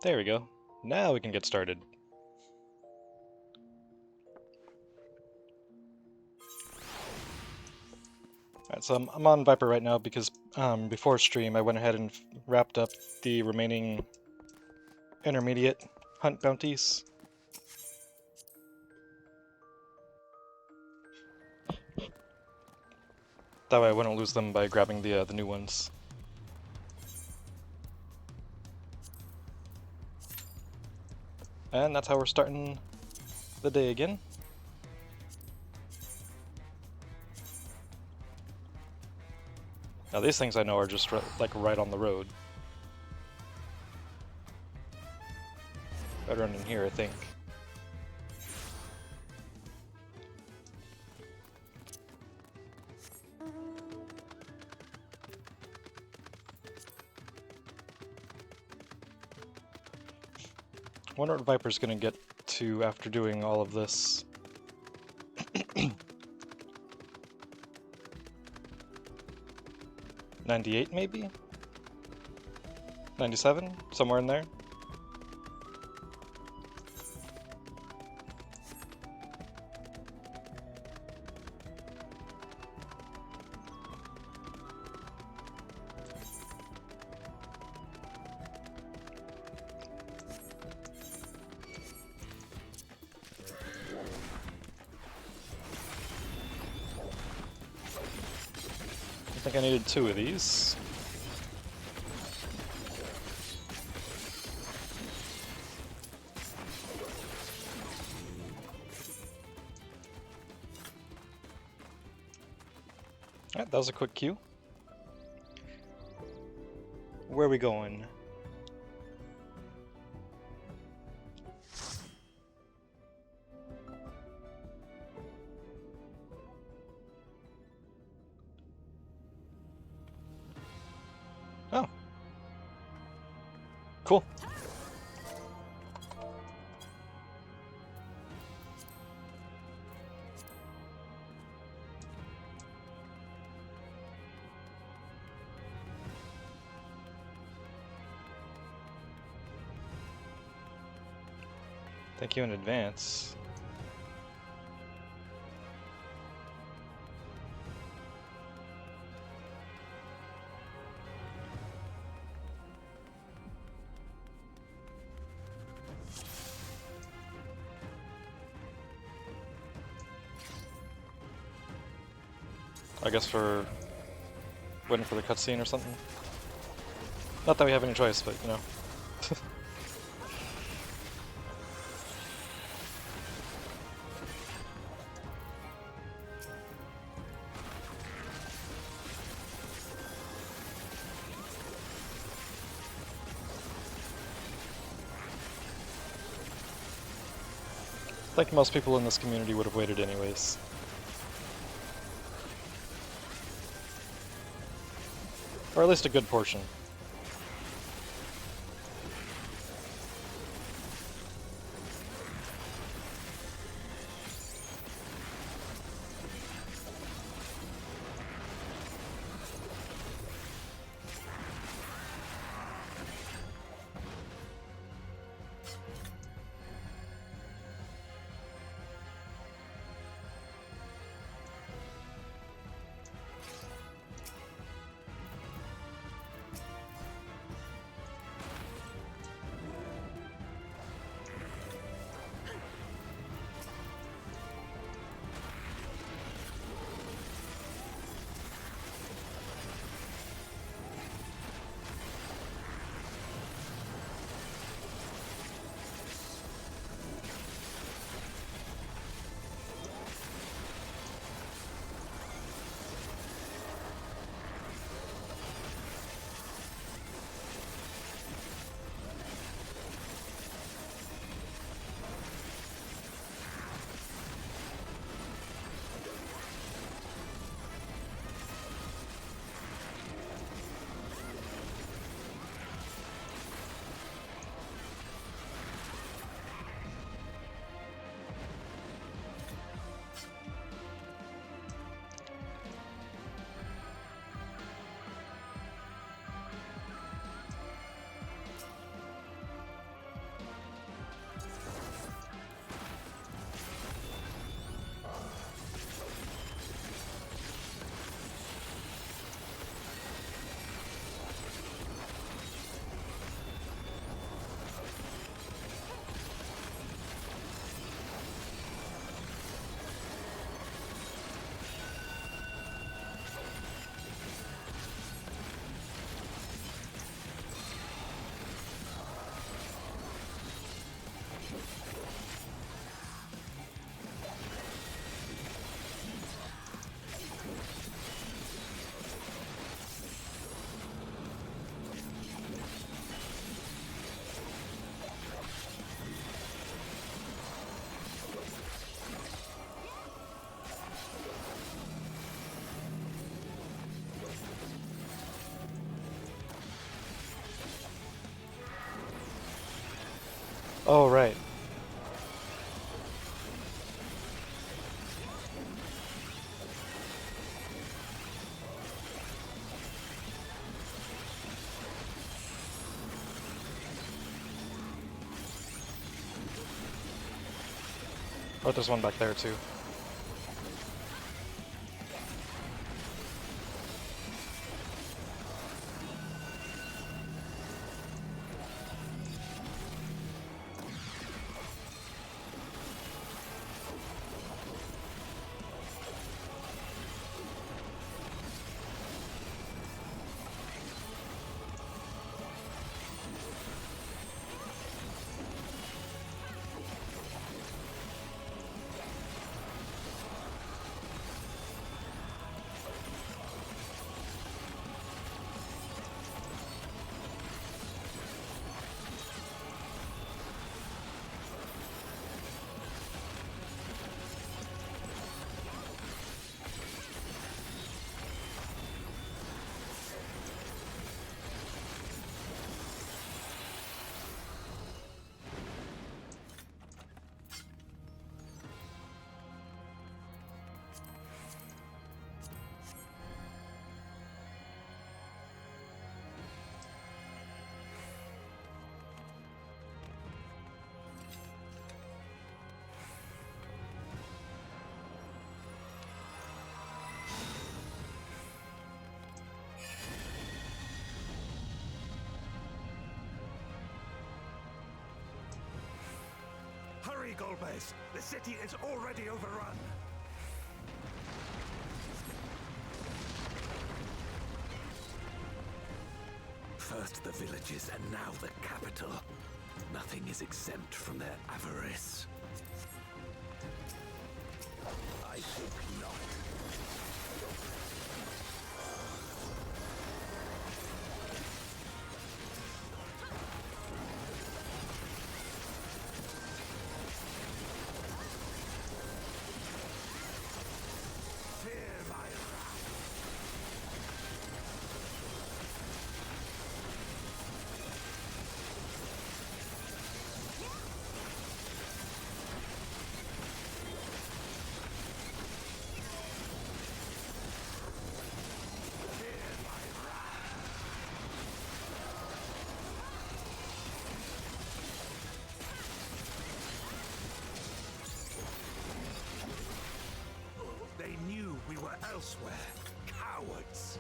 There we go. Now we can get started. Alright, so I'm on Viper right now because before stream I went ahead and wrapped up the remaining intermediate hunt bounties. That way I wouldn't lose them by grabbing the new ones. And that's how we're starting the day again. Now these things I know are just like right on the road. I'd run in here, I think. I wonder what Viper's gonna get to after doing all of this. 98 maybe? 97? Somewhere in there? I think I needed 2 of these. Alright, that was a quick queue. Where are we going? Oh. Cool. Thank you in advance. I guess for waiting for the cutscene or something. Not that we have any choice, but you know. I think most people in this community would have waited anyways. Or at least a good portion. Oh, right. Oh, there's one back there too. Hurry, Golbez! The city is already overrun! First the villages, and now the capital. Nothing is exempt from their avarice. I think not. They knew we were elsewhere. Cowards!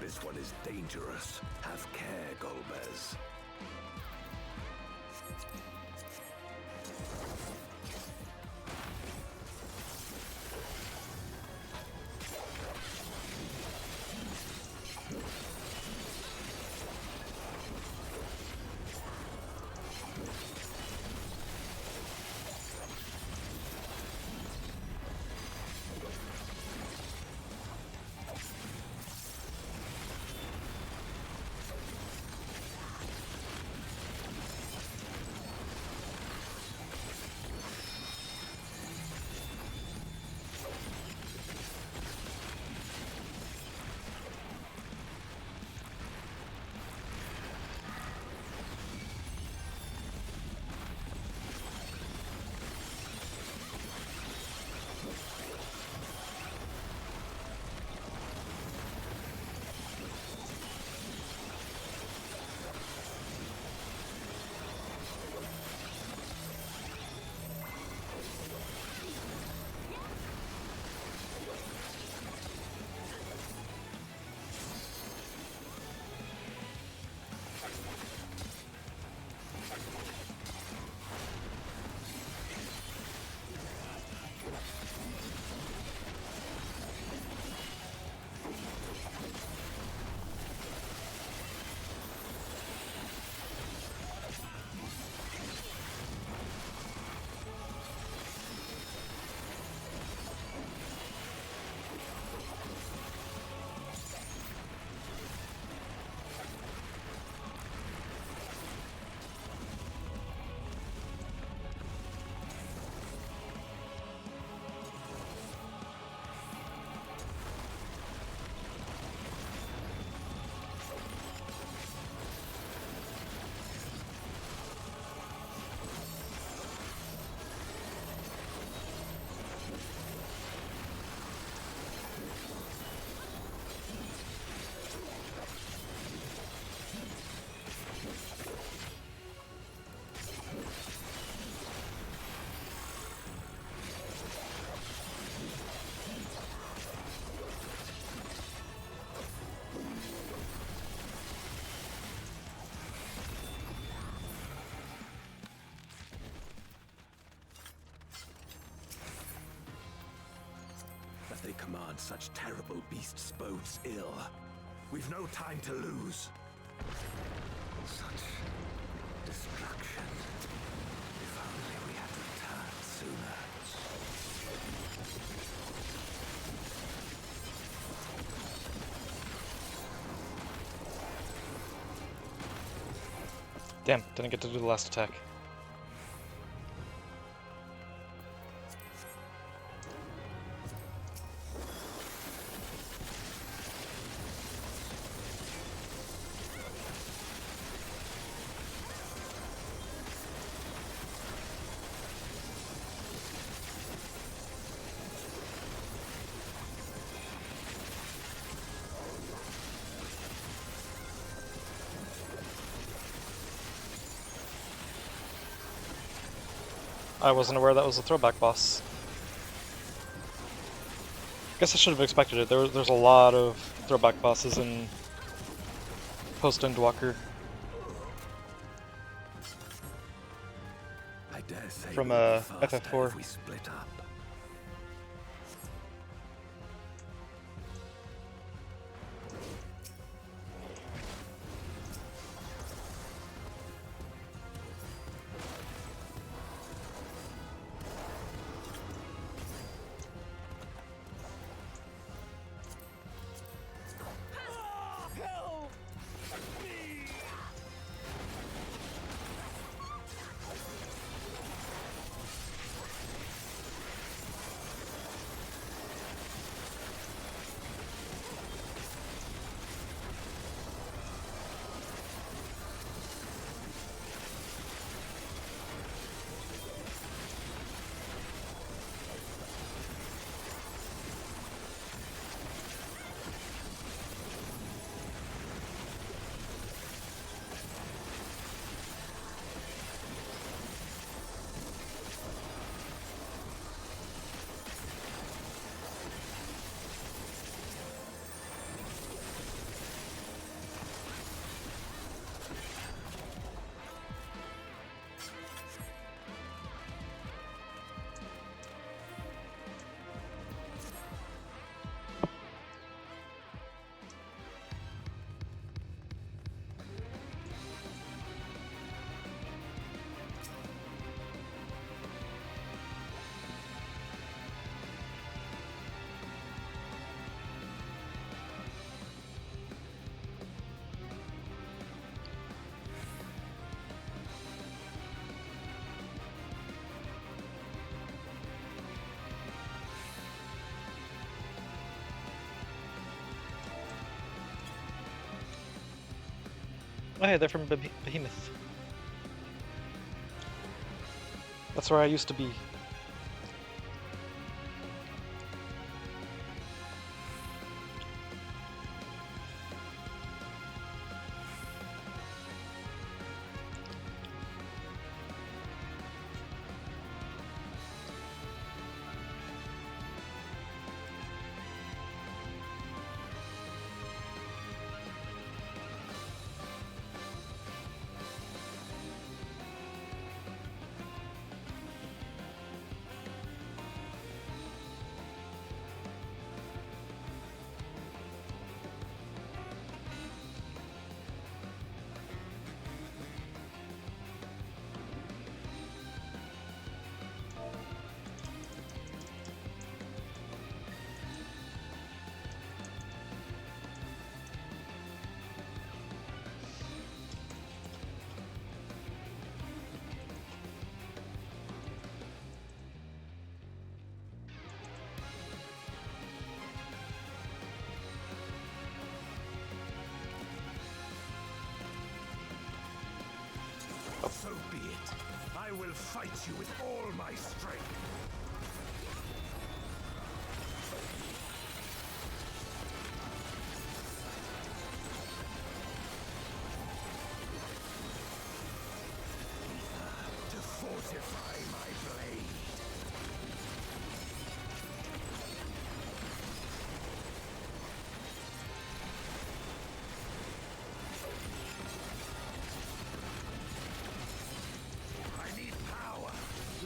This one is dangerous. Have care, Golbez. that they command such terrible beasts bodes ill. We've no time to lose. Such destruction. If only we had returned sooner. Damn, didn't get to do the last attack. I wasn't aware that was a throwback boss. Guess I should have expected it. There's a lot of throwback bosses in post-Endwalker. I dare say From we'll be faster FF4. if we split up. Oh hey, they're from Behemoth. That's where I used to be. So be it. I will fight you with all my strength. To fortify my blade.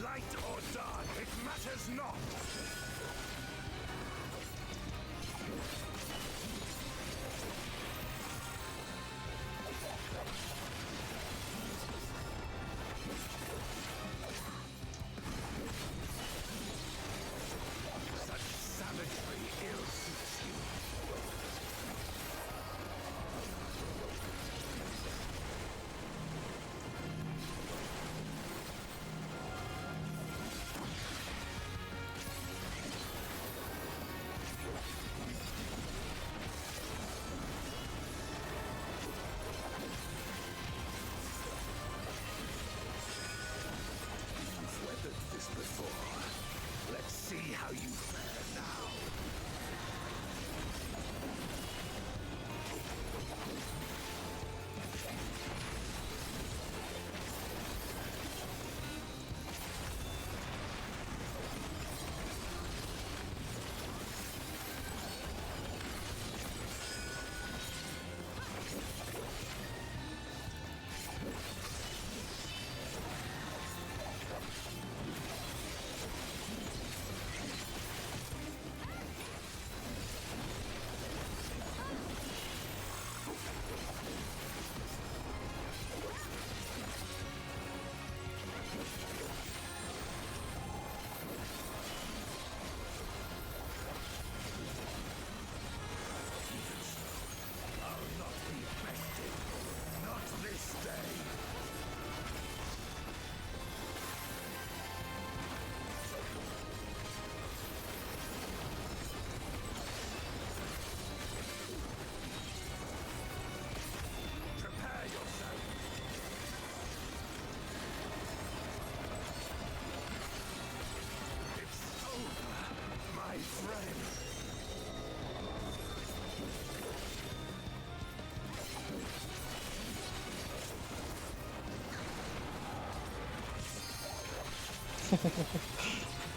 Light or dark, it matters not.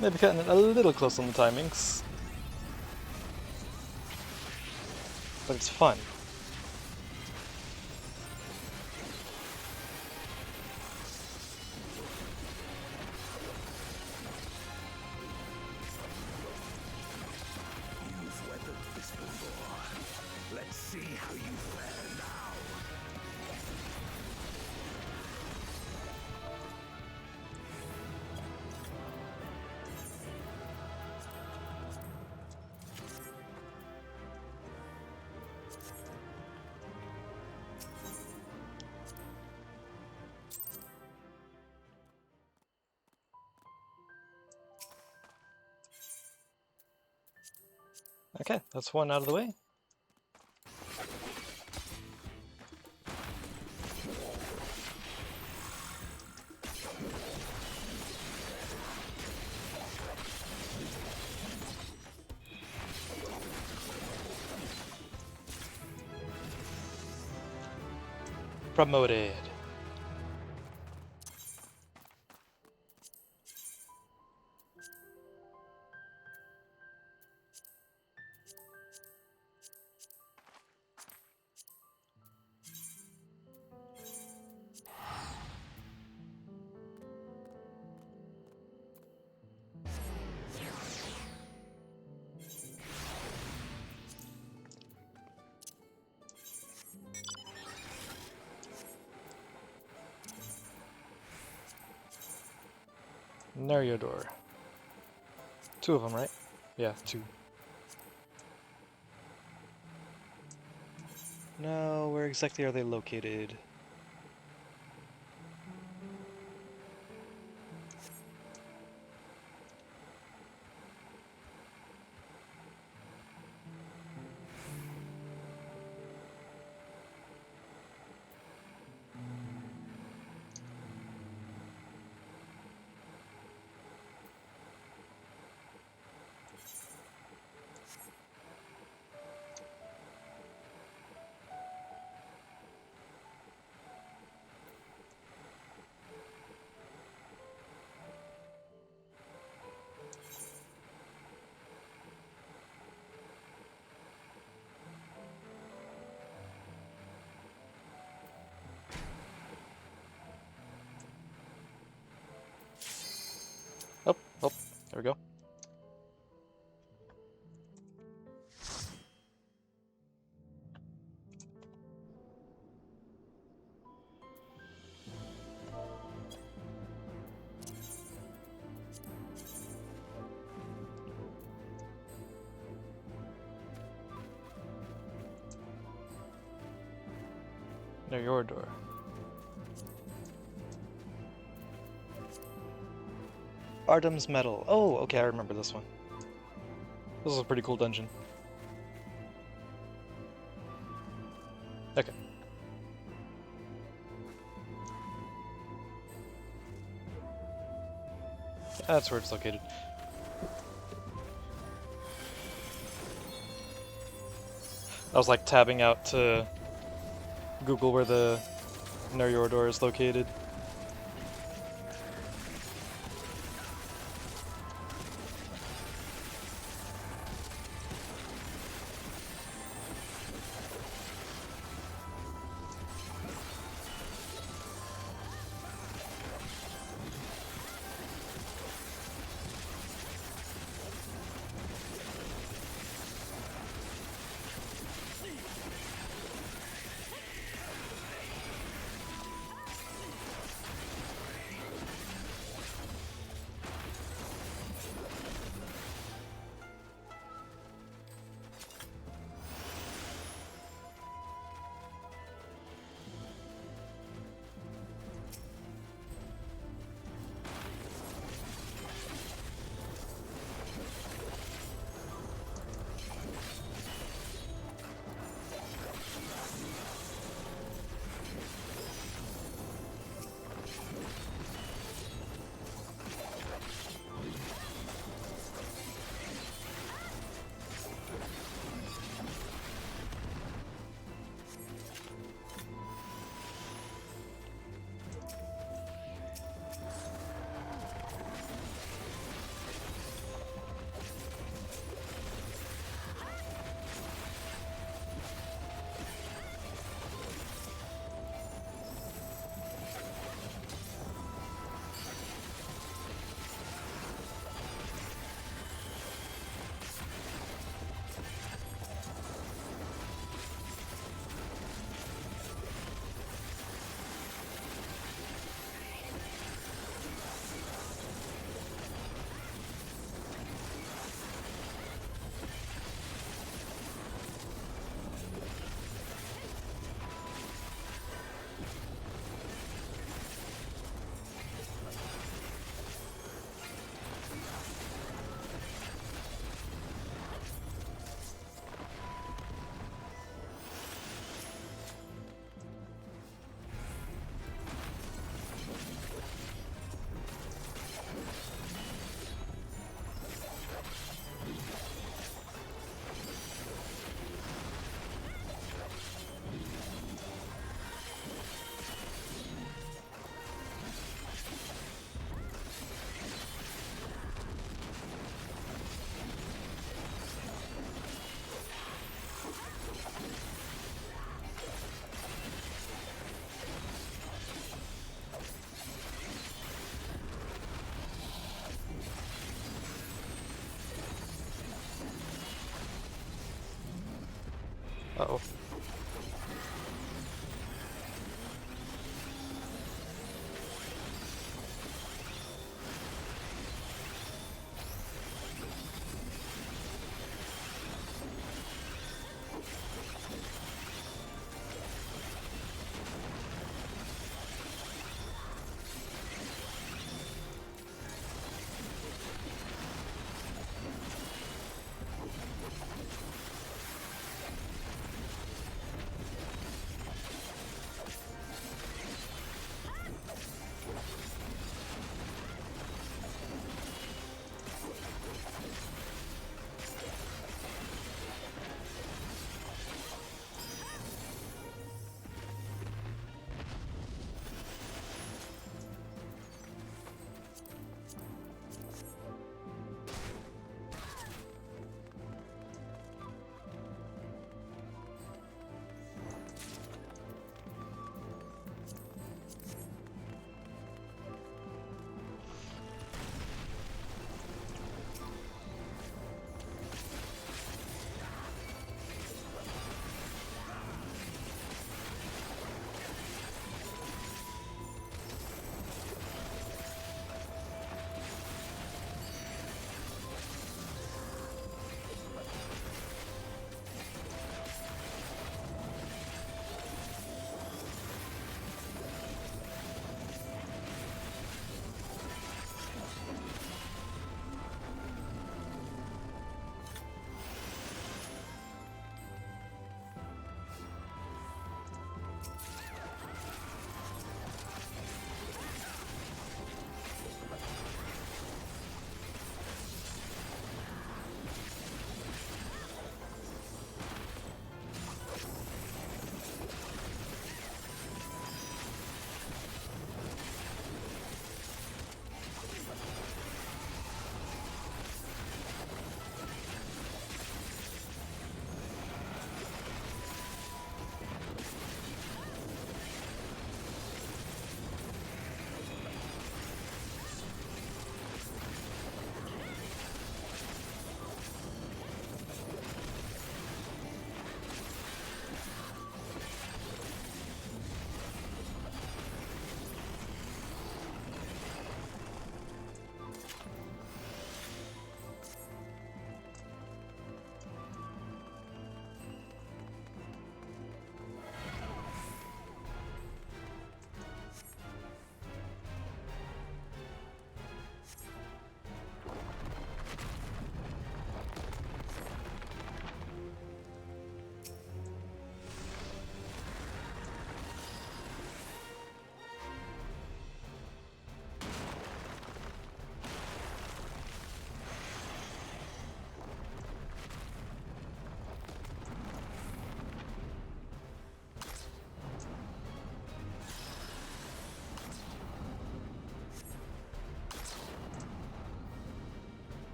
Maybe cutting it a little close on the timings. But it's fun. You've weathered this before. Let's see how you fare now. Okay, that's one out of the way. Promoted. Neryodor. Two of them, right? Yeah, two. No, where exactly are they located? Oh, oh, there we go. Neryodor. Artem's Medal. Oh, okay, I remember this one. This is a pretty cool dungeon. Okay. That's where it's located. I was like tabbing out to Google where the Neryodor is located. Uh-oh.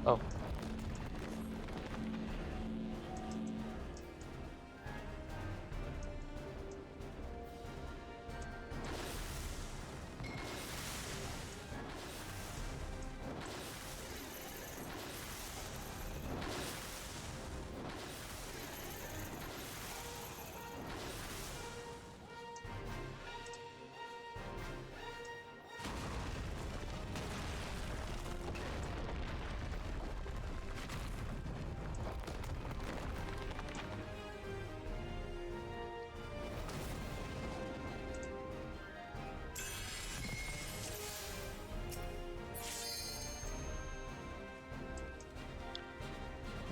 Oh.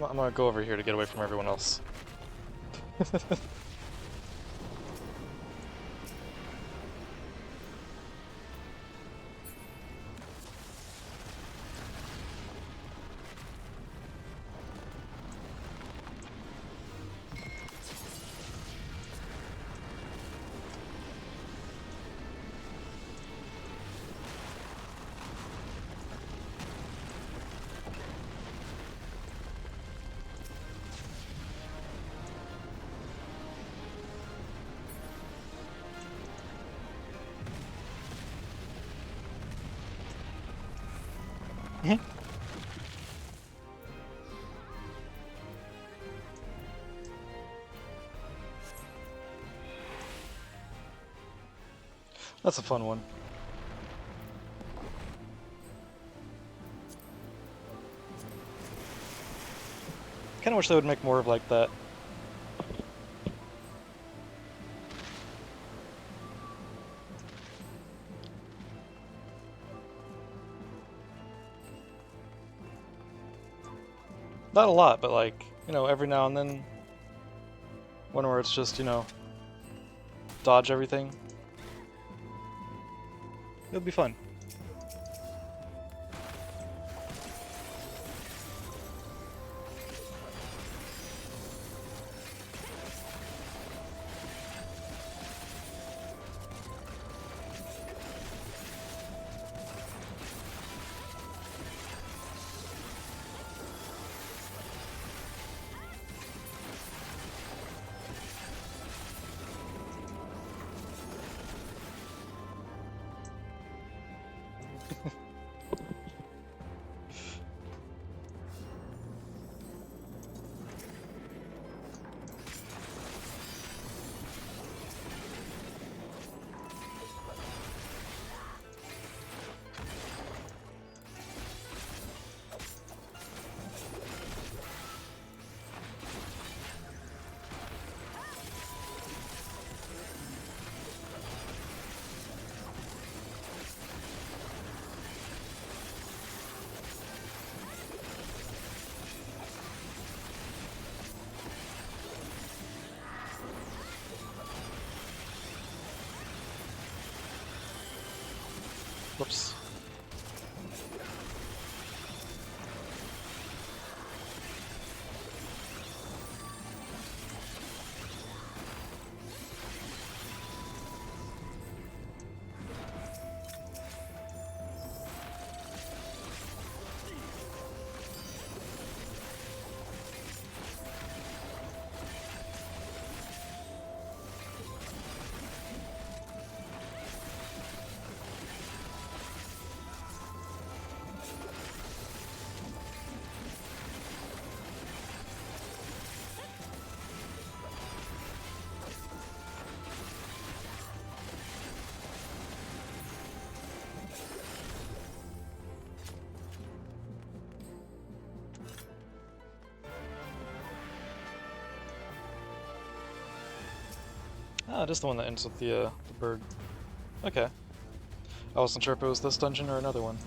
I'm gonna go over here to get away from everyone else. That's a fun one. Kinda wish they would make more of like that. Not a lot, but like, you know, every now and then. One where it's just, you know, dodge everything. It would be fun. Whoops. Ah, it is the one that ends with the bird. Okay. I wasn't sure if it was this dungeon or another one.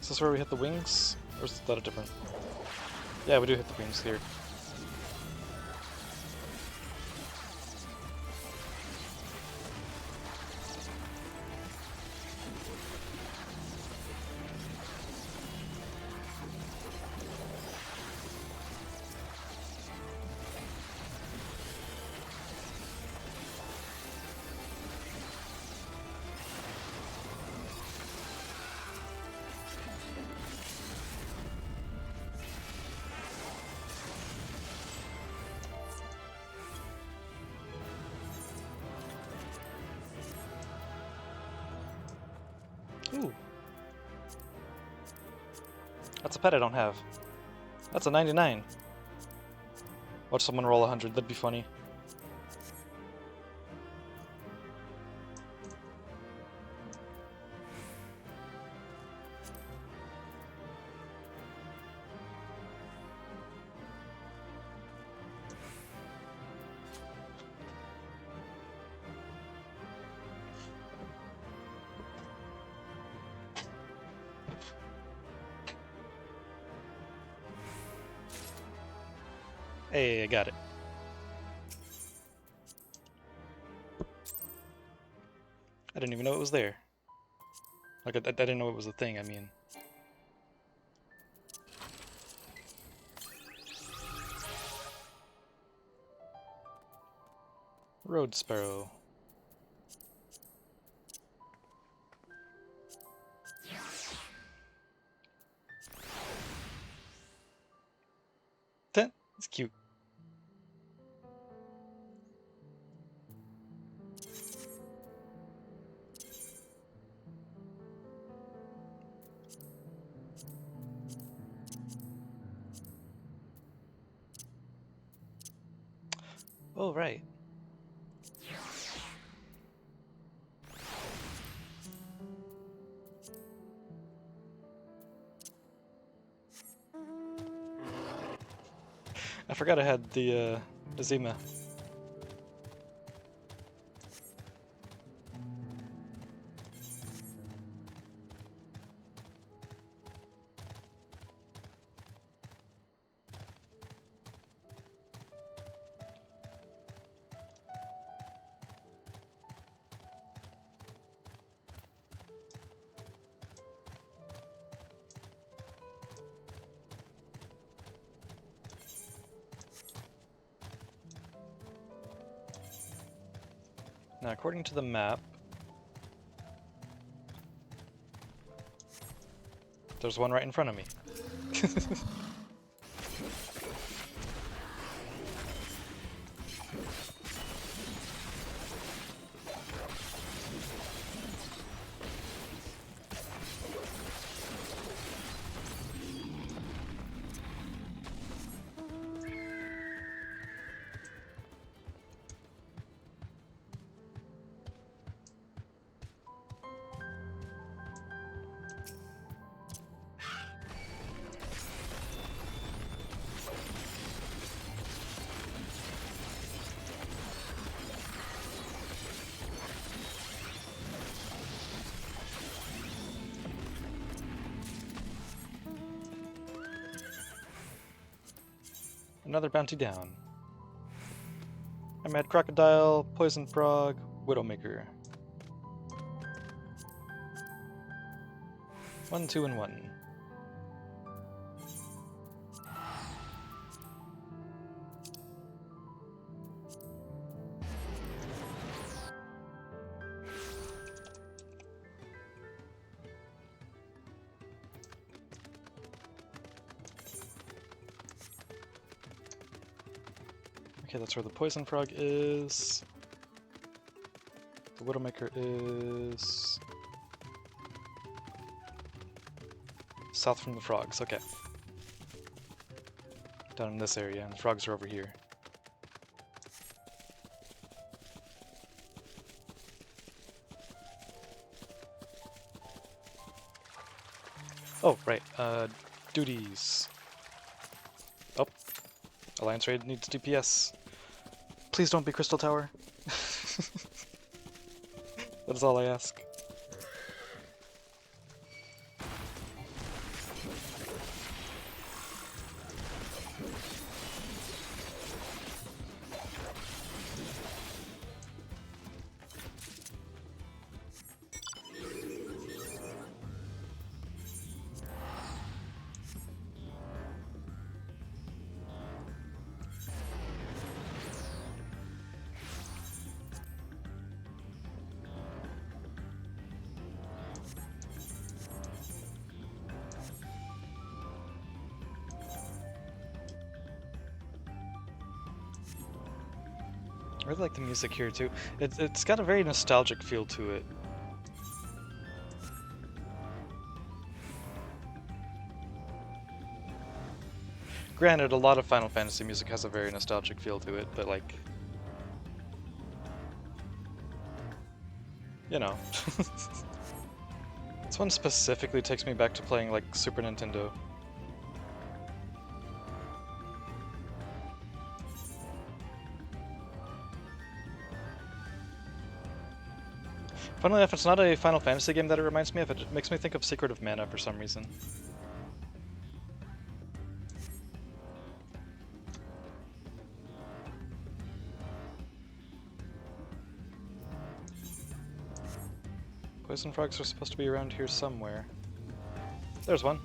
Is this where we hit the wings? Or is that a different? Yeah, we do hit the wings here. Ooh. That's a pet I don't have. That's a 99. Watch someone roll 100, that'd be funny. Hey, I got it. I didn't even know it was there. Like, I didn't know it was a thing, I mean. Road Sparrow. It's cute. Oh, right. I forgot I had the Zima. Now, according to the map, there's one right in front of me. Another bounty down. I met Crocodile, Poison Frog, Widowmaker. 1, 2, and 1. Okay, that's where the Poison Frog is. The Widowmaker is south from the frogs, okay. Down in this area, and the frogs are over here. Oh, right, duties. Oh, Alliance Raid needs DPS. Please don't be Crystal Tower. That is all I ask. I really like the music here too. It's got a very nostalgic feel to it. Granted, a lot of Final Fantasy music has a very nostalgic feel to it, but like, you know. This one specifically takes me back to playing like Super Nintendo. Funnily enough, it's not a Final Fantasy game that it reminds me of, it makes me think of Secret of Mana for some reason. Poison frogs are supposed to be around here somewhere. There's one.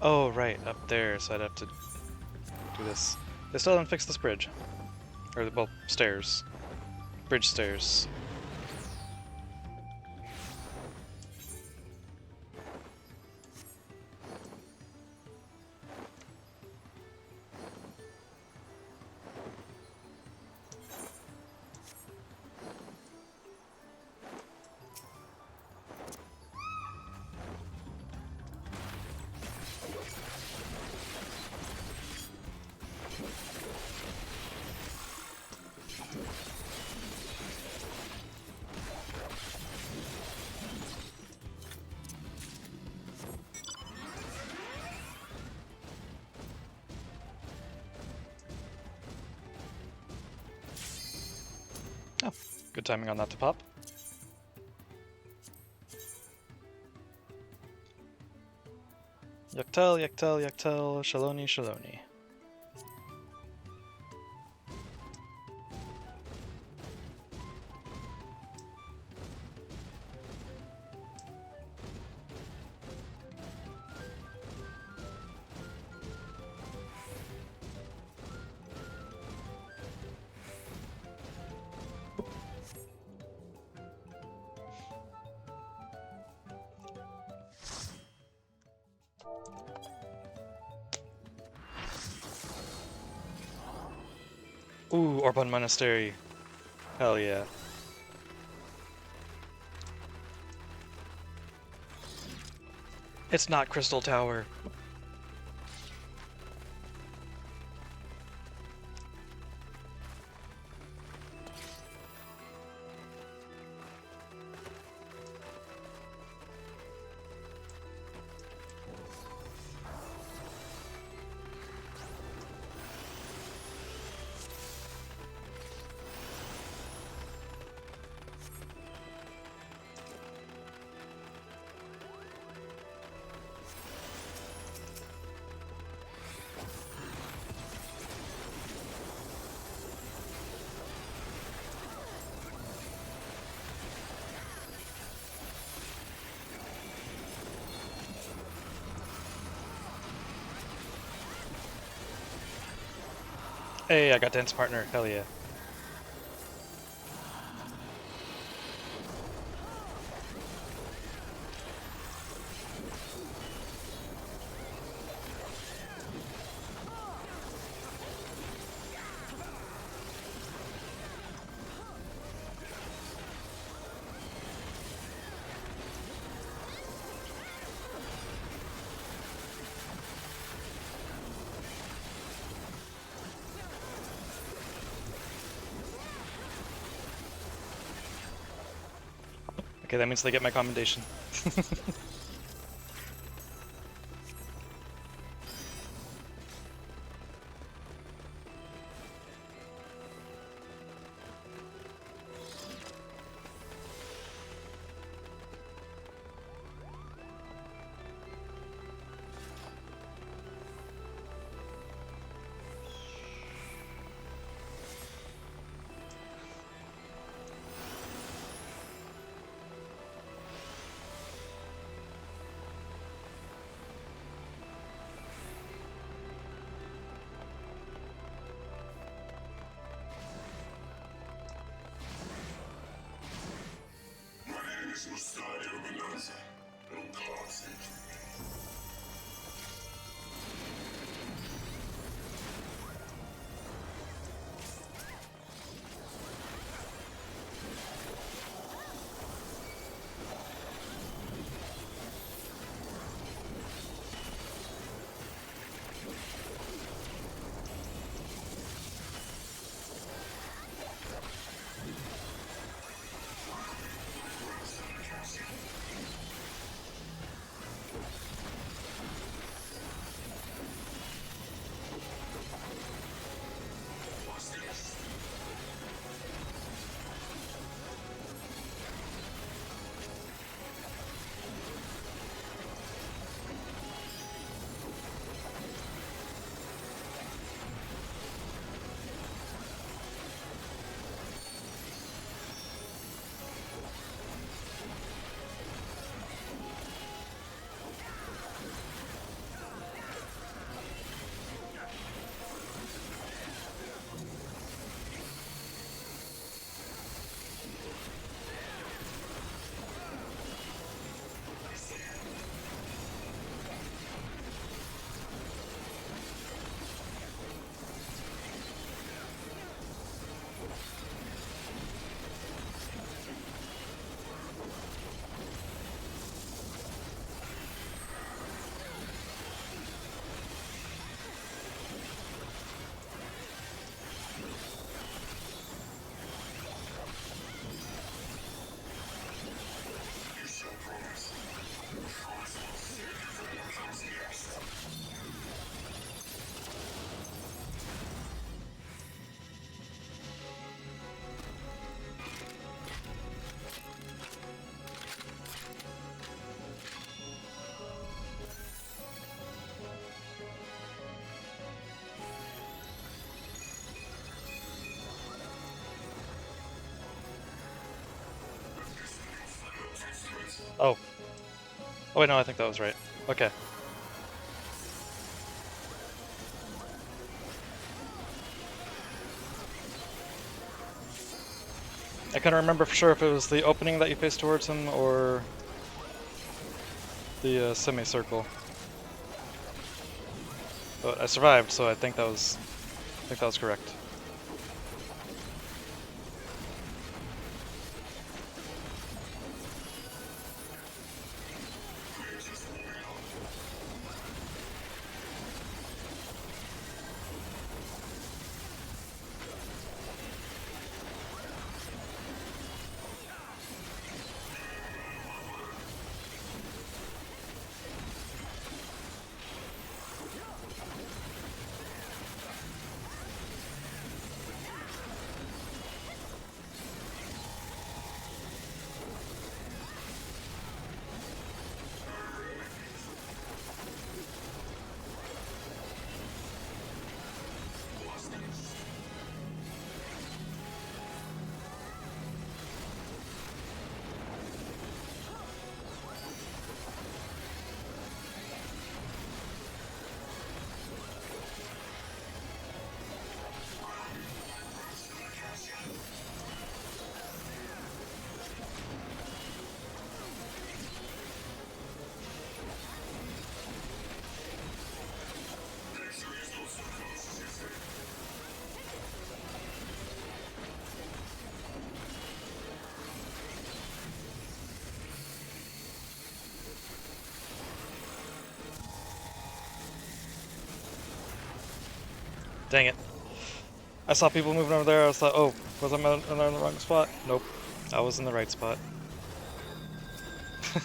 Oh, right, up there, so I'd have to do this. They still haven't fixed this bridge. Or, well, stairs. Bridge stairs. Oh, good timing on that to pop. Yaktel, Yaktel, Yaktel, Shaloni, Shaloni. Ooh, Orban Monastery. Hell yeah. It's not Crystal Tower. Hey, I got dance partner. Hell yeah. Okay, that means they get my commendation. Oh. Oh wait, no, I think that was right. Okay. I couldn't remember for sure if it was the opening that you faced towards him or the semicircle. But I survived, so I think that was correct. Dang it. I saw people moving over there, I was like, oh, was I in the wrong spot? Nope. I was in the right spot. The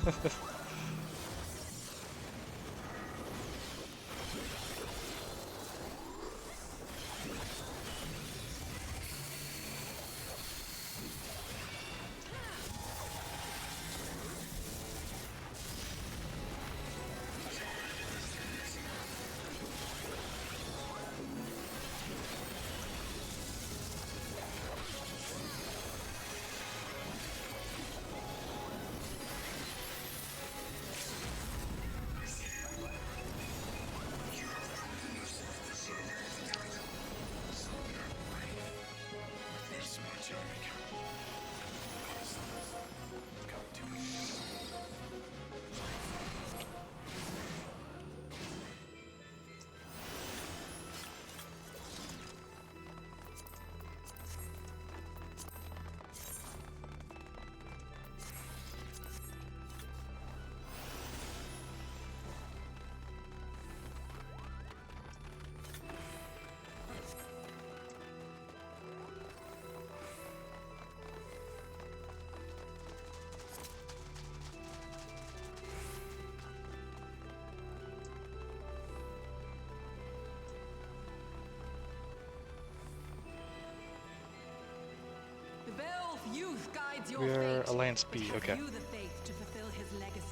Beowulf youth guides your We're fate, Alliance but B, have okay. you the faith to fulfill his legacy?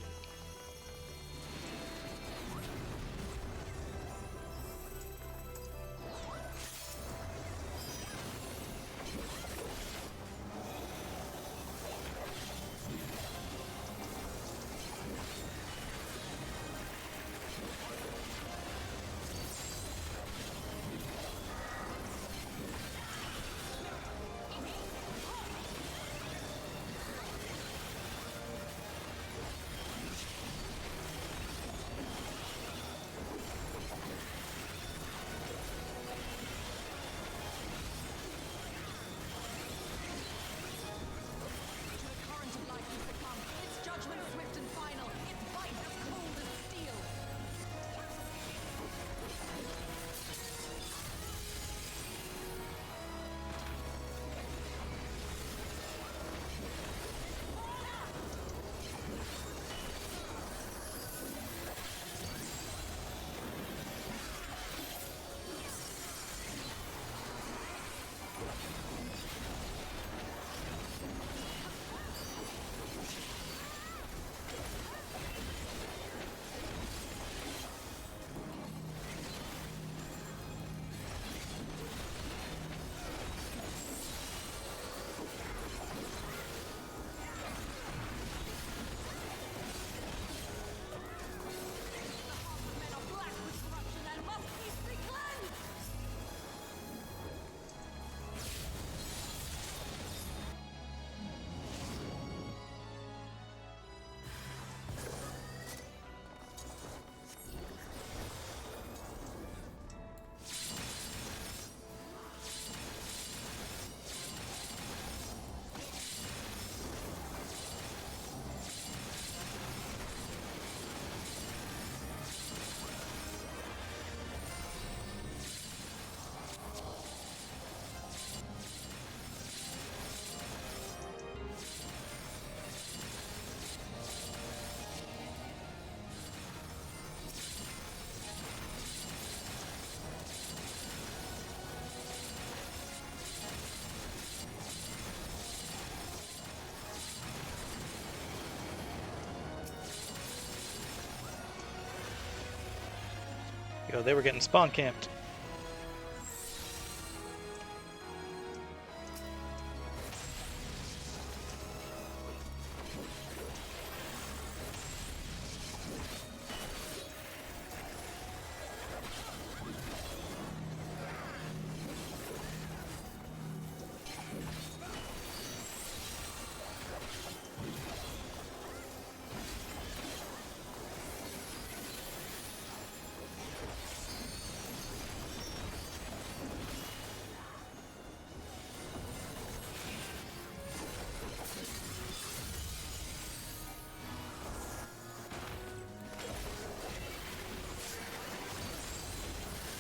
Yo, they were getting spawn camped.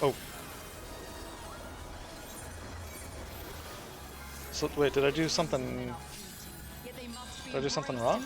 Oh. So wait, did I do something? Did I do something wrong?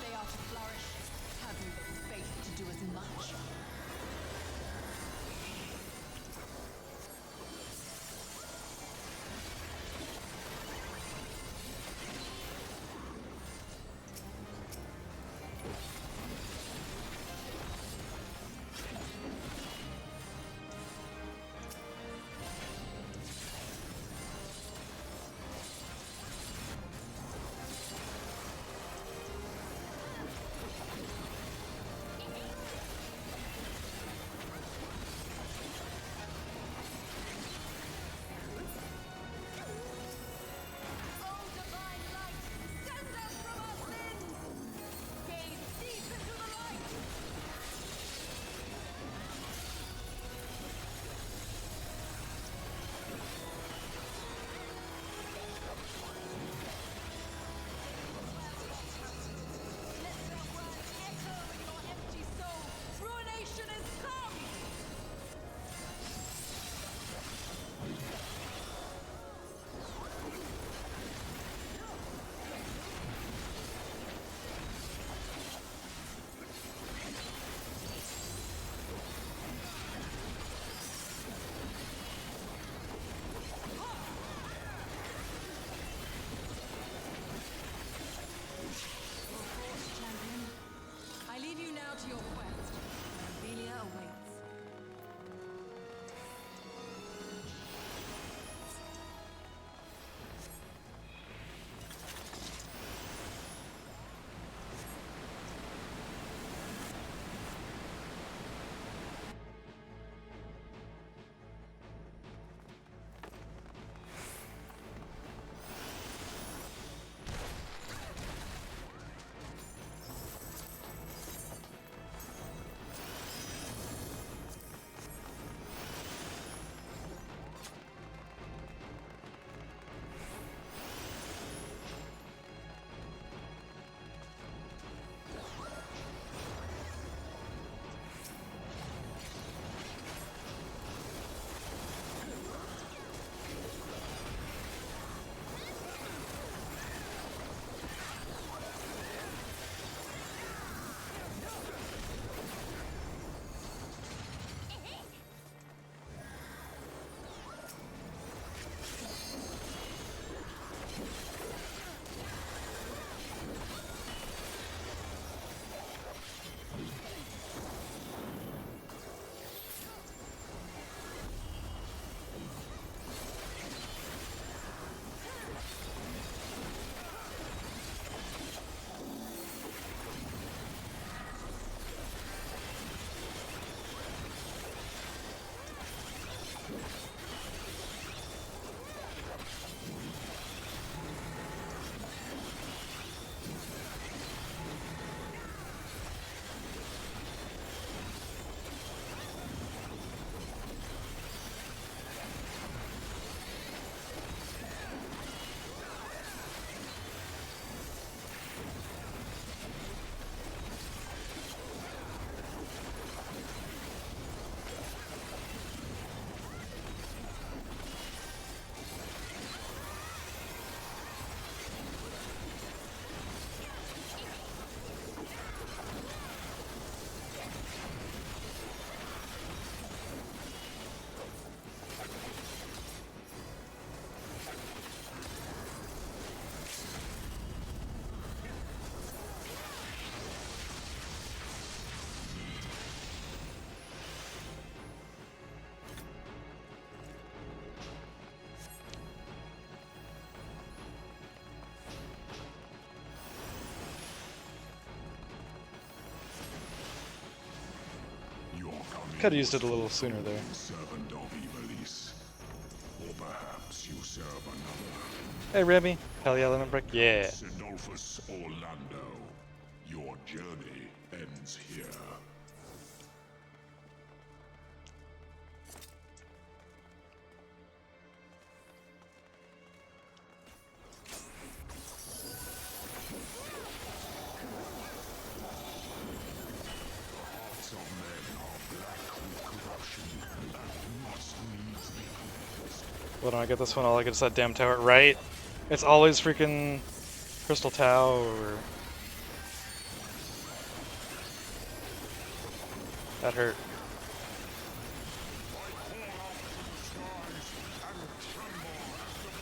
Could have used it a little sooner there. Servant of Iblis. Or perhaps you serve another. Hey Remy, hell yeah, lemon break. Yeah. Sinolphus Orlando. Your journey ends here. Hearts of men are black with corruption and must needs be cleansed. What do I get this one? All I get is that damn tower, right? It's always freaking Crystal Tower. That hurt.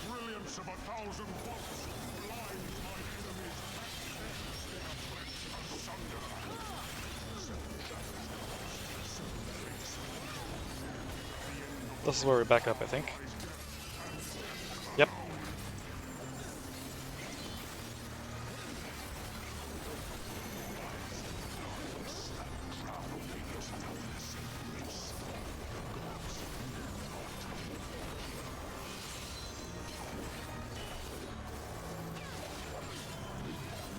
Brilliance of 1,000 bolts blinds my enemies asunder. This is where we back up, I think. Yep.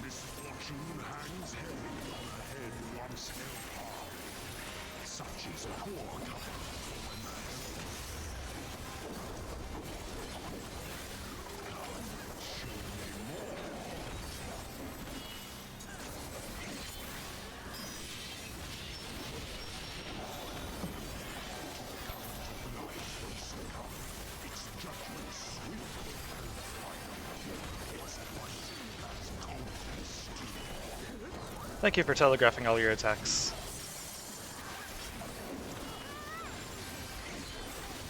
Misfortune hangs heavy on a head once held high. Such is poor cover for a man. Show me more. Its judgment swift and final. Its fight as cold as steel. Thank you for telegraphing all your attacks.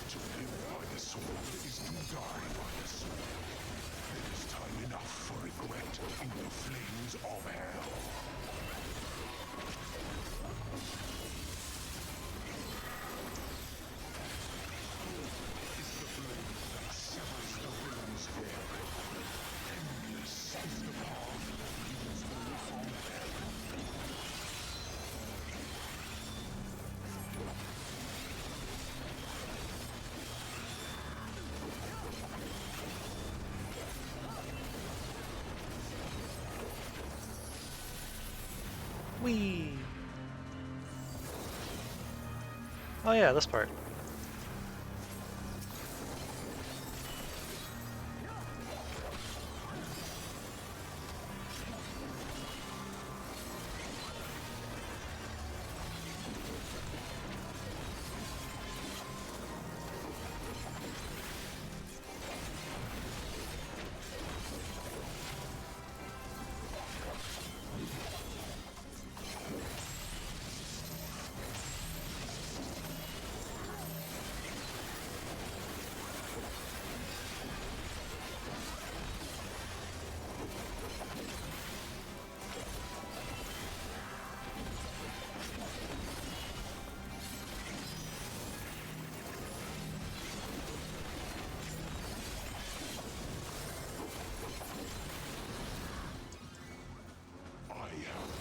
To live by the sword is to die by the sword. There is time enough for regret in the flames of hell. Is the blade that severs the villain's head. Endless is the path that leads away from hell. Whee! Oh yeah, this part. I have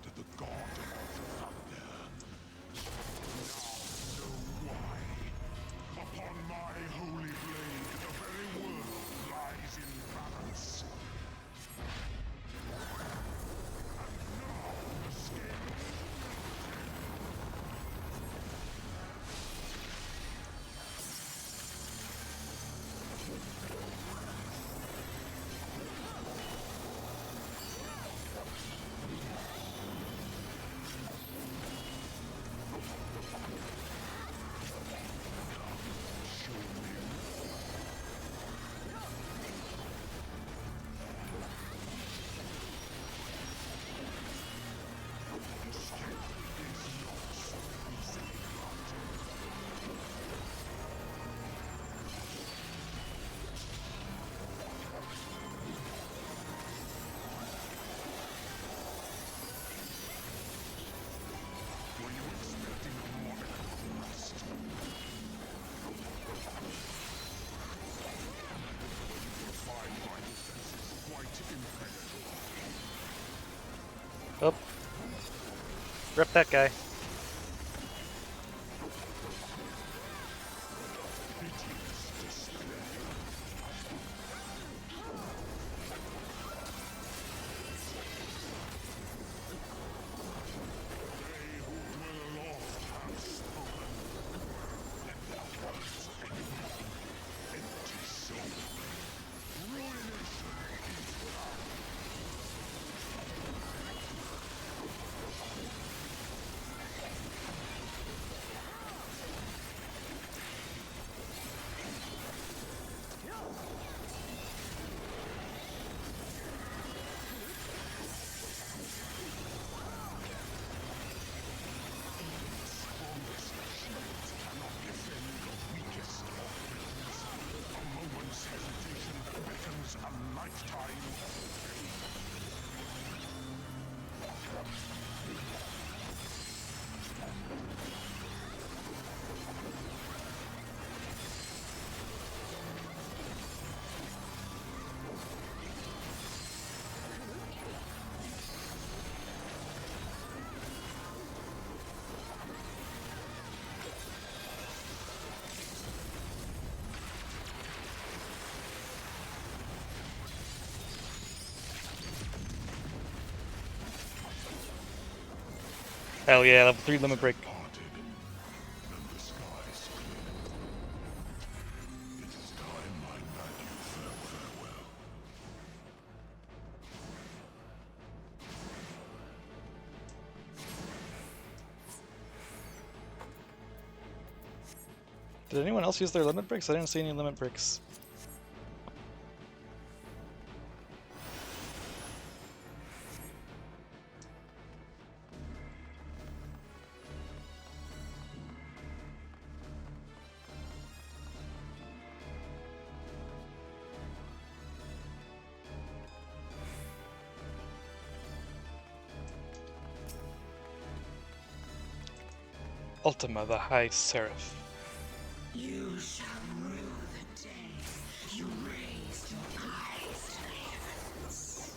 to the god of thunder. Now know why. Upon my holy blade, the very world lies in balance. And now escape. Show me were you expecting a modicum of rest? Find my defenses quite impenetrable. Oh. Rip that guy. Hell yeah, level 3 limit break. Parted, and the skies clear. It is time I bade you farewell. Did anyone else use their limit breaks? I didn't see any limit breaks. Ultima, the High Seraph. You shall rue the day you raised your eyes to the heavens.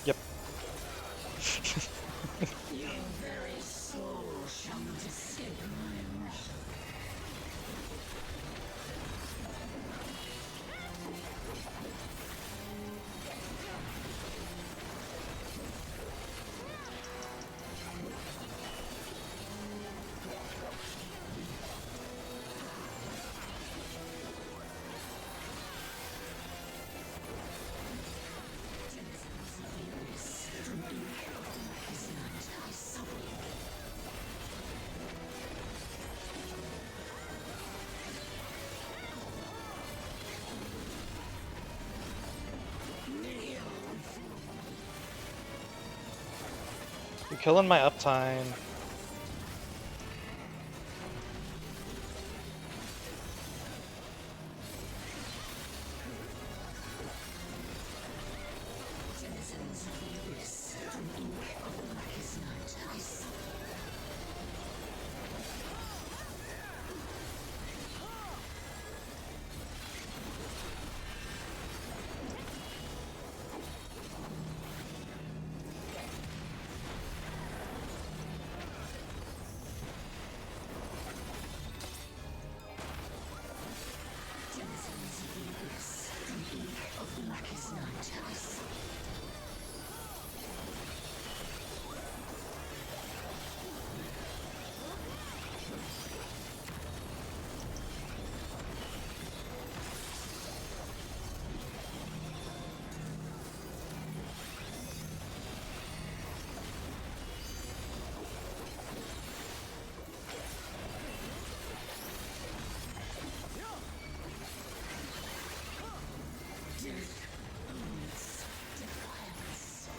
Yep. Your very soul shall not escape my wrath. You're killing my uptime. Denizens of the abyss, from ink of the blackest night, I suffer. Denizens of the abyss, from ink of the blackest night, I suffer. Death owns defiance.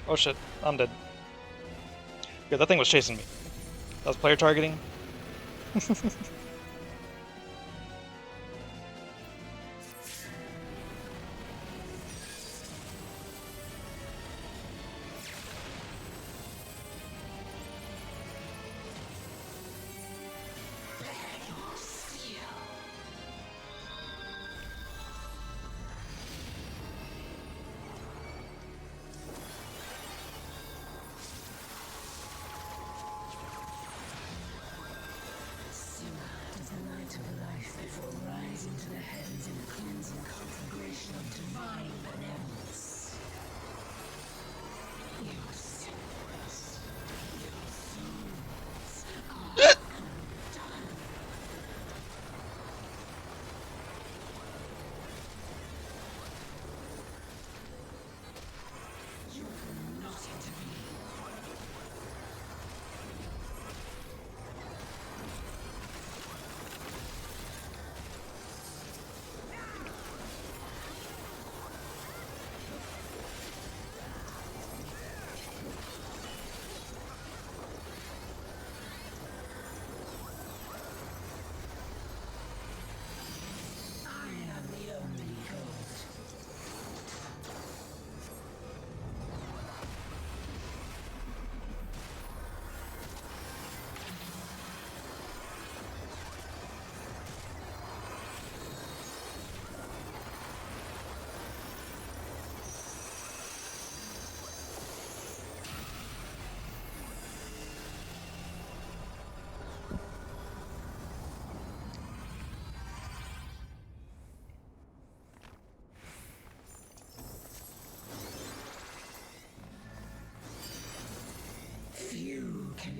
Oh shit, I'm dead. Yeah, that thing was chasing me. That was player targeting. Your steel. Simmer.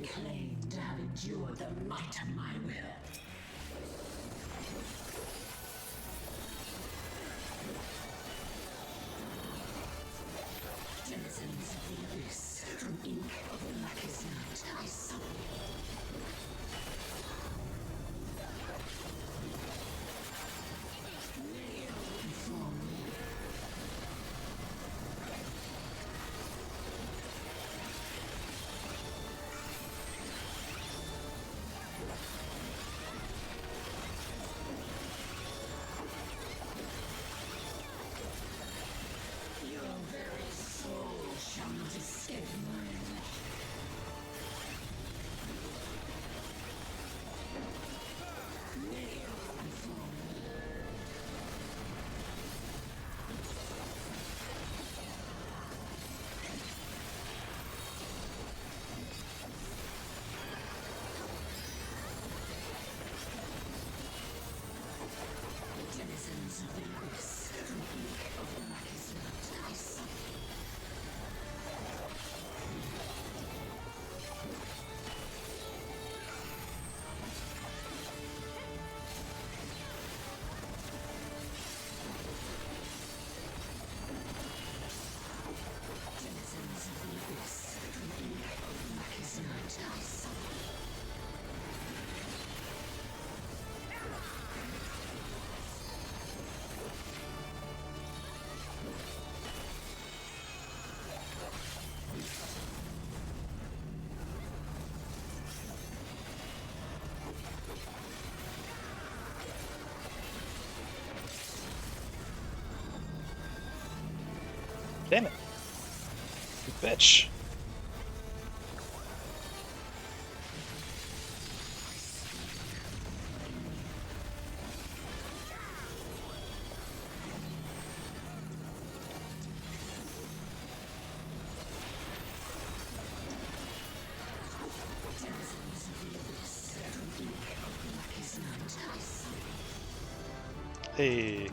claim to have endured the might of my will. Denizens of the abyss, from ink of the blackest night, I summon you. Kneel before me. Your very soul shall not escape mine. Kneel before me. Denizens of the abyss, from ink of the blackest night, I summon you. Denizens of the abyss, from ink of the blackest night, I summon you. Damn it. You bitch. Denizens of the abyss, from ink of the blackest night, I summon you. Hey.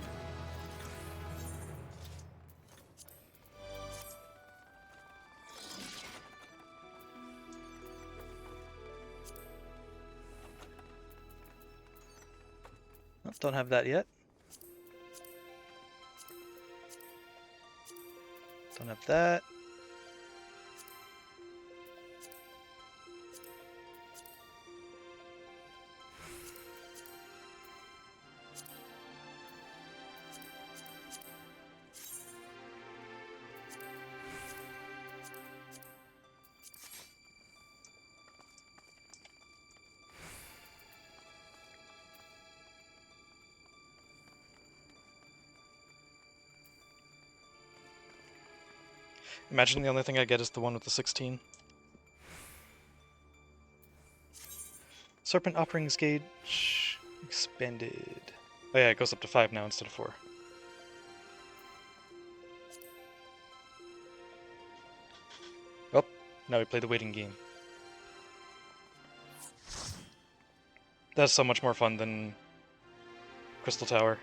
Oh, don't have that yet. Don't have that. Imagine the only thing I get is the one with the 16. Serpent Offerings gauge expanded. Oh yeah, it goes up to 5 now instead of 4. Oh, now we play the waiting game. That's so much more fun than Crystal Tower.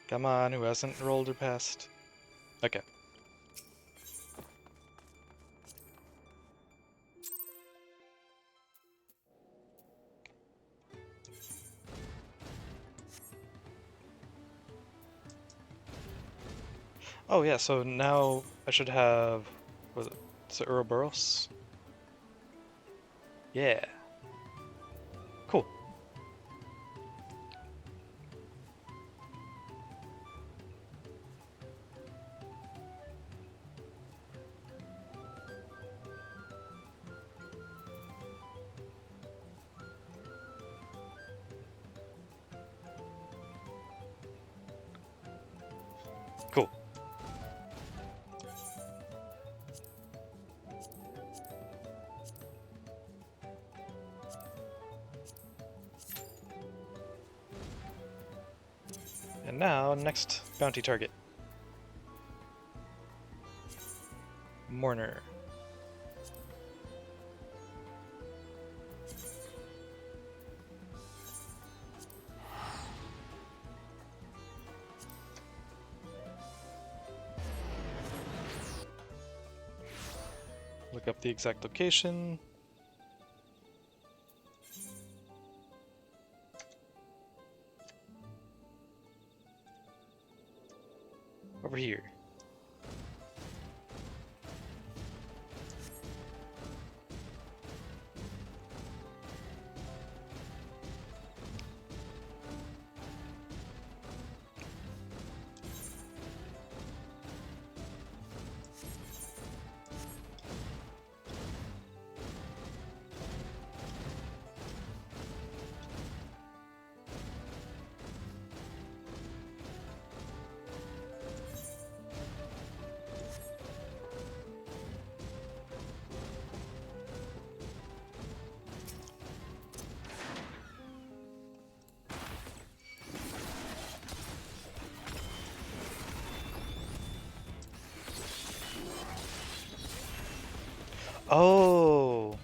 Come on, who hasn't rolled or passed? Okay. Oh yeah, so now I should have... Was it? Is it Ouroboros? Yeah. Cool. Cool. And now, next bounty target. Mourner. up the exact location. Over here. Oh!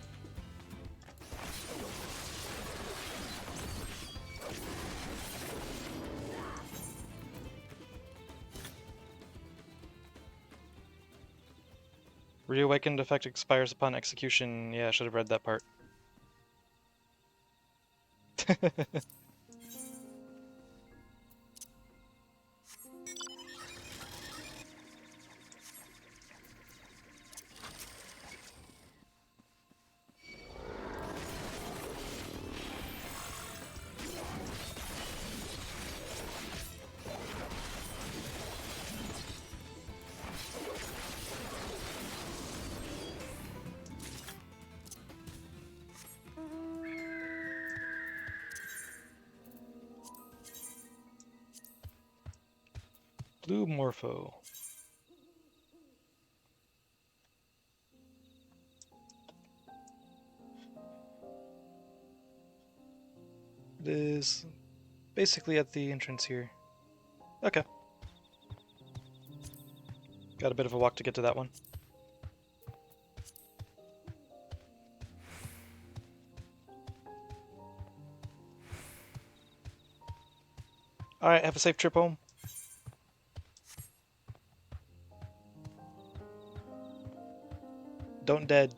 Reawakened effect expires upon execution. Yeah, I should have read that part. Blue Morpho. It is basically at the entrance here. Okay. Got a bit of a walk to get to that one. Alright, have a safe trip home. Don't dead.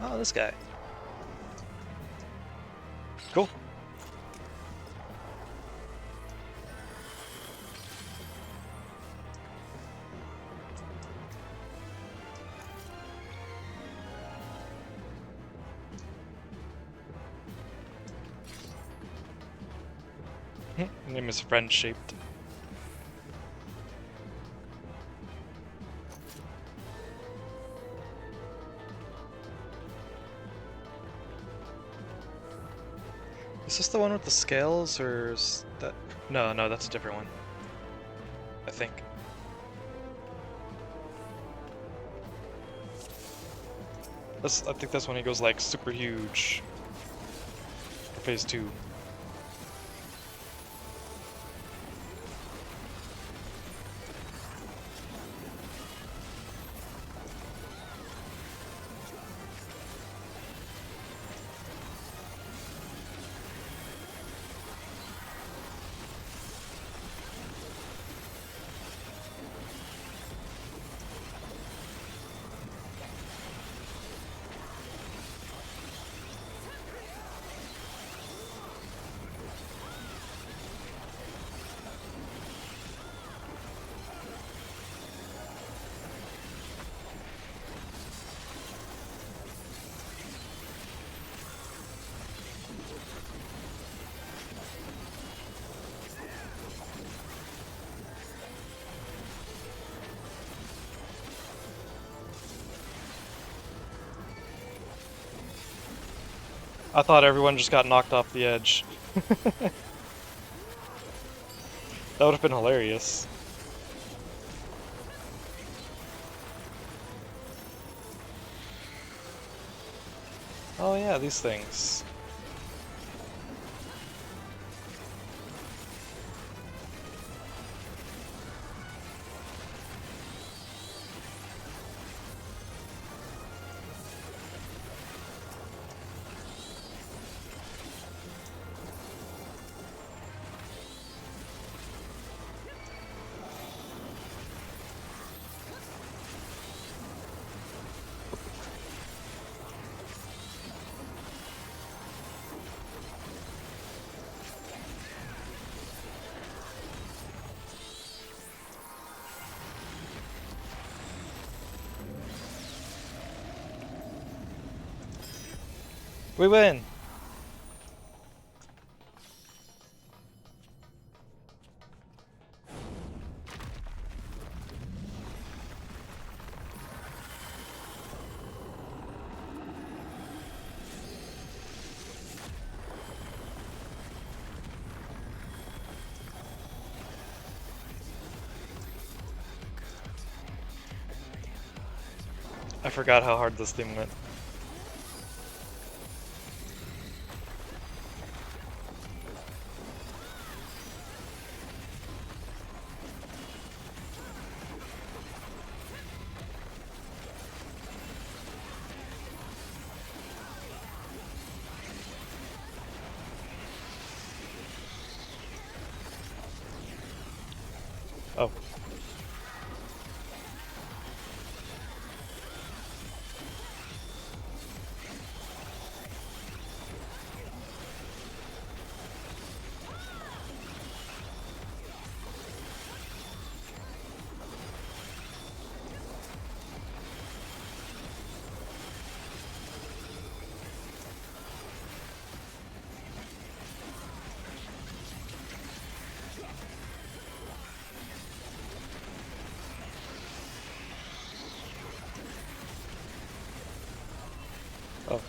Oh, this guy. Cool. Name is friend-shaped. Is this the one with the scales, or is that... No, that's a different one. I think. I think that's when he goes like super huge. For phase 2. I thought everyone just got knocked off the edge. That would have been hilarious. Oh yeah, these things. We win! I forgot how hard this thing went. Oh. Oh.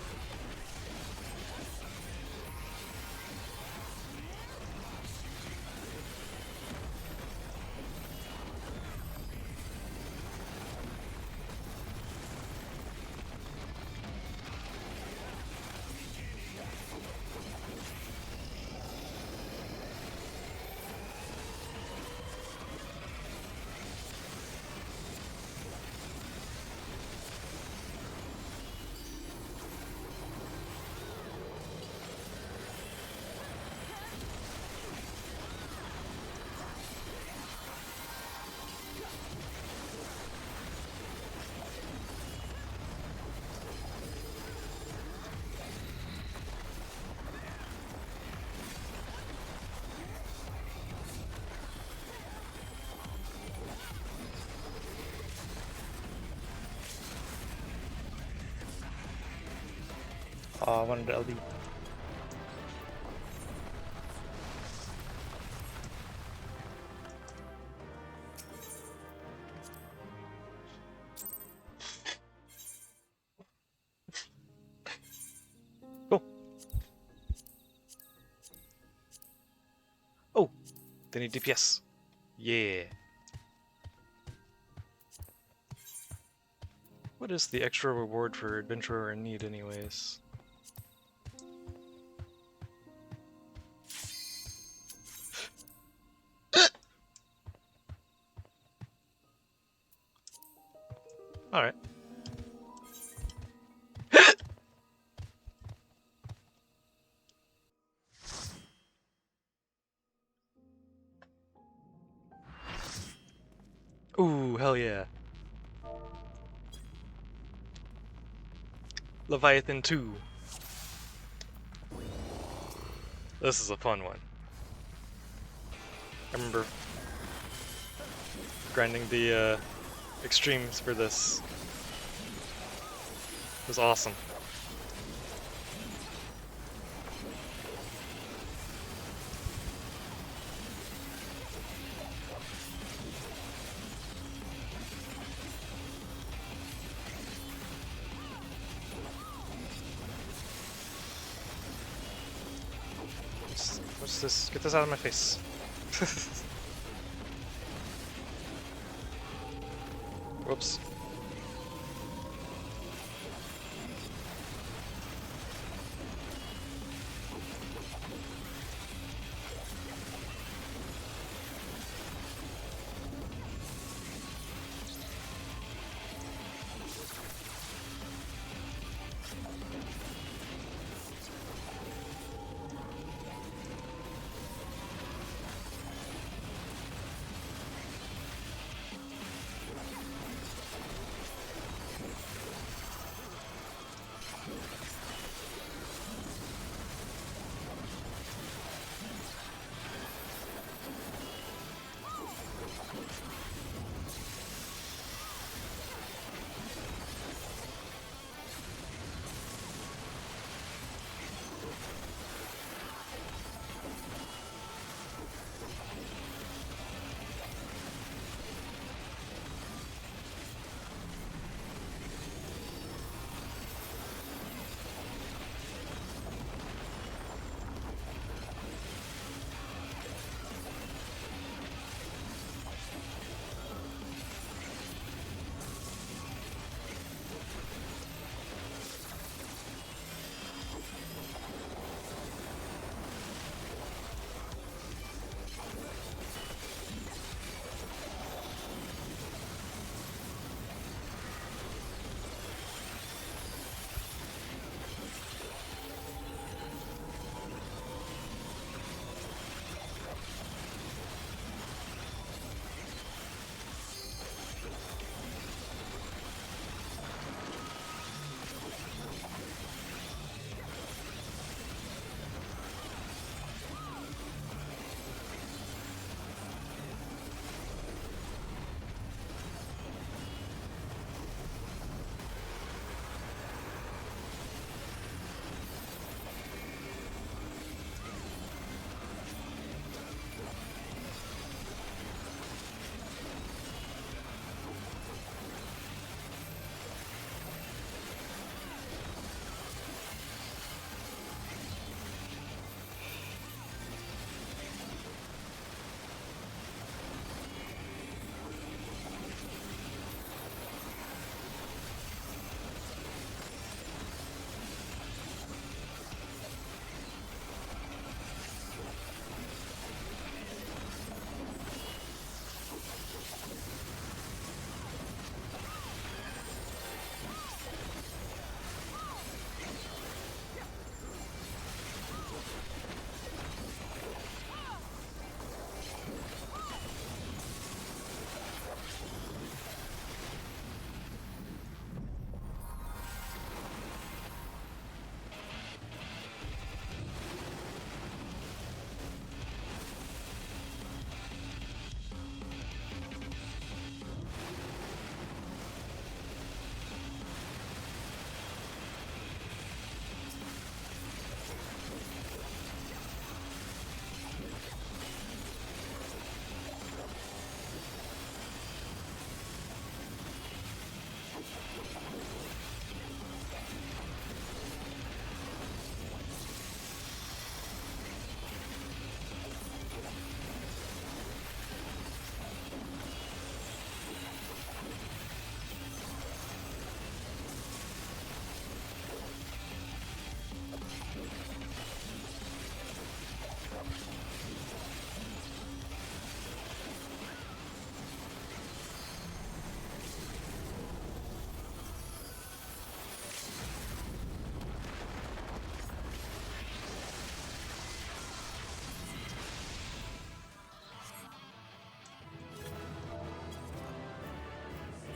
Oh, I wanted LD. Cool. Oh, they need DPS. Yeah. What is the extra reward for adventurer in need anyways? Alright. Ooh, hell yeah. Leviathan 2. This is a fun one. I remember grinding the extremes for this. It was awesome. What's this? Get this out of my face. Whoops.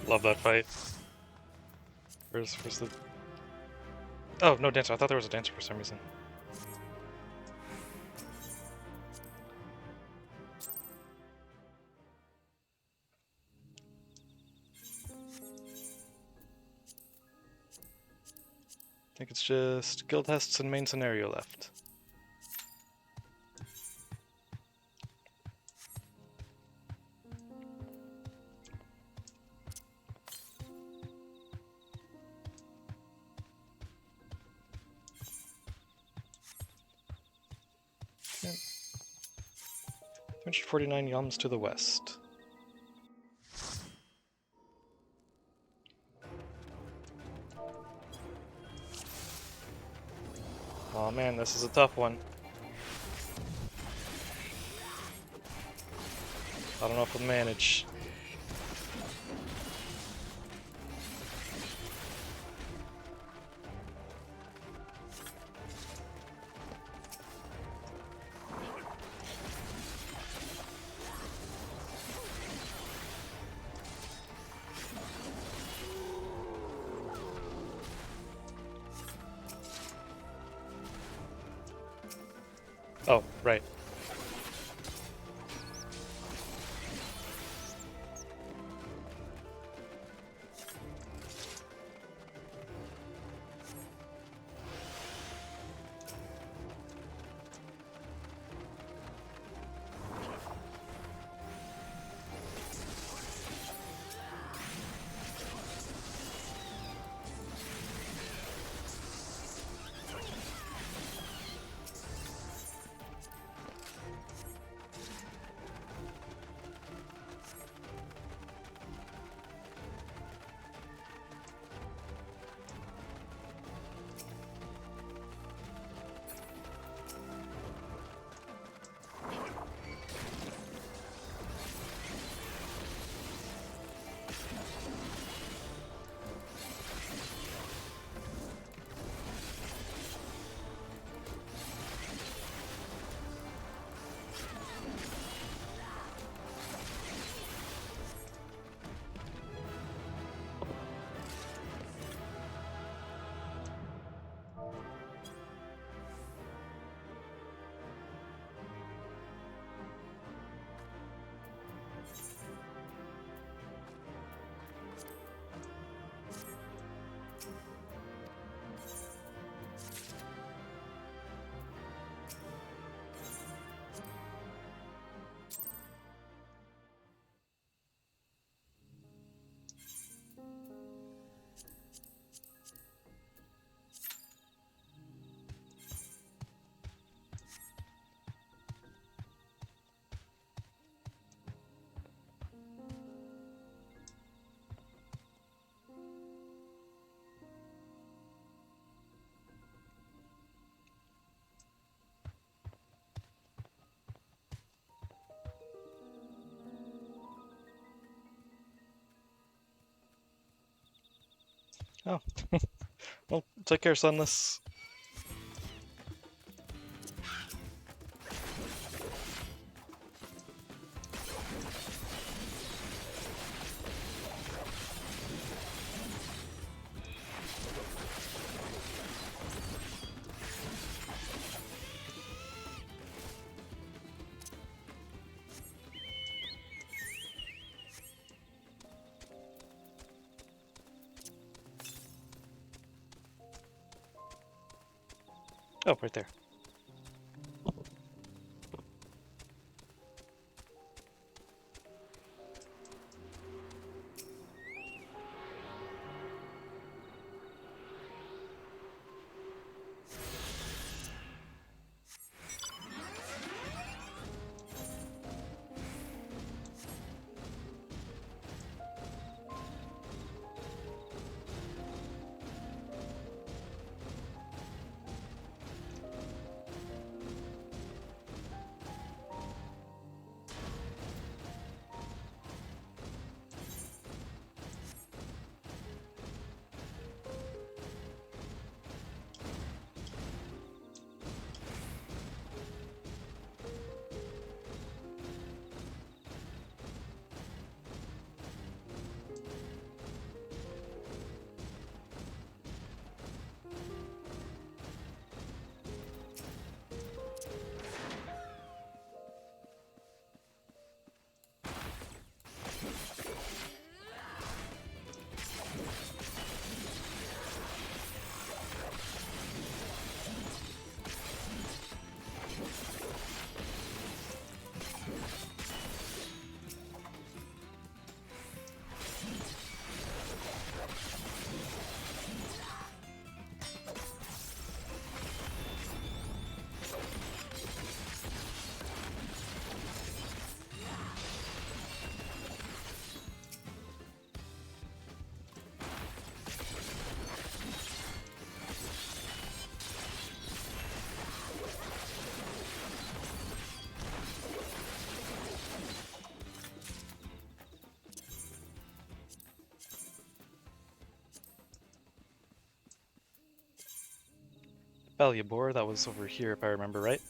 Love that fight. Where's the... Oh, no dancer. I thought there was a dancer for some reason. I think it's just guild tests and main scenario left. Okay. 249 yalms to the west. Oh man, this is a tough one. I don't know if we'll manage. Oh, right. Oh. Well, take care, Sunless. Oh, right there. Bellibor, that was over here if I remember right.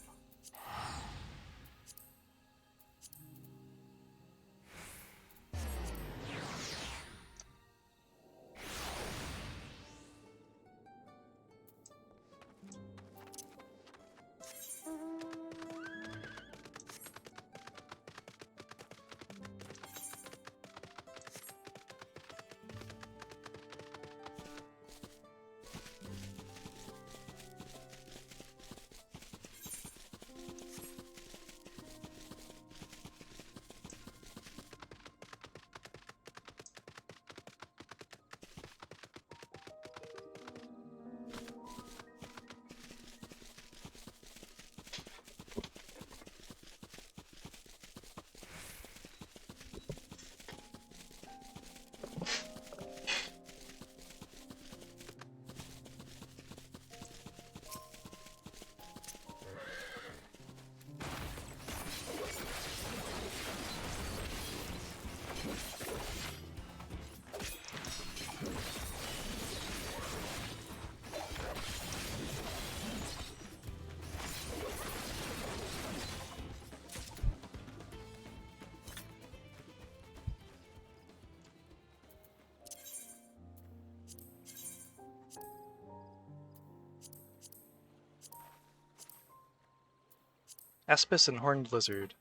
Aspis and Horned Lizard.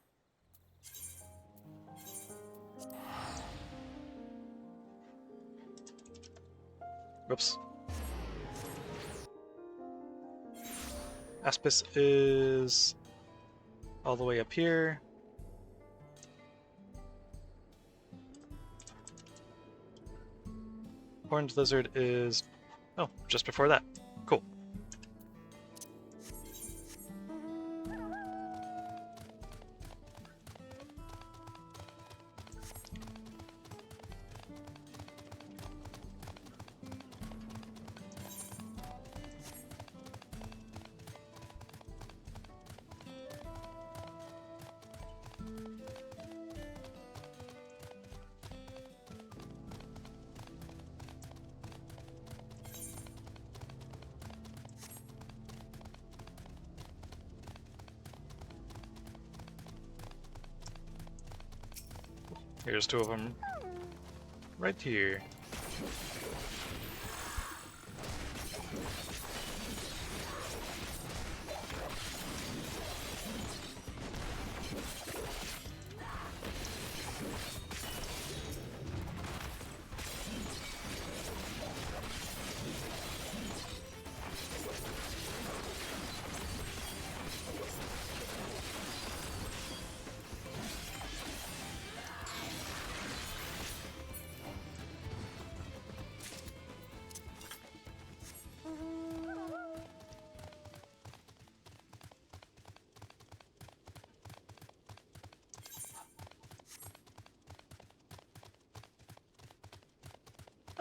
Whoops. Aspis is all the way up here. Horned Lizard is... oh, just before that. Cool. Here's two of them right here.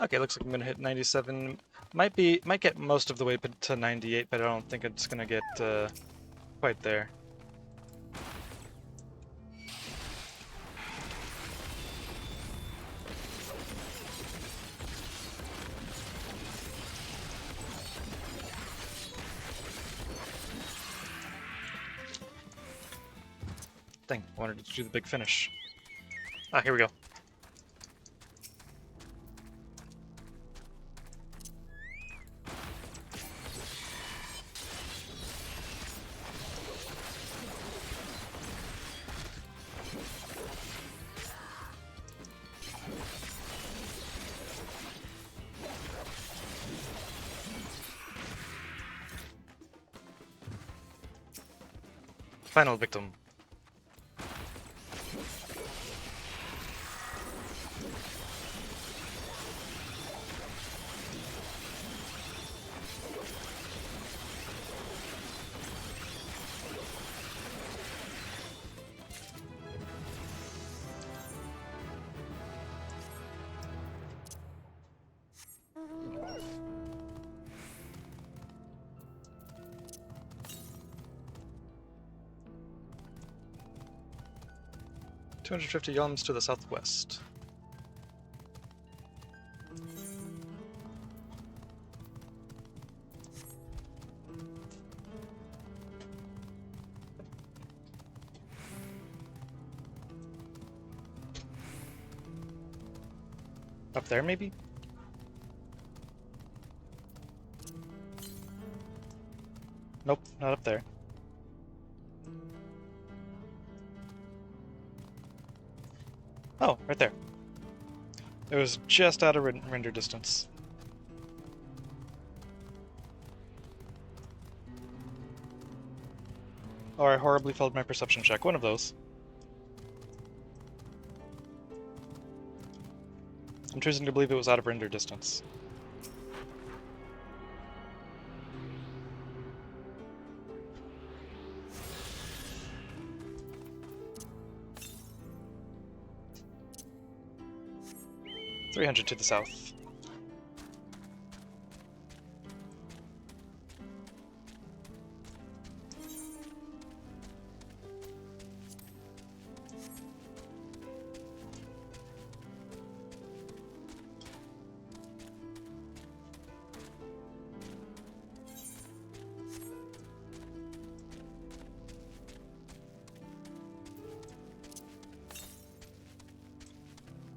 Okay, looks like I'm gonna hit 97. Might get most of the way to 98, but I don't think it's gonna get quite there. Dang, I wanted to do the big finish. Ah, here we go. Final victim. $250 yalms to the southwest. Up there, maybe? Nope, not up there. Oh, right there. It was just out of render distance. Or I horribly failed my perception check. One of those. I'm choosing to believe it was out of render distance. $300 to the south.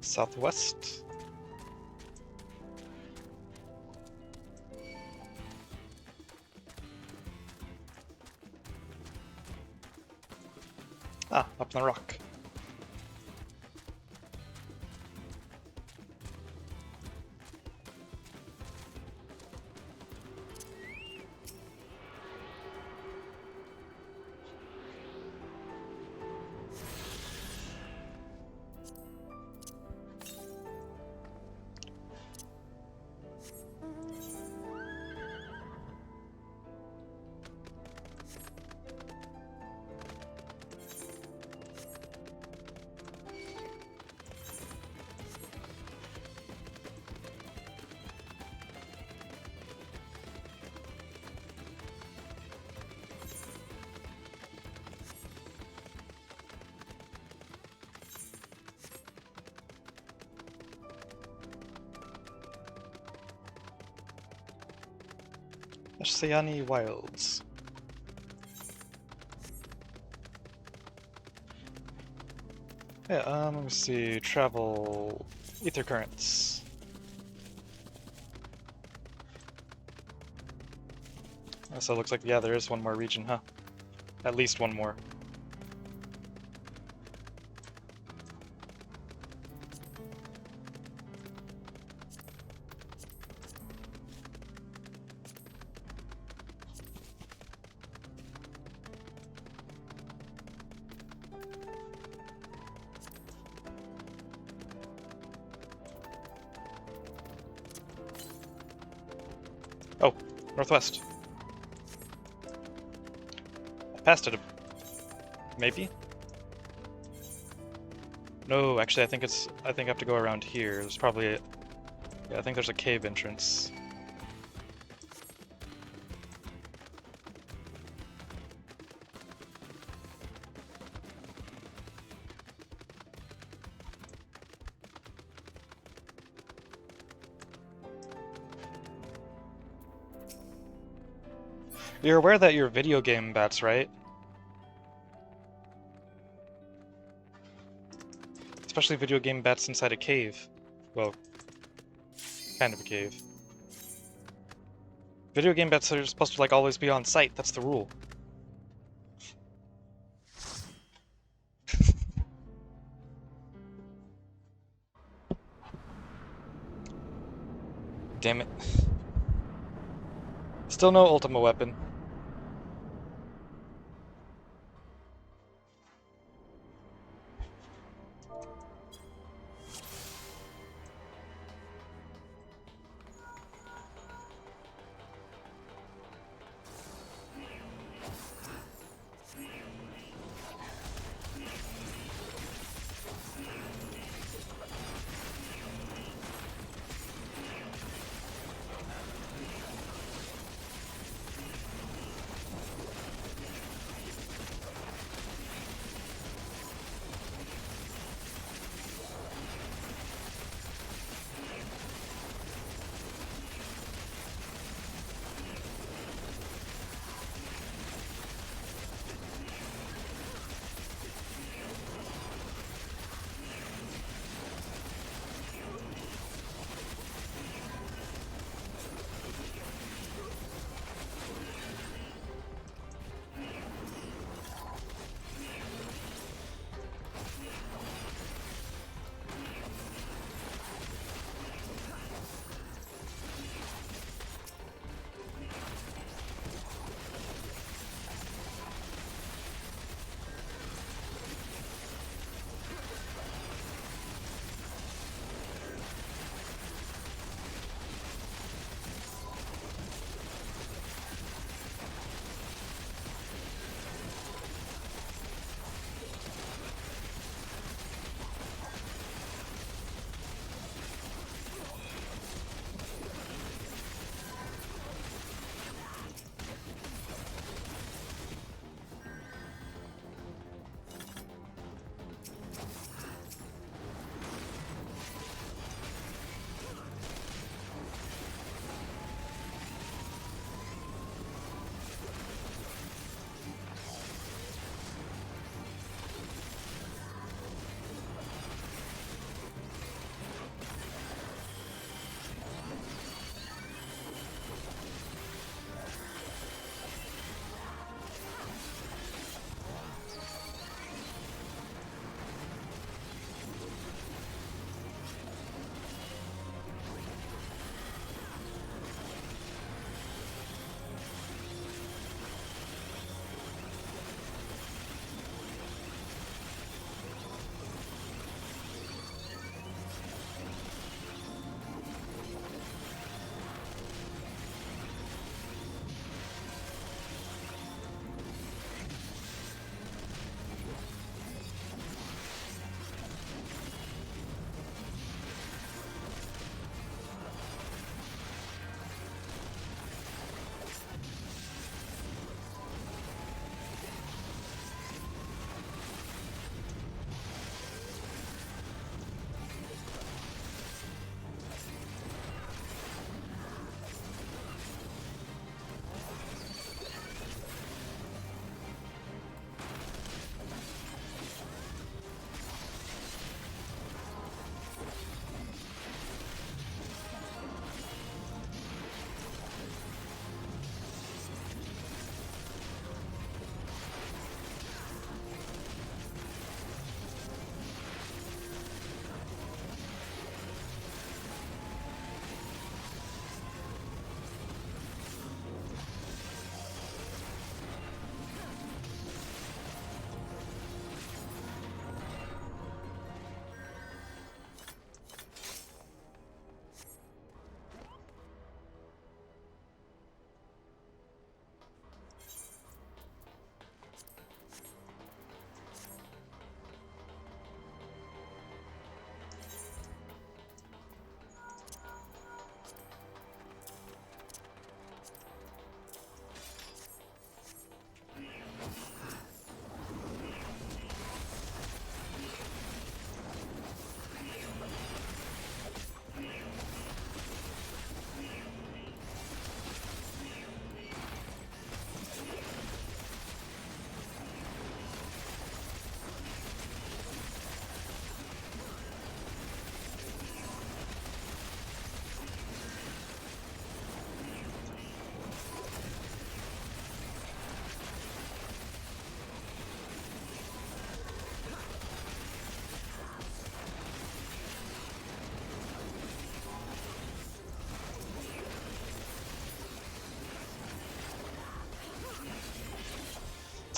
Southwest. Ah, up on the rock. Oceani Wilds. Yeah, let me see. Travel ether currents. So it looks like, yeah, there is one more region, huh? At least one more. Oh, northwest. I passed it. Maybe? No, actually, I think I have to go around here. There's probably yeah, I think there's a cave entrance. You're aware that you're video game bats, right? Especially video game bats inside a cave. Well, kind of a cave. Video game bats are supposed to, like, always be on site. That's the rule. Damn it. Still no Ultima weapon.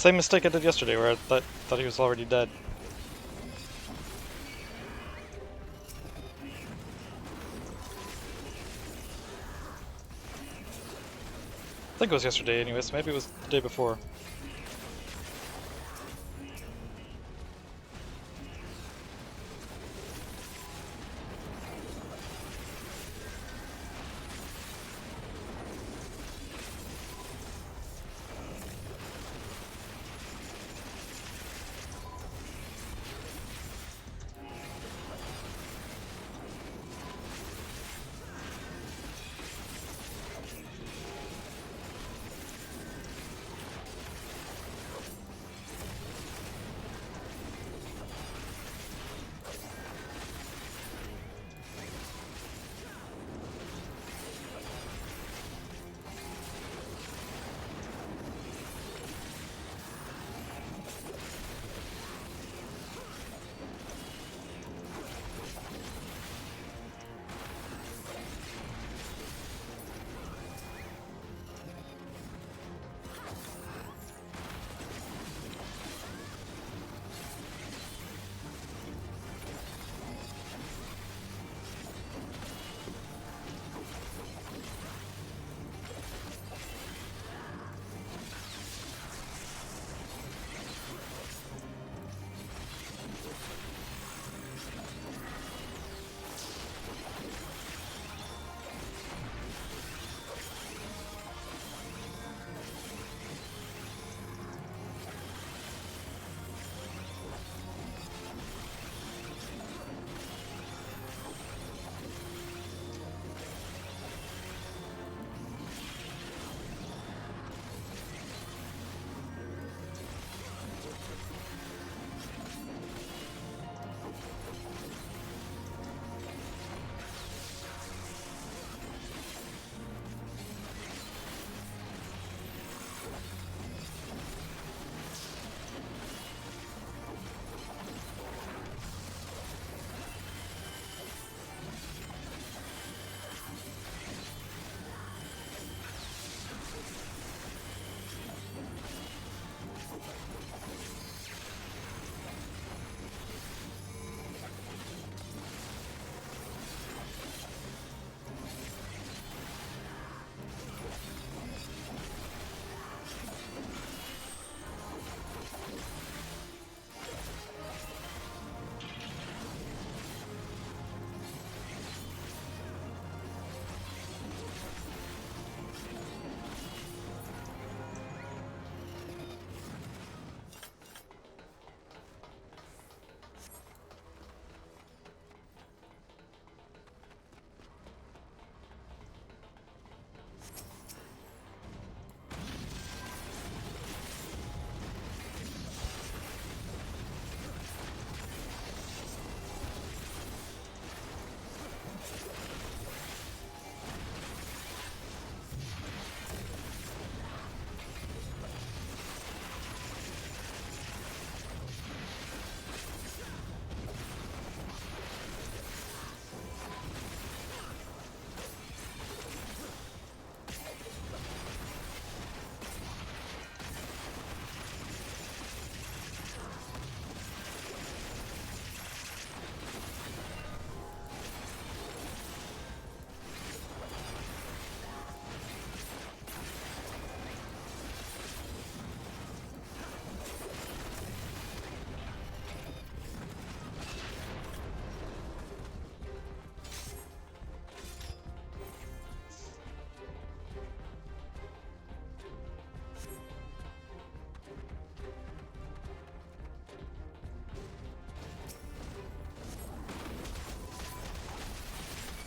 Same mistake I did yesterday, where I thought he was already dead. I think it was yesterday anyways, maybe it was the day before.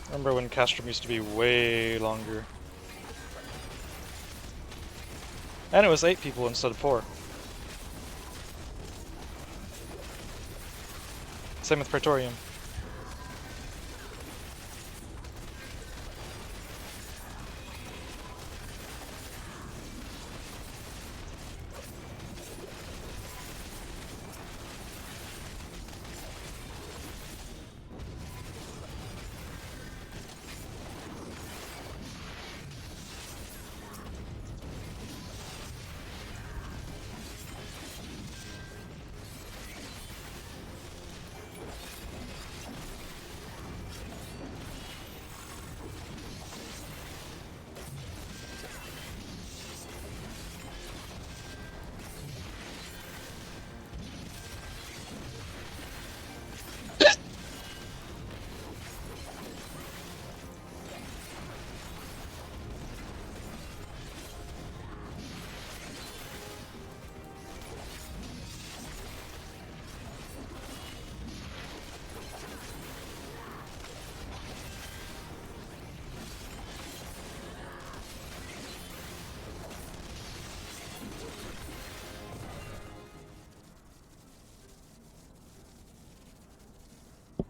Remember when Castrum used to be way longer. And it was 8 people instead of 4. Same with Praetorium.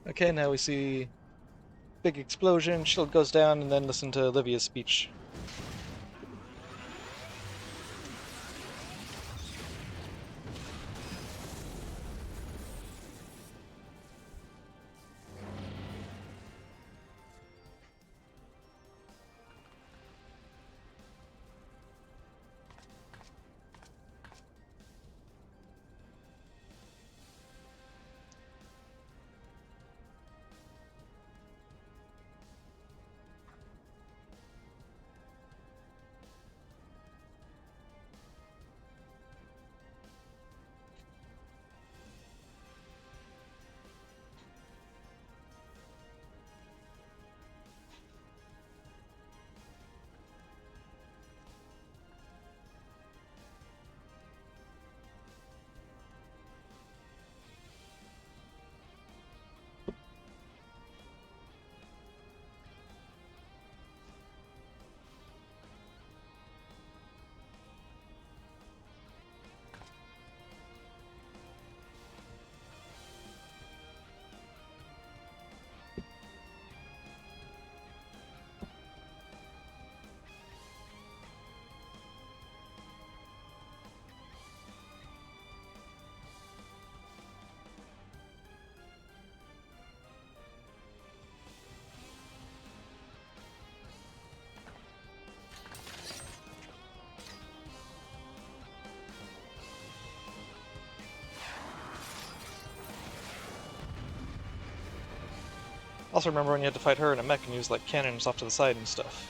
Okay, now we see big explosion, shield goes down, and then listen to Olivia's speech. Also remember when you had to fight her in a mech and use like cannons off to the side and stuff.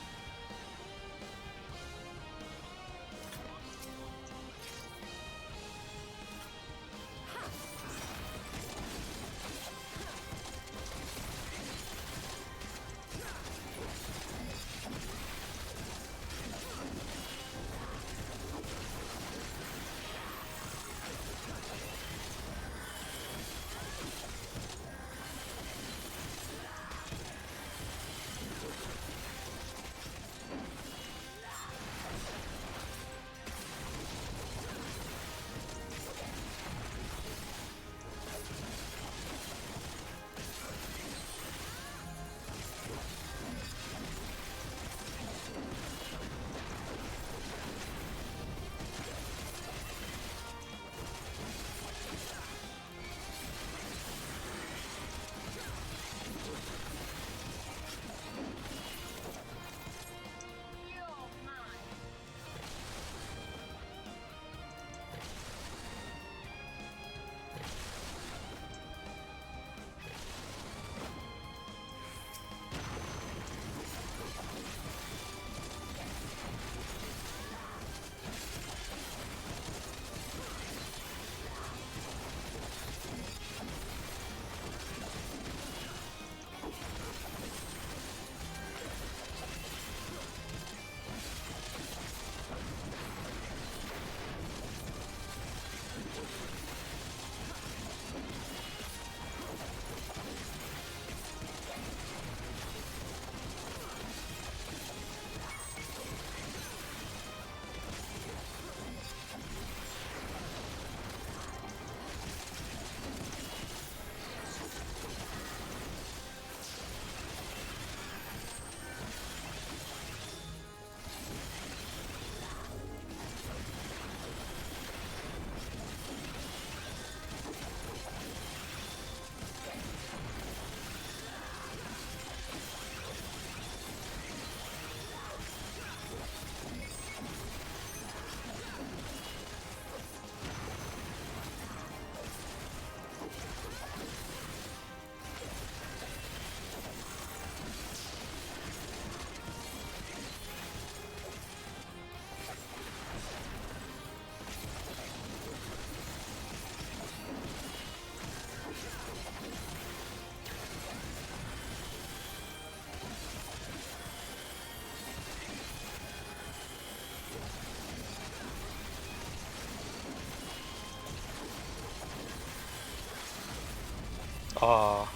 Ah,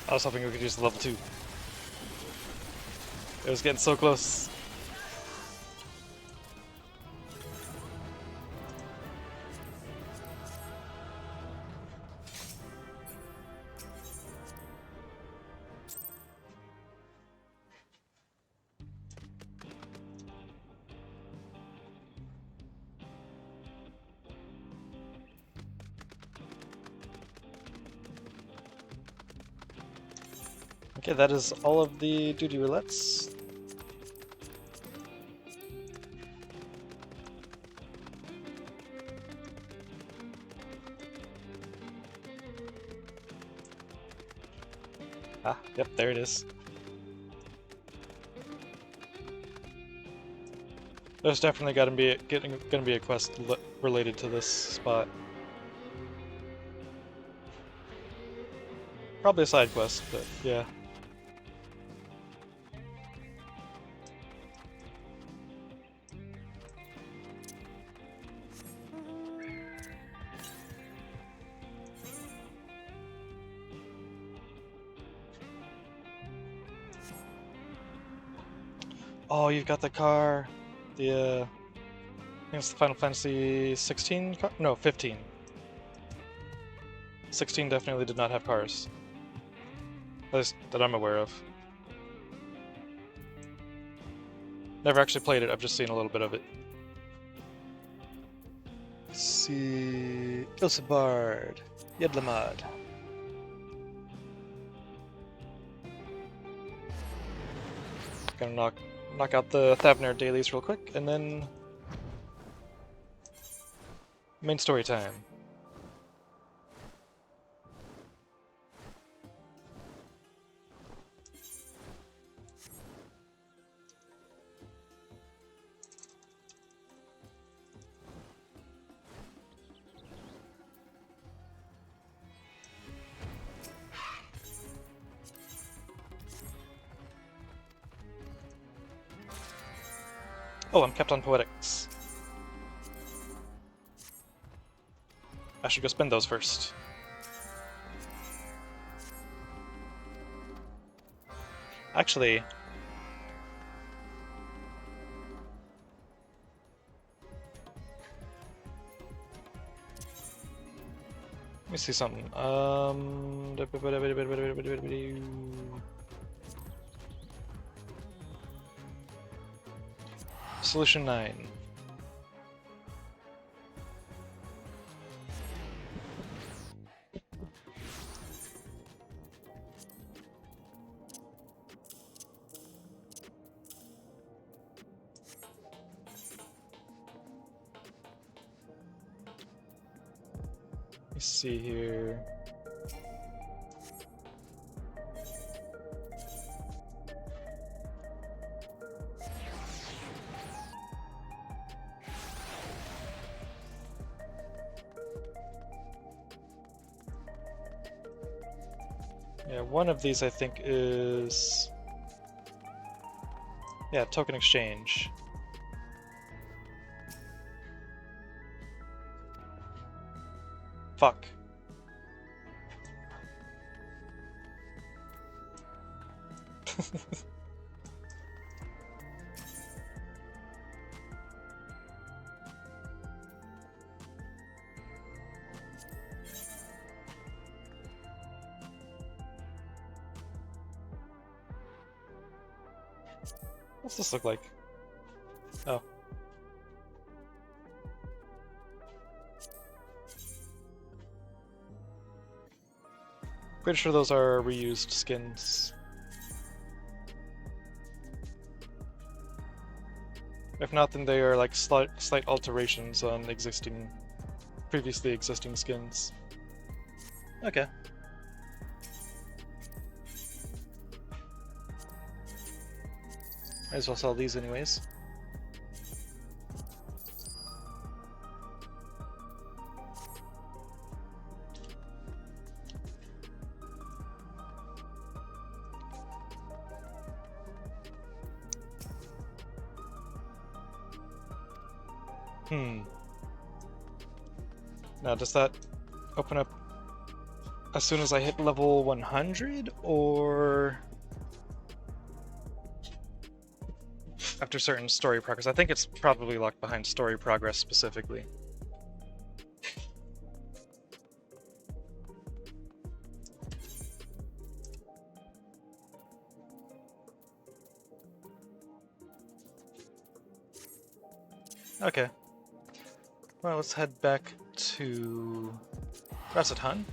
I was hoping we could use the level 2. It was getting so close. Okay, that is all of the duty roulettes. Ah, yep, there it is. There's definitely gonna be a quest related to this spot. Probably a side quest, but yeah. Oh, you've got the car. The I think it's the Final Fantasy 16 car? No, 15. 16 definitely did not have cars. At least that I'm aware of. Never actually played it, I've just seen a little bit of it. Let's see... Ilsebard. Yedlamad. Gonna knock out the Thavner dailies real quick, and then... main story time. Oh, I'm kept on poetics. I should go spend those first. Actually... let me see something. Solution 9. Let's see here. Yeah, one of these I think is... yeah, token exchange. Fuck. What's this look like? Oh. Pretty sure those are reused skins. If not, then they are like slight alterations on previously existing skins. Okay. Might as well sell these anyways. Now, does that open up as soon as I hit level 100, or after certain story progress? I think it's probably locked behind story progress specifically. Okay. Well, let's head back to Rasatan.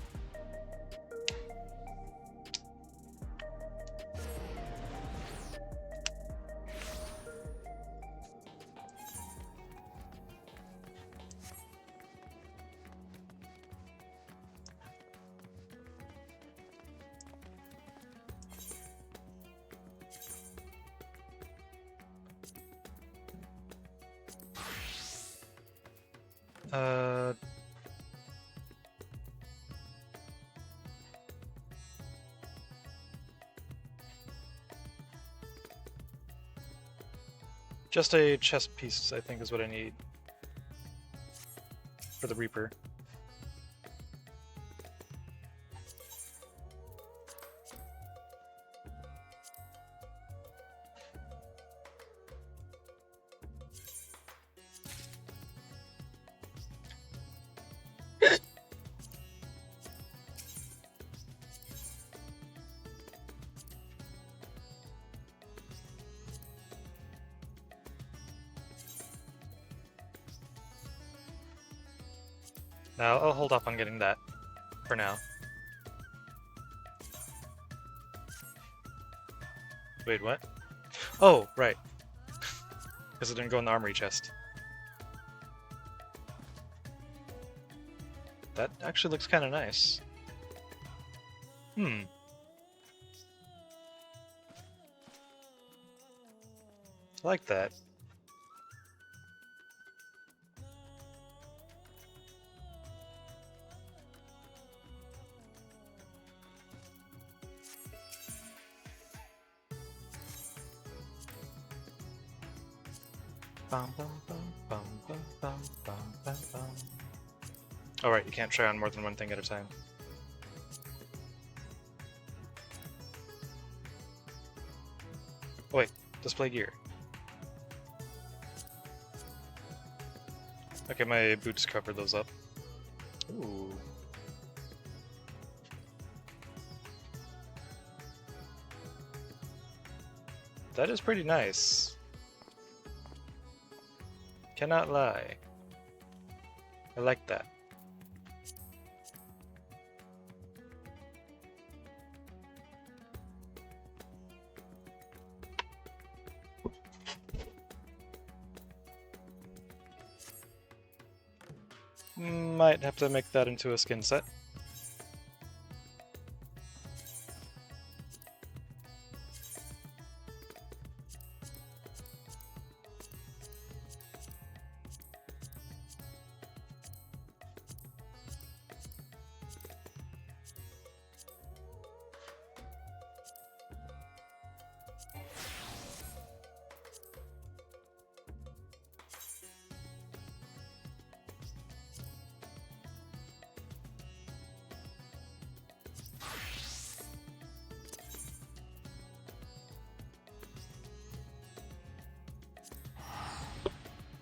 Uh, just a chest piece, I think, is what I need for the Reaper. Now, I'll hold off on getting that for now. Wait, what? Oh, right. Because it didn't go in the armory chest. That actually looks kind of nice. Hmm. I like that. Bum, bum, bum, bum, bum, bum, bum, bum, bum. Alright, you can't try on more than one thing at a time. Oh, wait, display gear. Okay, my boots cover those up. Ooh. That is pretty nice. Cannot lie. I like that. Might have to make that into a skin set.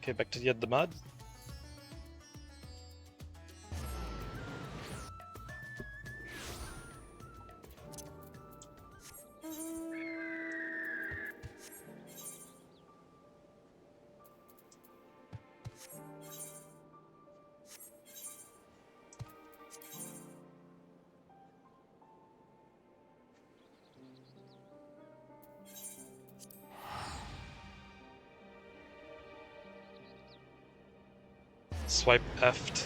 Okay, back to the mud. Swipe F'd.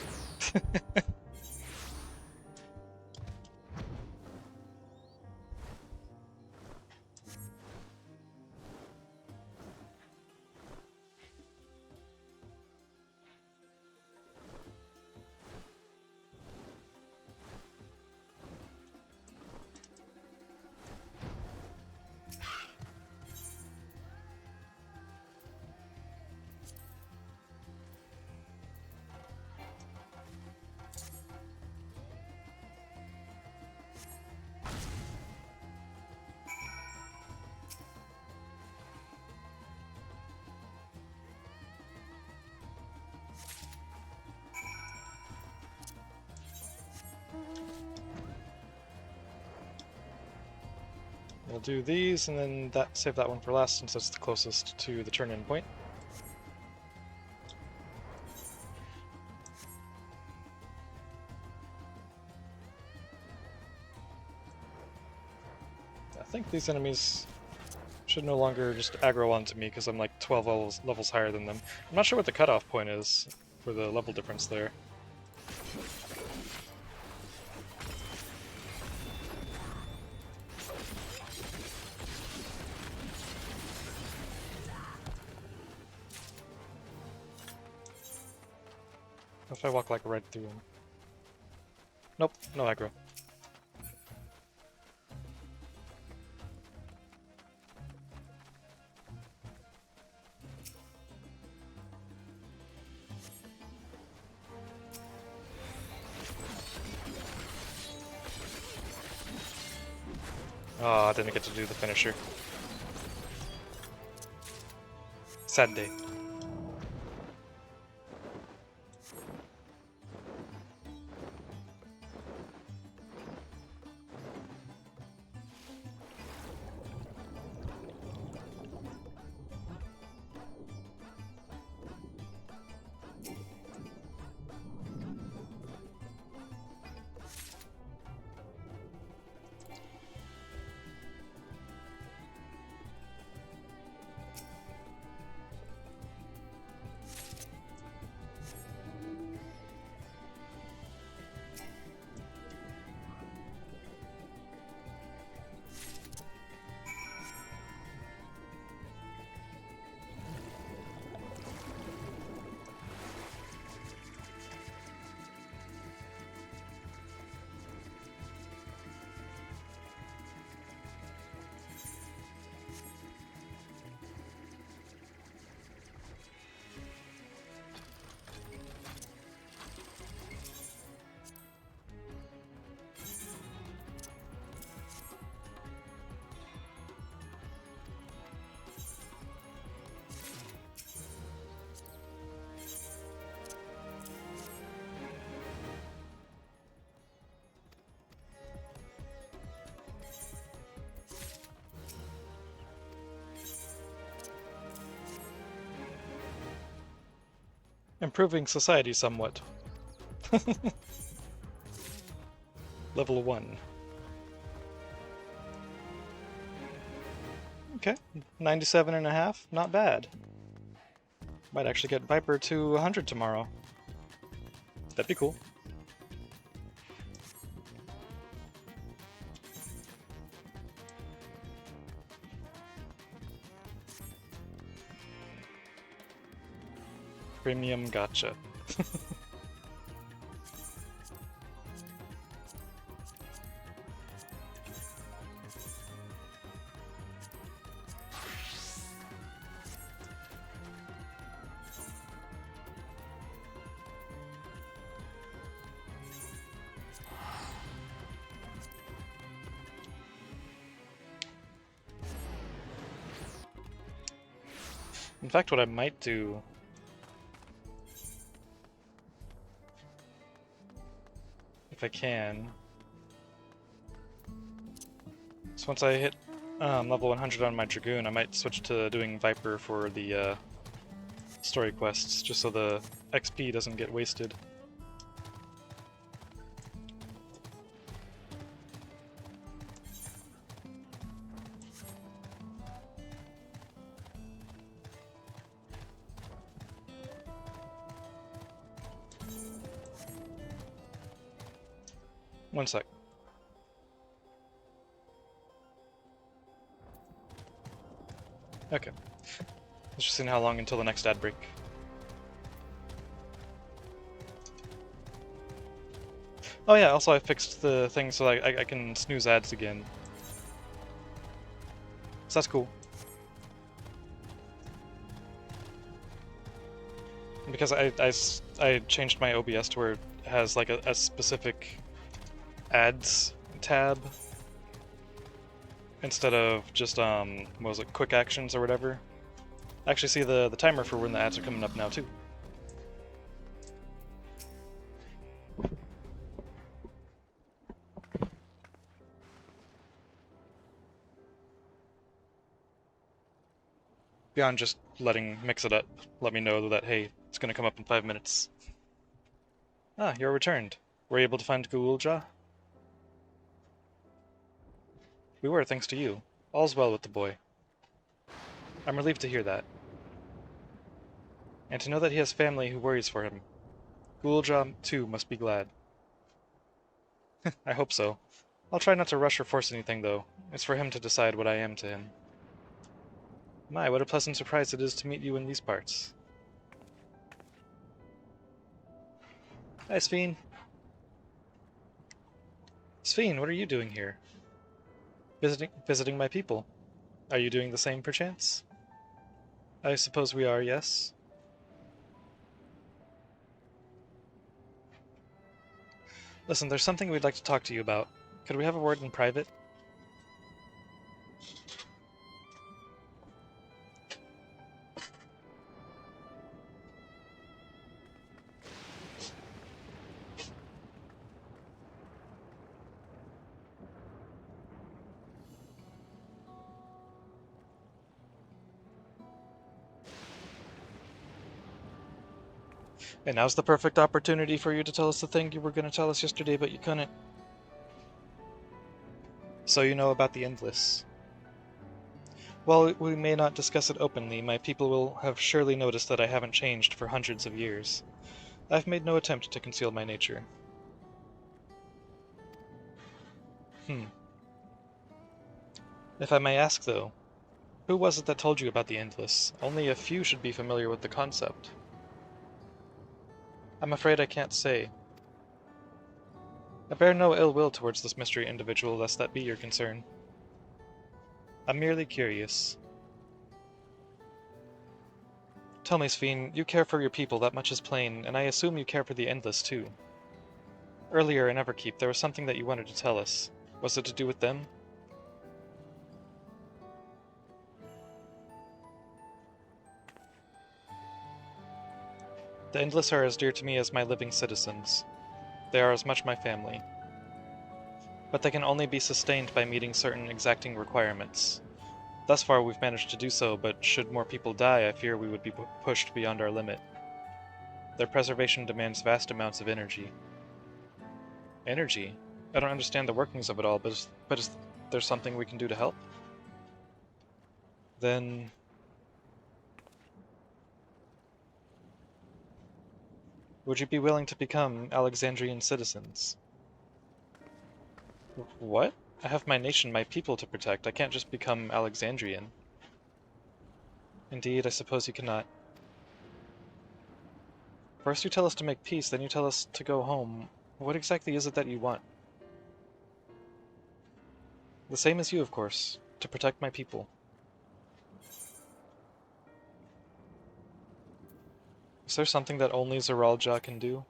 We'll do these, and then save that one for last, since it's the closest to the turn-in point. I think these enemies should no longer just aggro onto me, because I'm like 12 levels higher than them. I'm not sure what the cutoff point is for the level difference there. What if I walk like right through him? Nope, no aggro. Oh, I didn't get to do the finisher. Sad day. Improving society somewhat. Level 1. Okay, 97.5, not bad. Might actually get Viper to 100 tomorrow. That'd be cool. Premium gotcha. In fact, what I might do... if I can... so once I hit level 100 on my Dragoon, I might switch to doing Viper for the story quests, just so the XP doesn't get wasted. One sec. Okay. Let's just see how long until the next ad break. Oh yeah, also I fixed the thing so I can snooze ads again. So that's cool. Because I changed my OBS to where it has like a specific ads tab instead of just what was it, quick actions or whatever. I actually see the timer for when the ads are coming up now too. Beyond just mix it up, let me know that, hey, it's gonna come up in 5 minutes. Ah, you're returned. Were you able to find Ghoulja? We were, thanks to you. All's well with the boy. I'm relieved to hear that. And to know that he has family who worries for him. Ghoulja, too, must be glad. I hope so. I'll try not to rush or force anything, though. It's for him to decide what I am to him. My, what a pleasant surprise it is to meet you in these parts. Hi, Sphene. Sphene, what are you doing here? Visiting my people. Are you doing the same, perchance? I suppose we are, yes? Listen, there's something we'd like to talk to you about. Could we have a word in private? And now's the perfect opportunity for you to tell us the thing you were going to tell us yesterday, but you couldn't. So you know about the Endless. While we may not discuss it openly, my people will have surely noticed that I haven't changed for hundreds of years. I've made no attempt to conceal my nature. If I may ask, though, who was it that told you about the Endless? Only a few should be familiar with the concept. I'm afraid I can't say. I bear no ill will towards this mystery individual, lest that be your concern. I'm merely curious. Tell me, Sphene, you care for your people, that much is plain, and I assume you care for the Endless, too. Earlier in Everkeep, there was something that you wanted to tell us. Was it to do with them? The Endless are as dear to me as my living citizens. They are as much my family. But they can only be sustained by meeting certain exacting requirements. Thus far we've managed to do so, but should more people die, I fear we would be pushed beyond our limit. Their preservation demands vast amounts of energy. Energy? I don't understand the workings of it all, but is there something we can do to help? Then... would you be willing to become Alexandrian citizens? What? I have my nation, my people to protect. I can't just become Alexandrian. Indeed, I suppose you cannot. First you tell us to make peace, then you tell us to go home. What exactly is it that you want? The same as you, of course. To protect my people. Is there something that only Zeralja can do?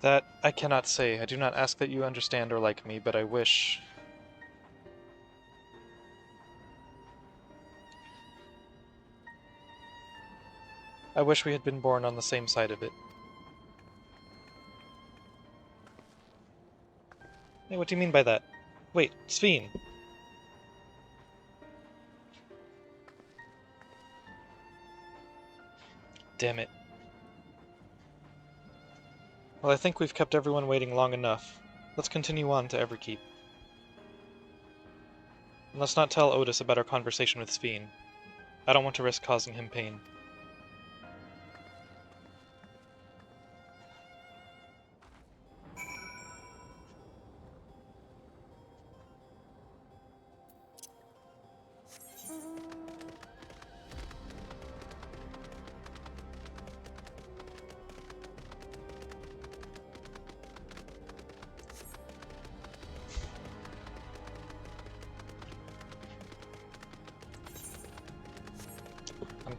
That I cannot say. I do not ask that you understand or like me, but I wish... I wish we had been born on the same side of it. Hey, what do you mean by that? Wait, Sphene! Damn it. Well, I think we've kept everyone waiting long enough. Let's continue on to Everkeep. And let's not tell Otis about our conversation with Sphene. I don't want to risk causing him pain.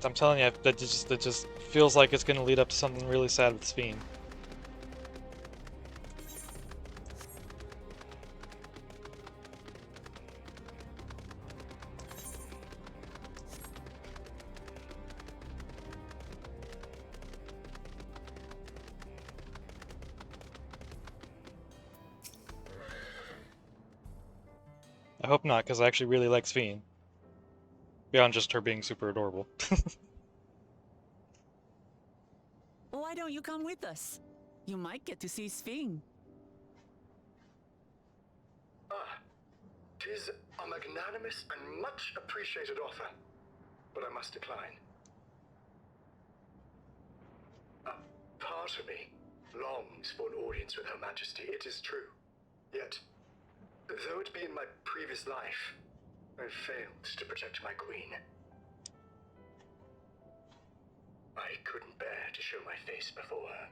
I'm telling you, that just feels like it's gonna lead up to something really sad with Sphene. I hope not, because I actually really like Sphene. Beyond just her being super adorable. Why don't you come with us? You might get to see Sphene. Tis a magnanimous and much appreciated offer, but I must decline. A part of me longs for an audience with Her Majesty, it is true. Yet, Though it be in my previous life, I failed to protect my queen. I couldn't bear to show my face before her.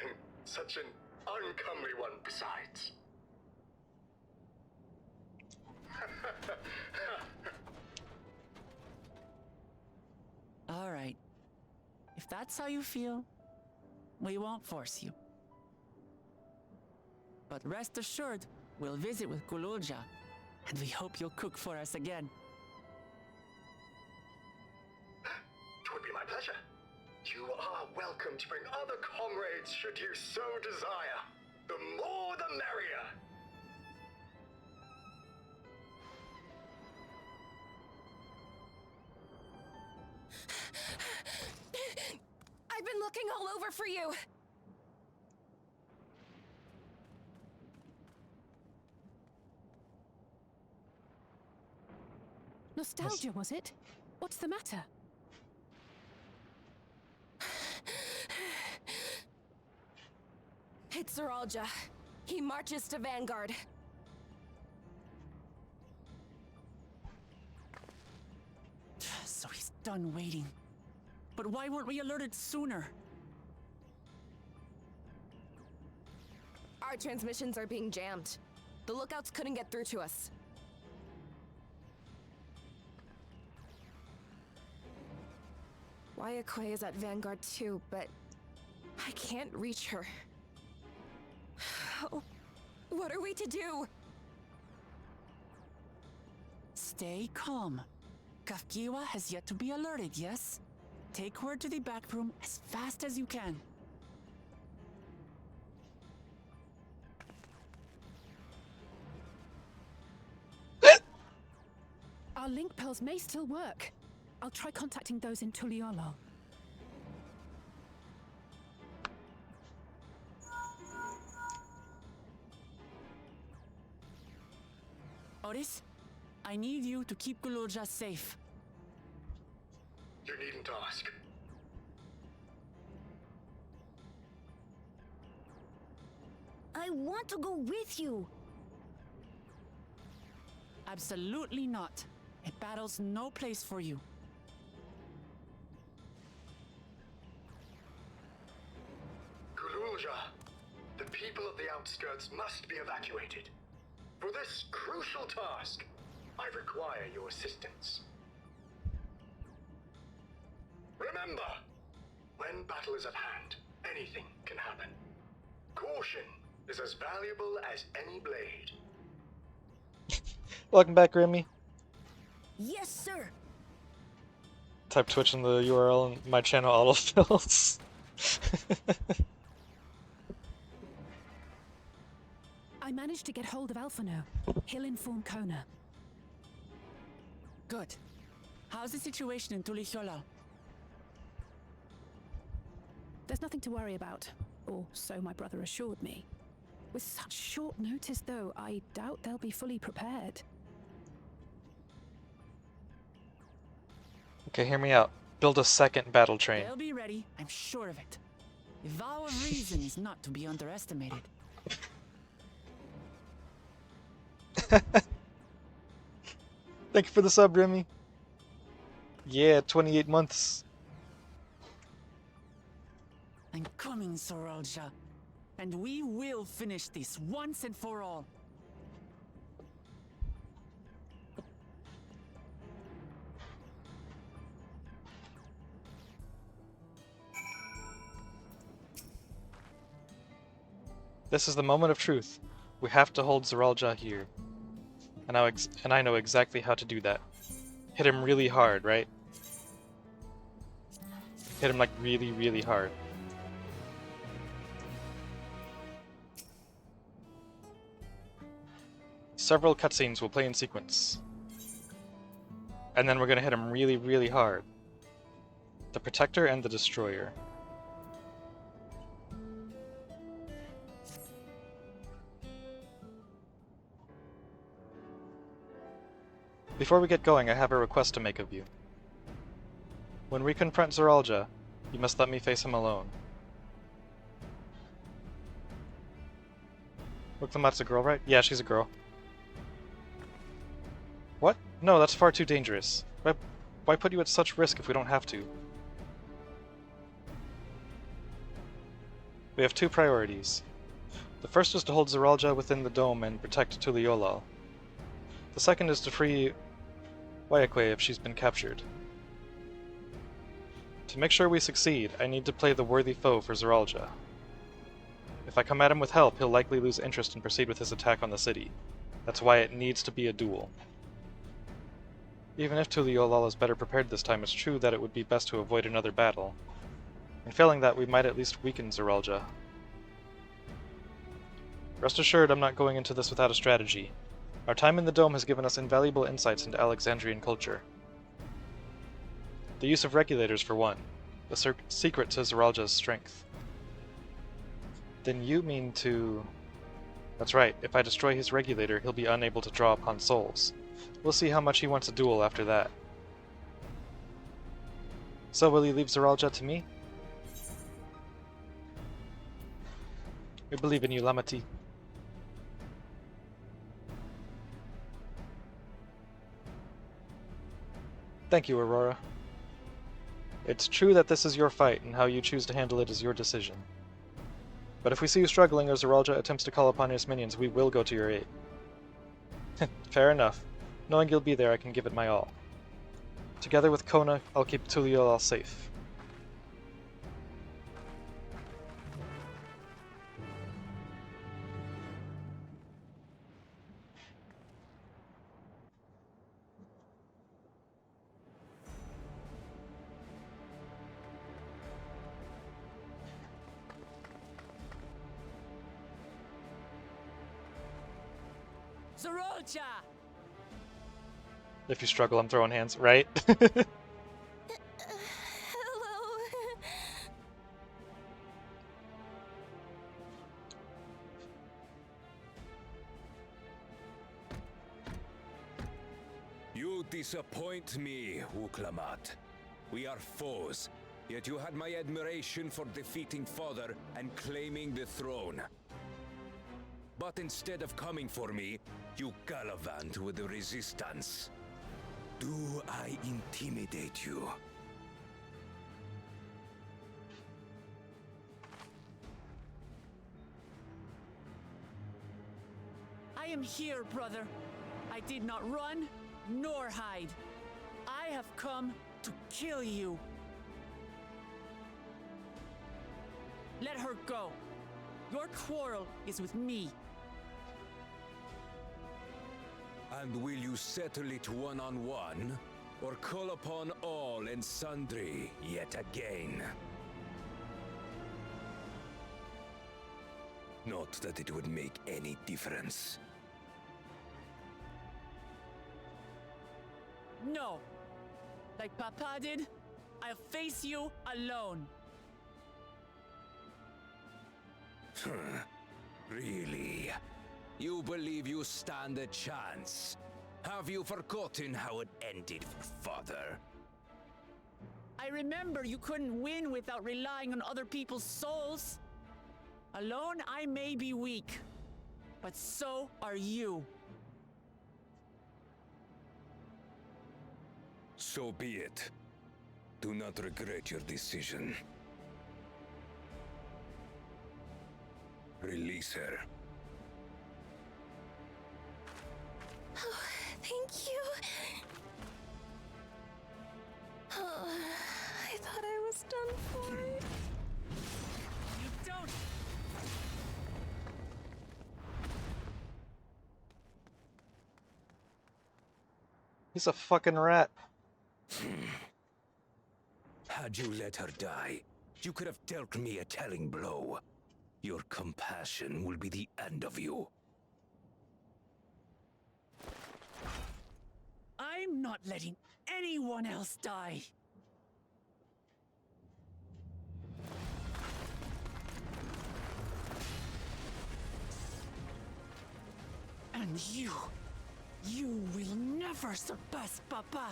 And such an uncomely one besides. All right. If that's how you feel, we won't force you. But rest assured, we'll visit with Kululja, and we hope you'll cook for us again. It would be my pleasure. You are welcome to bring other comrades should you so desire. The more the merrier. I've been looking all over for you. Nostalgia, was it? What's the matter? It's Zeralja. He marches to Vanguard. So he's done waiting. But why weren't we alerted sooner? Our transmissions are being jammed. The lookouts couldn't get through to us. Wayakwe is at Vanguard too, but I can't reach her. What are we to do? Stay calm. Kafkiwa has yet to be alerted, yes? Take her to the back room as fast as you can. Our link pearls may still work. I'll try contacting those in Tuliolo. Otis, I need you to keep Kululja safe. You needn't ask. I want to go with you. Absolutely not. A battle's no place for you. Kululja, the people of the outskirts must be evacuated. For this crucial task, I require your assistance. Remember, when battle is at hand, anything can happen. Caution is as valuable as any blade. Welcome back, Grammy. Yes, sir. Type Twitch in the URL and my channel autofills. I managed to get hold of Alphano. He'll inform Kona. Good. How's the situation in Tulichola? There's nothing to worry about, or so my brother assured me. With such short notice, though, I doubt they'll be fully prepared. Okay, hear me out. Build a second battle train. They'll be ready, I'm sure of it. The vow of reason is not to be underestimated. Thank you for the sub, Remy. Yeah, 28 months. I'm coming, Zeralja. And we will finish this once and for all. This is the moment of truth. We have to hold Zeralja here. And I know exactly how to do that. Hit him really hard, right? Hit him like really, really hard. Several cutscenes will play in sequence. And then we're gonna hit him really, really hard. The Protector and the Destroyer. Before we get going, I have a request to make of you. When we confront Zeralja, you must let me face him alone. Muklamat's a girl, right? Yeah, she's a girl. What? No, that's far too dangerous. Why put you at such risk if we don't have to? We have two priorities. The first is to hold Zeralja within the dome and protect Tuliolal. The second is to free Wayakwe if she's been captured. To make sure we succeed, I need to play the worthy foe for Zeralja. If I come at him with help, he'll likely lose interest and proceed with his attack on the city. That's why it needs to be a duel. Even if Tuliolal is better prepared this time, it's true that it would be best to avoid another battle. And failing that, we might at least weaken Zeralja. Rest assured, I'm not going into this without a strategy. Our time in the Dome has given us invaluable insights into Alexandrian culture. The use of regulators, for one, the secret to Zeralja's strength. Then you mean to... That's right, if I destroy his regulator, he'll be unable to draw upon souls. We'll see how much he wants a duel after that. So will you leave Zeralja to me? We believe in you, Lamati. Thank you, Aurora. It's true that this is your fight, and how you choose to handle it is your decision. But if we see you struggling or Zeralja attempts to call upon his minions, we will go to your aid. Fair enough. Knowing you'll be there, I can give it my all. Together with Kona, I'll keep Tuliolal safe. Zeralja! If you struggle, I'm throwing hands, right? Hello. You disappoint me, Uklamat. We are foes, yet you had my admiration for defeating Father and claiming the throne. But instead of coming for me, you gallivant with the resistance. Do I intimidate you? I am here, brother. I did not run nor hide. I have come to kill you. Let her go. Your quarrel is with me. And will you settle it one-on-one, or call upon all and sundry yet again? Not that it would make any difference. No. Like Papa did, I'll face you alone. Really? You believe you stand a chance? Have you forgotten how it ended for Father? I remember you couldn't win without relying on other people's souls. Alone, I may be weak, but so are you. So be it. Do not regret your decision. Release her. Oh, thank you. Oh, I thought I was done for. You don't. He's a fucking rat. Had you let her die, you could have dealt me a telling blow. Your compassion will be the end of you. I'm not letting anyone else die. And you will never surpass Papa.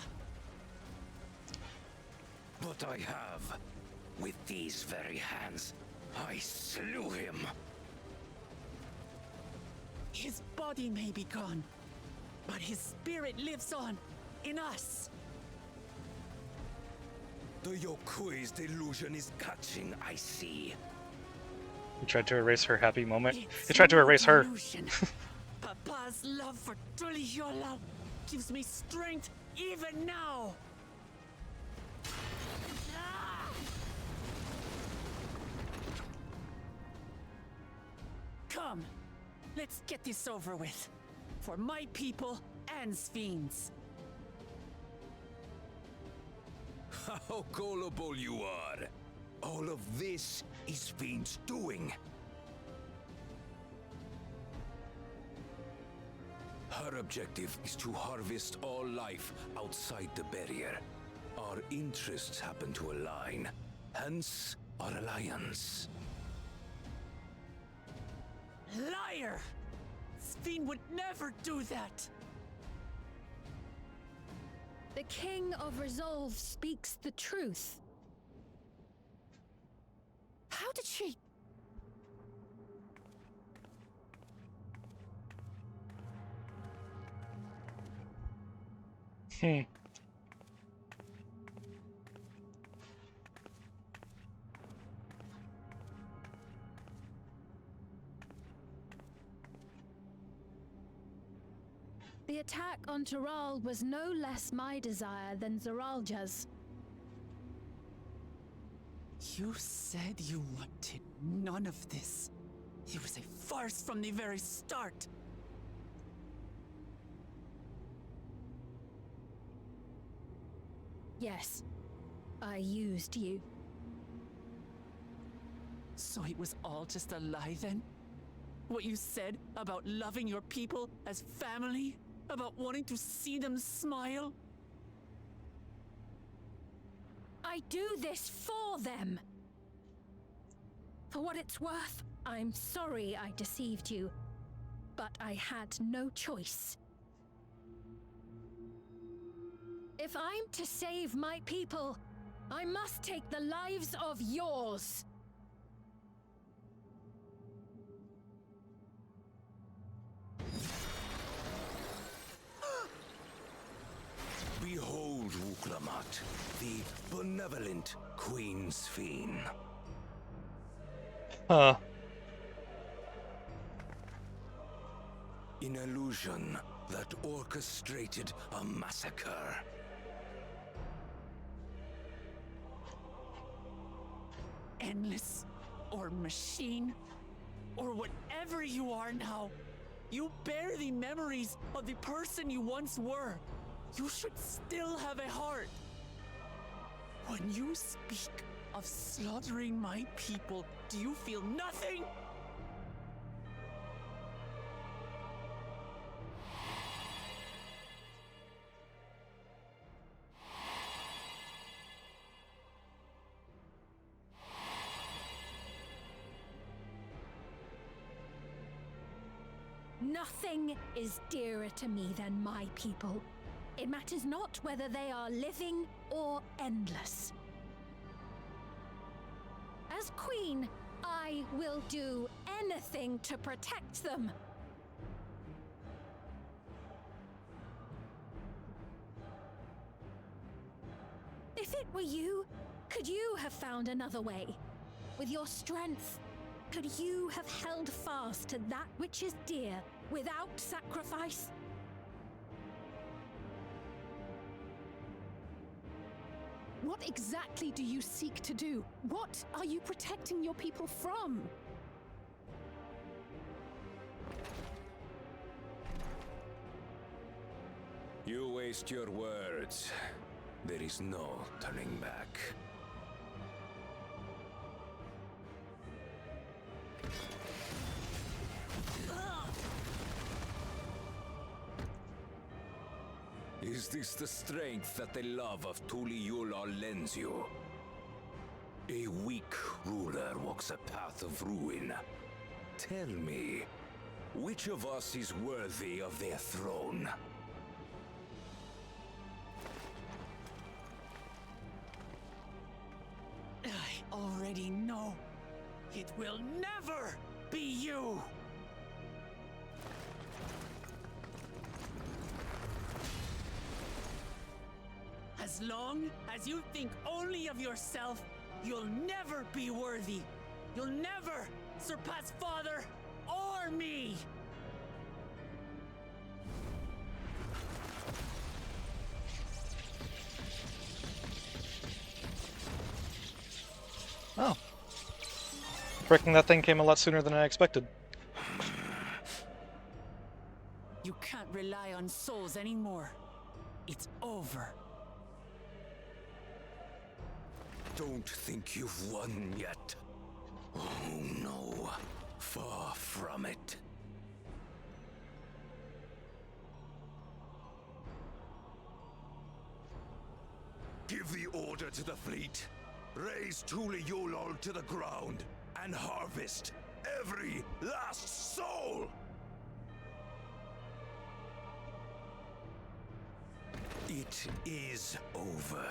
But I have. With these very hands, I slew him. His body may be gone, but his spirit lives on in us. The Yokui's delusion is catching, I see. He tried to erase her happy moment. It's He tried to no erase her. delusion. Papa's love for Tulihiola gives me strength even now. Ah! Come, let's get this over with. For my people and Sven's. How gullible you are! All of this is Fiend's doing. Her objective is to harvest all life outside the barrier. Our interests happen to align, hence our alliance. Liar! Sven would never do that! The King of Resolve speaks the truth. How did she... The attack on Taral was no less my desire than Zaralja's. You said you wanted none of this. It was a farce from the very start. Yes, I used you. So it was all just a lie then? What you said about loving your people as family? About wanting to see them smile? I do this for them. For what it's worth, I'm sorry I deceived you, but I had no choice. If I'm to save my people, I must take the lives of yours. Behold, Wuklamat, the benevolent Queen Sven. Huh. An illusion that orchestrated a massacre. Endless, or machine, or whatever you are now, you bear the memories of the person you once were. You should still have a heart. When you speak of slaughtering my people, do you feel nothing? Nothing is dearer to me than my people. It matters not whether they are living or endless. As queen, I will do anything to protect them. If it were you, could you have found another way? With your strength, could you have held fast to that which is dear without sacrifice? What exactly do you seek to do? What are you protecting your people from? You waste your words. There is no turning back. Is this the strength that the love of Tuliyola lends you? A weak ruler walks a path of ruin. Tell me, which of us is worthy of their throne? I already know. It will never be you! As long as you think only of yourself, you'll never be worthy. You'll never surpass Father or me. Oh. Breaking that thing came a lot sooner than I expected. You can't rely on souls anymore. It's over. Don't think you've won yet. Oh no, far from it. Give the order to the fleet. Raise Thule Yulol to the ground and harvest every last soul! It is over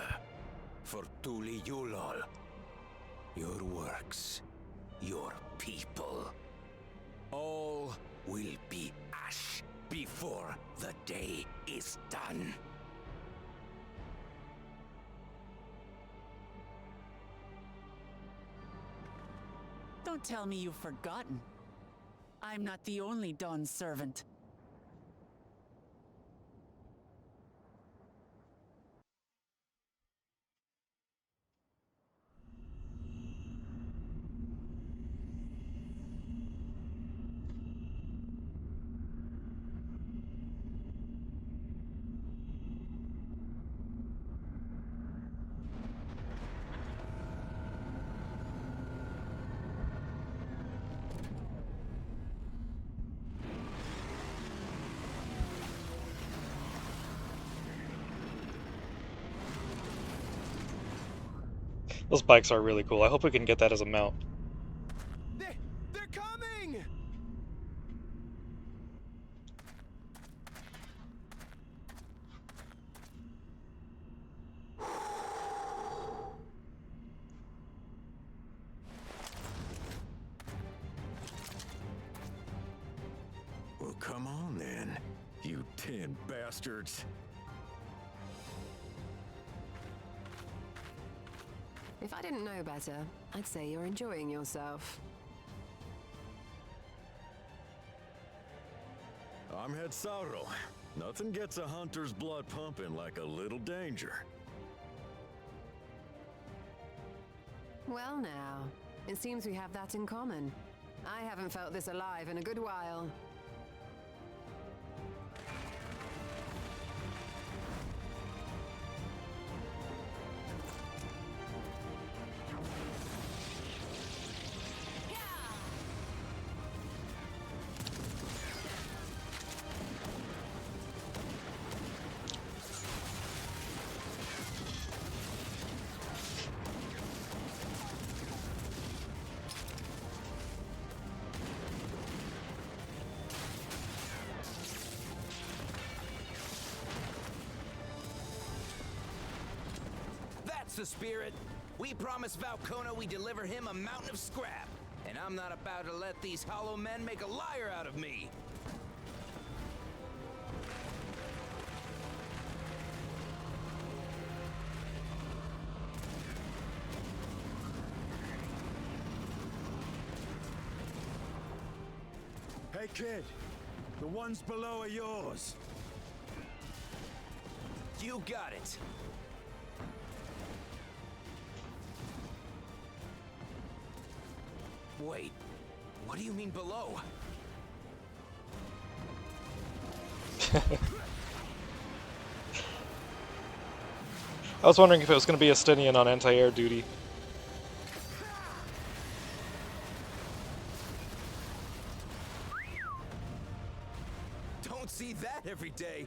for Thule Yulol. Your works, your people, all will be ash before the day is done. Don't tell me you've forgotten. I'm not the only Dawn's servant. Those bikes are really cool. I hope we can get that as a mount. They're coming! Well, come on then, you 10 bastards. If I didn't know better, I'd say you're enjoying yourself. I'm Head Sauro. Nothing gets a hunter's blood pumping like a little danger. Well now, it seems we have that in common. I haven't felt this alive in a good while. That's the spirit. We promised Valcona we deliver him a mountain of scrap. And I'm not about to let these hollow men make a liar out of me. Hey kid, the ones below are yours. You got it. Wait, what do you mean below? I was wondering if it was going to be Estinian on anti-air duty. Don't see that every day.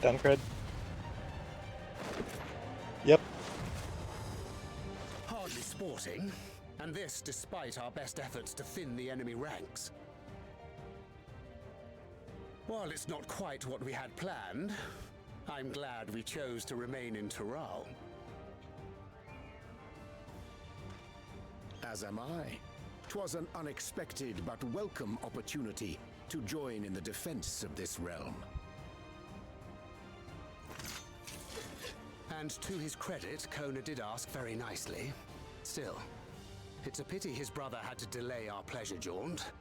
Down, Yep. Hardly sporting, and this despite our best efforts to thin the enemy ranks. While it's not quite what we had planned, I'm glad we chose to remain in Tural. As am I. 'Twas an unexpected but welcome opportunity to join in the defense of this realm. And to his credit, Kona did ask very nicely. Still, it's a pity his brother had to delay our pleasure jaunt.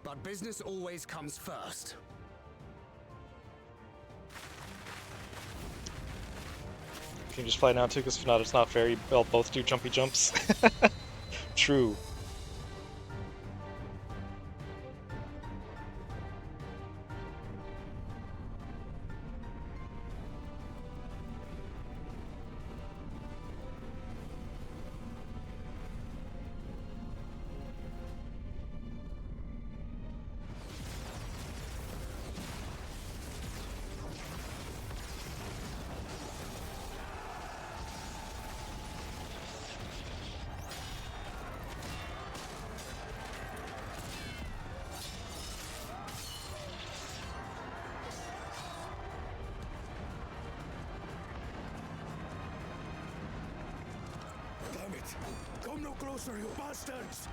But business always comes first. Can you just fly now too? Because if not, it's not fair. They'll both do jumpy jumps. True. Damn it! Come no closer, you bastards!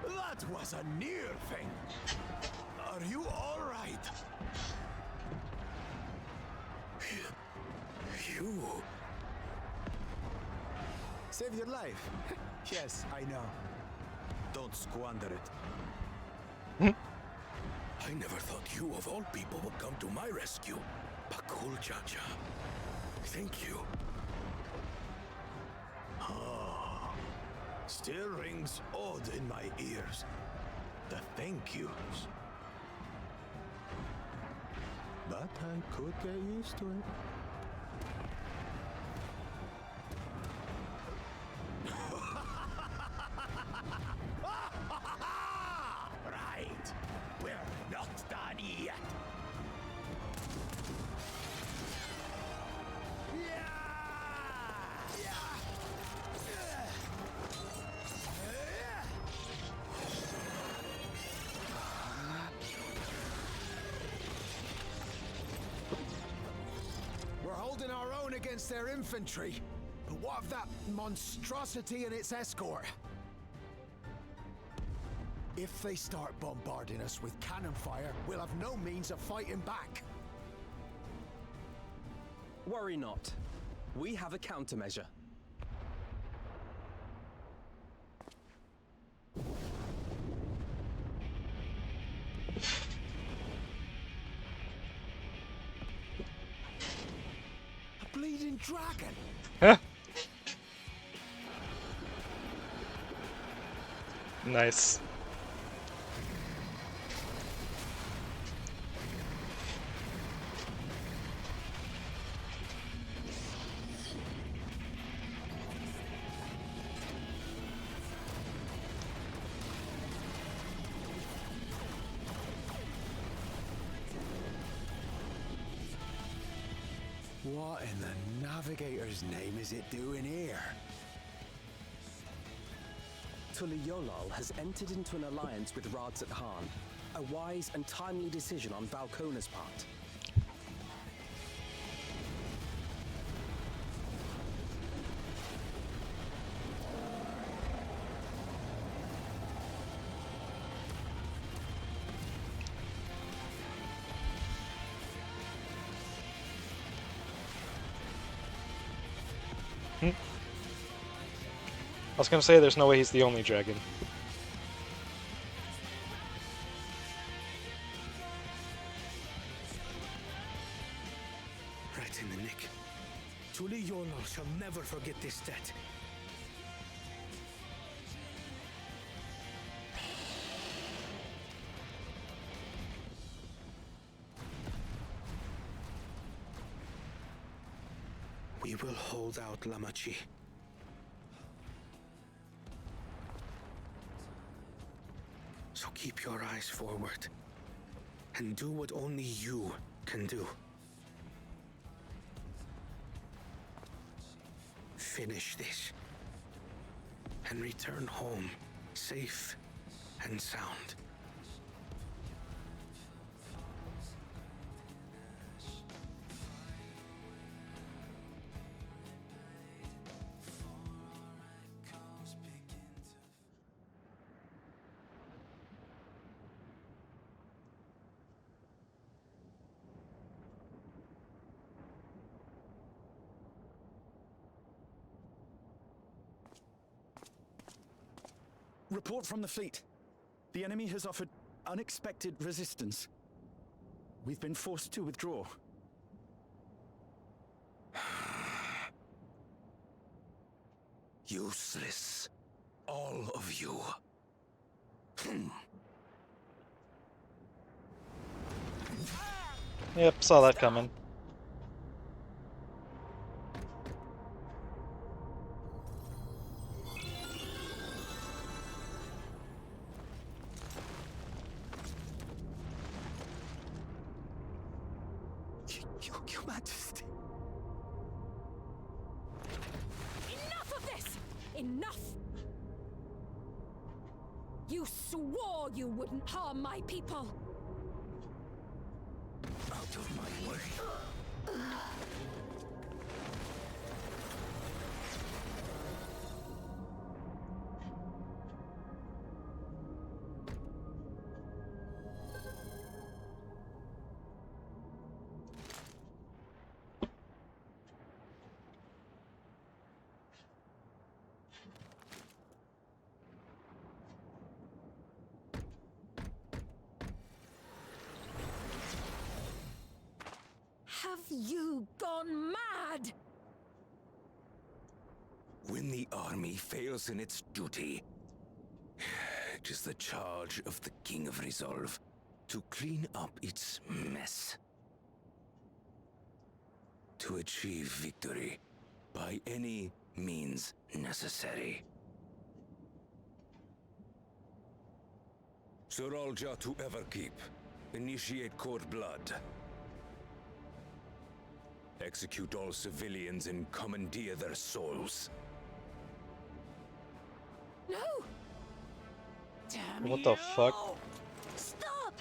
That was a near thing. Are you all right? You... Save your life. Yes, I know. Don't squander it. I never thought you, of all people, would come to my rescue. Pakul Chacha. Thank you. Ah, still rings odd in my ears. The thank yous. But I could get used to it. Right. We're not done yet. We're holding our own against their infantry. But what of that monstrosity and its escort? If they start bombarding us with cannon fire, we'll have no means of fighting back. Worry not. We have a countermeasure. A bleeding dragon! Huh? Nice. What in the Navigator's name is it doing here? Tuliyollal has entered into an alliance with Radzat Khan. A wise and timely decision on Valkona's part. I was gonna say there's no way he's the only dragon. Right in the nick. Tuliyollal shall never forget this debt. We will hold out, Lamachi. So keep your eyes forward and do what only you can do. Finish this and return home safe and sound. Report from the fleet. The enemy has offered unexpected resistance. We've been forced to withdraw. Useless. All of you. Yep, saw that coming. Your Majesty. Enough of this! Enough! You swore you wouldn't harm my people! Out of my way. Have you gone mad? When the army fails in its duty, it is the charge of the King of Resolve to clean up its mess. To achieve victory by any means necessary. Suralja to Everkeep. Initiate court blood. Execute all civilians and commandeer their souls. No! Damn What the fuck? Stop!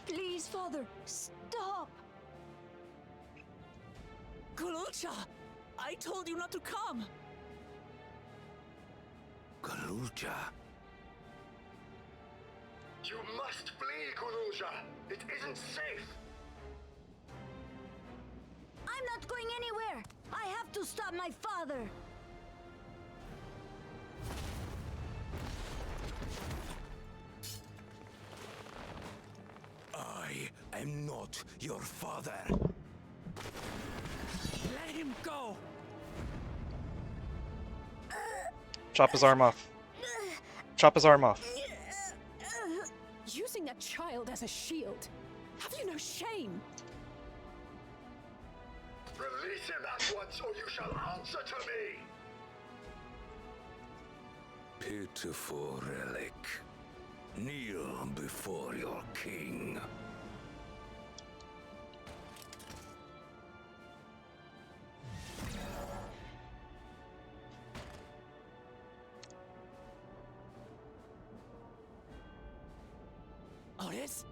Please, Father, stop! Galucha! I told you not to come! Galuja. You must flee, Galuja! It isn't safe! I'm not going anywhere! I have to stop my father! I am not your father. Let him go! Chop his arm off. Chop his arm off. Using a child as a shield. Have you no shame? Release him at once, or you shall answer to me! Pitiful relic. Kneel before your king. Otis?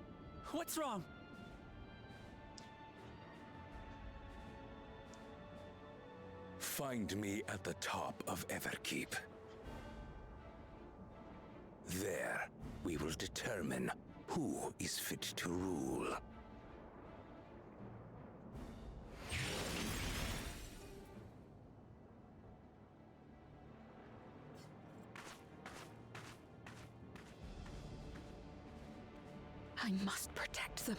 What's wrong? Find me at the top of Everkeep. There, we will determine who is fit to rule. I must protect them.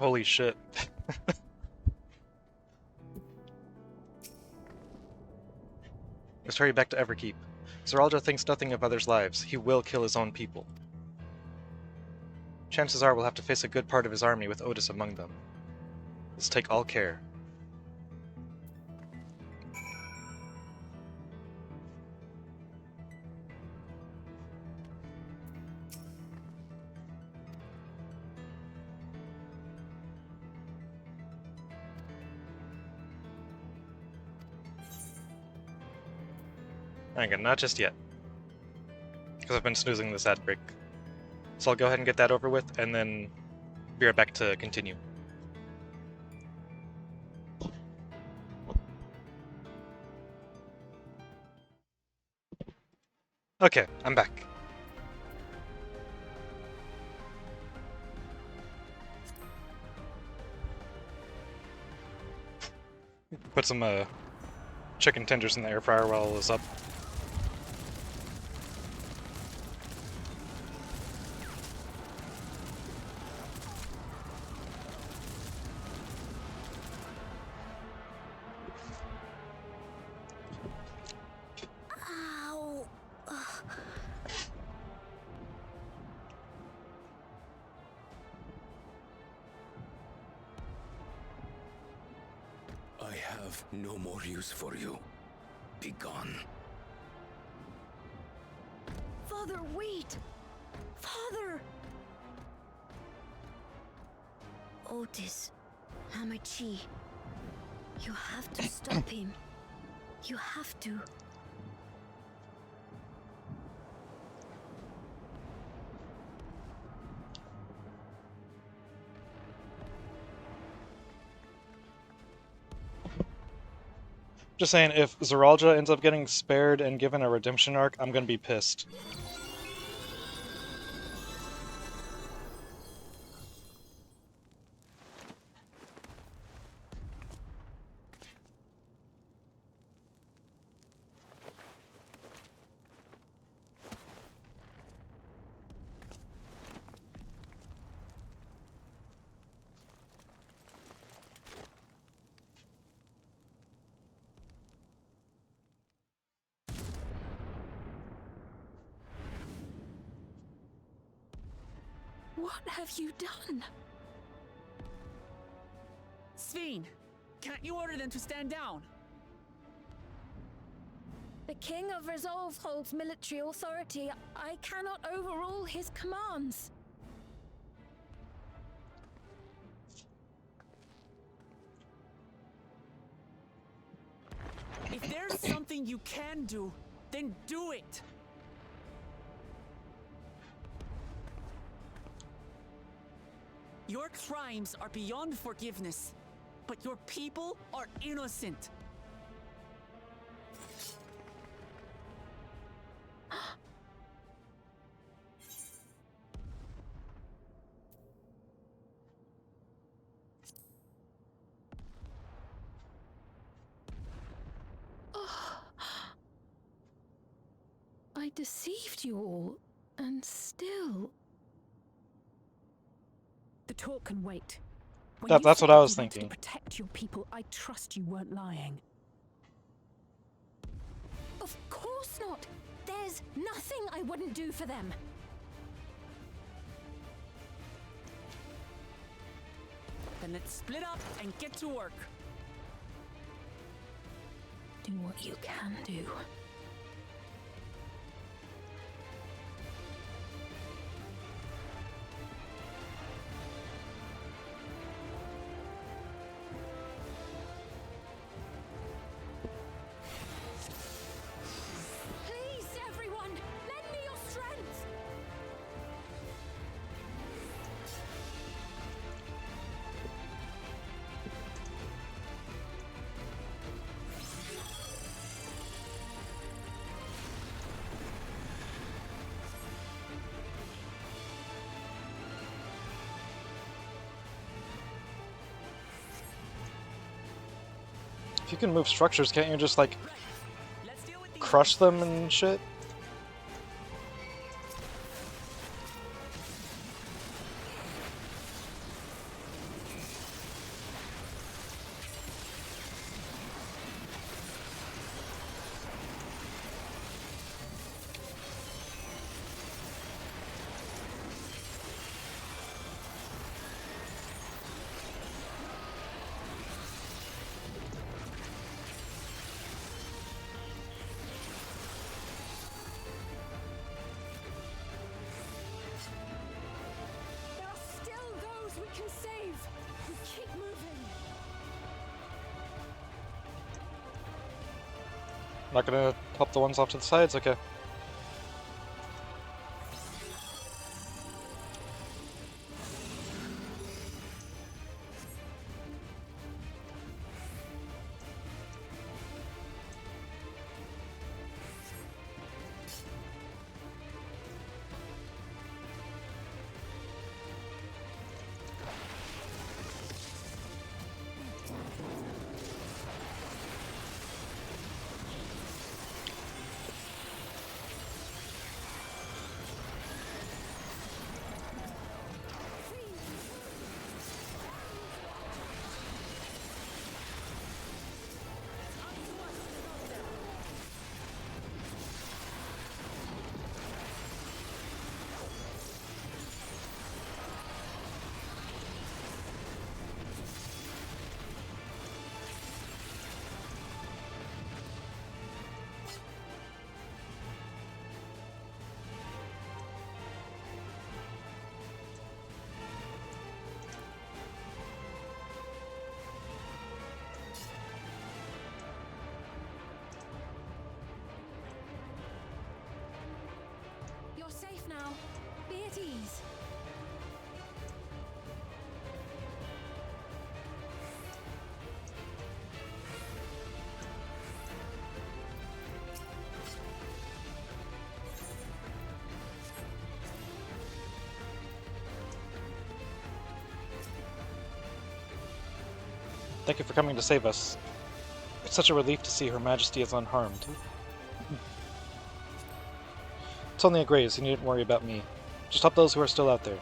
Holy shit. Let's hurry back to Everkeep. Zeralda thinks nothing of others' lives. He will kill his own people. Chances are we'll have to face a good part of his army with Otis among them. Let's take all care. Hang on, not just yet. Because I've been snoozing this ad break. So I'll go ahead and get that over with, and then be right back to continue. Okay, I'm back. Put some chicken tenders in the air fryer while all this up. Ow. I have no more use for you. Be gone. Father, wait! Father! Otis, Hamachi, you have to stop him. You have to. Just saying, if Zeralda ends up getting spared and given a redemption arc, I'm gonna be pissed. What have you done? Sveen, can't you order them to stand down? The King of Resolve holds military authority. I cannot overrule his commands. If there's something you can do, then do it! Your crimes are beyond forgiveness, but your people are innocent. I deceived you all, and still... The talk can wait. When you That's said what I that was you wanted thinking. to protect your people, I trust you weren't lying. Of course not! There's nothing I wouldn't do for them! Then let's split up and get to work. Do what you can do. Please, everyone! Lend me your strength! If you can move structures, can't you just, like, crush them and shit? Not gonna help the ones off to the sides? Okay. You're safe now. Be at ease. Thank you for coming to save us. It's such a relief to see Her Majesty is unharmed. It's only a graze, you needn't worry about me. Just help those who are still out there.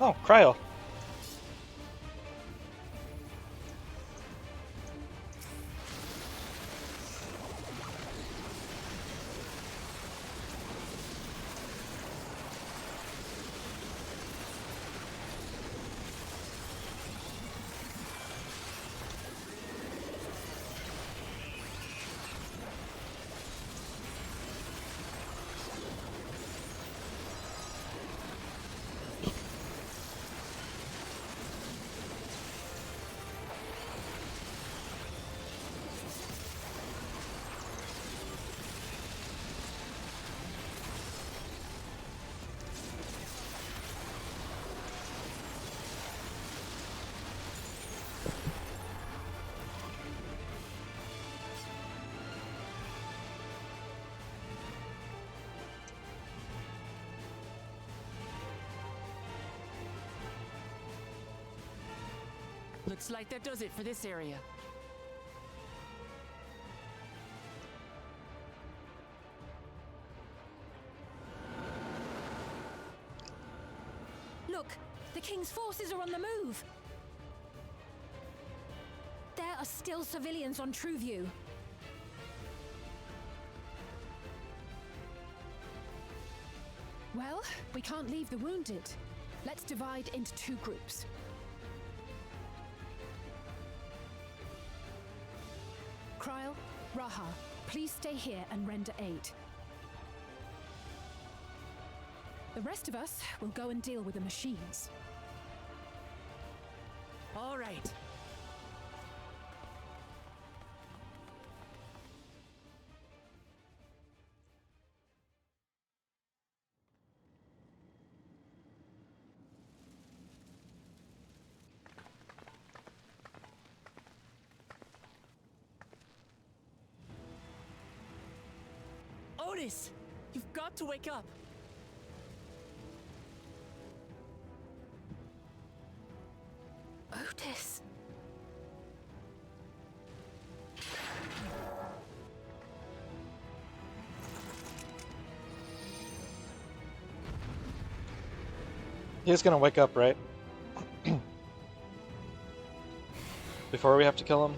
Oh, Cryo. Looks like that does it for this area. Look, the King's forces are on the move. There are still civilians on Trueview. Well, we can't leave the wounded. Let's divide into two groups. Kryl, Raha, please stay here and render aid. The rest of us will go and deal with the machines. All right. Otis, you've got to wake up. Otis. He's gonna wake up, right? Before we have to kill him?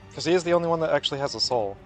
Because he is the only one that actually has a soul.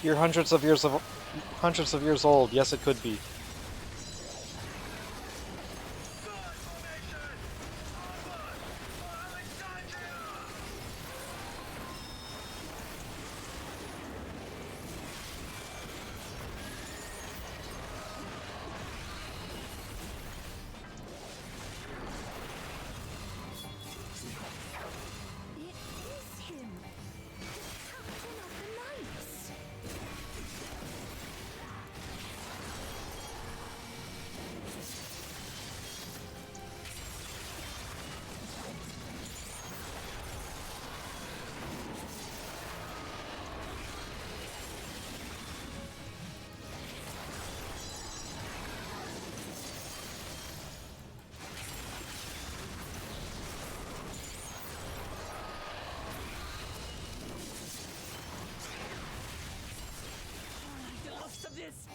You're hundreds of years old. Yes, it could be. It is him, the captain of the knights. The looks of this!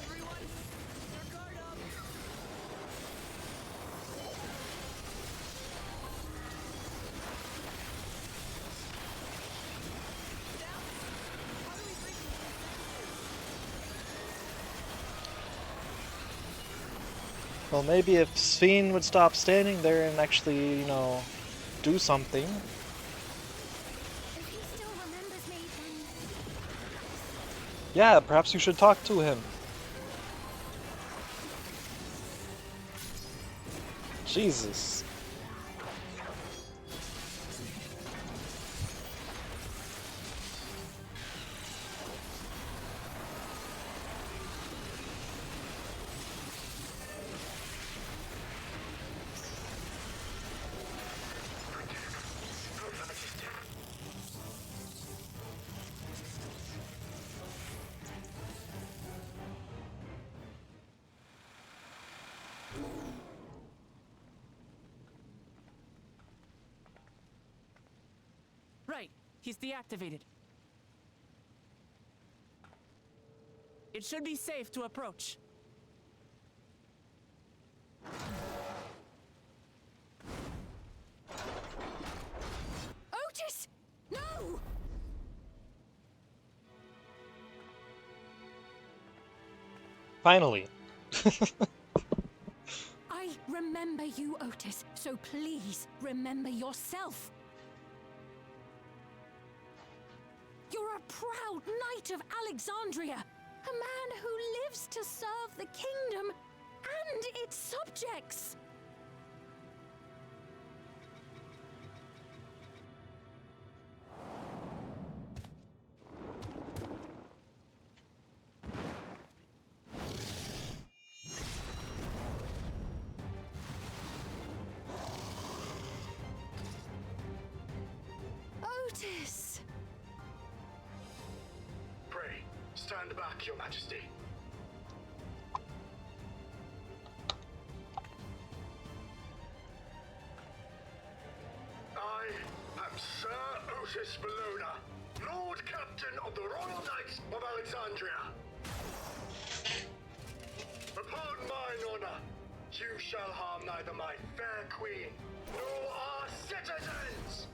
Everyone, their guard up! Well, maybe if Sven would stop standing there and actually, you know, do something. If he still remembers me, then Yeah, perhaps you should talk to him. Jesus. Right, he's deactivated. It should be safe to approach. Otis! No! Finally. I remember you, Otis, so please remember yourself. You're a proud knight of Alexandria, a man who lives to serve the kingdom and its subjects. Otis! Pray, stand back, Your Majesty. I am Sir Otis Bologna, Lord Captain of the Royal Knights of Alexandria. Upon mine honor, you shall harm neither my fair queen nor our citizens!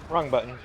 Wrong button.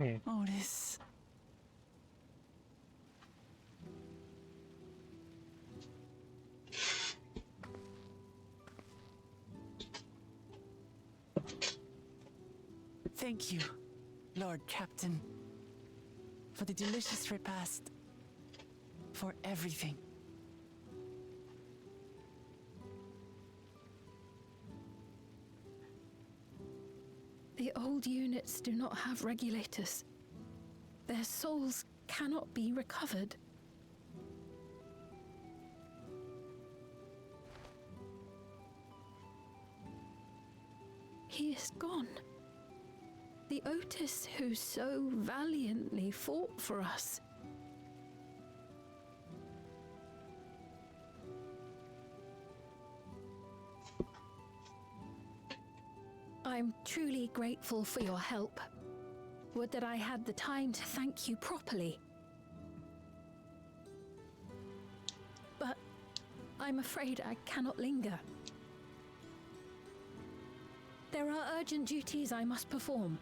Otis. Thank you, Lord Captain, for the delicious repast, for everything. The old units do not have regulators. Their souls cannot be recovered. He is gone. The Otis who so valiantly fought for us. I'm truly grateful for your help. Would that I had the time to thank you properly. But I'm afraid I cannot linger. There are urgent duties I must perform.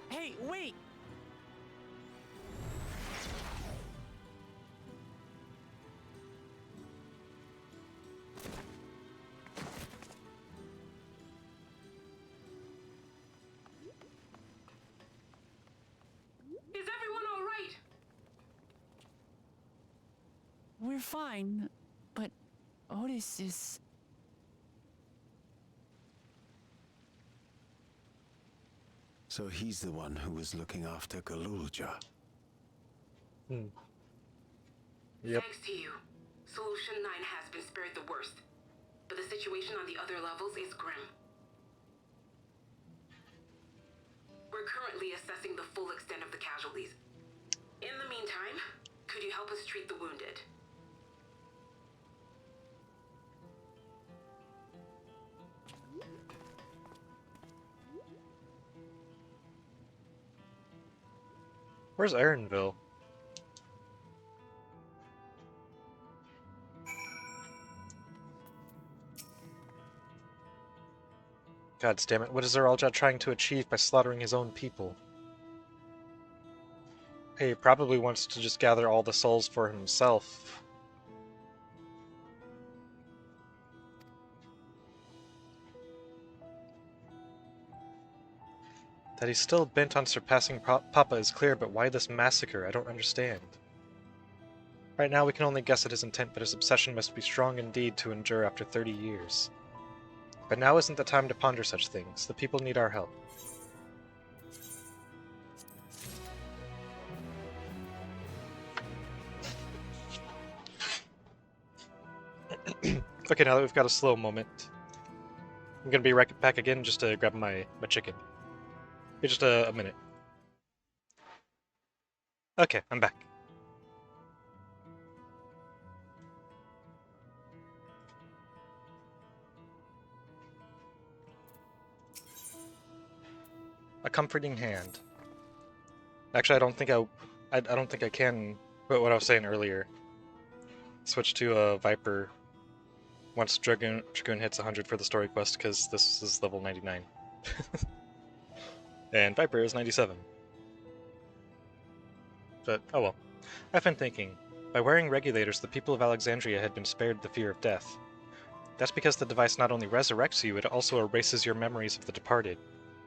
Hey, wait! Is everyone all right? We're fine, but Otis is... So he's the one who was looking after Galulja. Yep. Thanks to you, Solution 9 has been spared the worst, but the situation on the other levels is grim. We're currently assessing the full extent of the casualties. In the meantime, could you help us treat the wounded? Where's Ironville? God damn it, what is Zeralja trying to achieve by slaughtering his own people? He probably wants to just gather all the souls for himself. That he's still bent on surpassing Papa is clear, but why this massacre? I don't understand. Right now we can only guess at his intent, but his obsession must be strong indeed to endure after 30 years. But now isn't the time to ponder such things. The people need our help. Okay, now that we've got a slow moment, I'm gonna be right back again just to grab my chicken. Hey, just a minute. Okay, I'm back. A comforting hand. Actually, I don't think I can. But what I was saying earlier. Switch to a Viper once Dragoon hits 100 for the story quest, because this is level 99. And Viper is 97. But, oh well. I've been thinking, by wearing regulators, the people of Alexandria had been spared the fear of death. That's because the device not only resurrects you, it also erases your memories of the departed.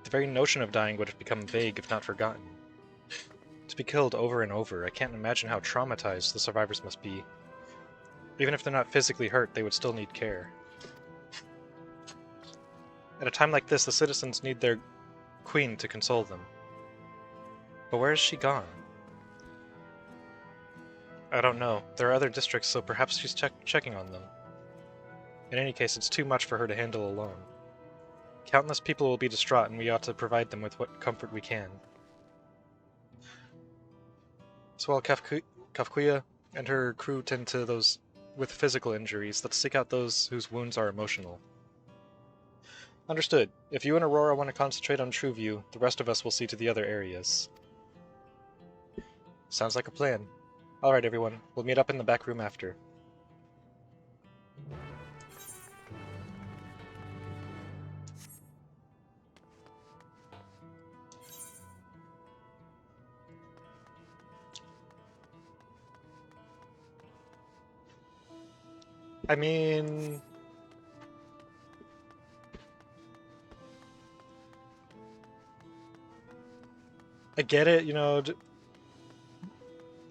The very notion of dying would have become vague if not forgotten. To be killed over and over, I can't imagine how traumatized the survivors must be. Even if they're not physically hurt, they would still need care. At a time like this, the citizens need their queen to console them. But where has she gone? I don't know. There are other districts, so perhaps she's checking on them. In any case, it's too much for her to handle alone. Countless people will be distraught, and we ought to provide them with what comfort we can. So while Kafkuya and her crew tend to those with physical injuries, let's seek out those whose wounds are emotional. Understood. If you and Aurora want to concentrate on Trueview, the rest of us will see to the other areas. Sounds like a plan. Alright everyone, we'll meet up in the back room after. I mean... I get it, you know,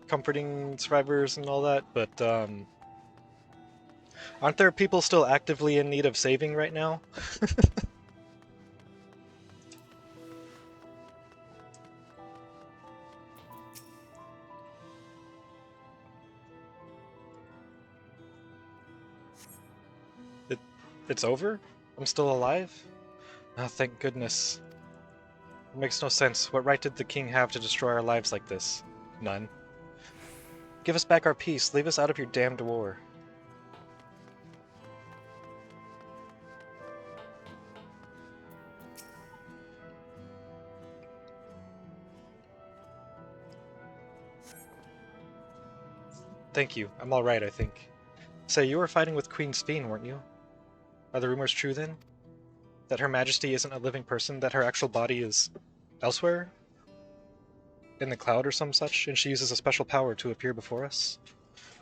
comforting survivors and all that, but, aren't there people still actively in need of saving right now? It's over? I'm still alive? Oh, thank goodness. It makes no sense. What right did the king have to destroy our lives like this? None. Give us back our peace. Leave us out of your damned war. Thank you. I'm alright, I think. Say, you were fighting with Queen Speen, weren't you? Are the rumors true, then? That Her Majesty isn't a living person, that her actual body is elsewhere? In the cloud or some such, and she uses a special power to appear before us?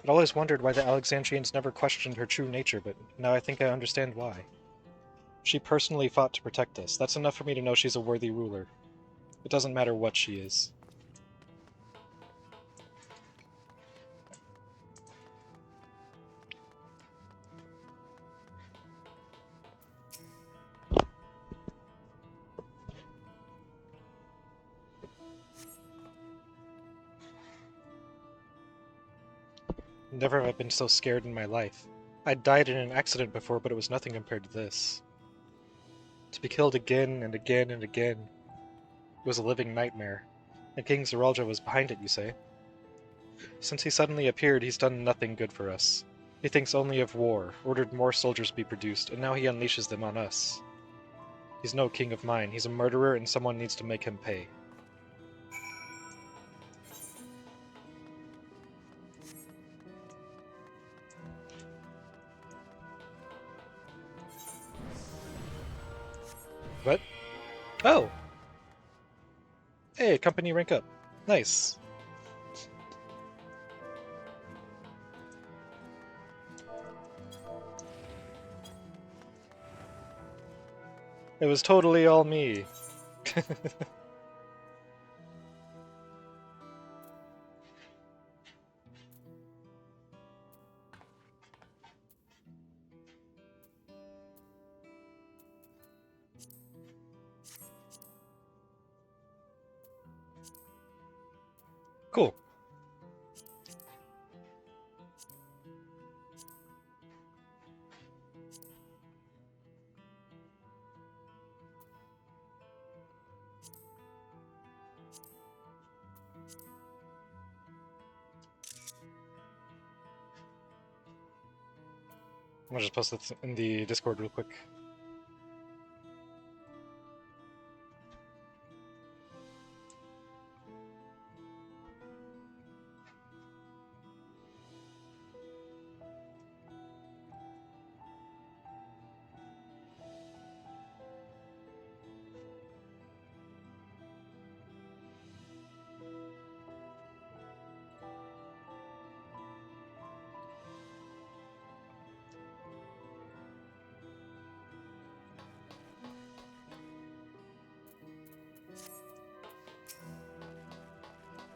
I'd always wondered why the Alexandrians never questioned her true nature, but now I think I understand why. She personally fought to protect us. That's enough for me to know she's a worthy ruler. It doesn't matter what she is. Never have I been so scared in my life. I'd died in an accident before, but it was nothing compared to this. To be killed again and again and again. It was a living nightmare. And King Zeralja was behind it, you say? Since he suddenly appeared, he's done nothing good for us. He thinks only of war, ordered more soldiers be produced, and now he unleashes them on us. He's no king of mine. He's a murderer, and someone needs to make him pay. What? Oh! Hey, company rank up. Nice. It was totally all me. Cool. I'm gonna just post this in the Discord real quick.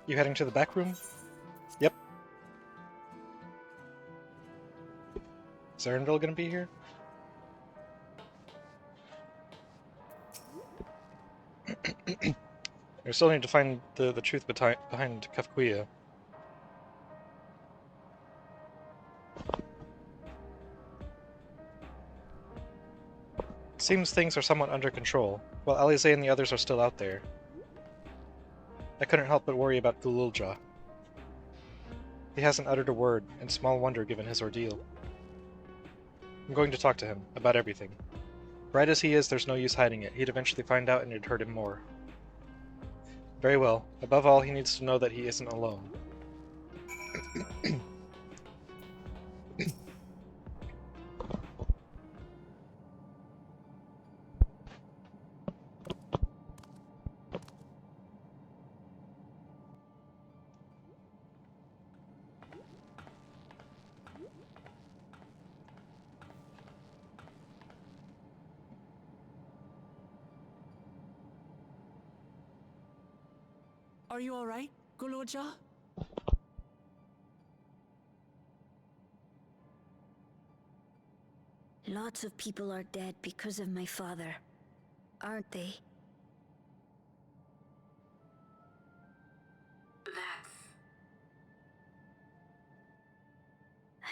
You heading to the back room? Yep. Is Erenville gonna be here? We still need to find the truth behind Kafkuya. Seems things are somewhat under control, while Alize and the others are still out there. I couldn't help but worry about Gululja. He hasn't uttered a word, and small wonder given his ordeal. I'm going to talk to him, about everything. Bright as he is, there's no use hiding it. He'd eventually find out and it'd hurt him more. Very well. Above all, he needs to know that he isn't alone. Are you alright, Guluja? Lots of people are dead because of my father, aren't they? That's...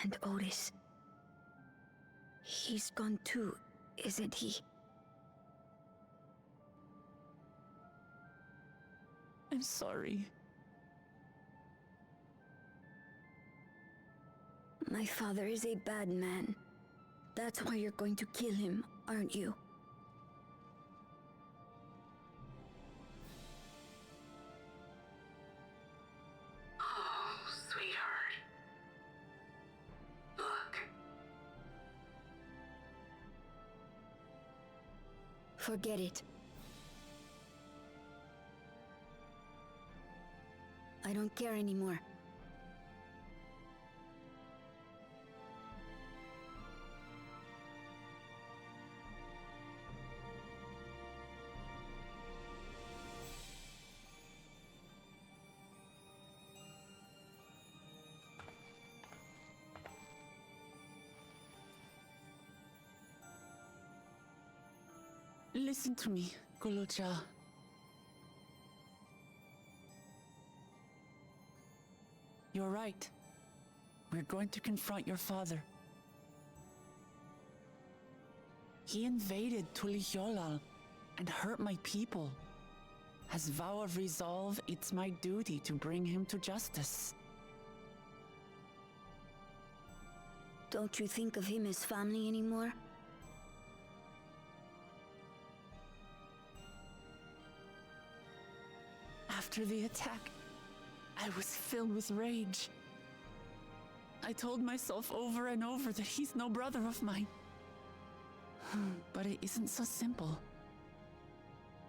And Otis. He's gone too, isn't he? I'm sorry. My father is a bad man. That's why you're going to kill him, aren't you? Oh, sweetheart. Look. Forget it. I don't care anymore. Listen to me, Guluja. You're right. We're going to confront your father. He invaded Tulihyolal and hurt my people. As vow of resolve, it's my duty to bring him to justice. Don't you think of him as family anymore? After the attack, I was filled with rage. I told myself over and over that he's no brother of mine. But it isn't so simple.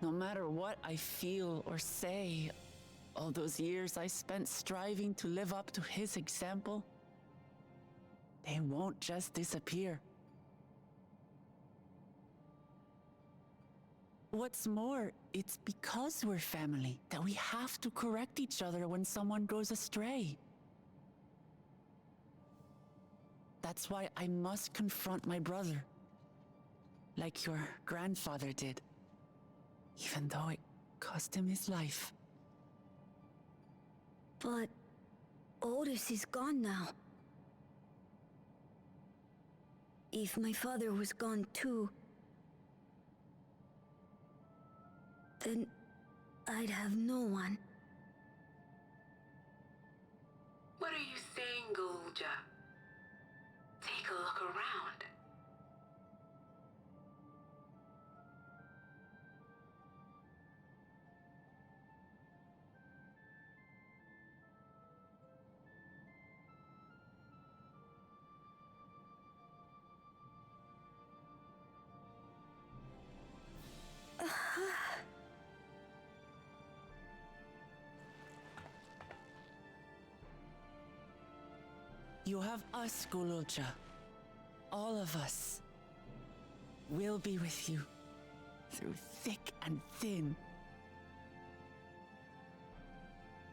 No matter what I feel or say, all those years I spent striving to live up to his example, they won't just disappear. What's more, it's because we're family that we have to correct each other when someone goes astray. That's why I must confront my brother, like your grandfather did, even though it cost him his life. But Otis is gone now. If my father was gone too, then I'd have no one. What are you saying, Gulja? Take a look around. You have us, Guluja. All of us. We'll be with you, through thick and thin.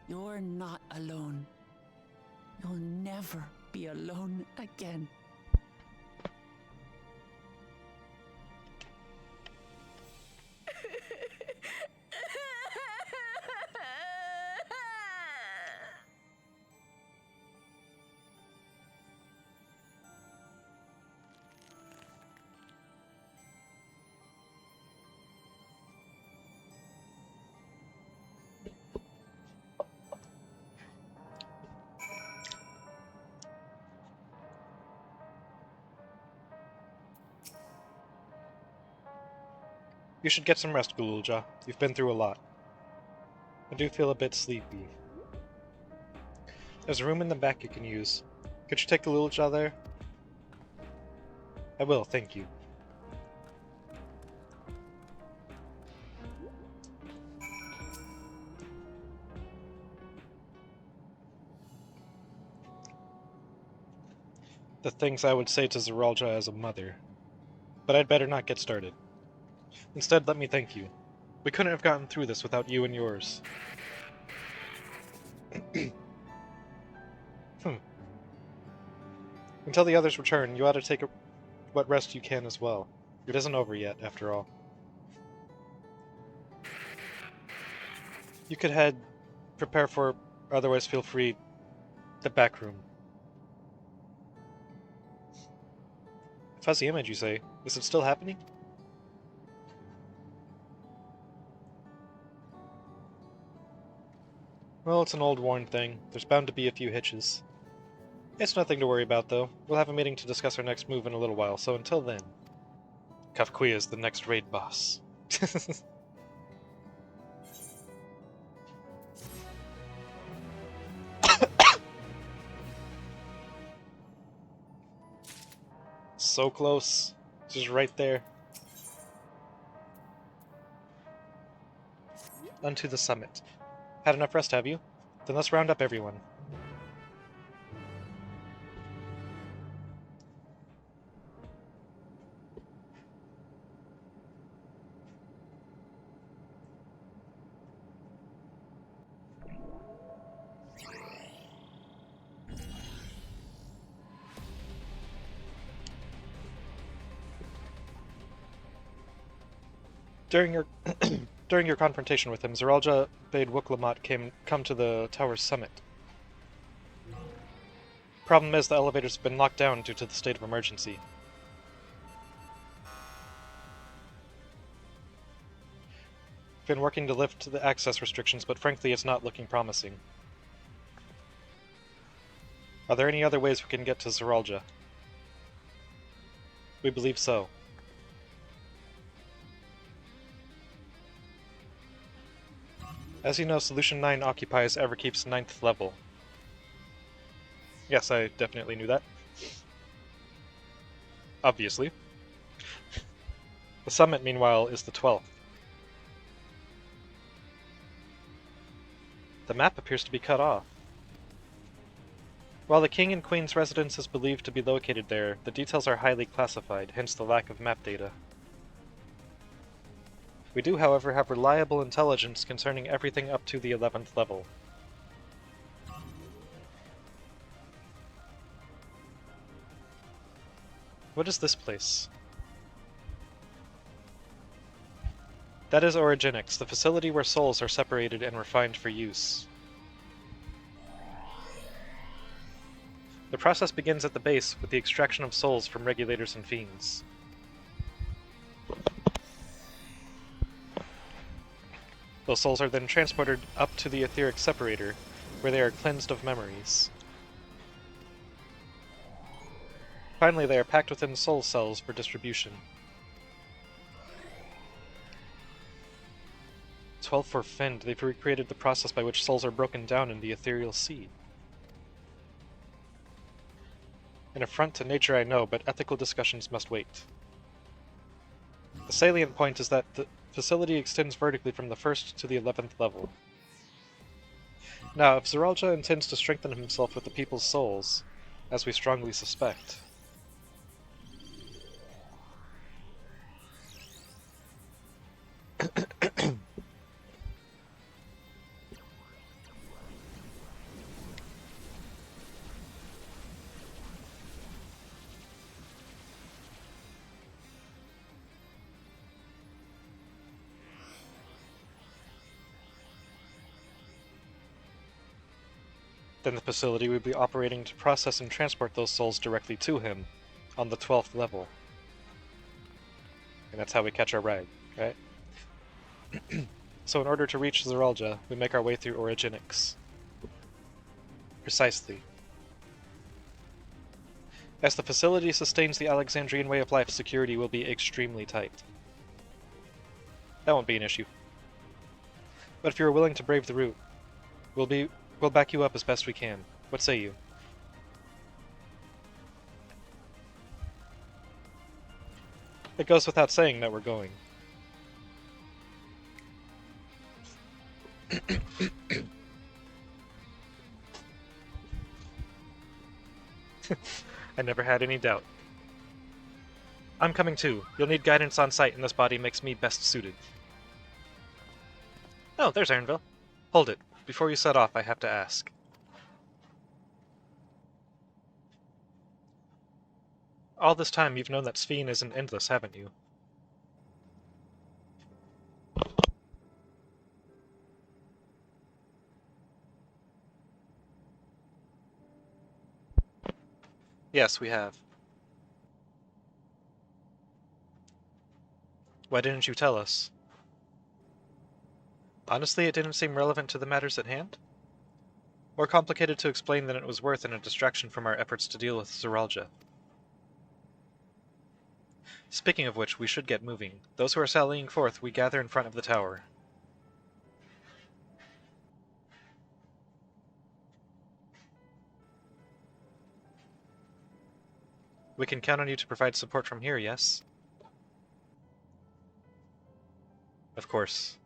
You're not alone. You'll never be alone again. You should get some rest, Gulja. You've been through a lot. I do feel a bit sleepy. There's a room in the back you can use. Could you take Gulja there? I will, thank you. The things I would say to Zeralja as a mother. But I'd better not get started. Instead, let me thank you. We couldn't have gotten through this without you and yours. Until the others return, you ought to take what rest you can as well. It isn't over yet, after all. You could head, prepare for, otherwise feel free, the back room. Fuzzy image, you say? Is it still happening? Well, it's an old worn thing. There's bound to be a few hitches. It's nothing to worry about, though. We'll have a meeting to discuss our next move in a little while, so until then... Kafkuya is the next raid boss. So close. Just right there. Unto the summit. Had enough rest, have you? Then let's round up everyone. During your confrontation with him, Zeralja bade Wuklamot come to the tower's summit. Problem is, the elevators have been locked down due to the state of emergency. Been working to lift the access restrictions, but frankly it's not looking promising. Are there any other ways we can get to Zeralja? We believe so. As you know, Solution 9 occupies Everkeep's 9th level. Yes, I definitely knew that. Obviously. The summit, meanwhile, is the 12th. The map appears to be cut off. While the King and Queen's residence is believed to be located there, the details are highly classified, hence the lack of map data. We do, however, have reliable intelligence concerning everything up to the 11th level. What is this place? That is Origenics, the facility where souls are separated and refined for use. The process begins at the base with the extraction of souls from regulators and fiends. Those souls are then transported up to the etheric separator, where they are cleansed of memories. Finally, they are packed within soul cells for distribution. 12 for Fend, they've recreated the process by which souls are broken down in the ethereal sea. An affront to nature, I know, but ethical discussions must wait. The salient point is that the facility extends vertically from the 1st to the 11th level. Now, if Zeralja intends to strengthen himself with the people's souls, as we strongly suspect, then the facility would be operating to process and transport those souls directly to him, on the 12th level. And that's how we catch our ride, right? So in order to reach Zeralja, we make our way through Origenics. Precisely. As the facility sustains the Alexandrian way of life, security will be extremely tight. That won't be an issue. But if you are willing to brave the route, we'll back you up as best we can. What say you? It goes without saying that we're going. I never had any doubt. I'm coming too. You'll need guidance on site, and this body makes me best suited. Oh, there's Aaronville. Hold it. before you set off, I have to ask. All this time you've known that Sphene isn't endless, haven't you? Yes, we have. Why didn't you tell us? Honestly, it didn't seem relevant to the matters at hand? More complicated to explain than it was worth and a distraction from our efforts to deal with Zeralja. Speaking of which, we should get moving. Those who are sallying forth, we gather in front of the tower. We can count on you to provide support from here, yes? Of course.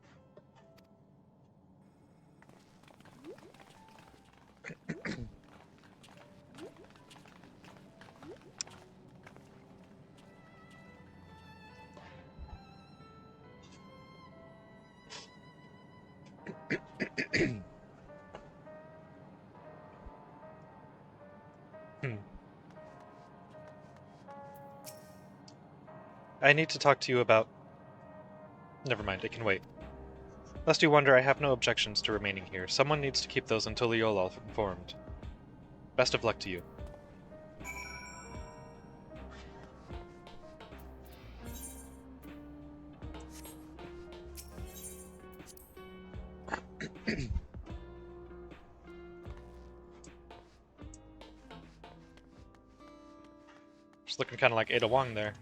I need to talk to you about... Never mind, it can wait. Lest you wonder, I have no objections to remaining here. Someone needs to keep those until Yolal informed. Best of luck to you. Just looking kind of like Ada Wong there.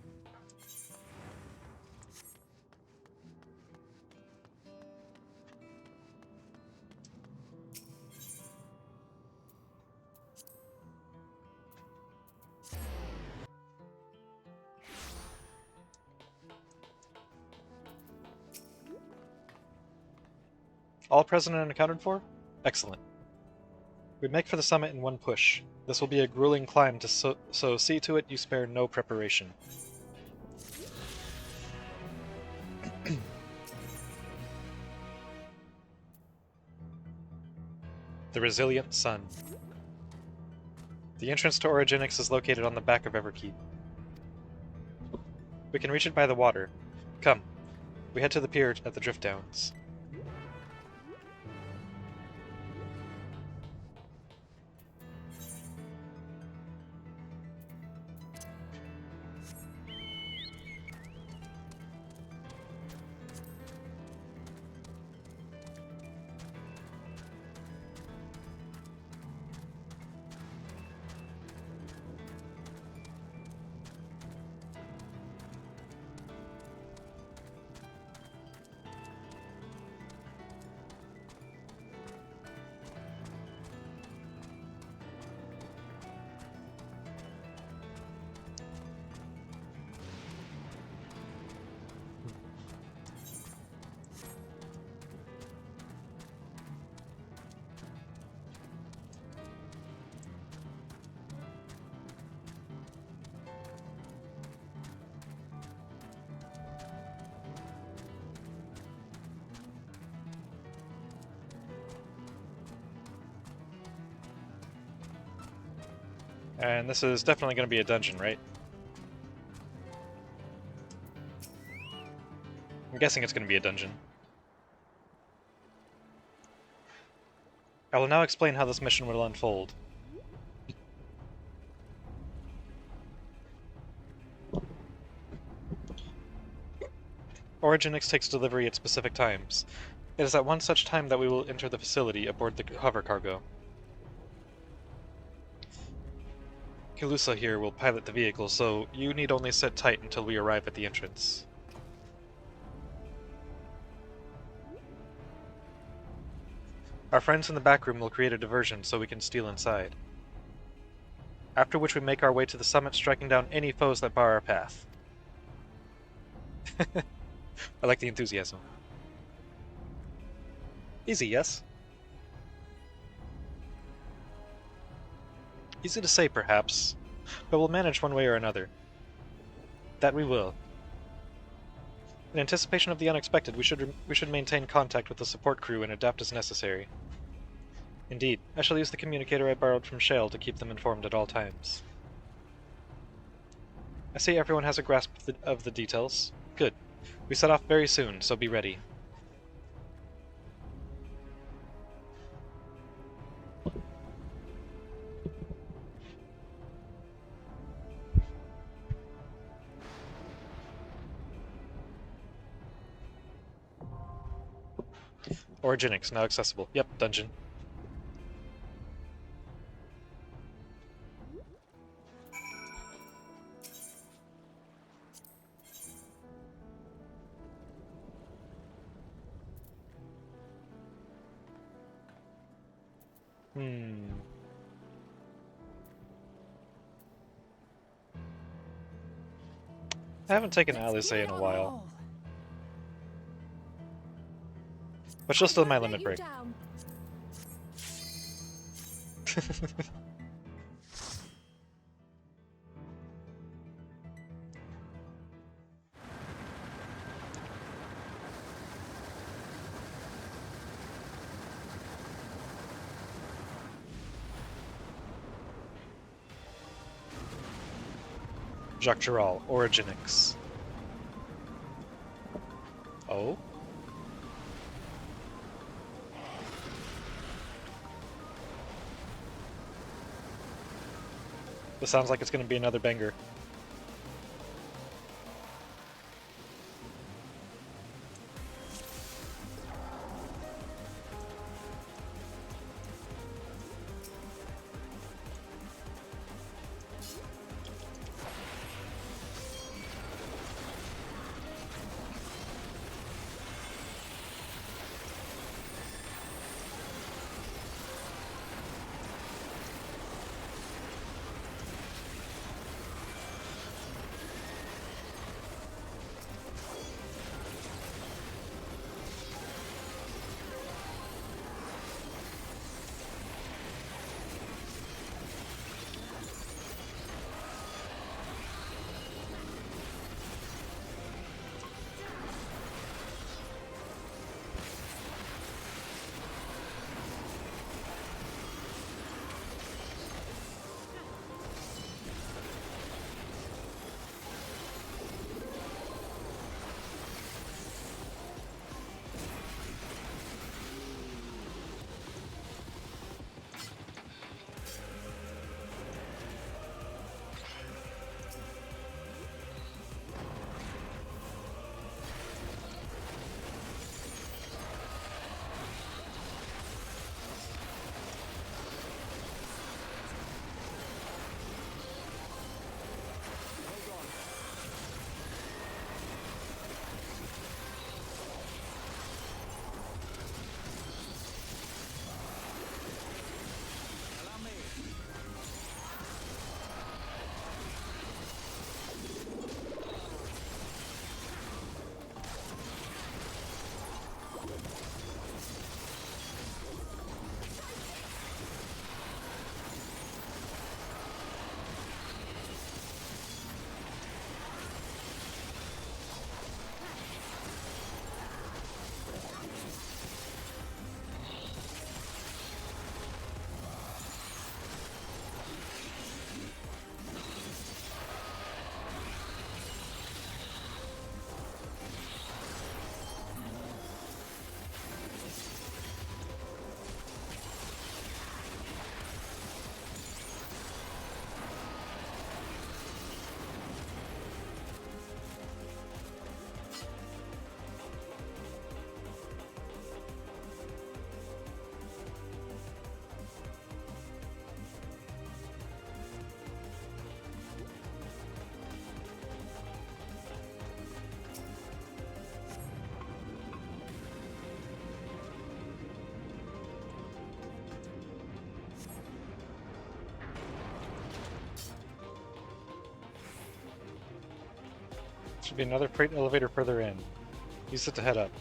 All present and accounted for? Excellent. We make for the summit in one push. This will be a grueling climb, so see to it you spare no preparation. The Resilient Sun. The entrance to Origenics is located on the back of Everkeep. We can reach it by the water. Come. We head to the pier at the Drift Downs. And this is definitely going to be a dungeon, right? I'm guessing it's going to be a dungeon. I will now explain how this mission will unfold. Origenics takes delivery at specific times. It is at one such time that we will enter the facility aboard the hover cargo. Kilusa here will pilot the vehicle, so you need only sit tight until we arrive at the entrance. Our friends in the back room will create a diversion so we can steal inside. After which we make our way to the summit, striking down any foes that bar our path. I like the enthusiasm. Easy, yes? Easy to say, perhaps, but we'll manage one way or another. That we will. In anticipation of the unexpected, we should maintain contact with the support crew and adapt as necessary. Indeed. I shall use the communicator I borrowed from Shale to keep them informed at all times. I see everyone has a grasp of the details. Good. We set off very soon, so be ready. Origenics, now accessible. Yep, dungeon. I haven't taken Alice in a while. But she'll still my limit break. Jacques Giral, Origenics. Oh? This sounds like it's going to be another banger. Should be another freight elevator further in. Use it to head up.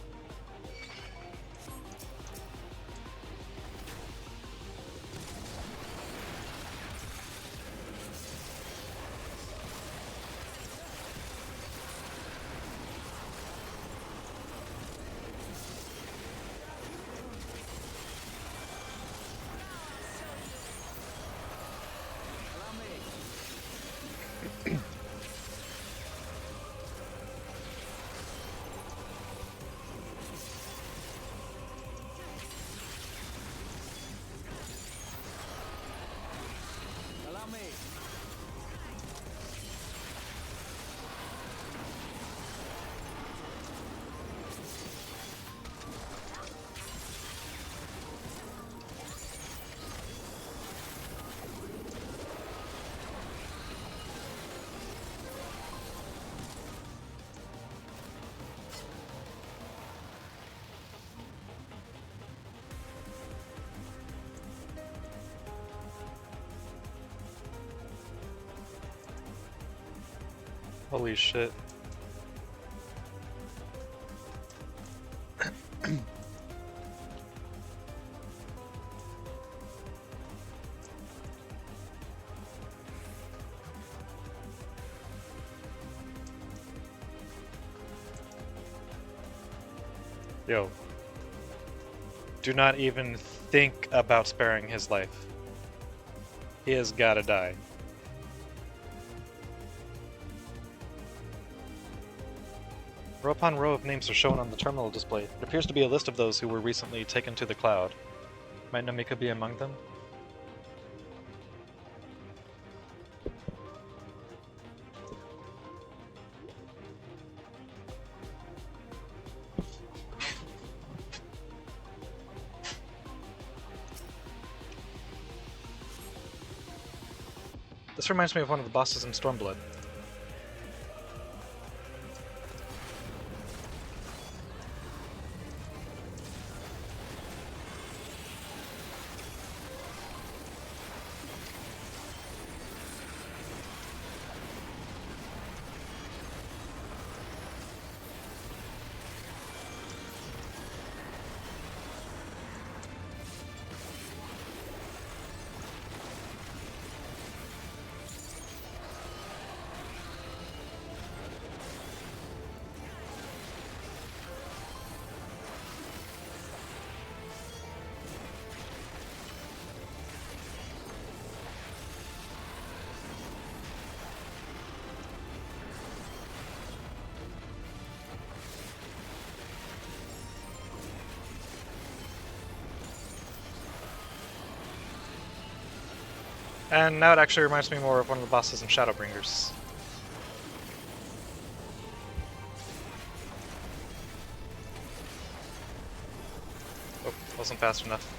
Holy shit. Yo. Do not even think about sparing his life. He has gotta die. Row upon row of names are shown on the terminal display. It appears to be a list of those who were recently taken to the cloud. Might Namika be among them? This reminds me of one of the bosses in Stormblood. And now it actually reminds me more of one of the bosses in Shadowbringers. Oh, wasn't fast enough.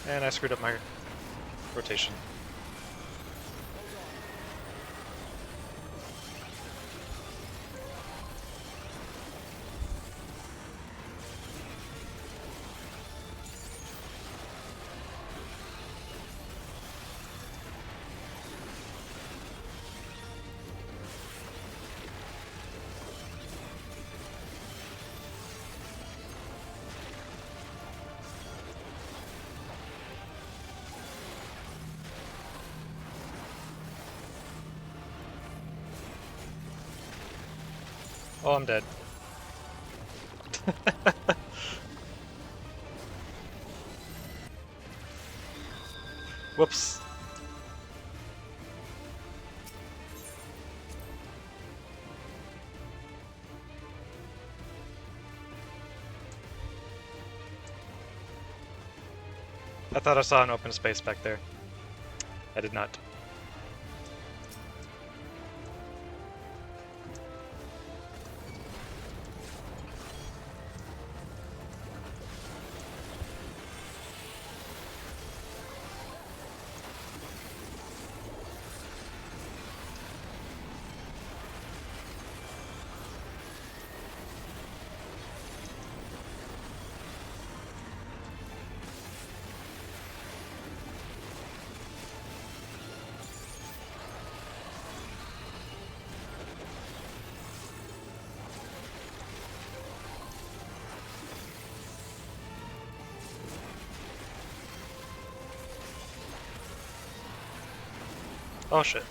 And I screwed up my rotation. Oh, I'm dead. Whoops. I thought I saw an open space back there. I did not. Oh shit.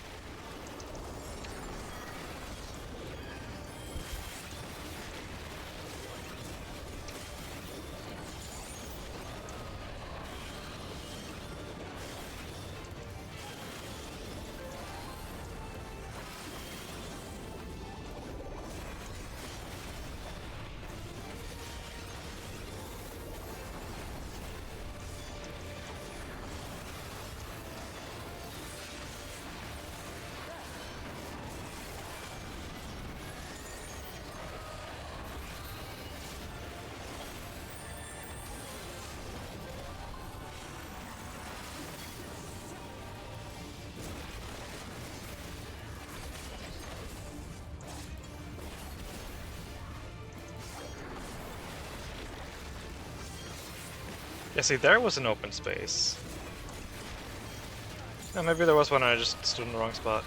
Yeah, see, there was an open space. Oh, maybe there was one and I just stood in the wrong spot.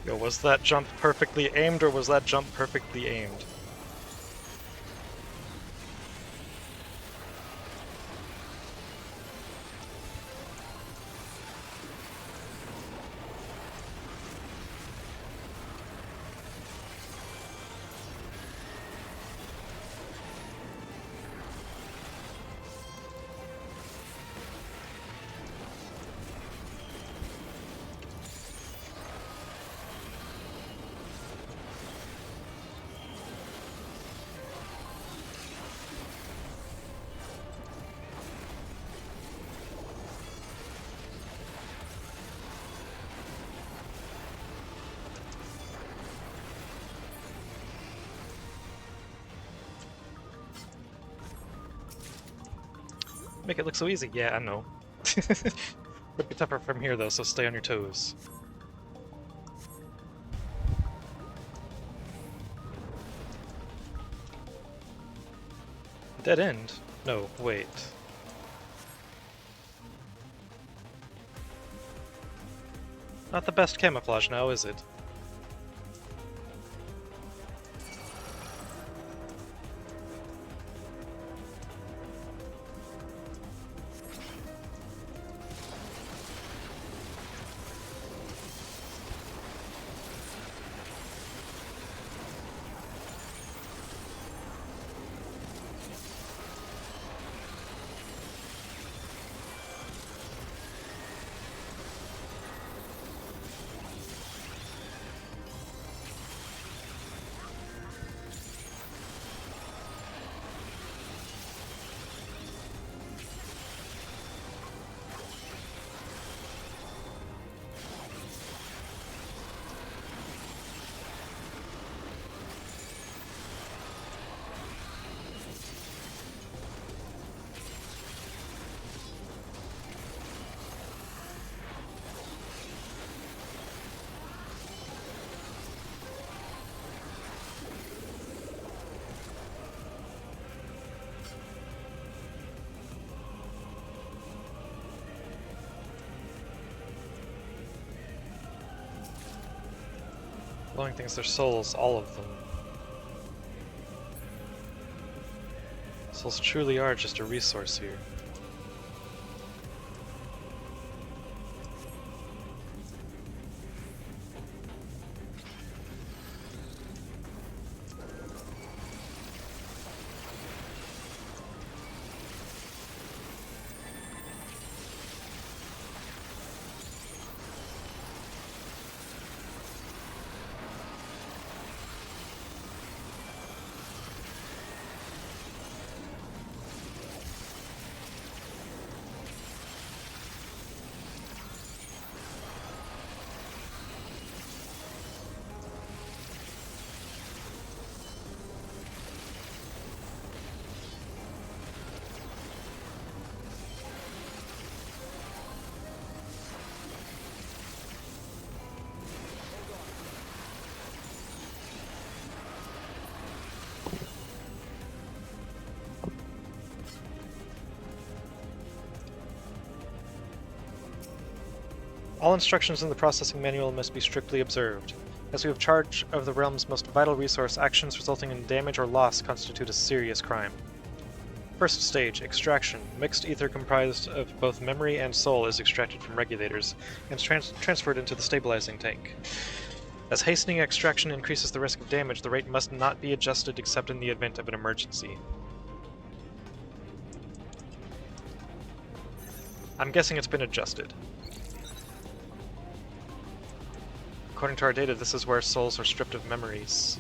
Yo, was that jump perfectly aimed, or was that jump perfectly aimed? Make it look so easy. Yeah, I know. Would be tougher from here though, so stay on your toes. Dead end? No, wait. Not the best camouflage now, is it? Blowing things, their souls, all of them. Souls truly are just a resource here. All instructions in the processing manual must be strictly observed. As we have charge of the realm's most vital resource, actions resulting in damage or loss constitute a serious crime. First stage, extraction. Mixed ether comprised of both memory and soul is extracted from regulators and transferred into the stabilizing tank. As hastening extraction increases the risk of damage, the rate must not be adjusted except in the event of an emergency. I'm guessing it's been adjusted. According to our data, this is where souls are stripped of memories.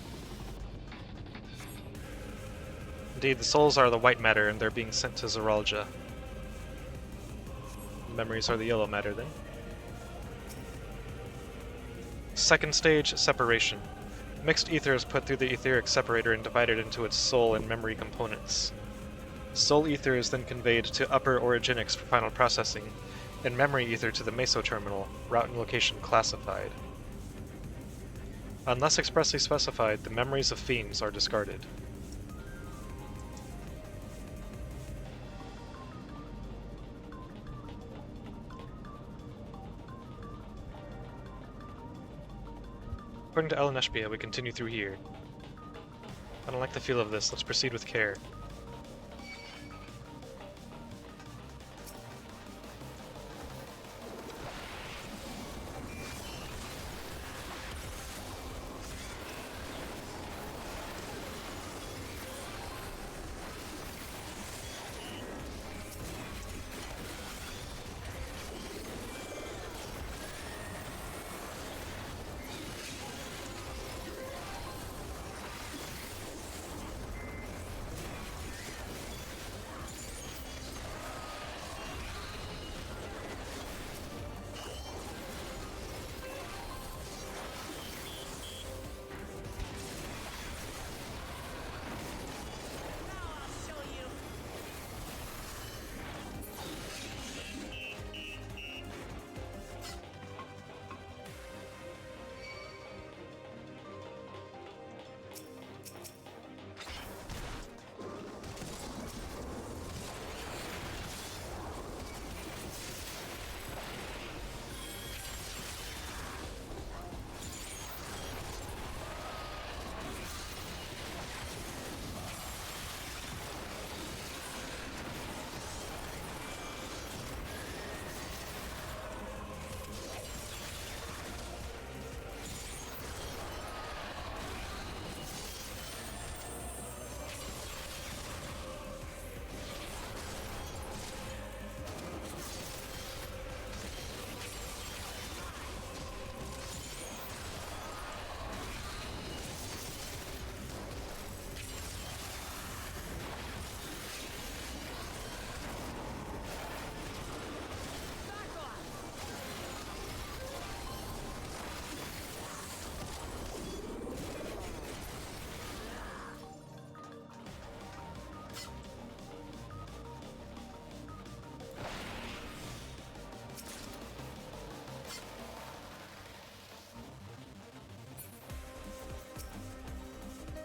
Indeed, the souls are the white matter, and they're being sent to Zeralja. The memories are the yellow matter, then. Second stage, separation. Mixed ether is put through the etheric separator and divided into its soul and memory components. Soul ether is then conveyed to upper orogenics for final processing, and memory ether to the mesoterminal, route and location classified. Unless expressly specified, the memories of fiends are discarded. According to Ellen Eshbia, we continue through here. I don't like the feel of this. Let's proceed with care.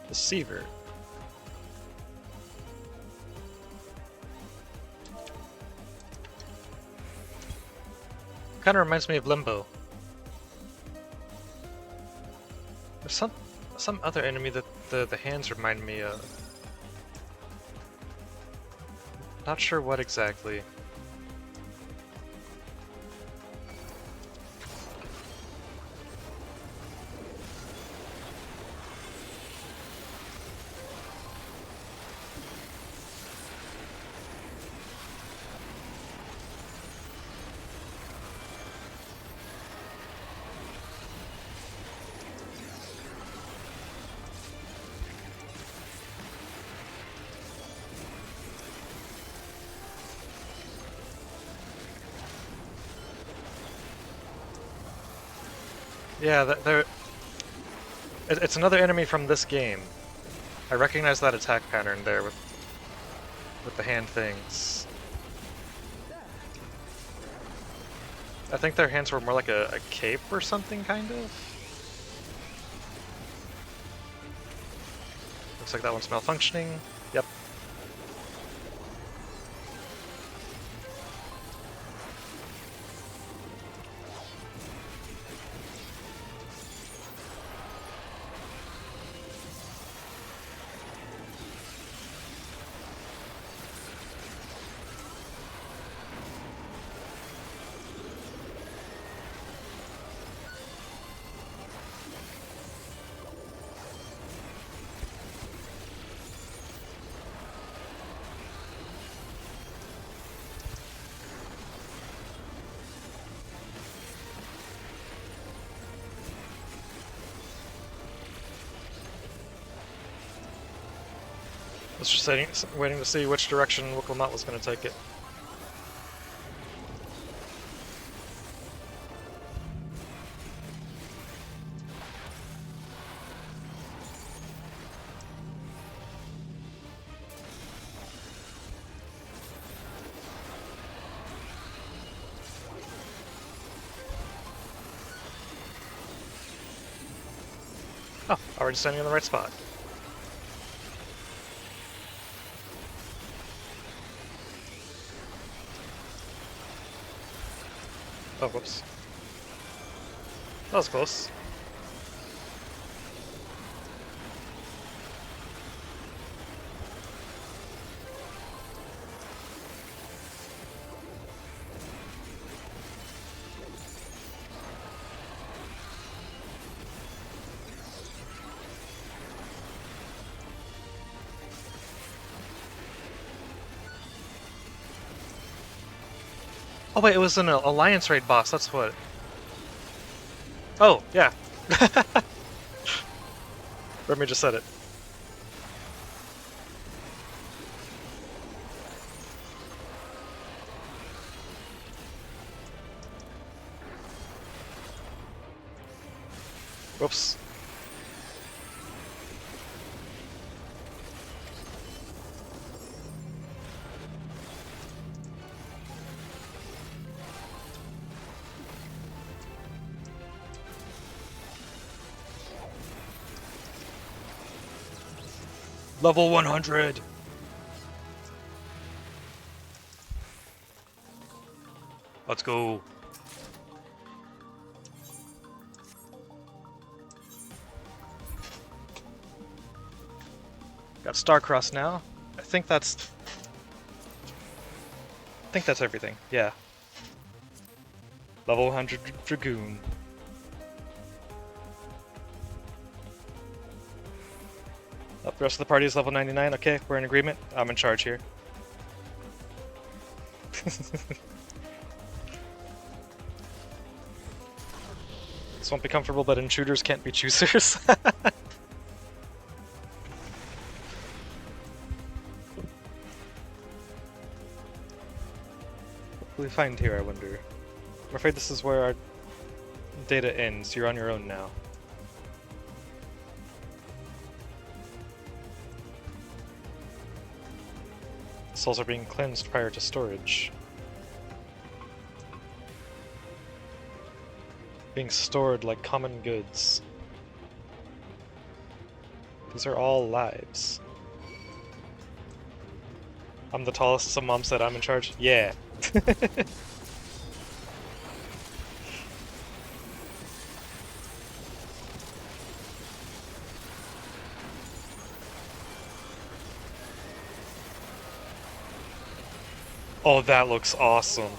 Deceiver. Kinda reminds me of Limbo. There's some other enemy that the hands remind me of. Not sure what exactly. Yeah, it's another enemy from this game. I recognize that attack pattern there with the hand things. I think their hands were more like a cape or something, kind of. Looks like that one's malfunctioning. Yep. Let's just waiting to see which direction Wickelmot was going to take it. Already standing in the right spot. Oh, whoops. That was close. Oh wait, it was an Alliance raid boss, that's what. Oh, yeah. Remy just said it. Whoops. Level 100! Let's go. Got Starcross now. I think that's everything. Yeah. Level 100 Dragoon. Oh, the rest of the party is level 99. Okay, we're in agreement. I'm in charge here. This won't be comfortable, but intruders can't be choosers. What will we find here, I wonder? I'm afraid this is where our data ends. You're on your own now. Souls are being cleansed prior to storage. Being stored like common goods. These are all lives. I'm the tallest, some mom said I'm in charge. Yeah. Oh, that looks awesome.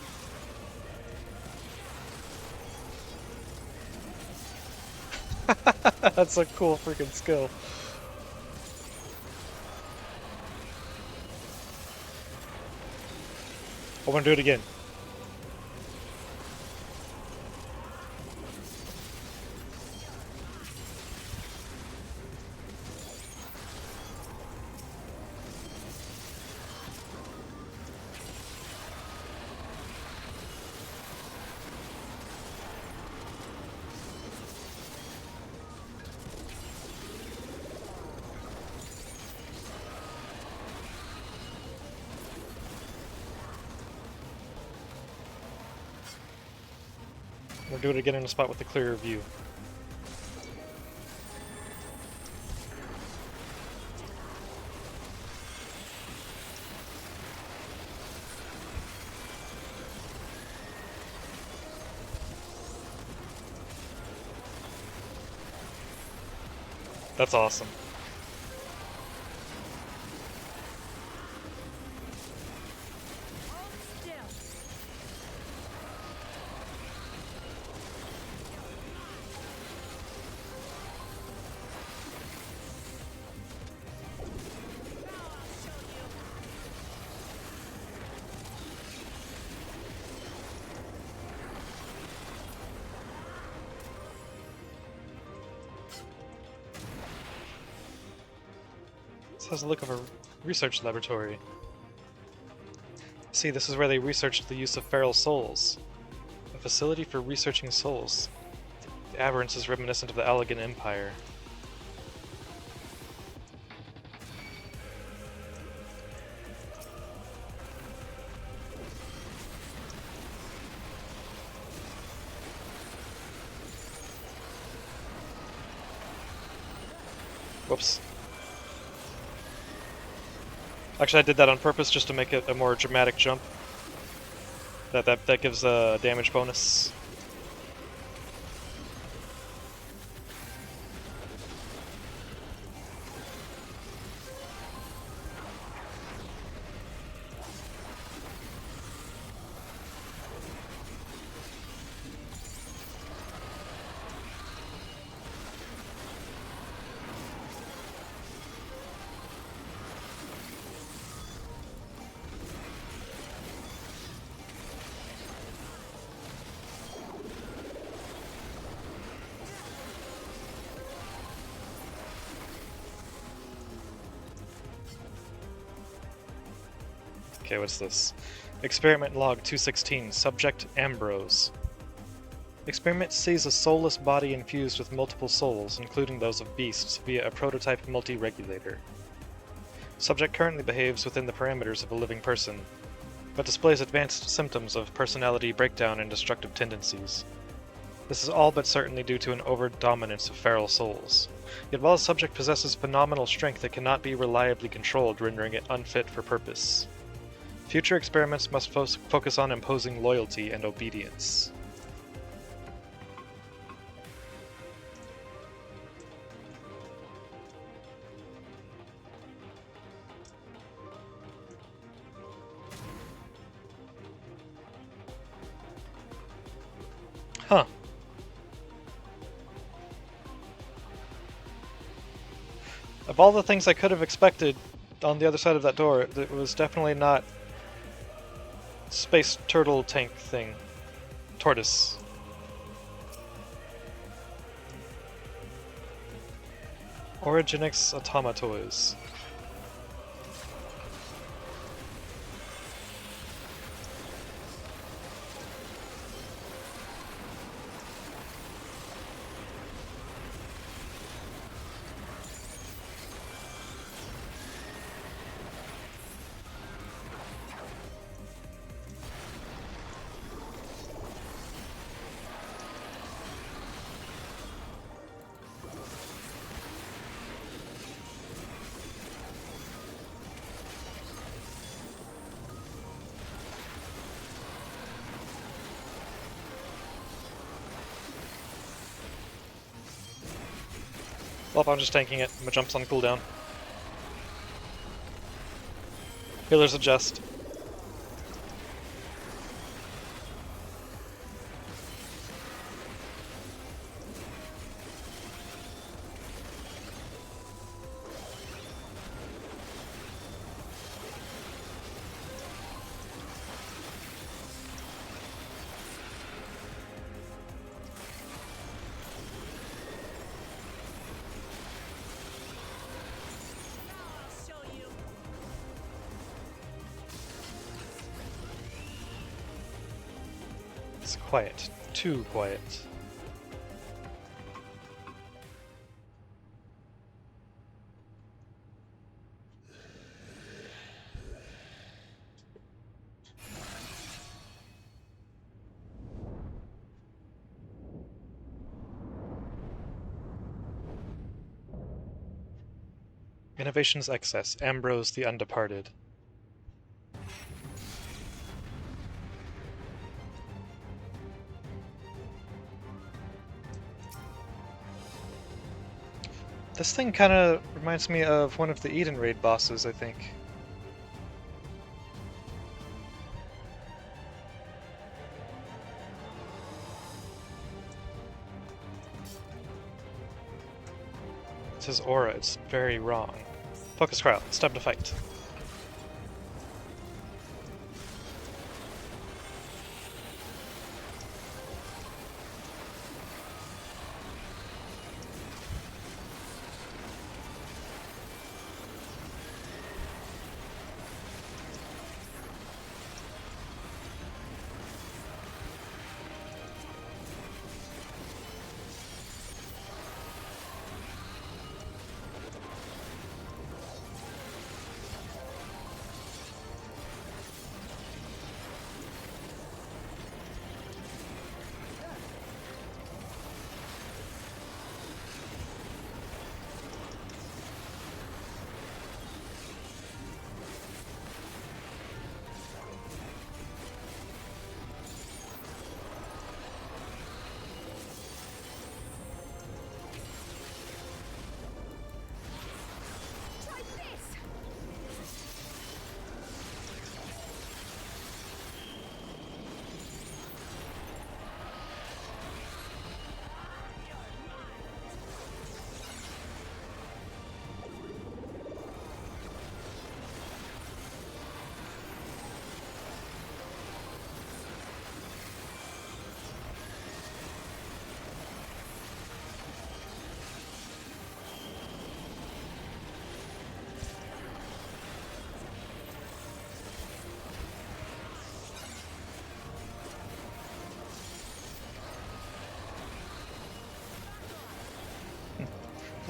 That's a cool freaking skill. I want to do it again. We'll do it again in a spot with a clearer view. That's awesome. This has a look of a research laboratory. See, this is where they researched the use of feral souls. A facility for researching souls. The aberrance is reminiscent of the Allegan Empire. Whoops. Actually, I did that on purpose just to make it a more dramatic jump. That gives a damage bonus. Okay, what's this? Experiment log 216, subject Ambrose. Experiment sees a soulless body infused with multiple souls, including those of beasts, via a prototype multi-regulator. Subject currently behaves within the parameters of a living person, but displays advanced symptoms of personality breakdown and destructive tendencies. This is all but certainly due to an over-dominance of feral souls. Yet while a subject possesses phenomenal strength, it cannot be reliably controlled, rendering it unfit for purpose. Future experiments must focus on imposing loyalty and obedience. Huh. Of all the things I could have expected on the other side of that door, it was definitely not space turtle tank thing. Tortoise. Origenics Automatoys. Well, I'm just tanking it. My jump's on cooldown. Healers adjust. It's quiet. Too quiet. Innovations Excess. Ambrose the Undeparted. This thing kind of reminds me of one of the Eden Raid bosses, I think. It's his aura, it's very wrong. Focus crowd, it's time to fight.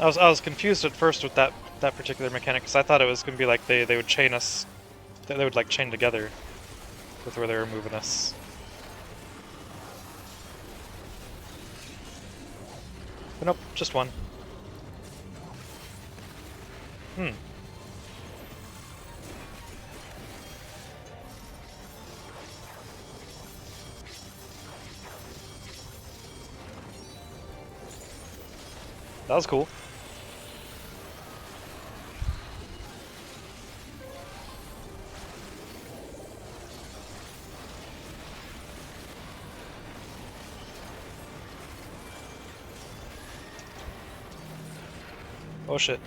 I was confused at first with that particular mechanic because I thought it was gonna be like they would chain us, they would like chain together with where they were moving us. But nope, just one. Hmm. That was cool. Oh shit.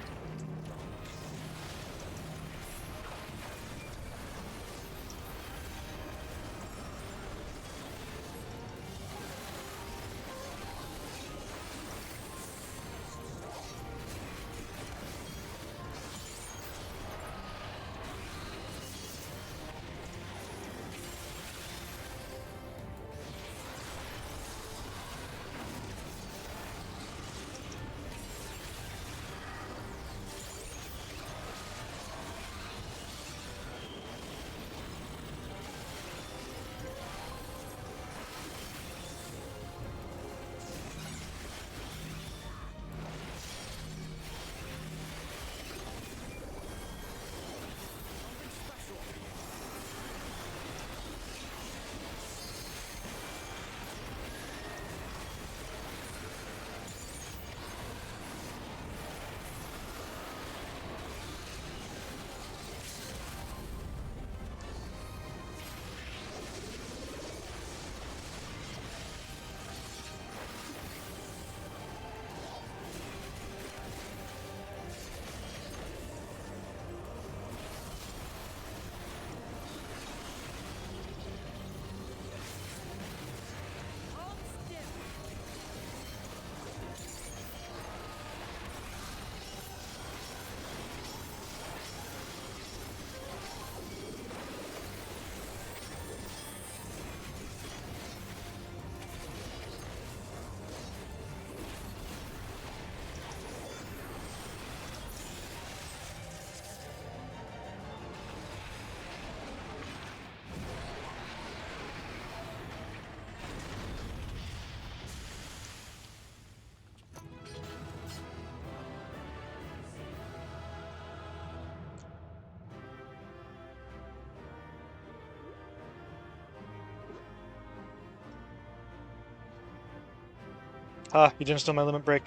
Ah, you didn't steal my limit break.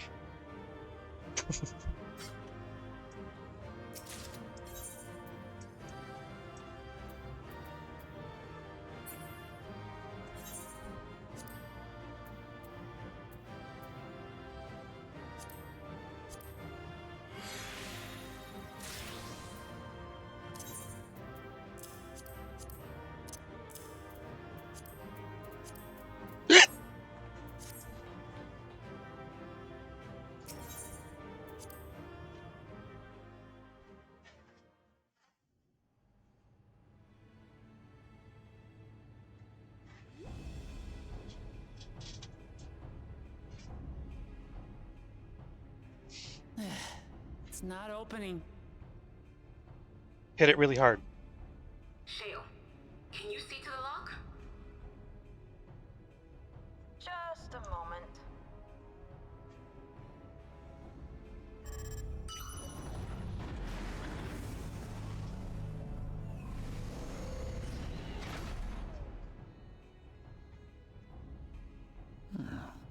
It's not opening. Hit it really hard. Shale, can you see to the lock? Just a moment.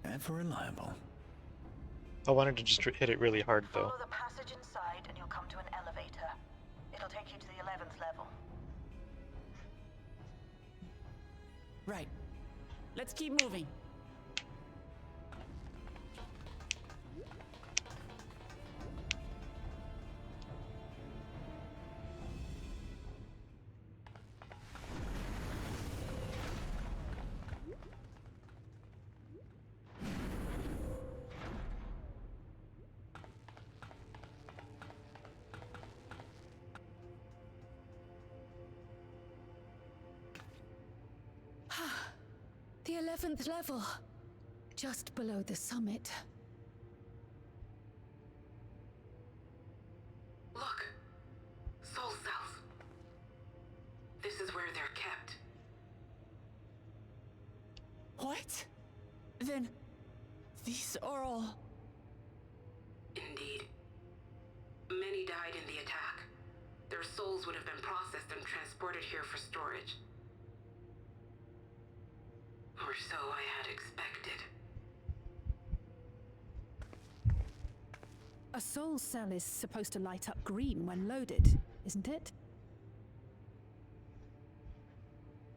Ever reliable. I wanted to just hit it really hard though. Follow the passage inside and you'll come to an elevator. It'll take you to the 11th level. Right. Let's keep moving. The 11th level. Just below the summit. What? Then these are all... Indeed. Many died in the attack. Their souls would have been processed and transported here for storage. Or so I had expected. A soul cell is supposed to light up green when loaded, isn't it?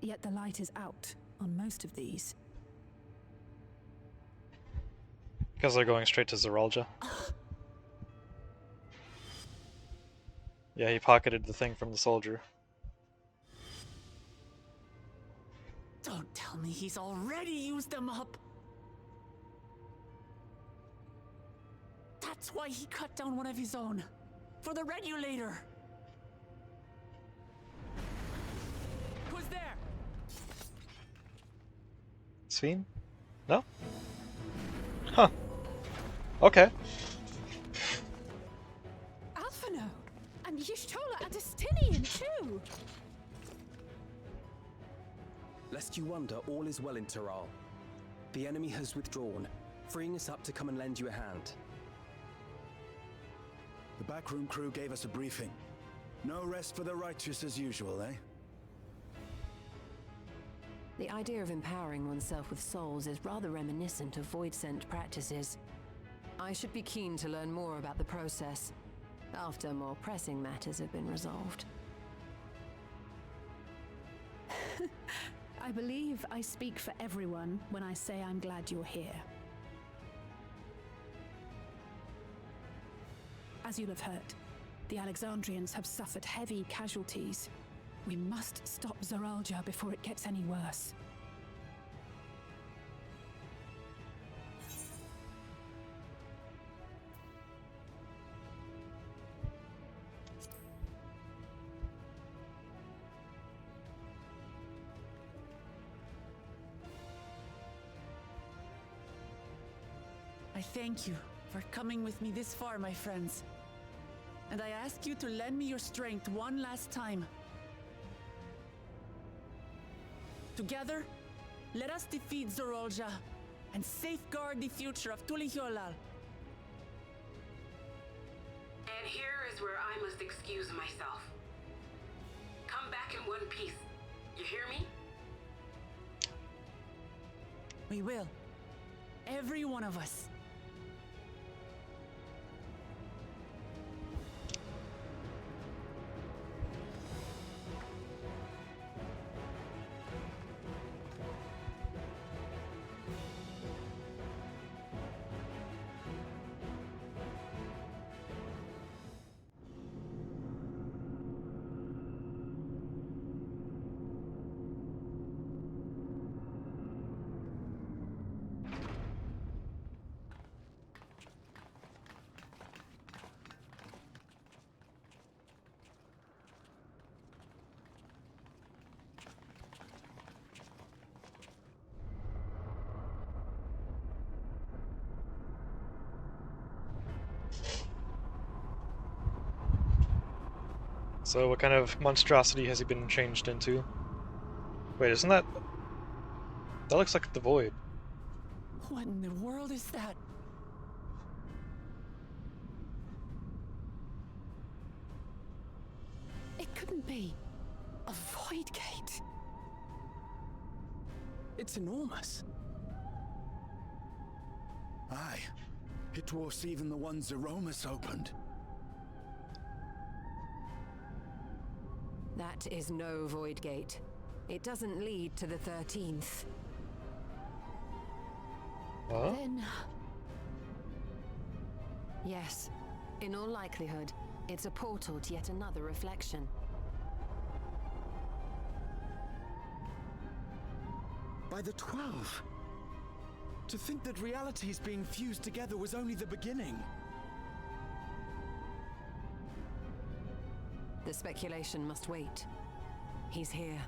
Yet the light is out on most of these. Because they're going straight to Zeralja. Yeah, he pocketed the thing from the soldier. Don't tell me he's already used them up. That's why he cut down one of his own. For the regulator. Who's there? Sven? No? Huh. Okay. Alphino! And Y'shtola a Destinian too! Lest you wonder, all is well in Taral. The enemy has withdrawn, freeing us up to come and lend you a hand. The backroom crew gave us a briefing. No rest for the righteous as usual, eh? The idea of empowering oneself with souls is rather reminiscent of void-sent practices. I should be keen to learn more about the process, after more pressing matters have been resolved. I believe I speak for everyone when I say I'm glad you're here. As you'll have heard, the Alexandrians have suffered heavy casualties. We must stop Zeralja before it gets any worse. I thank you for coming with me this far, my friends. And I ask you to lend me your strength one last time. Together, let us defeat Zeralja and safeguard the future of Tulihyolal. And here is where I must excuse myself. Come back in one piece. You hear me? We will. Every one of us. So what kind of monstrosity has he been changed into? Wait, isn't that... That looks like the Void. What in the world is that? It couldn't be a void gate. It's enormous. Aye. It dwarfs even the one Zeromus opened. That is no void gate. It doesn't lead to the 13th. Huh? Then... Yes. In all likelihood, it's a portal to yet another reflection. By the 12. To think that realities being fused together was only the beginning. The speculation must wait. He's here.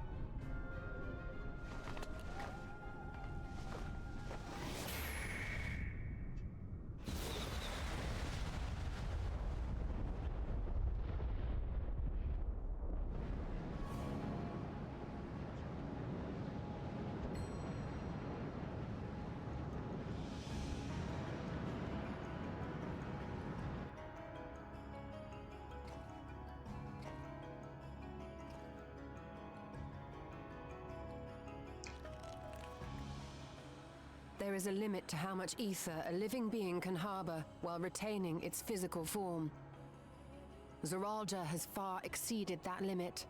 is a limit to how much ether a living being can harbor while retaining its physical form. Zeralja has far exceeded that limit.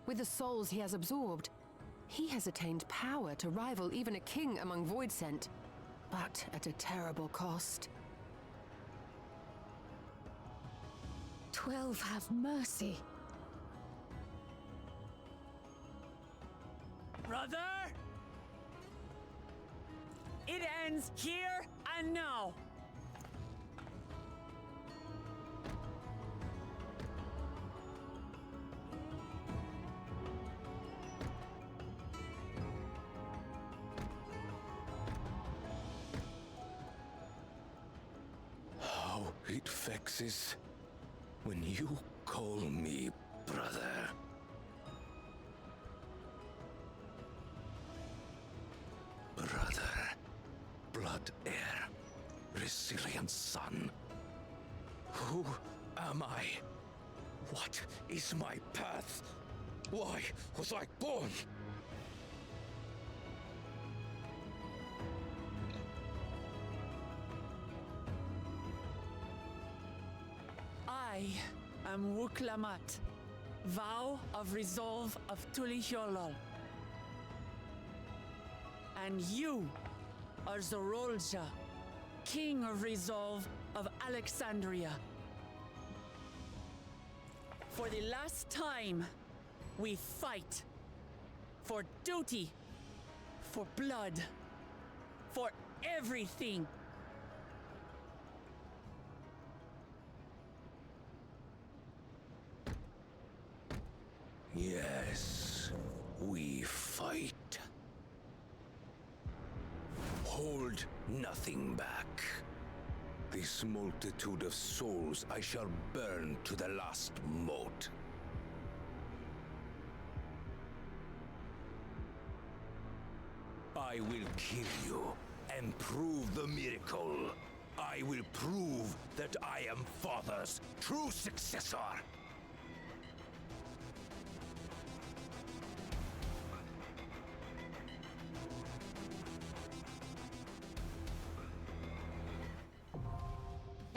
With the souls he has absorbed, he has attained power to rival even a king among Voidsent, but at a terrible cost. 12 have mercy. Brother! It ends here and now! How it vexes when you call me brother. Brother, blood heir, resilient son. Who am I? What is my path? Why was I born? I am Wuklamat, vow of resolve of Tulihyolol. And you are Zorolja, king of resolve of Alexandria. For the last time, we fight. For duty, for blood, for everything. Yes, we fight. Hold nothing back. This multitude of souls I shall burn to the last mote. I will kill you and prove the miracle. I will prove that I am Father's true successor.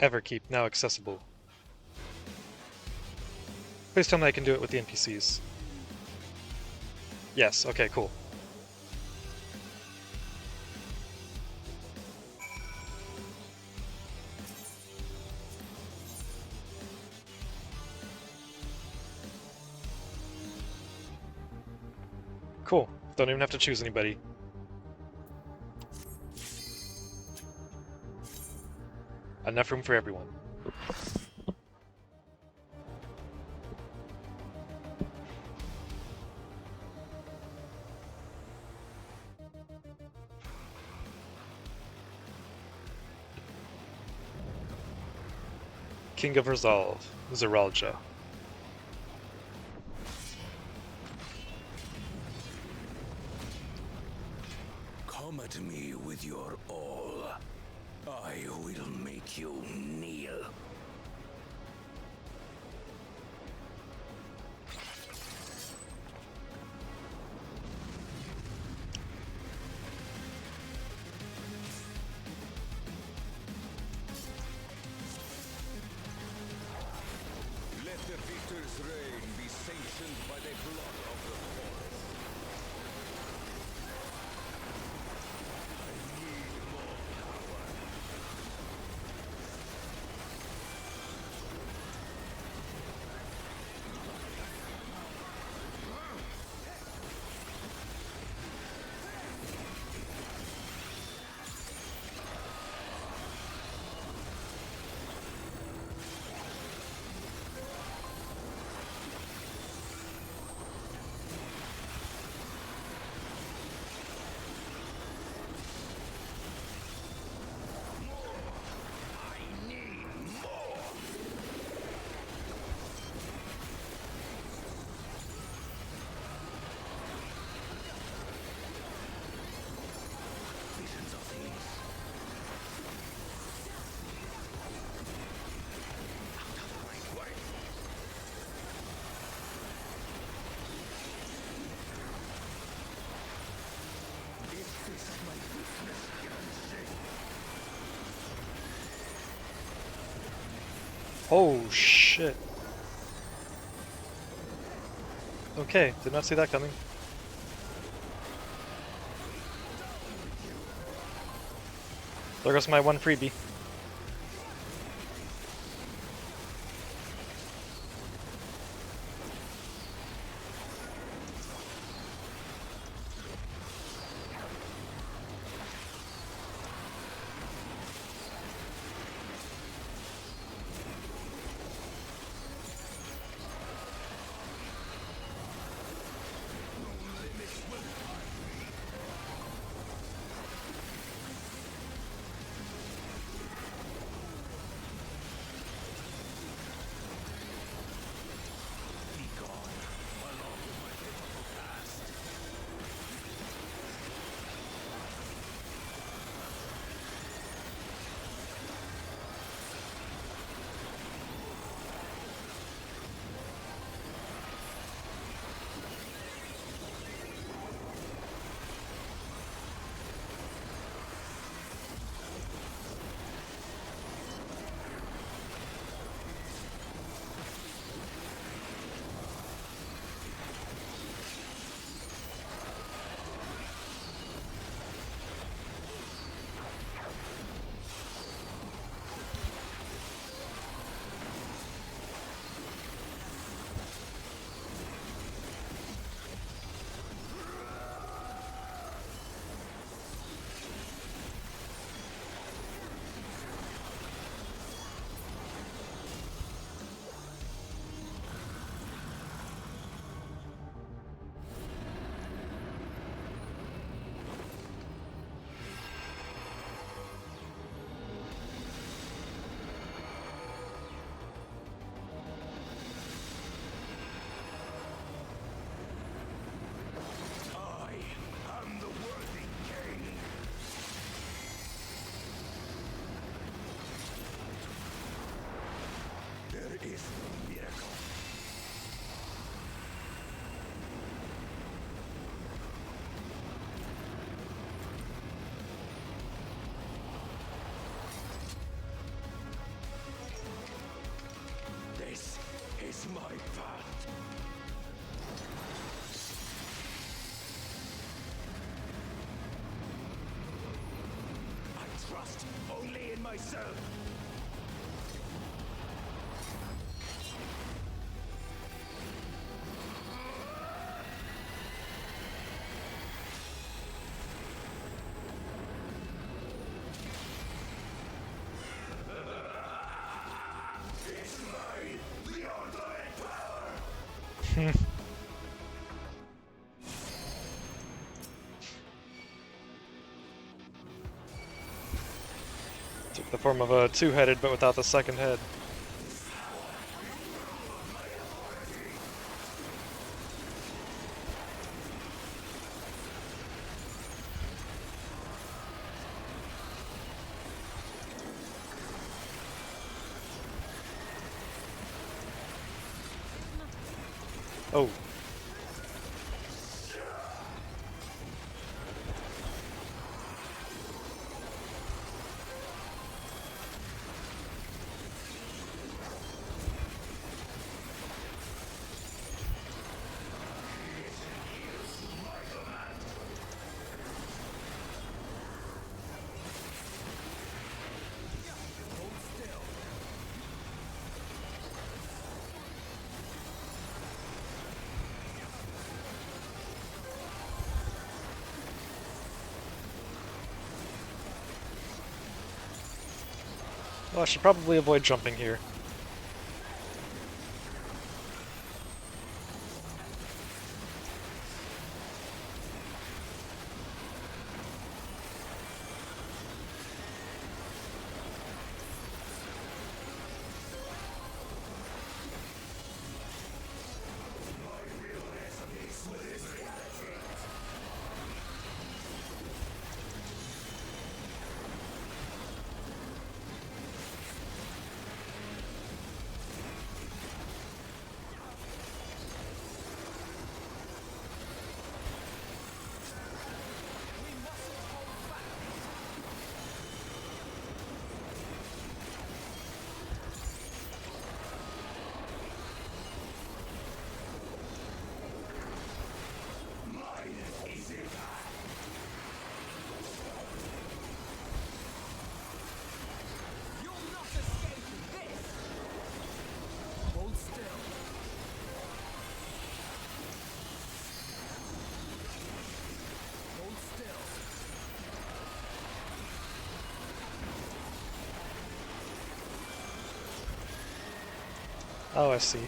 Everkeep, now accessible. Please tell me I can do it with the NPCs. Yes, okay, cool. Cool. Don't even have to choose anybody. Enough room for everyone. King of Resolve, Zeralja. Come at me with your all. I will make you kneel. Let the victor's reign be sanctioned by the blood of the forest. I need more power. Oh shit. Okay, did not see that coming. There goes my one freebie. is my path. I trust only in myself. It's mine, the ultimate power! Took the form of a two-headed, but without the second head. Oh. Well, I should probably avoid jumping here. Oh, I see.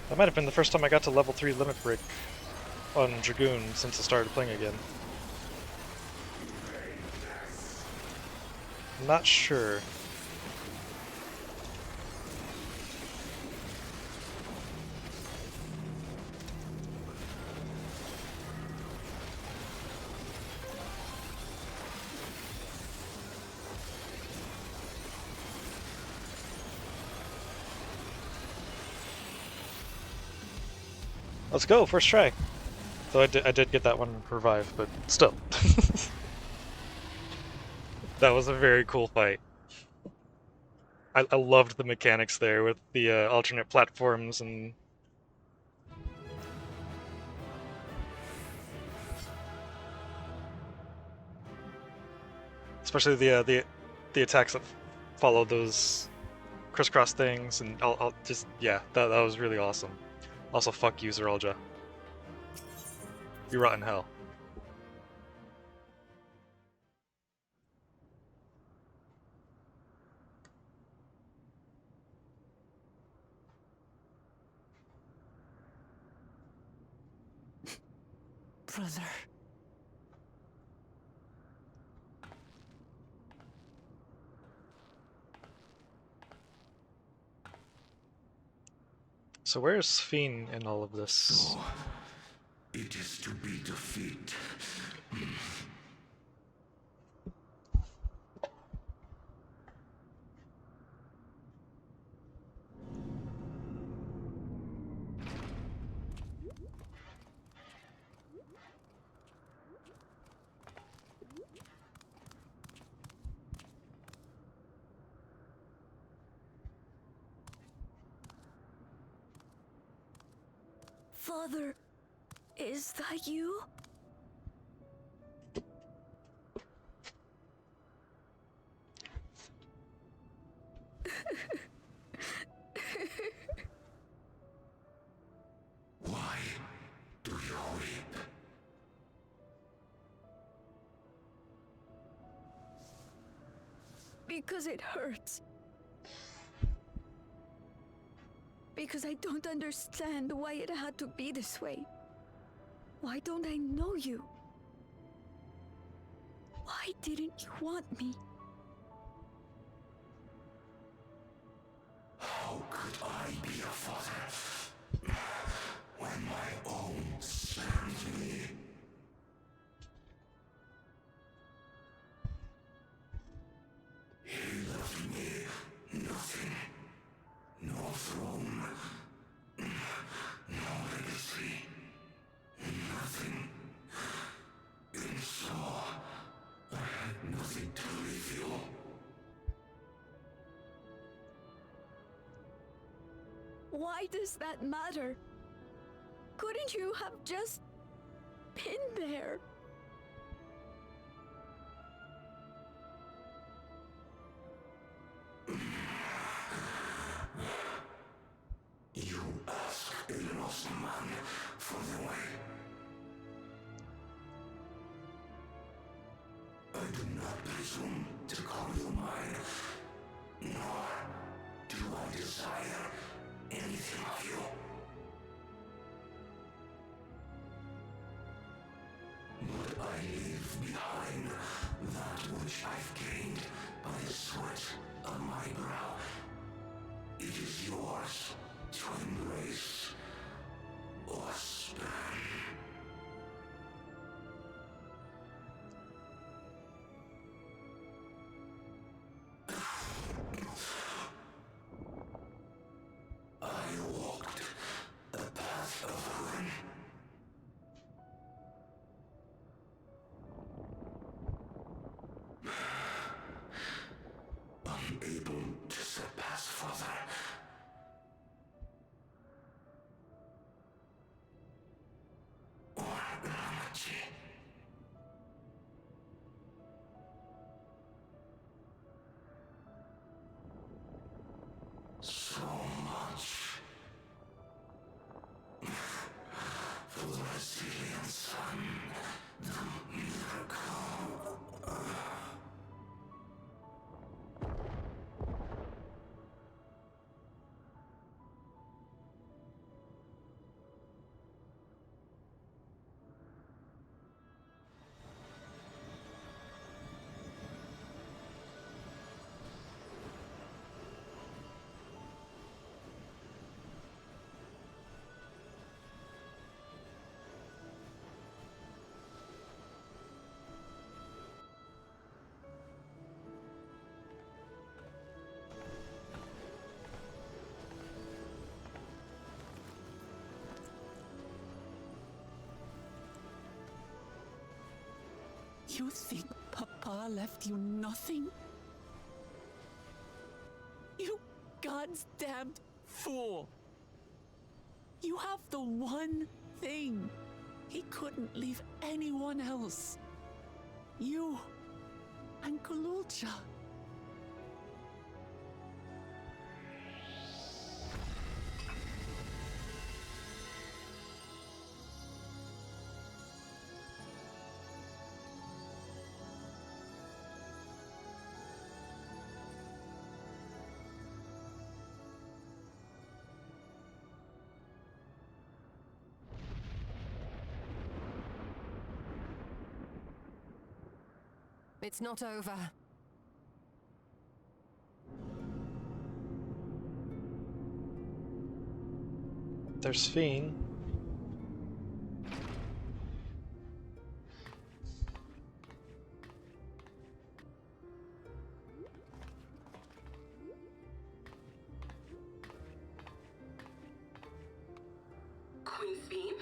That might have been the first time I got to level 3 limit break on Dragoon since I started playing again. I'm not sure. Let's go, first try. Though I did get that one revived, but still. That was a very cool fight. I loved the mechanics there with the alternate platforms and... especially the attacks that follow those crisscross things, and I'll just, yeah, that was really awesome. Also, fuck you, Zeralja. You rot in hell. Brother. So where's Fiend in all of this? It is to be defeated. Father, is that you? Why do you weep? Because it hurts. Because I don't understand why it had to be this way. Why don't I know you? Why didn't you want me? How could I be a father when my own sent me? He left me nothing. No throne. No legacy. Nothing. And so, I had nothing to leave you. Why does that matter? Couldn't you have just been there? You ask a lost man for the way. I do not presume to call you mine, nor do I desire anything of you. But I leave behind that which I've gained by the sweat of my brow. It is yours to embrace or spurn. I walked a path of ruin. Unable to surpass Father. Or Ramachi. So much for the resilient sun, the miracle. You think Papa left you nothing? You God's damned fool! You have the one thing he couldn't leave anyone else. You and Kululcha. It's not over. There's Fiend. Queen Fiend?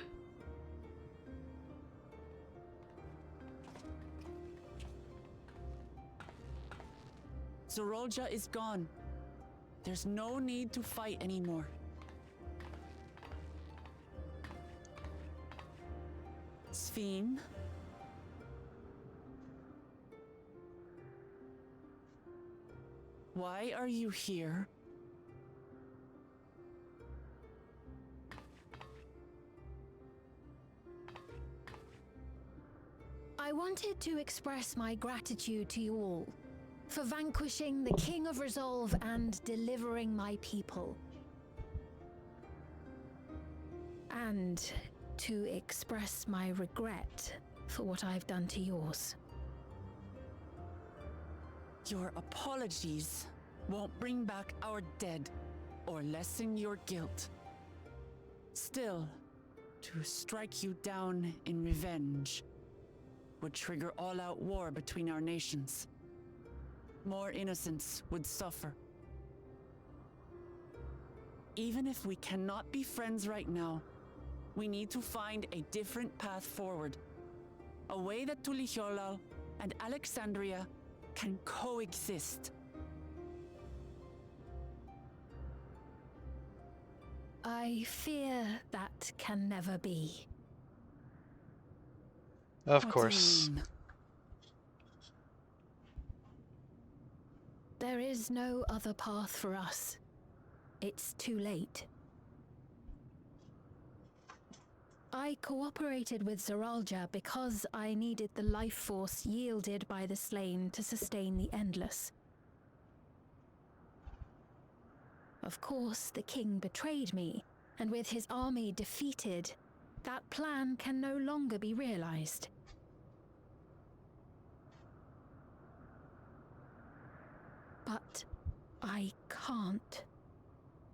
Zorolja is gone. There's no need to fight anymore. Sphene? Why are you here? I wanted to express my gratitude to you all for vanquishing the King of Resolve and delivering my people. And to express my regret for what I've done to yours. Your apologies won't bring back our dead or lessen your guilt. Still, to strike you down in revenge would trigger all-out war between our nations. More innocents would suffer. Even if we cannot be friends right now, we need to find a different path forward. A way that Tuliholal and Alexandria can coexist. I fear that can never be. Of course. There is no other path for us. It's too late. I cooperated with Zoralja because I needed the life force yielded by the slain to sustain the Endless. Of course, the king betrayed me, and with his army defeated, that plan can no longer be realized. But I can't.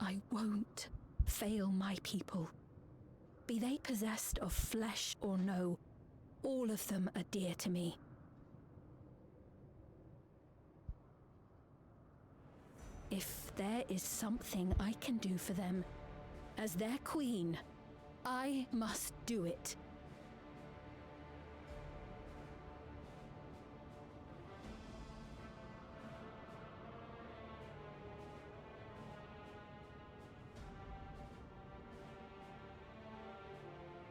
I won't fail my people. Be they possessed of flesh or no, all of them are dear to me. If there is something I can do for them, as their queen, I must do it.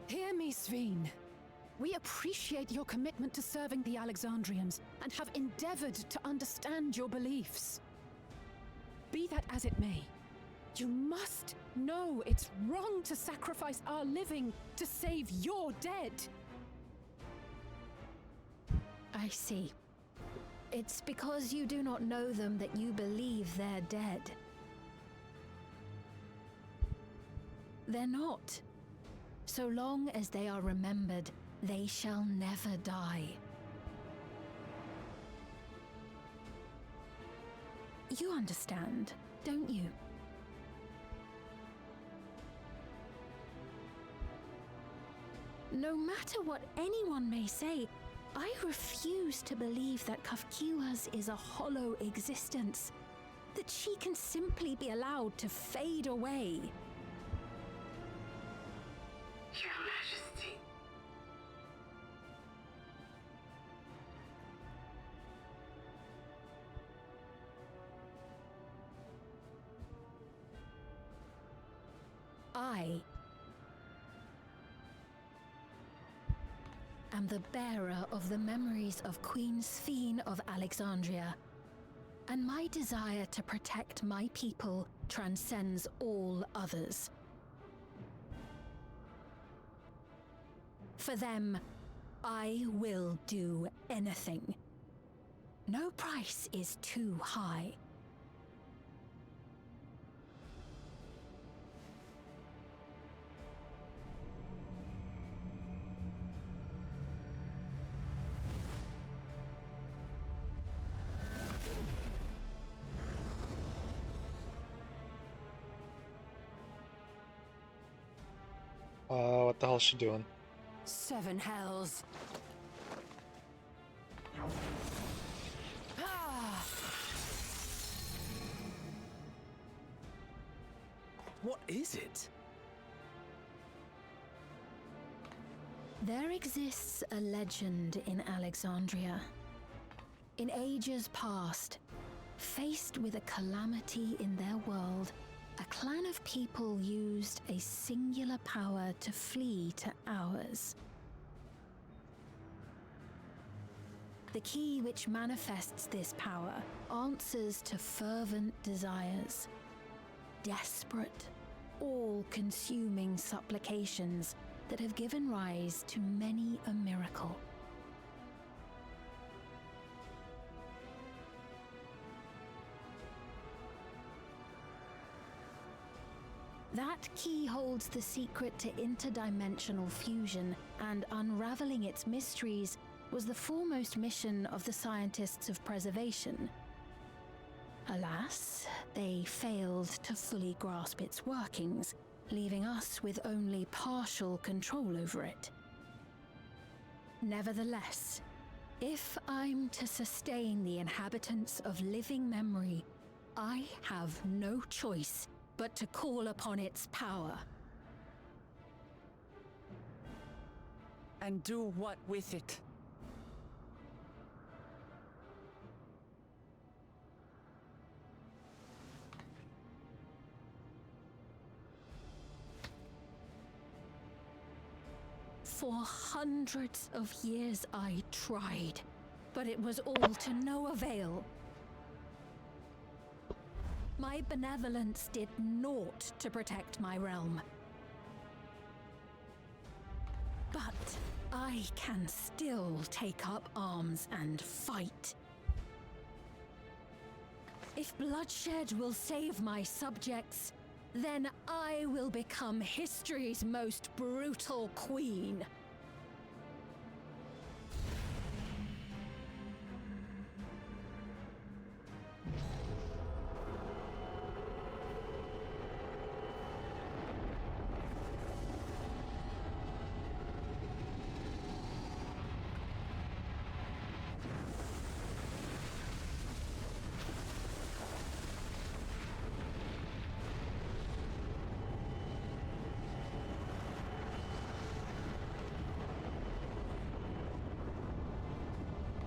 Hear me, Sphene. We appreciate your commitment to serving the Alexandrians and have endeavored to understand your beliefs. Be that as it may, you must know it's wrong to sacrifice our living to save your dead. I see. It's because you do not know them that you believe they're dead. They're not. So long as they are remembered, they shall never die. You understand, don't you? No matter what anyone may say, I refuse to believe that Kafkiwas is a hollow existence, that she can simply be allowed to fade away. Your Majesty. I am the bearer of the memories of Queen Sphene of Alexandria, and my desire to protect my people transcends all others. For them, I will do anything. No price is too high. What the hell is she doing? 7 hells. Ah. What is it? There exists a legend in Alexandria. In ages past, faced with a calamity in their world, a clan of people used a singular power to flee to ours. The key which manifests this power answers to fervent desires, desperate, all-consuming supplications that have given rise to many a miracle. That key holds the secret to interdimensional fusion, and unraveling its mysteries was the foremost mission of the scientists of preservation. Alas, they failed to fully grasp its workings, leaving us with only partial control over it. Nevertheless, if I'm to sustain the inhabitants of living memory, I have no choice but to call upon its power. And do what with it? For hundreds of years I tried, but it was all to no avail. My benevolence did naught to protect my realm. But I can still take up arms and fight. If bloodshed will save my subjects, then I will become history's most brutal queen.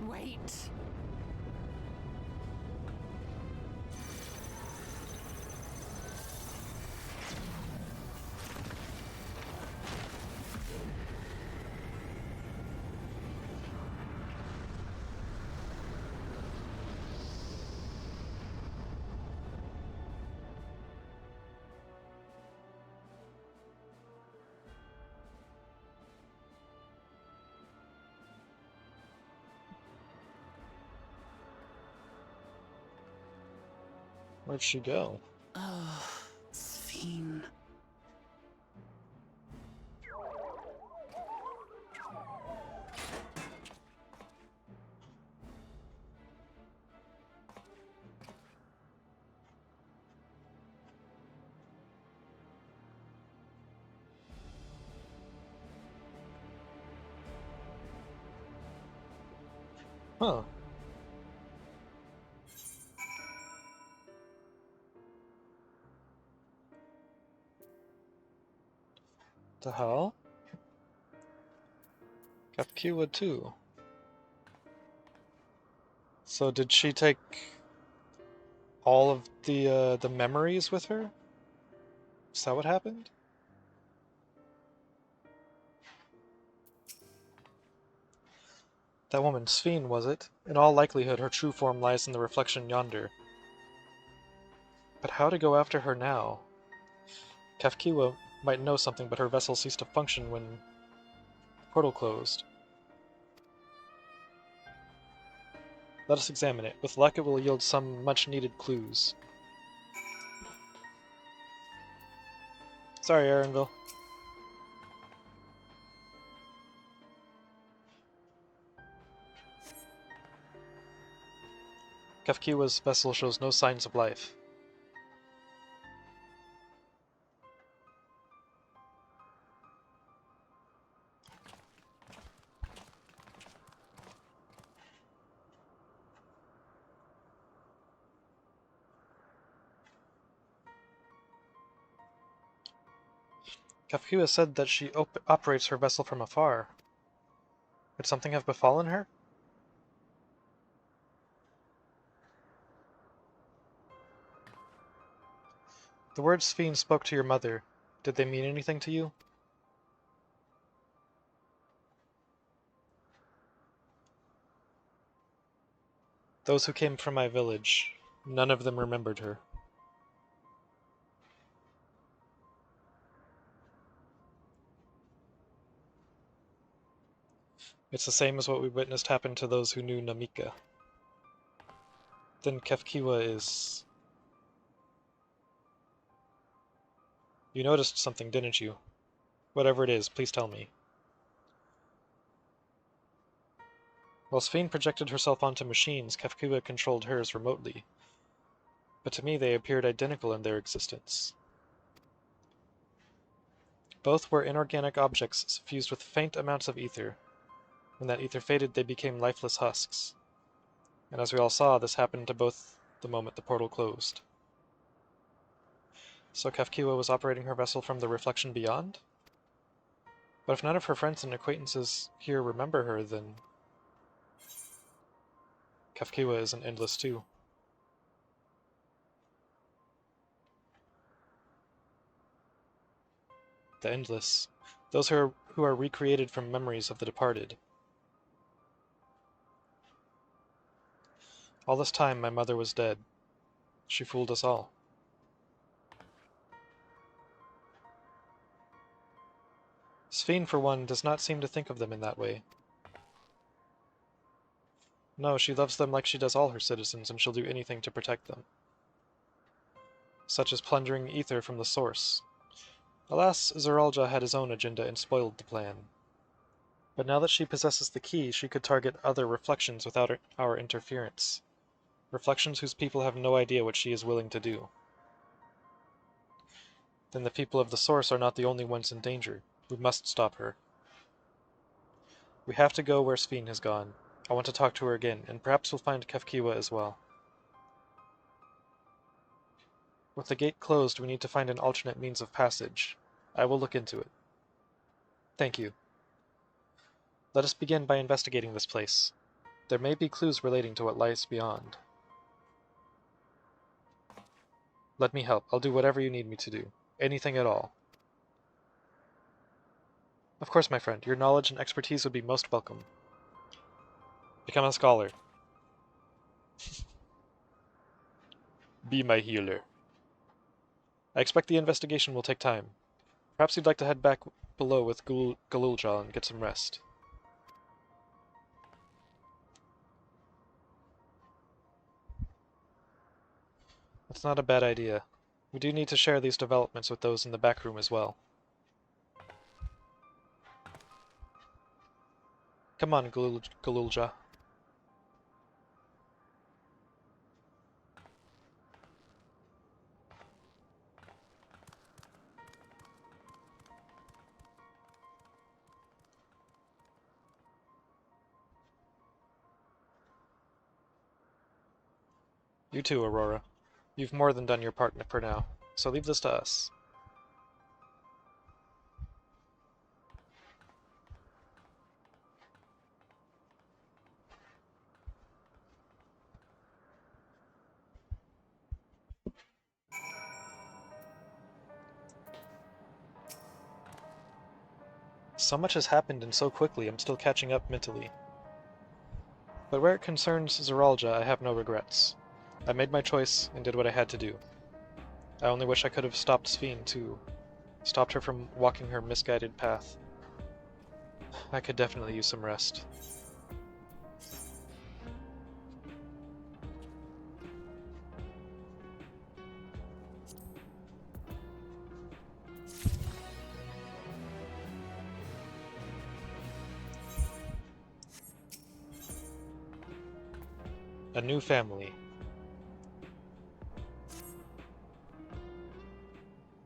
Wait. Where'd she go? Oh, Sphene. Huh. The hell? Kafkiwa too. So did she take all of the memories with her? Is that what happened? That woman, Sphene, was it? In all likelihood, her true form lies in the reflection yonder. But how to go after her now? Kafkiwa might know something, but her vessel ceased to function when the portal closed. Let us examine it. With luck, it will yield some much-needed clues. Sorry, Aaronville. Kafkiwa's vessel shows no signs of life. Kafkua said that she operates her vessel from afar. Could something have befallen her? The words Sphene spoke to your mother, did they mean anything to you? Those who came from my village, none of them remembered her. It's the same as what we witnessed happen to those who knew Namika. Then Kefkiwa is... You noticed something, didn't you? Whatever it is, please tell me. While Sphene projected herself onto machines, Kefkiwa controlled hers remotely. But to me they appeared identical in their existence. Both were inorganic objects suffused with faint amounts of ether. When that ether faded, they became lifeless husks. And as we all saw, this happened to both the moment the portal closed. So Kefkiwa was operating her vessel from the reflection beyond? But if none of her friends and acquaintances here remember her, then... Kefkiwa isn't endless too. The endless. Those who are recreated from memories of the departed. All this time my mother was dead. She fooled us all. Sphene, for one, does not seem to think of them in that way. No, she loves them like she does all her citizens, and she'll do anything to protect them. Such as plundering ether from the source. Alas, Zeralja had his own agenda and spoiled the plan. But now that she possesses the key, she could target other reflections without our interference. Reflections whose people have no idea what she is willing to do. Then the people of the source are not the only ones in danger. We must stop her. We have to go where Sphene has gone. I want to talk to her again, and perhaps we'll find Kefkiwa as well. With the gate closed, we need to find an alternate means of passage. I will look into it. Thank you. Let us begin by investigating this place. There may be clues relating to what lies beyond. Let me help. I'll do whatever you need me to do. Anything at all. Of course, my friend. Your knowledge and expertise would be most welcome. Become a scholar. Be my healer. I expect the investigation will take time. Perhaps you'd like to head back below with Galulja and get some rest. That's not a bad idea. We do need to share these developments with those in the back room as well. Come on, Galulja. You too, Aurora. You've more than done your part for now, so leave this to us. So much has happened and so quickly, I'm still catching up mentally. But where it concerns Zeralja, I have no regrets. I made my choice and did what I had to do. I only wish I could have stopped Sphene, too. Stopped her from walking her misguided path. I could definitely use some rest. A new family.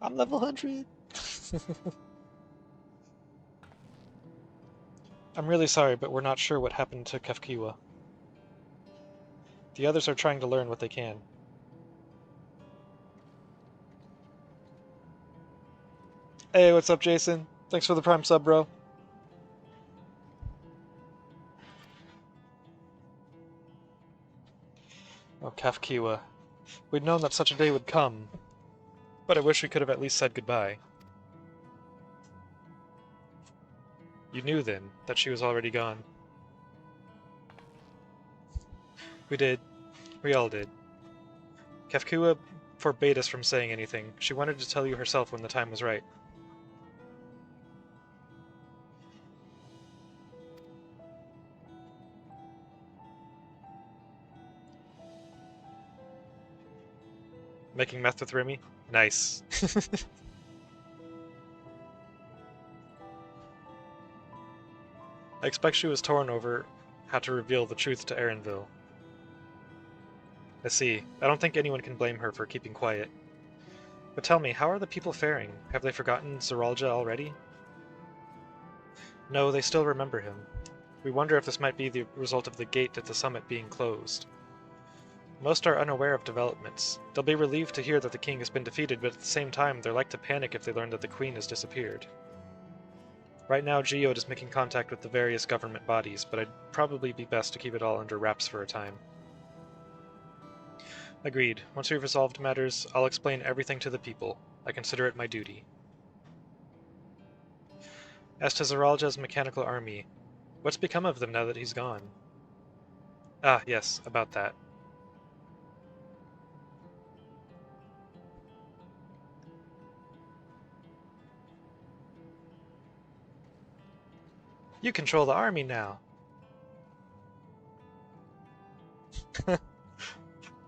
I'm level 100! I'm really sorry, but we're not sure what happened to Kefkiwa. The others are trying to learn what they can. Hey, what's up, Jason? Thanks for the Prime sub, bro. Oh, Kafkiwa. We'd known that such a day would come, but I wish we could have at least said goodbye. You knew, then, that she was already gone. We did. We all did. Kafkiwa forbade us from saying anything. She wanted to tell you herself when the time was right. Making meth with Remy? Nice. I expect she was torn over how to reveal the truth to Erenville. I see. I don't think anyone can blame her for keeping quiet. But tell me, how are the people faring? Have they forgotten Zeralja already? No, they still remember him. We wonder if this might be the result of the gate at the summit being closed. Most are unaware of developments. They'll be relieved to hear that the king has been defeated, but at the same time, they're like to panic if they learn that the queen has disappeared. Right now, Geode is making contact with the various government bodies, but I'd probably be best to keep it all under wraps for a time. Agreed. Once we've resolved matters, I'll explain everything to the people. I consider it my duty. As to Zeralja's mechanical army, what's become of them now that he's gone? Ah, yes, about that. You control the army now!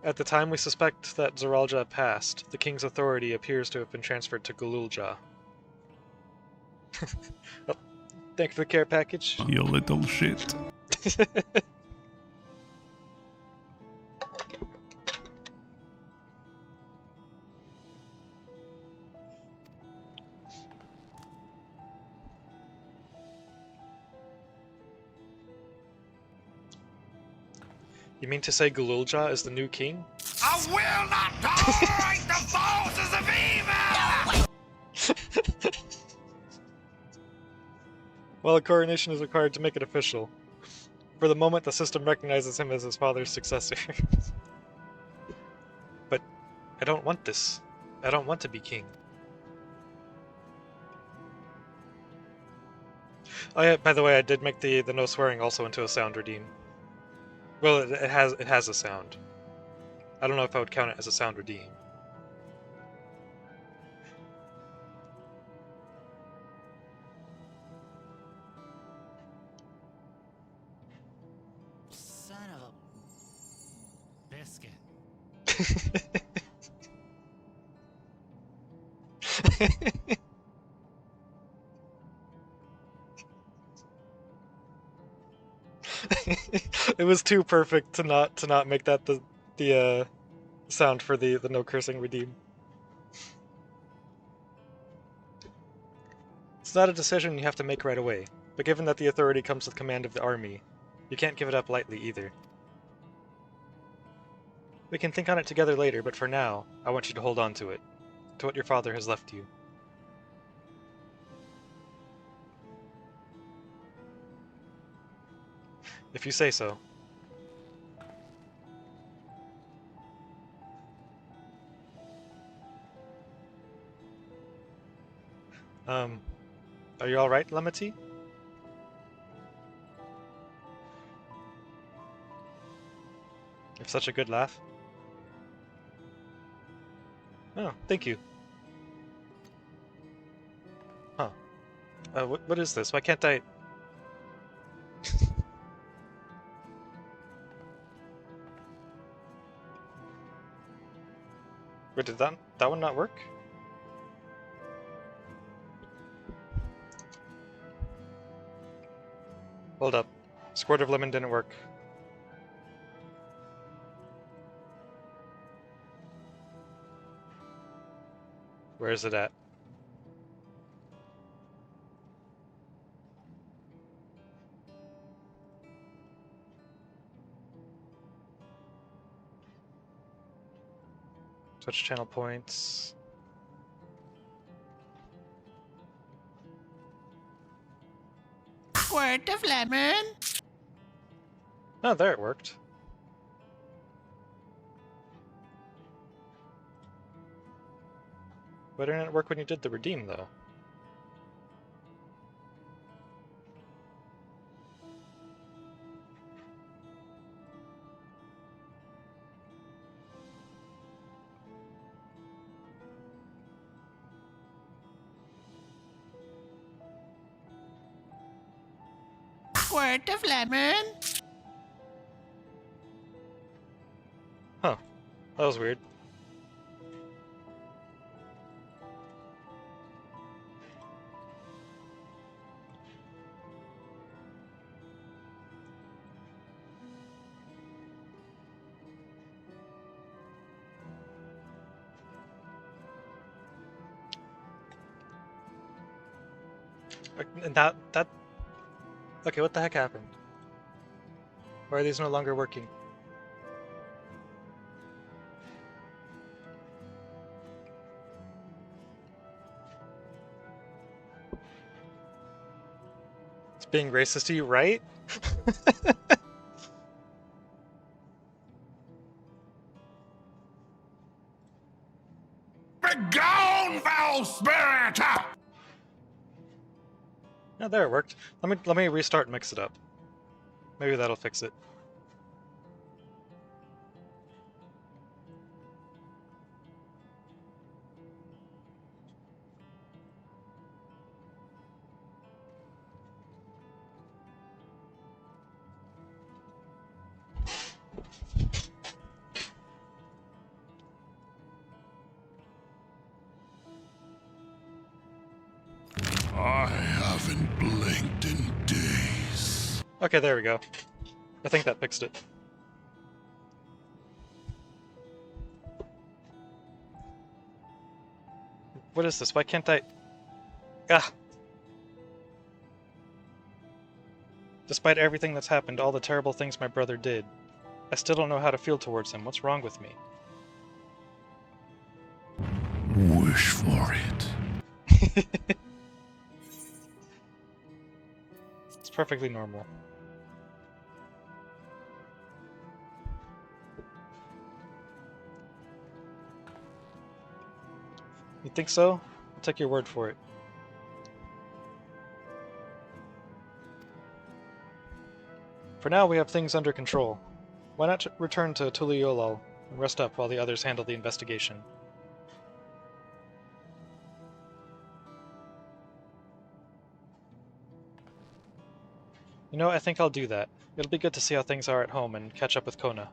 At the time we suspect that Zeralja passed, the king's authority appears to have been transferred to Gululja. Oh, thank you for the care package. You little shit. You mean to say Gululja is the new king? I will not tolerate the forces of evil! Well, a coronation is required to make it official. For the moment, the system recognizes him as his father's successor. But I don't want this. I don't want to be king. Oh yeah, by the way, I did make the no swearing also into a sound redeem. Well, it has a sound. I don't know if I would count it as a sound redeem. Son of a biscuit. It was too perfect to not make that the sound for the no cursing redeem. It's not a decision you have to make right away, but given that the authority comes with command of the army, you can't give it up lightly either. We can think on it together later, but for now, I want you to hold on to it, to what your father has left you. If you say so. Are you alright, Lemity? You have such a good laugh. Oh, thank you. Huh. What is this? Why can't I... Wait, did that one not work? Hold up. Squirt of lemon didn't work. Where is it at? Touch channel points. Word of lemon. Oh, there it worked. Why didn't it work when you did the redeem, though? Word of lemon. Huh. That was weird. And that... Okay, what the heck happened? Why are these no longer working? It's being racist to you, right? Begone, foul spirit! Oh, there it worked. Let me restart and mix it up. Maybe that'll fix it. I haven't blinked in days. Okay, there we go. I think that fixed it. What is this? Why can't I... Ah! Despite everything that's happened, all the terrible things my brother did, I still don't know how to feel towards him. What's wrong with me? Wish for it. It's perfectly normal. You think so? I'll take your word for it. For now, we have things under control. Why not return to Tuliolal and rest up while the others handle the investigation? You know, I think I'll do that. It'll be good to see how things are at home and catch up with Kona.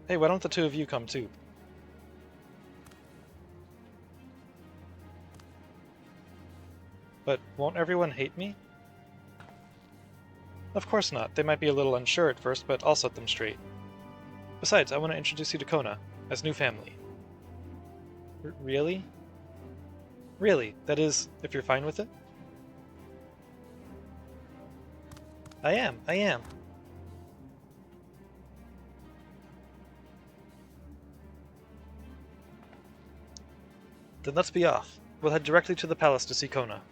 Hey, why don't the two of you come too? But won't everyone hate me? Of course not. They might be a little unsure at first, but I'll set them straight. Besides, I want to introduce you to Kona, as new family. Really? Really? That is, if you're fine with it? I am. Then let's be off. We'll head directly to the palace to see Kona.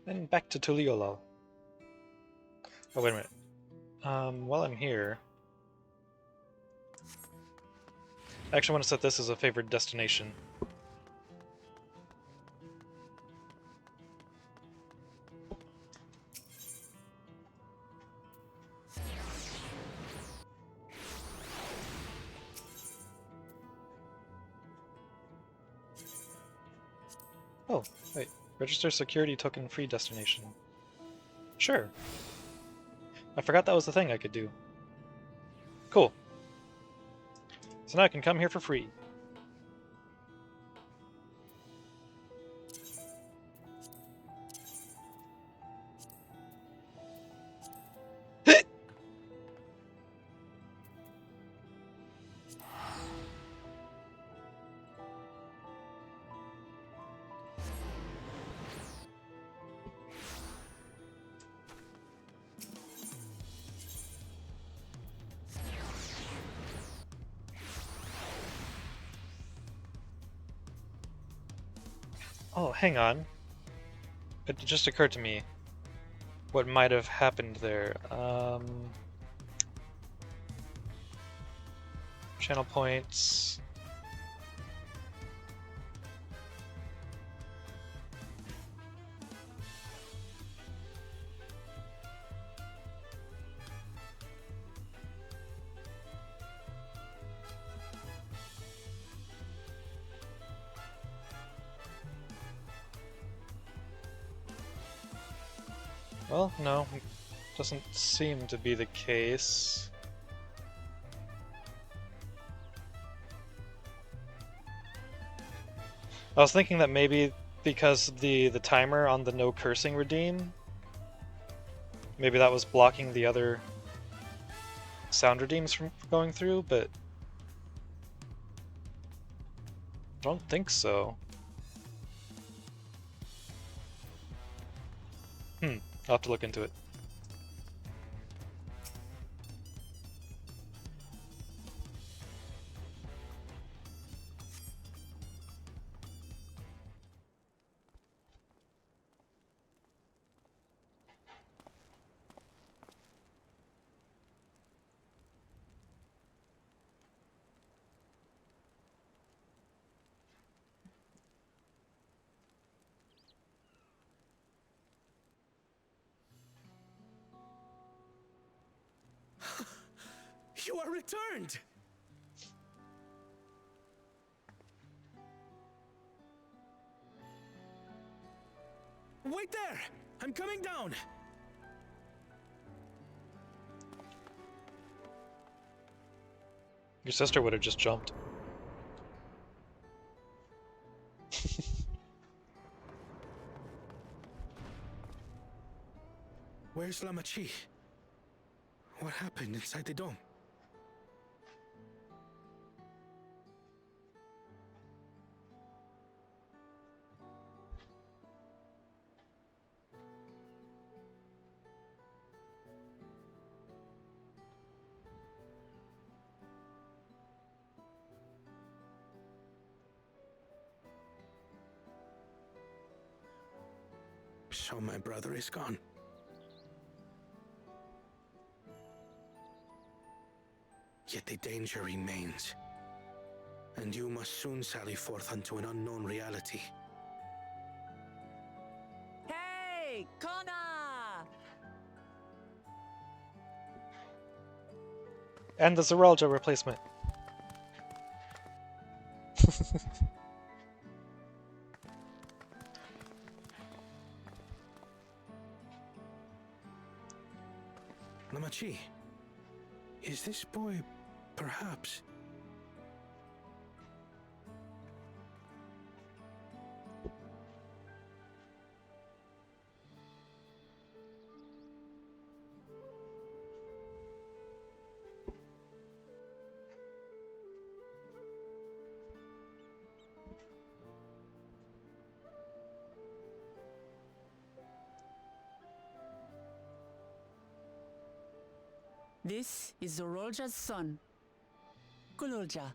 Then back to Tuliolal. Oh, wait a minute. While I'm here... I actually want to set this as a favored destination. Oh, wait. Register security token free destination. Sure. I forgot that was the thing I could do. Cool. So now I can come here for free. Oh, hang on. It just occurred to me what might have happened there. Channel points. Well, no, doesn't seem to be the case. I was thinking that maybe because the timer on the no cursing redeem, maybe that was blocking the other sound redeems from going through, but I don't think so. I'll have to look into it. You are returned! Wait there! I'm coming down! Your sister would have just jumped. Where's Lamachi? What happened inside the dome? So my brother is gone. Yet the danger remains. And you must soon sally forth unto an unknown reality. Hey, Kona! And the Zeralja replacement. Lamachi, is this boy perhaps? This is Zorolja's son, Kululja.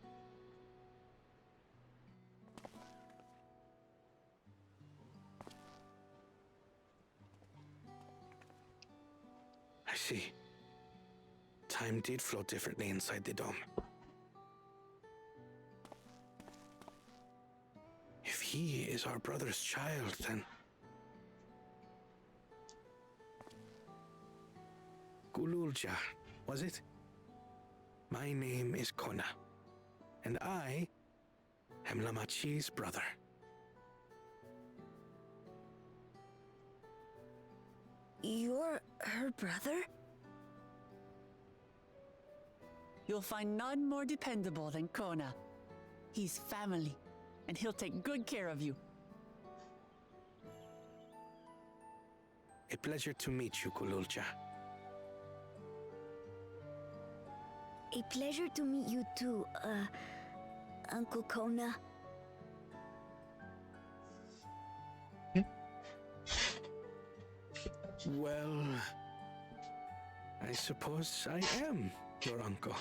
I see. Time did flow differently inside the dome. If he is our brother's child, then... Kululja, was it? My name is Kona, and I am Lamachi's brother. You're her brother? you'll find none more dependable than Kona. He's family, and he'll take good care of you. A pleasure to meet you, Kululja. A pleasure to meet you too, Uncle Kona. Well, I suppose I am your uncle.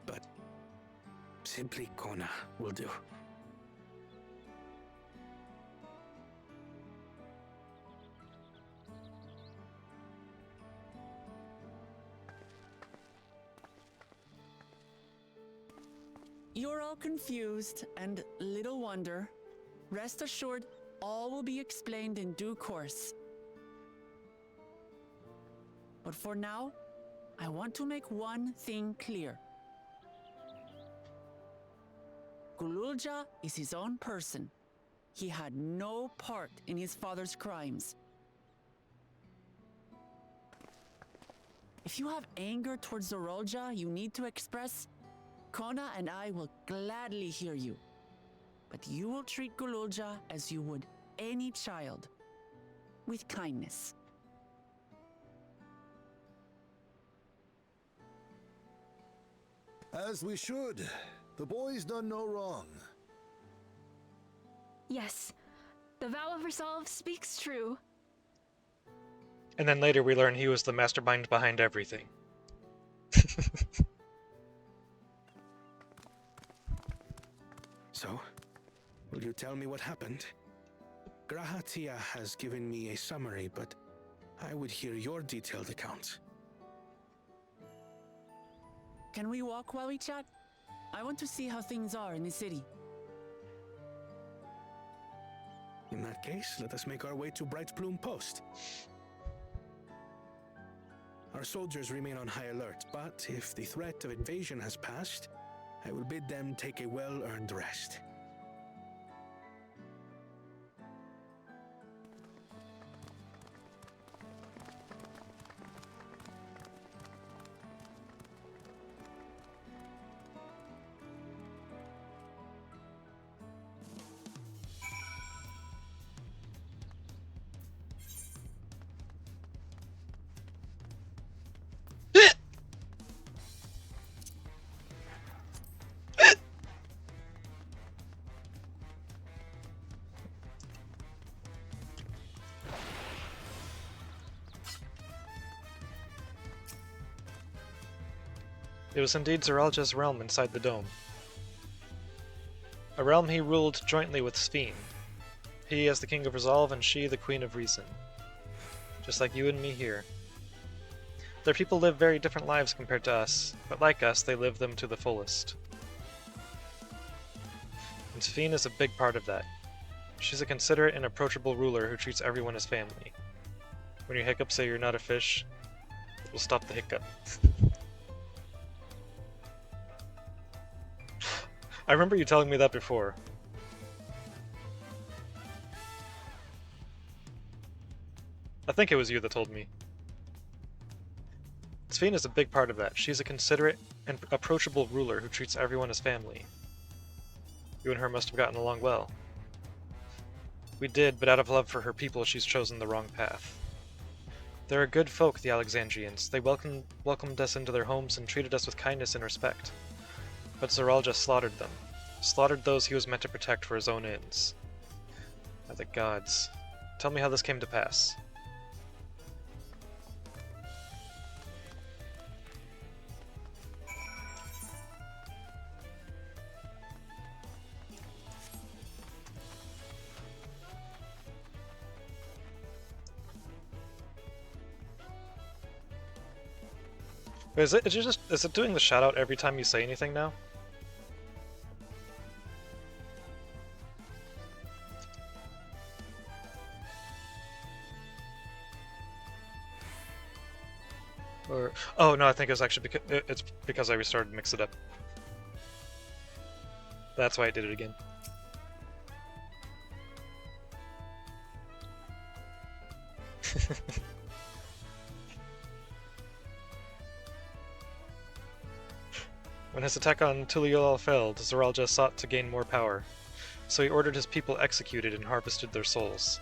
But simply Kona will do. You're all confused, and little wonder. Rest assured, all will be explained in due course. But for now, I want to make one thing clear. Kululja is his own person. He had no part in his father's crimes. If you have anger towards Zorolja you need to express, Kona and I will gladly hear you. But you will treat Kululja as you would any child, with kindness. As we should. The boy's done no wrong. Yes, the vow of resolve speaks true. And then later we learn he was the mastermind behind everything. So, will you tell me what happened? Grahatia has given me a summary, but I would hear your detailed account. Can we walk while we chat? I want to see how things are in the city. In that case, let us make our way to Bright Plume Post. Our soldiers remain on high alert, but if the threat of invasion has passed, I will bid them take a well-earned rest. It was indeed Zoralja's realm inside the dome. A realm he ruled jointly with Sphene. He as the King of Resolve and she the Queen of Reason. Just like you and me here. Their people live very different lives compared to us, but like us, they live them to the fullest. And Sphene is a big part of that. She's a considerate and approachable ruler who treats everyone as family. When your hiccups say you're not a fish, we'll stop the hiccup. I remember you telling me that before. I think it was you that told me. Sphene is a big part of that. She's a considerate and approachable ruler who treats everyone as family. You and her must have gotten along well. We did, but out of love for her people, she's chosen the wrong path. They're a good folk, the Alexandrians. They welcomed us into their homes and treated us with kindness and respect. But Zoralja slaughtered them. Slaughtered those he was meant to protect for his own ends. By the gods. Tell me how this came to pass. Wait, is it doing the shout out every time you say anything now? Or oh no, I think it was actually because I restarted Mix It Up. That's why I did it again. When his attack on Tuliyollal failed, Zoralja sought to gain more power, so he ordered his people executed and harvested their souls.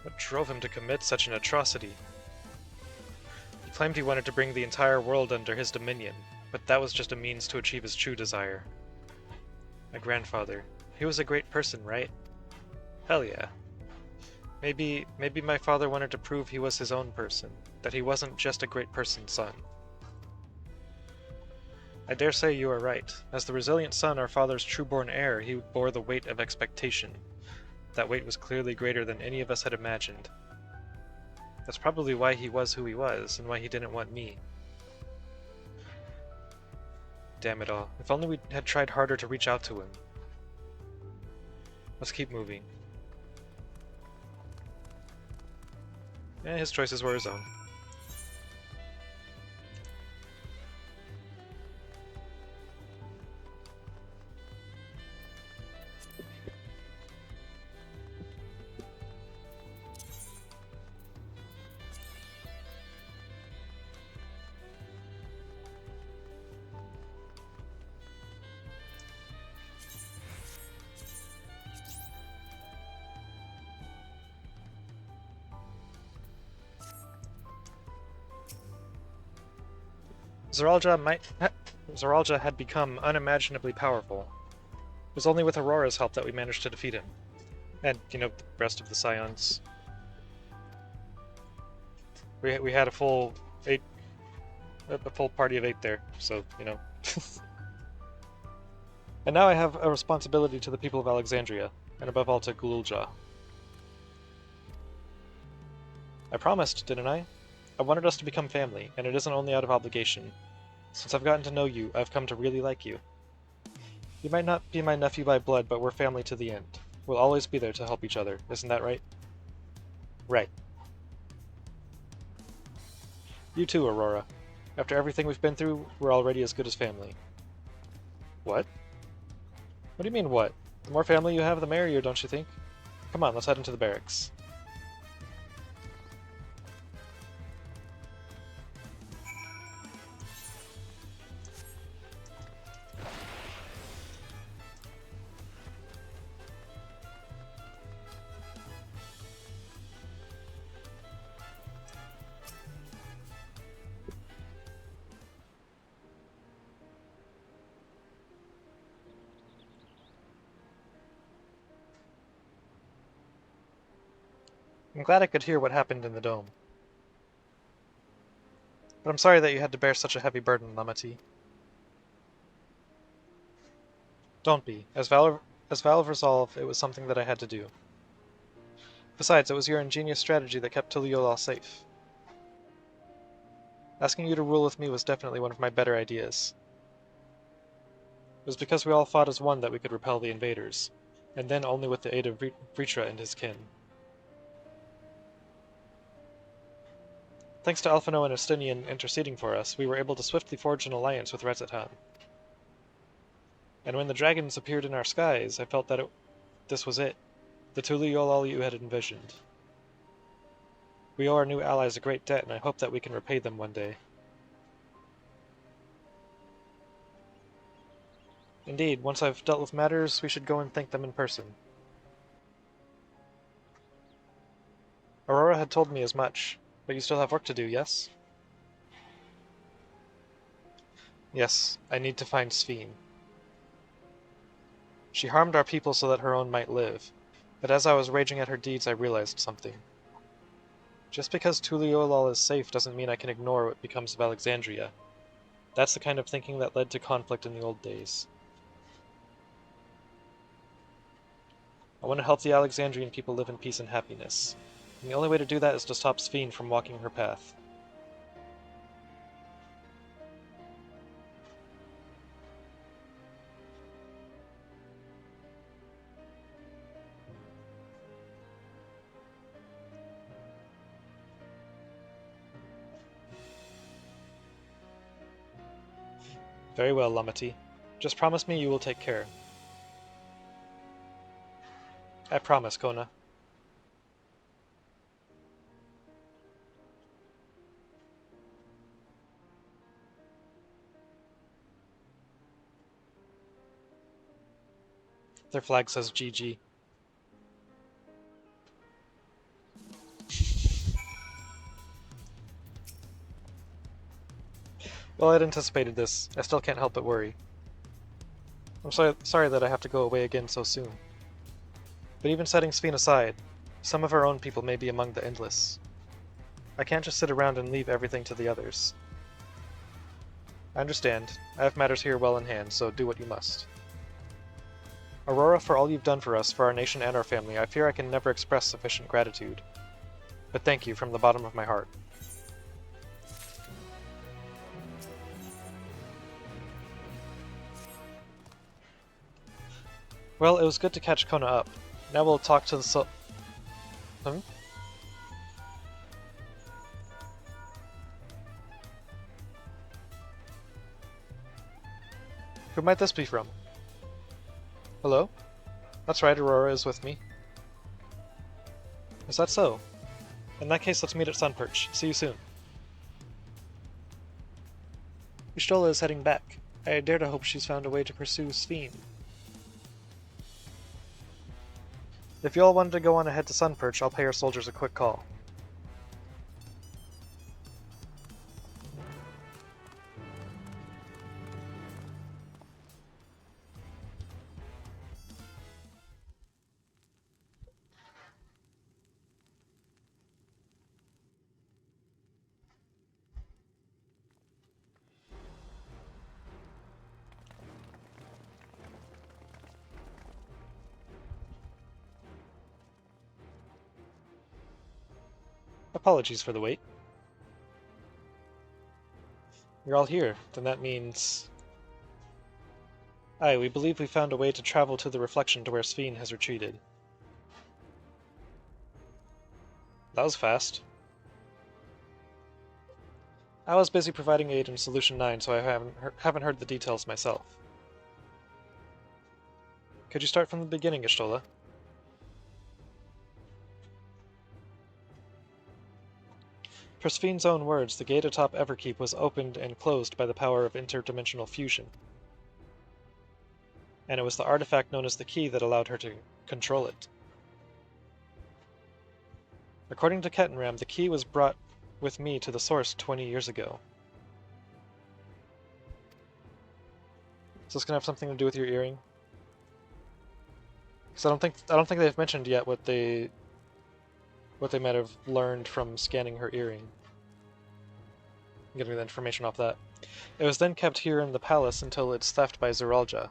What drove him to commit such an atrocity? He claimed he wanted to bring the entire world under his dominion, but that was just a means to achieve his true desire. My grandfather. He was a great person, right? Hell yeah. Maybe my father wanted to prove he was his own person, that he wasn't just a great person's son. I dare say you are right. As the resilient son, our father's true-born heir, he bore the weight of expectation. That weight was clearly greater than any of us had imagined. That's probably why he was who he was, and why he didn't want me. Damn it all. If only we had tried harder to reach out to him. Let's keep moving. Yeah, his choices were his own. Zoralja had become unimaginably powerful. It was only with Aurora's help that we managed to defeat him. And, the rest of the Scions. We had a full party of 8 there, so, And now I have a responsibility to the people of Alexandria, and above all to Gululja. I promised, didn't I? I wanted us to become family, and it isn't only out of obligation. Since I've gotten to know you, I've come to really like you. You might not be my nephew by blood, but we're family to the end. We'll always be there to help each other, isn't that right? Right. You too, Aurora. After everything we've been through, we're already as good as family. What? What do you mean, what? The more family you have, the merrier, don't you think? Come on, let's head into the barracks. I'm glad I could hear what happened in the dome. But I'm sorry that you had to bear such a heavy burden, Lamati. Don't be. As vow of resolve, it was something that I had to do. Besides, it was your ingenious strategy that kept Tuliyollal safe. Asking you to rule with me was definitely one of my better ideas. It was because we all fought as one that we could repel the invaders, and then only with the aid of Vritra and his kin. Thanks to Alphino and Estinian interceding for us, we were able to swiftly forge an alliance with Rezatan. And when the dragons appeared in our skies, I felt that this was it, the Tuliyollal you had envisioned. We owe our new allies a great debt, and I hope that we can repay them one day. Indeed, once I've dealt with matters, we should go and thank them in person. Aurora had told me as much, but you still have work to do, yes? Yes, I need to find Sphene. She harmed our people so that her own might live, but as I was raging at her deeds I realized something. Just because Tuliyollal is safe doesn't mean I can ignore what becomes of Alexandria. That's the kind of thinking that led to conflict in the old days. I want to help the Alexandrian people live in peace and happiness, and the only way to do that is to stop Sphene from walking her path. Very well, Lamati. Just promise me you will take care. I promise, Kona. Their flag says GG. Well, I'd anticipated this. I still can't help but worry. I'm sorry that I have to go away again so soon. But even setting Sphene aside, some of our own people may be among the Endless. I can't just sit around and leave everything to the others. I understand. I have matters here well in hand, so do what you must. Aurora, for all you've done for us, for our nation and our family, I fear I can never express sufficient gratitude. But thank you from the bottom of my heart. Well, it was good to catch Kona up. Now we'll talk to the Who might this be from? Hello? That's right, Aurora is with me. Is that so? In that case, let's meet at Sunperch. See you soon. Y'shtola is heading back. I dare to hope she's found a way to pursue Sphene. If you all wanted to go on ahead to Sunperch, I'll pay our soldiers a quick call. Apologies for the wait. You're all here, then that means... Aye, we believe we found a way to travel to the reflection to where Sphene has retreated. That was fast. I was busy providing aid in Solution 9, so I haven't heard the details myself. Could you start from the beginning, Y'shtola? Per Sphene's own words, the gate atop Everkeep was opened and closed by the power of interdimensional fusion. And it was the artifact known as the Key that allowed her to control it. According to Kettenram, the Key was brought with me to the Source 20 years ago. Is this gonna have something to do with your earring? Because I don't think they've mentioned yet what they might have learned from scanning her earring. I'm getting the information off that. It was then kept here in the palace until its theft by Zeralja,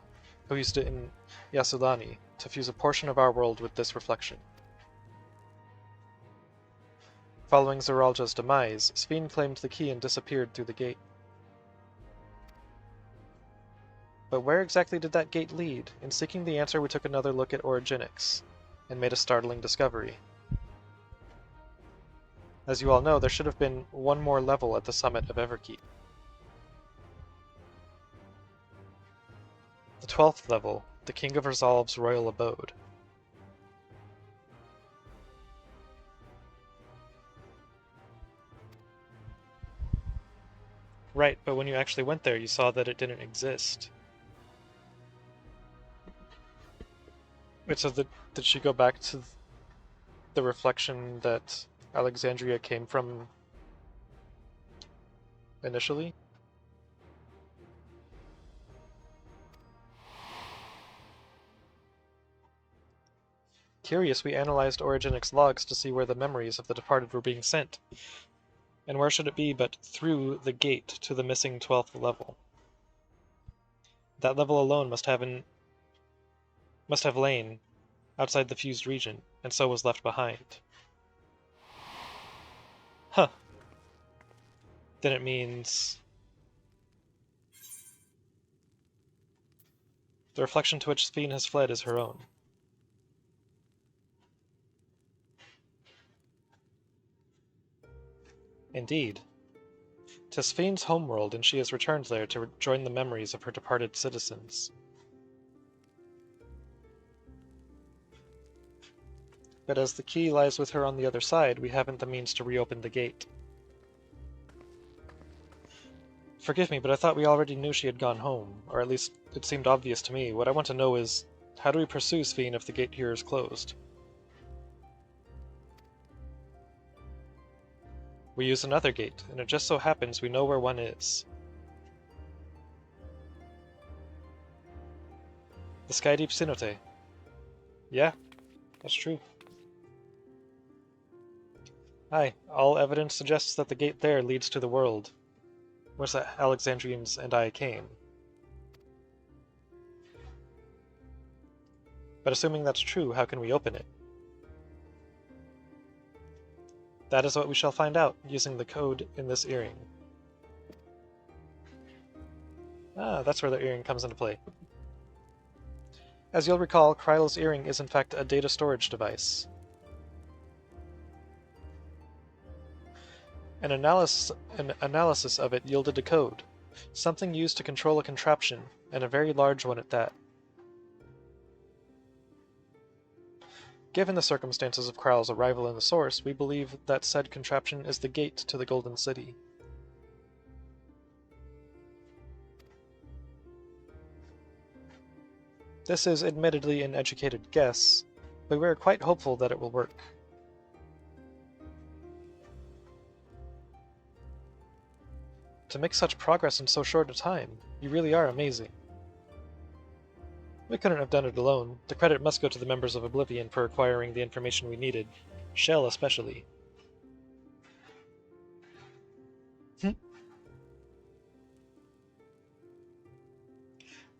who used it in Yasudani to fuse a portion of our world with this reflection. Following Zeralja's demise, Sphene claimed the key and disappeared through the gate. But where exactly did that gate lead? In seeking the answer, we took another look at Origenics, and made a startling discovery. As you all know, there should have been one more level at the summit of Everkeep. The 12th level, the King of Resolve's royal abode. Right, but when you actually went there, you saw that it didn't exist. Wait, so did she go back to the reflection that Alexandria came from initially? Curious, we analyzed Origenics logs to see where the memories of the departed were being sent. And where should it be but through the gate to the missing 12th level? That level alone must have lain outside the fused region, and so was left behind. Huh. Then it means... the reflection to which Sphene has fled is her own. Indeed. 'Tis Sphene's homeworld, and she has returned there to join the memories of her departed citizens. But as the key lies with her on the other side, we haven't the means to reopen the gate. Forgive me, but I thought we already knew she had gone home, or at least it seemed obvious to me. What I want to know is, How do we pursue Sphene if the gate here is closed? We use another gate, and it just so happens we know where one is. The Skydeep Cenote. Yeah, that's true. Aye, all evidence suggests that the gate there leads to the world, where the Alexandrians and I came. But assuming that's true, how can we open it? That is what we shall find out, using the code in this earring. Ah, that's where the earring comes into play. As you'll recall, Krylo's earring is in fact a data storage device. An analysis of it yielded a code, something used to control a contraption, and a very large one at that. Given the circumstances of Krylo's arrival in the Source, we believe that said contraption is the gate to the Golden City. This is admittedly an educated guess, but we are quite hopeful that it will work. To make such progress in so short a time, you really are amazing. We couldn't have done it alone. The credit must go to the members of Oblivion for acquiring the information we needed. Shell especially.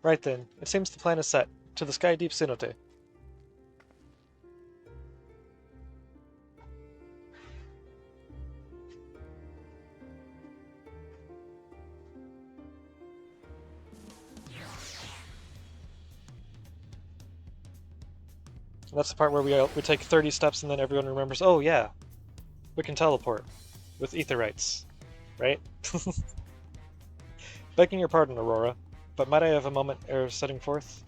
Right then, it seems the plan is set. To the Skydeep Cenote. And that's the part where we take 30 steps and then everyone remembers, oh yeah, we can teleport with aetherites, right? Begging your pardon, Aurora, but might I have a moment ere setting forth?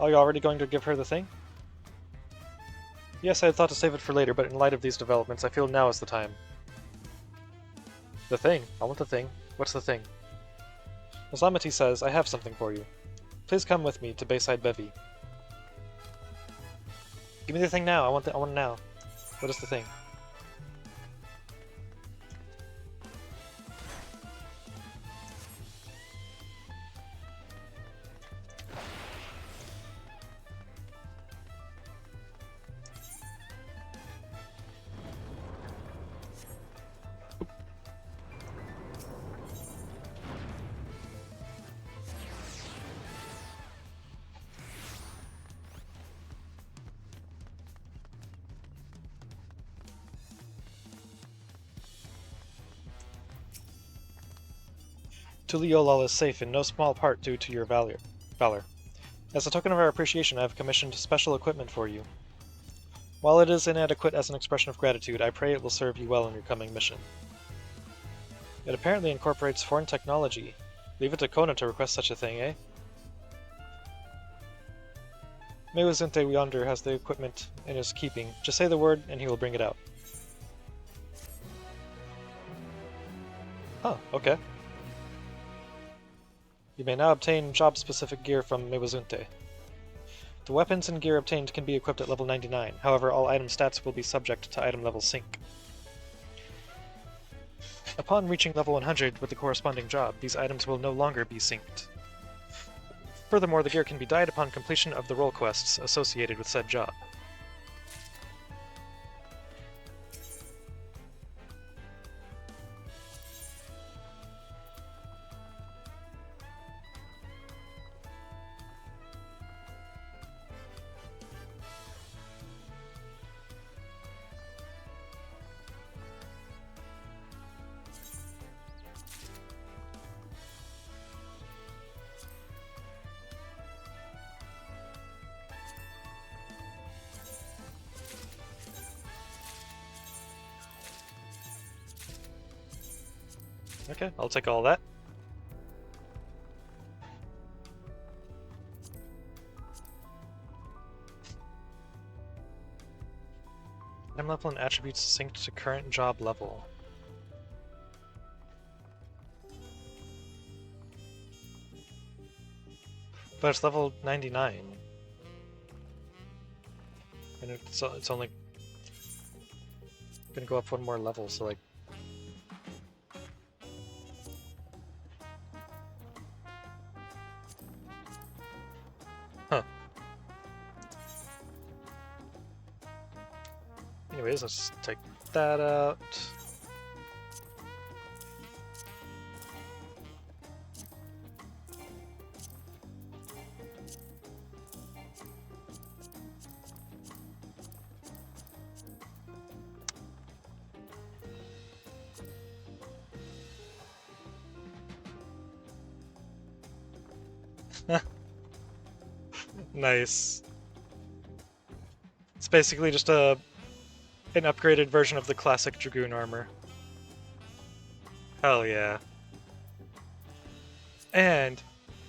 Are you already going to give her the thing? Yes, I had thought to save it for later, but in light of these developments, I feel now is the time. The thing? I want the thing. What's the thing? As Lamity says, I have something for you. Please come with me to Bayside Bevy. Give me the thing now. I want it now. What is the thing? Tuliolal is safe in no small part due to your valor. As a token of our appreciation, I have commissioned special equipment for you. While it is inadequate as an expression of gratitude, I pray it will serve you well in your coming mission. It apparently incorporates foreign technology. Leave it to Kona to request such a thing, eh? Mewazinte yonder has the equipment in his keeping. Just say the word, and he will bring it out. Huh, okay. You may now obtain job-specific gear from Mewazinte. The weapons and gear obtained can be equipped at level 99, however all item stats will be subject to item level sync. Upon reaching level 100 with the corresponding job, these items will no longer be synced. Furthermore, the gear can be dyed upon completion of the role quests associated with said job. Okay, I'll take all that. Item level and attributes synced to current job level. But it's level 99. And it's only gonna go up one more level, so like... Huh. Anyways, let's take that out. Nice. It's basically just an upgraded version of the classic Dragoon armor. Hell yeah. And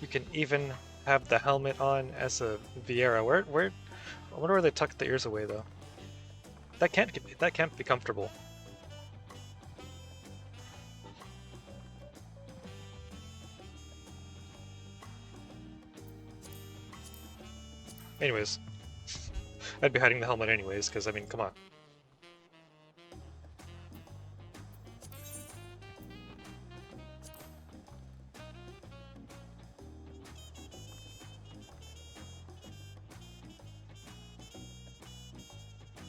you can even have the helmet on as a Viera. I wonder where they tucked the ears away though. That can't be comfortable. Anyways, I'd be hiding the helmet anyways, because I mean, come on.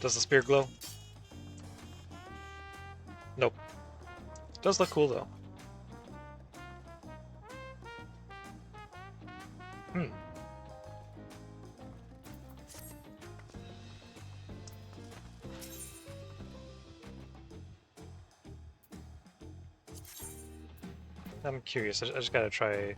Does the spear glow? Nope. Does look cool though. Hmm. I'm curious. I just gotta try.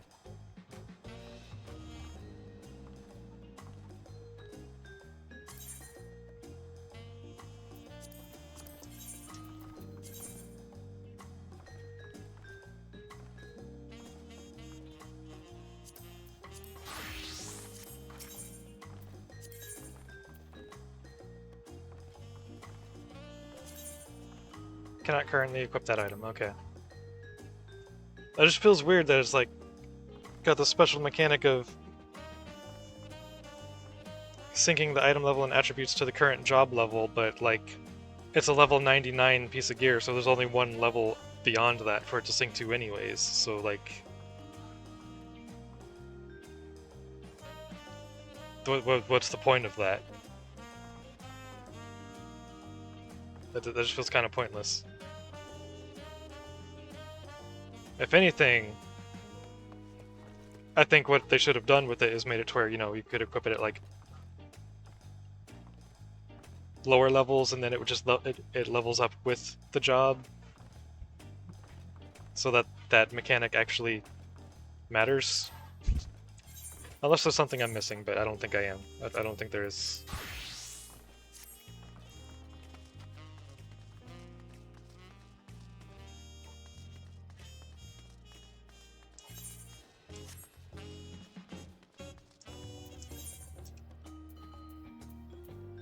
Cannot currently equip that item. Okay. It just feels weird that it's like got the special mechanic of syncing the item level and attributes to the current job level, but like it's a level 99 piece of gear, so there's only one level beyond that for it to sync to anyways. So like, what's the point of that? That just feels kind of pointless. If anything, I think what they should have done with it is made it to where, you know, you could equip it at like lower levels, and then it would just it levels up with the job, so that that mechanic actually matters. Unless there's something I'm missing, but I don't think I am. I don't think there is.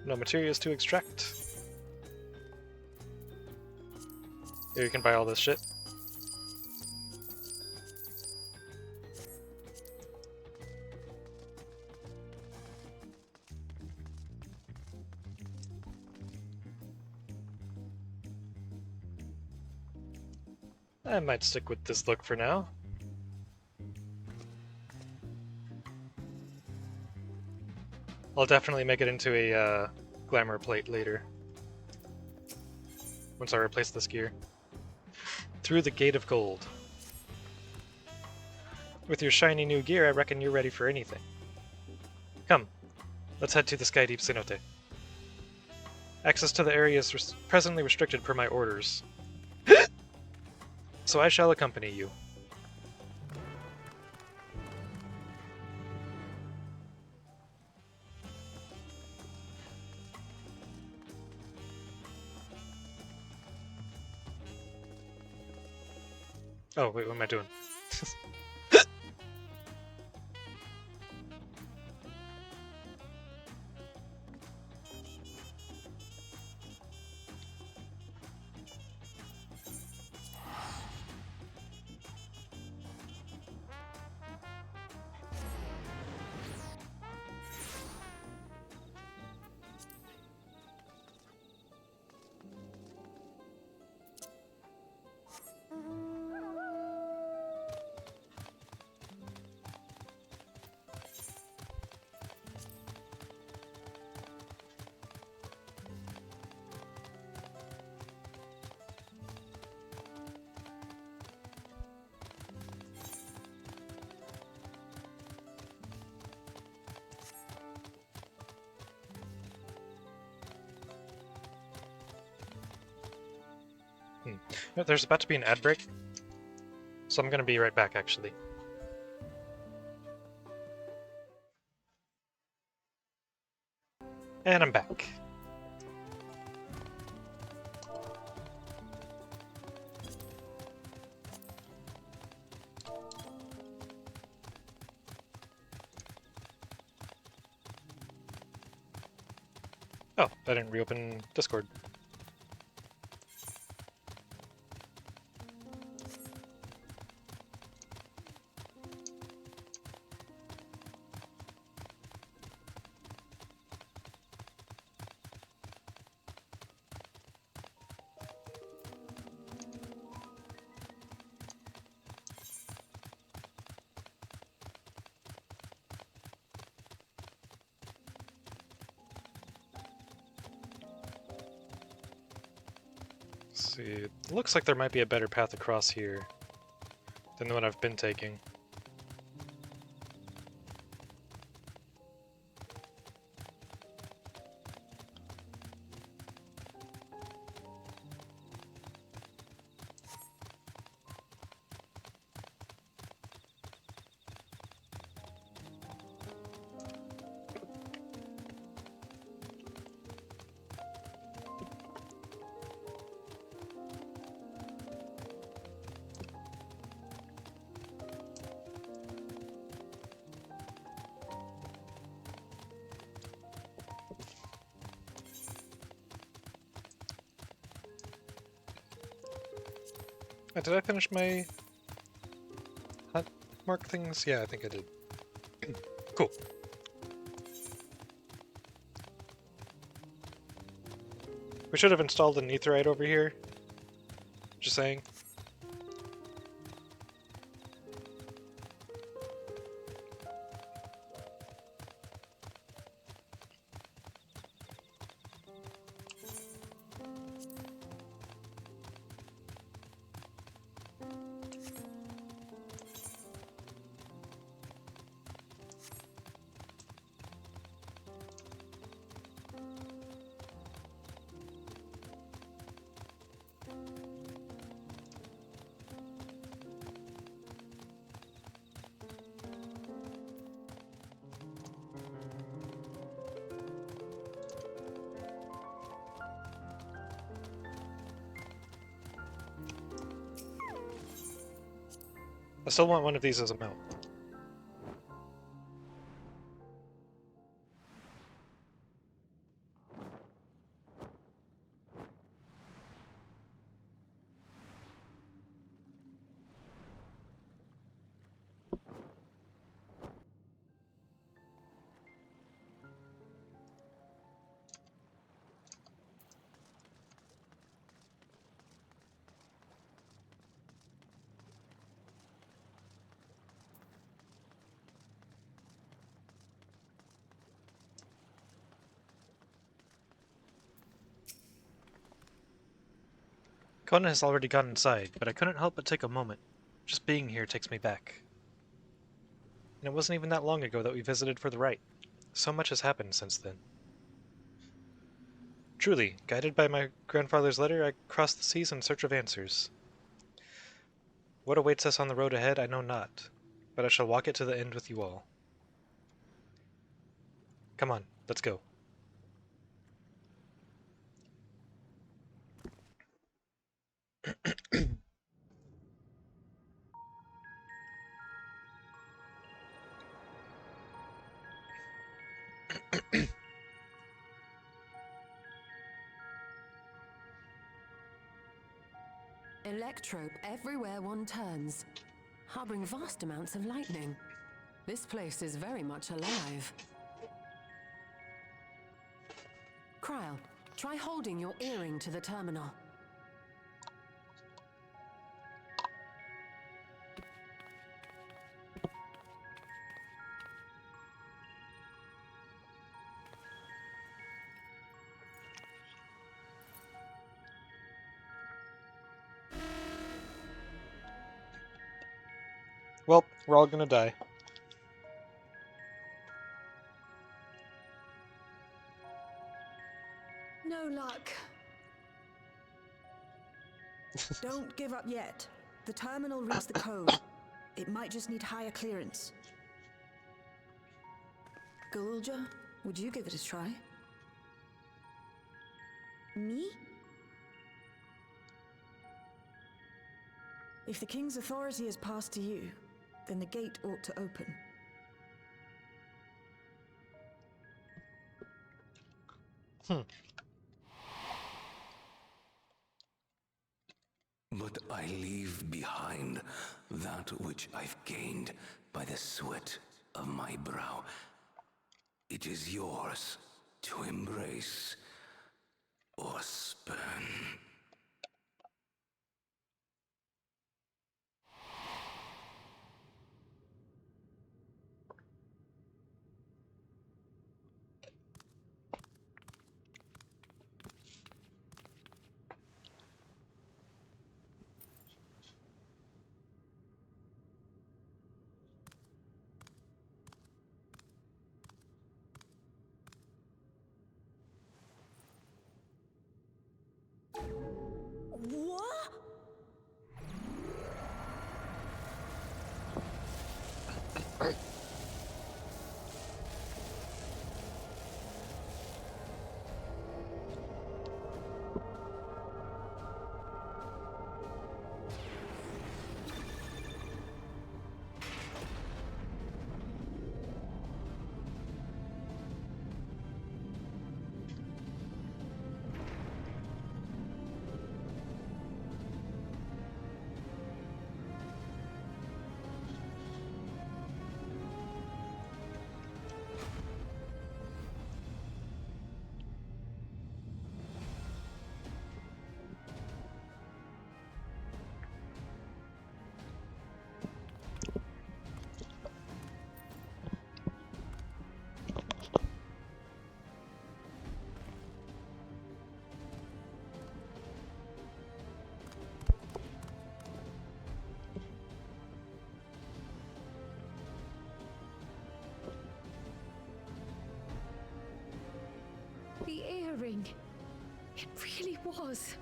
No materials to extract. Here you can buy all this shit. I might stick with this look for now. I'll definitely make it into a glamour plate later, once I replace this gear. Through the Gate of Gold. With your shiny new gear, I reckon you're ready for anything. Come, let's head to the Sky Deep Cenote. Access to the area is presently restricted per my orders. So I shall accompany you. Oh, wait, what am I doing? There's about to be an ad break, so I'm gonna be right back, actually. And I'm back. Oh, I didn't reopen Discord. See, it looks like there might be a better path across here than the one I've been taking. Did I finish my hunt mark things? Yeah, I think I did. Cool. We should have installed an aetherite over here. Just saying. I still want one of these as a mount. Conan has already gone inside, but I couldn't help but take a moment. Just being here takes me back. And it wasn't even that long ago that we visited for the rite. So much has happened since then. Truly, guided by my grandfather's letter, I crossed the seas in search of answers. What awaits us on the road ahead, I know not, but I shall walk it to the end with you all. Come on, let's go. Electrope everywhere one turns, harboring vast amounts of lightning. This place is very much alive. Kryl, try holding your earring to the terminal. Well, we're all gonna die. No luck. Don't Not yet. The terminal reads the code. It might just need higher clearance. Galulja, would you give it a try? Me? If the king's authority is passed to you, then the gate ought to open. But I leave behind that which I've gained by the sweat of my brow. It is yours to embrace or spurn. What? The earring. It really was.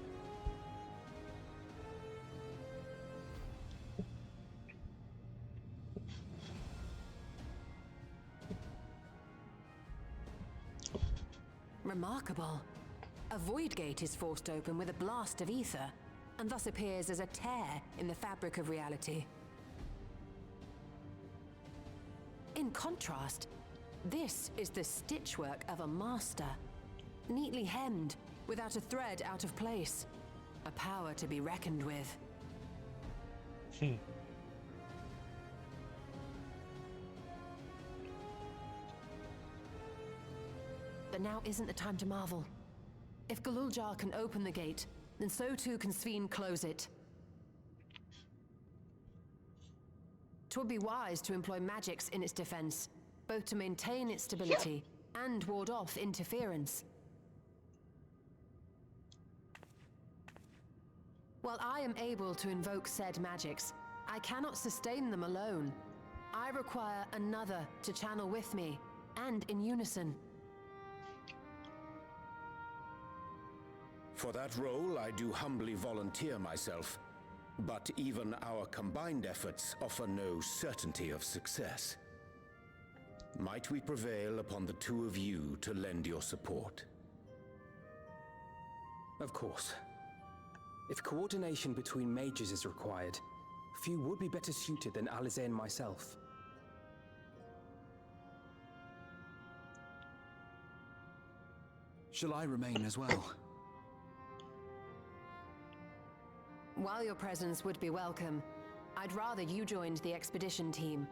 Remarkable. A void gate is forced open with a blast of ether, and thus appears as a tear in the fabric of reality. In contrast, this is the stitchwork of a master. Neatly hemmed, without a thread out of place. A power to be reckoned with. But now isn't the time to marvel. If Galuljar can open the gate, then so too can Sveen close it. 'Twould be wise to employ magics in its defense, both to maintain its stability and ward off interference. While I am able to invoke said magics, I cannot sustain them alone. I require another to channel with me, and in unison. For that role, I do humbly volunteer myself. But even our combined efforts offer no certainty of success. Might we prevail upon the two of you to lend your support? Of course. If coordination between mages is required, few would be better suited than Alize and myself. Shall I remain as well? While your presence would be welcome, I'd rather you joined the expedition team.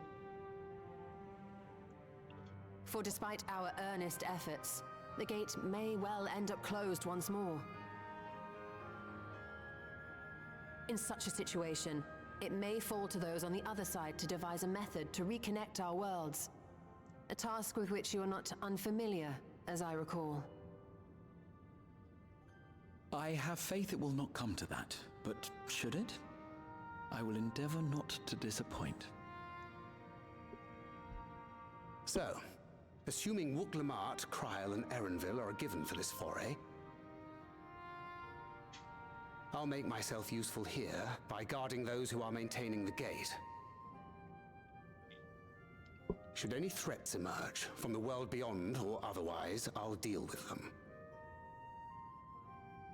For despite our earnest efforts, the gate may well end up closed once more. In such a situation, it may fall to those on the other side to devise a method to reconnect our worlds. A task with which you are not unfamiliar, as I recall. I have faith it will not come to that, but should it? I will endeavor not to disappoint. So, assuming Wooklamart, Kryl, and Erenville are given for this foray, I'll make myself useful here by guarding those who are maintaining the gate. Should any threats emerge, from the world beyond or otherwise, I'll deal with them.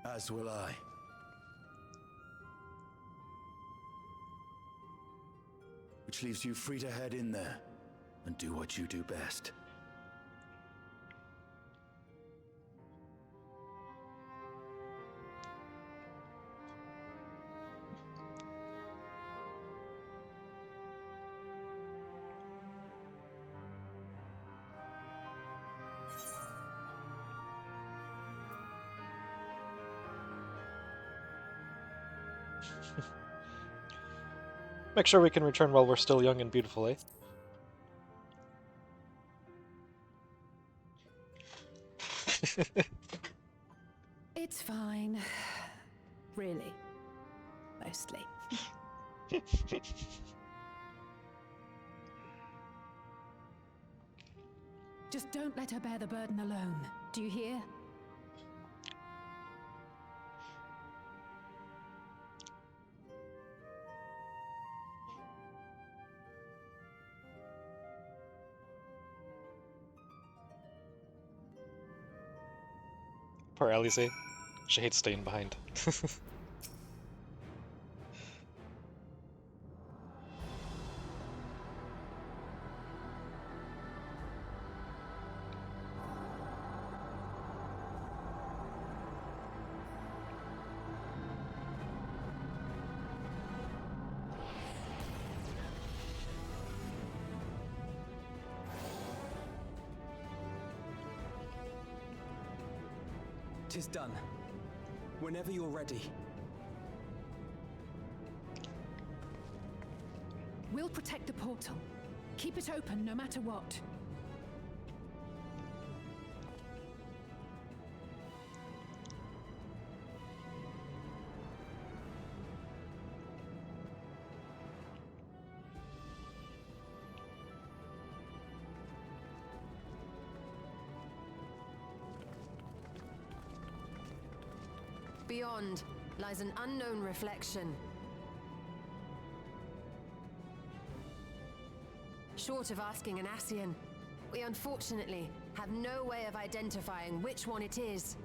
As will I. Which leaves you free to head in there and do what you do best. Make sure we can return while we're still young and beautiful, eh? It's fine. Really. Mostly. Just don't let her bear the burden alone. Do you hear? Poor Alice. She hates staying behind. Tis done. Whenever you're ready. We'll protect the portal. Keep it open no matter what. Beyond lies an unknown reflection. Short of asking an Ascian, we unfortunately have no way of identifying which one it is.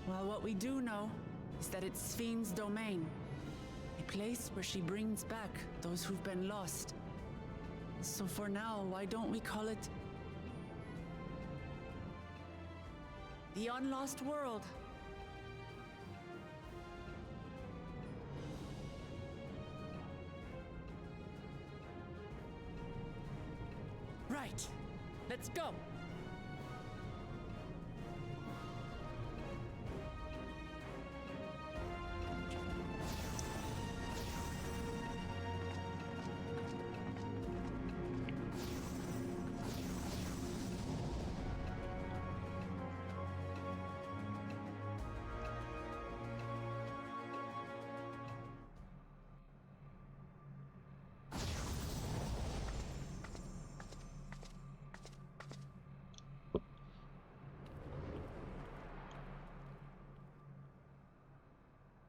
Well, what we do know is that it's Fiend's domain. A place where she brings back those who've been lost. So for now, why don't we call it the Unlost World? Right. Let's go.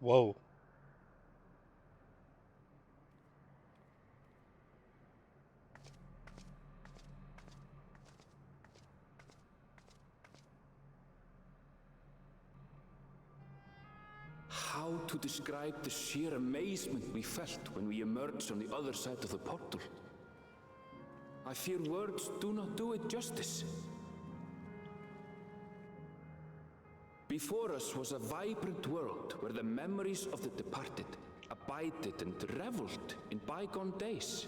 Whoa. How to describe the sheer amazement we felt when we emerged on the other side of the portal? I fear words do not do it justice. Before us was a vibrant world where the memories of the departed abided and reveled in bygone days.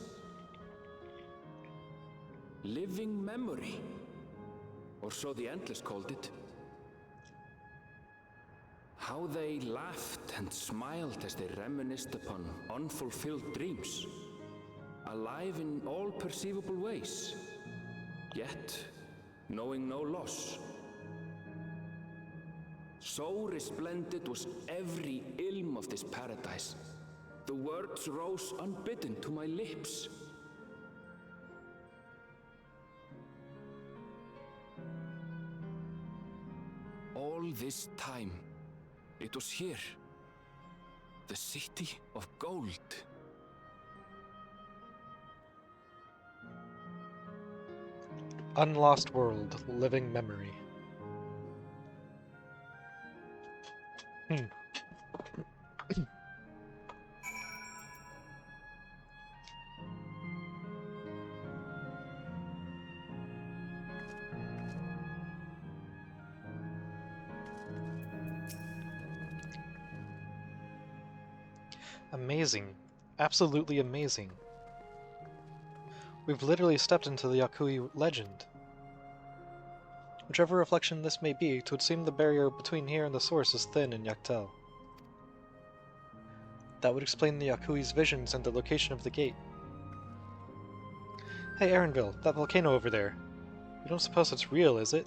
Living memory, or so the Endless called it. How they laughed and smiled as they reminisced upon unfulfilled dreams, alive in all perceivable ways, yet knowing no loss. So resplendent was every ilm of this paradise, the words rose unbidden to my lips. All this time, it was here. The city of gold. Unlost world, living memory. Amazing. Absolutely amazing. We've literally stepped into the Yakui legend. Whichever reflection this may be, it would seem the barrier between here and the source is thin in Yaktel. That would explain the Yakui's visions and the location of the gate. Hey Aaronville, that volcano over there. You don't suppose it's real, is it?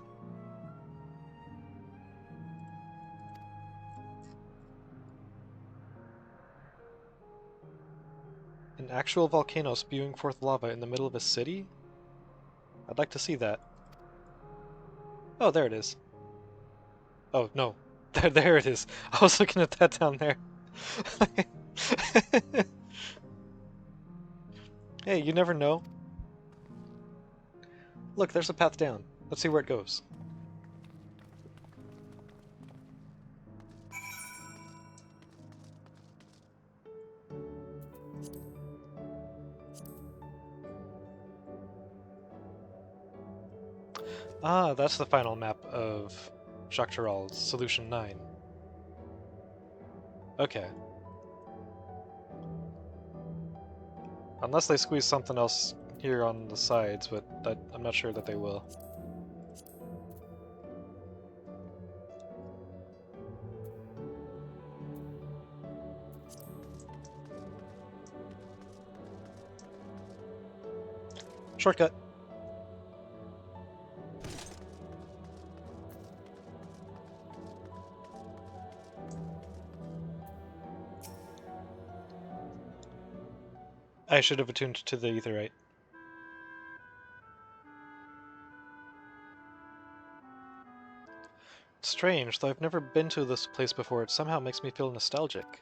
An actual volcano spewing forth lava in the middle of a city? I'd like to see that. Oh, there it is. Oh, no. There it is. I was looking at that down there. Hey, you never know. Look, there's a path down. Let's see where it goes. Ah, that's the final map of Jacques Solution 9. Okay. Unless they squeeze something else here on the sides, but I'm not sure that they will. Shortcut. I should have attuned to the Aetherite. It's strange, though I've never been to this place before, it somehow makes me feel nostalgic.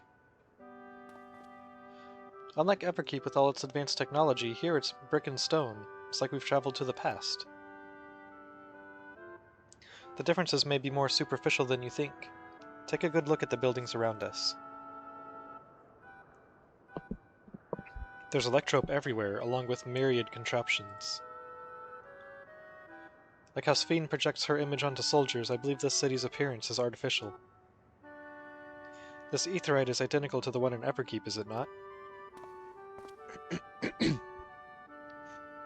Unlike Everkeep with all its advanced technology, here it's brick and stone. It's like we've traveled to the past. The differences may be more superficial than you think. Take a good look at the buildings around us. There's electrope everywhere, along with myriad contraptions. Like how Sphene projects her image onto soldiers, I believe this city's appearance is artificial. This Aetherite is identical to the one in Everkeep, is it not?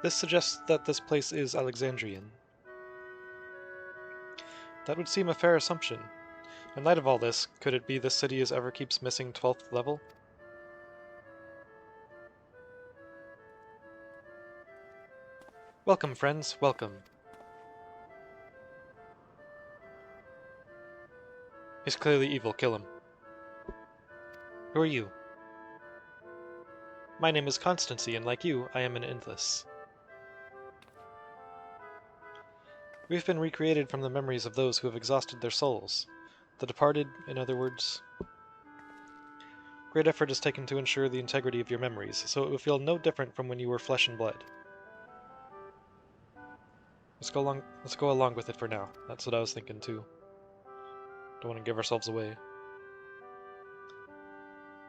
This suggests that this place is Alexandrian. That would seem a fair assumption. In light of all this, could it be this city is Everkeep's missing 12th level? Welcome, friends, welcome. He's clearly evil, kill him. Who are you? My name is Constancy, and like you, I am an Endless. We've been recreated from the memories of those who have exhausted their souls. The departed, in other words. Great effort is taken to ensure the integrity of your memories, so it will feel no different from when you were flesh and blood. Let's go along with it for now. That's what I was thinking too. Don't want to give ourselves away.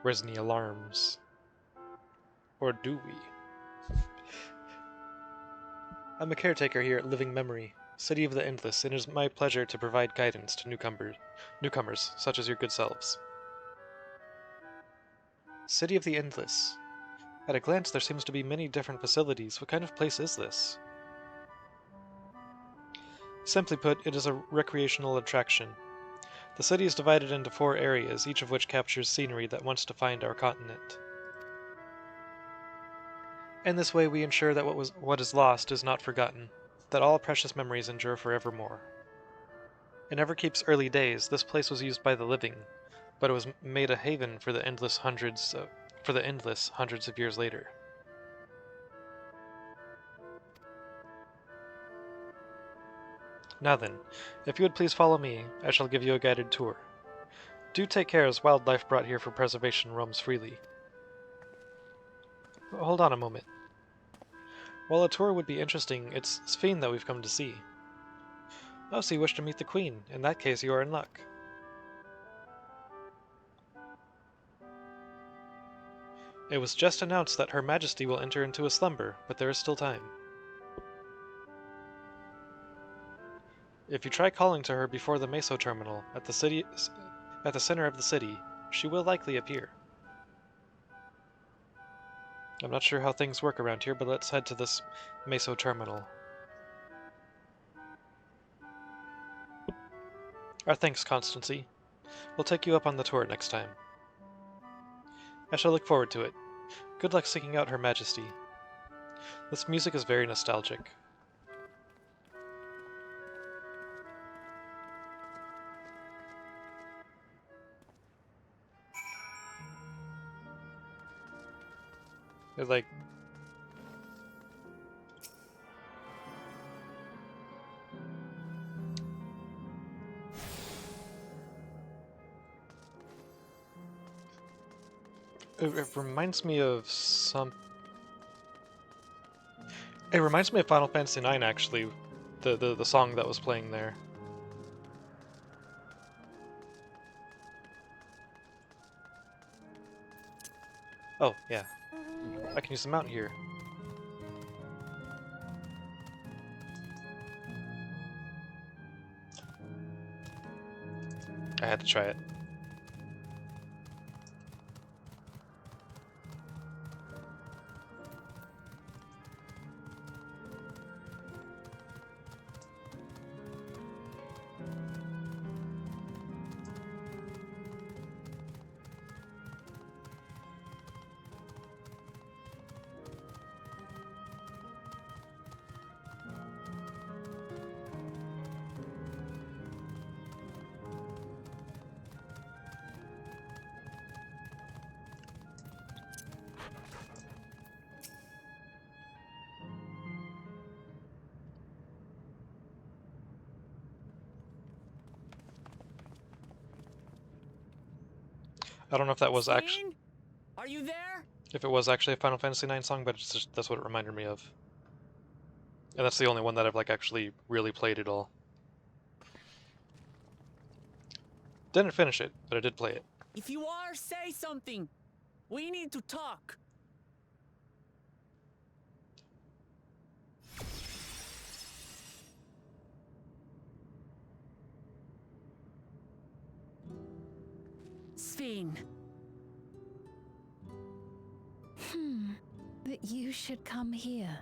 Where's any alarms? Or do we? I'm a caretaker here at Living Memory, City of the Endless, and it is my pleasure to provide guidance to newcomers, such as your good selves. City of the Endless. At a glance, there seems to be many different facilities. What kind of place is this? Simply put, it is a recreational attraction. The city is divided into 4 areas, each of which captures scenery that once defined our continent. In this way, we ensure that what is lost is not forgotten, that all precious memories endure forevermore. In Everkeep's early days, this place was used by the living, but it was made a haven for the Endless hundreds of years later. Now then, if you would please follow me, I shall give you a guided tour. Do take care, as wildlife brought here for preservation roams freely. Hold on a moment. While a tour would be interesting, it's Sphene that we've come to see. Oh, so you wish to meet the Queen. In that case, you are in luck. It was just announced that Her Majesty will enter into a slumber, but there is still time. If you try calling to her before the Meso terminal at the center of the city, she will likely appear. I'm not sure how things work around here, but let's head to this Meso terminal. Our thanks, Constancy. We'll take you up on the tour next time. I shall look forward to it. Good luck seeking out Her Majesty. This music is very nostalgic. It's like... It reminds me of some... It reminds me of Final Fantasy IX, actually. The song that was playing there. Oh, yeah. I can use the mount here. I had to try it. I don't know if that was actually... Are you there? If it was actually a Final Fantasy IX song, but it's just, that's what it reminded me of. And that's the only one that I've like actually really played at all. Didn't finish it, but I did play it. If you are, say something. We need to talk. Sphene. That you should come here.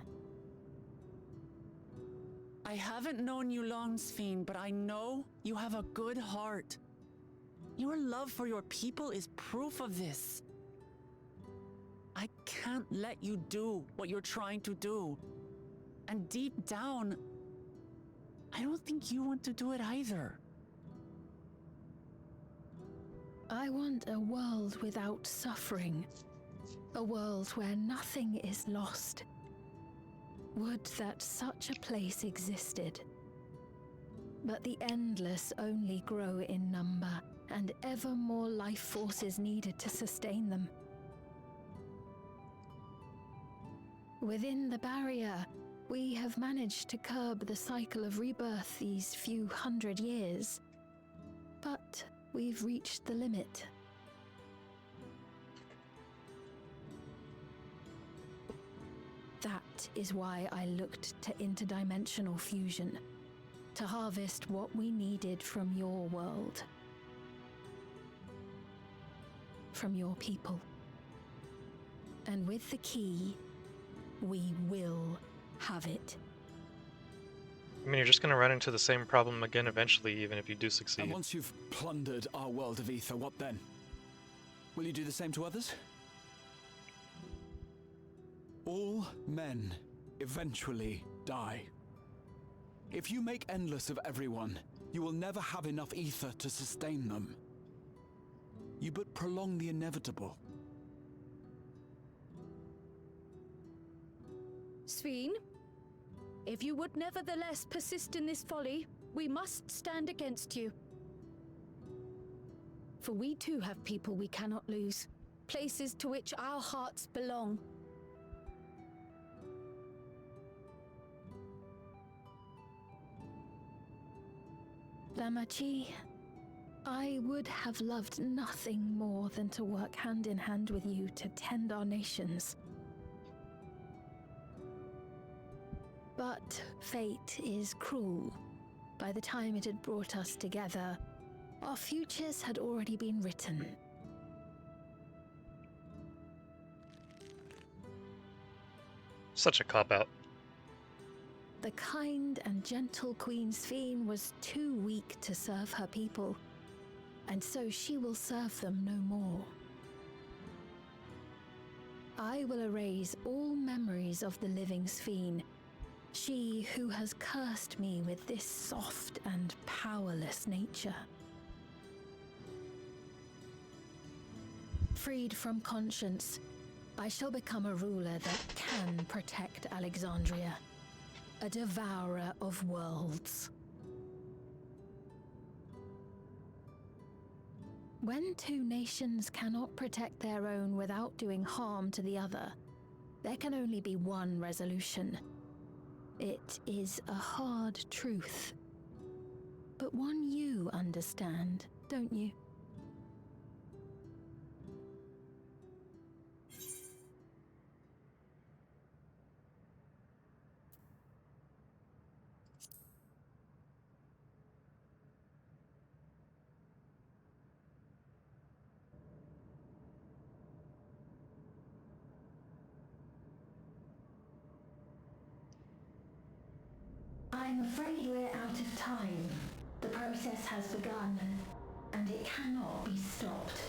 I haven't known you long, Sphene, but I know you have a good heart. Your love for your people is proof of this. I can't let you do what you're trying to do. And deep down, I don't think you want to do it either. I want a world without suffering. A world where nothing is lost. Would that such a place existed. But the endless only grow in number, and ever more life forces needed to sustain them. Within the barrier, we have managed to curb the cycle of rebirth these few hundred years. But we've reached the limit. That is why I looked to interdimensional fusion, to harvest what we needed from your world. From your people. And with the key, we will have it. I mean, you're just gonna run into the same problem again eventually, even if you do succeed. And once you've plundered our world of ether, what then? Will you do the same to others? All men eventually die. If you make endless of everyone, you will never have enough ether to sustain them. You but prolong the inevitable. Sphene, if you would nevertheless persist in this folly, We must stand against you. For we too have people we cannot lose, places to which our hearts belong. Lamachi, I would have loved nothing more than to work hand in hand with you to tend our nations. But fate is cruel. By the time it had brought us together, our futures had already been written. Such a cop-out. The kind and gentle Queen Sphene was too weak to serve her people, and so she will serve them no more. I will erase all memories of the living Sphene, she who has cursed me with this soft and powerless nature. Freed from conscience, I shall become a ruler that can protect Alexandria, a devourer of worlds. When two nations cannot protect their own without doing harm to the other, there can only be one resolution. It is a hard truth, but one you understand, don't you? I'm afraid we're out of time. The process has begun, and it cannot be stopped.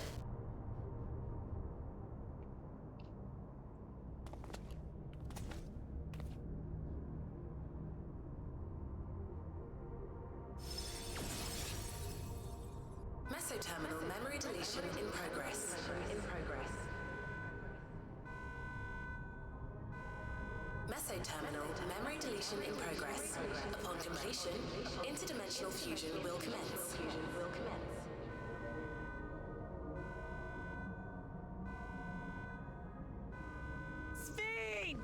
Mesoterminal memory deletion in progress. Mesoterminal memory deletion in progress. Upon completion, interdimensional fusion will commence. Sphene!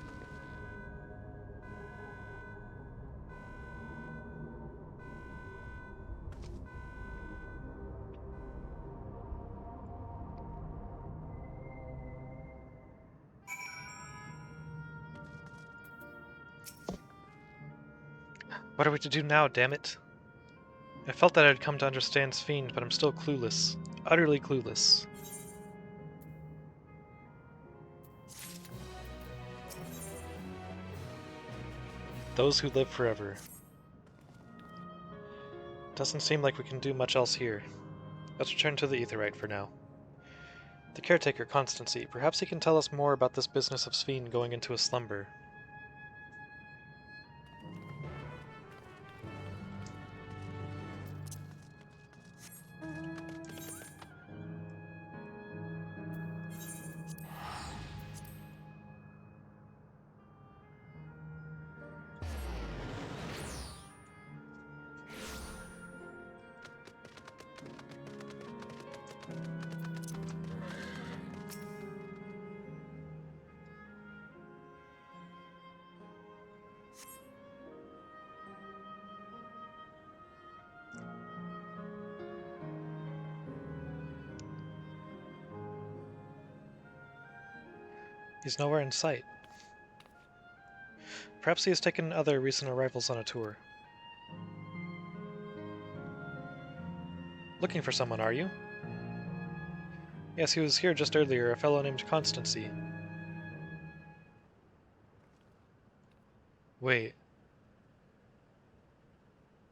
What are we to do now, damn it? I felt that I'd come to understand Sphene, but I'm still clueless. Utterly clueless. Those who live forever. Doesn't seem like we can do much else here. Let's return to the Aetheryte for now. The caretaker, Constancy. Perhaps he can tell us more about this business of Sphene going into a slumber. He's nowhere in sight. Perhaps he has taken other recent arrivals on a tour. Looking for someone, are you? Yes, he was here just earlier, a fellow named Constancy. Wait.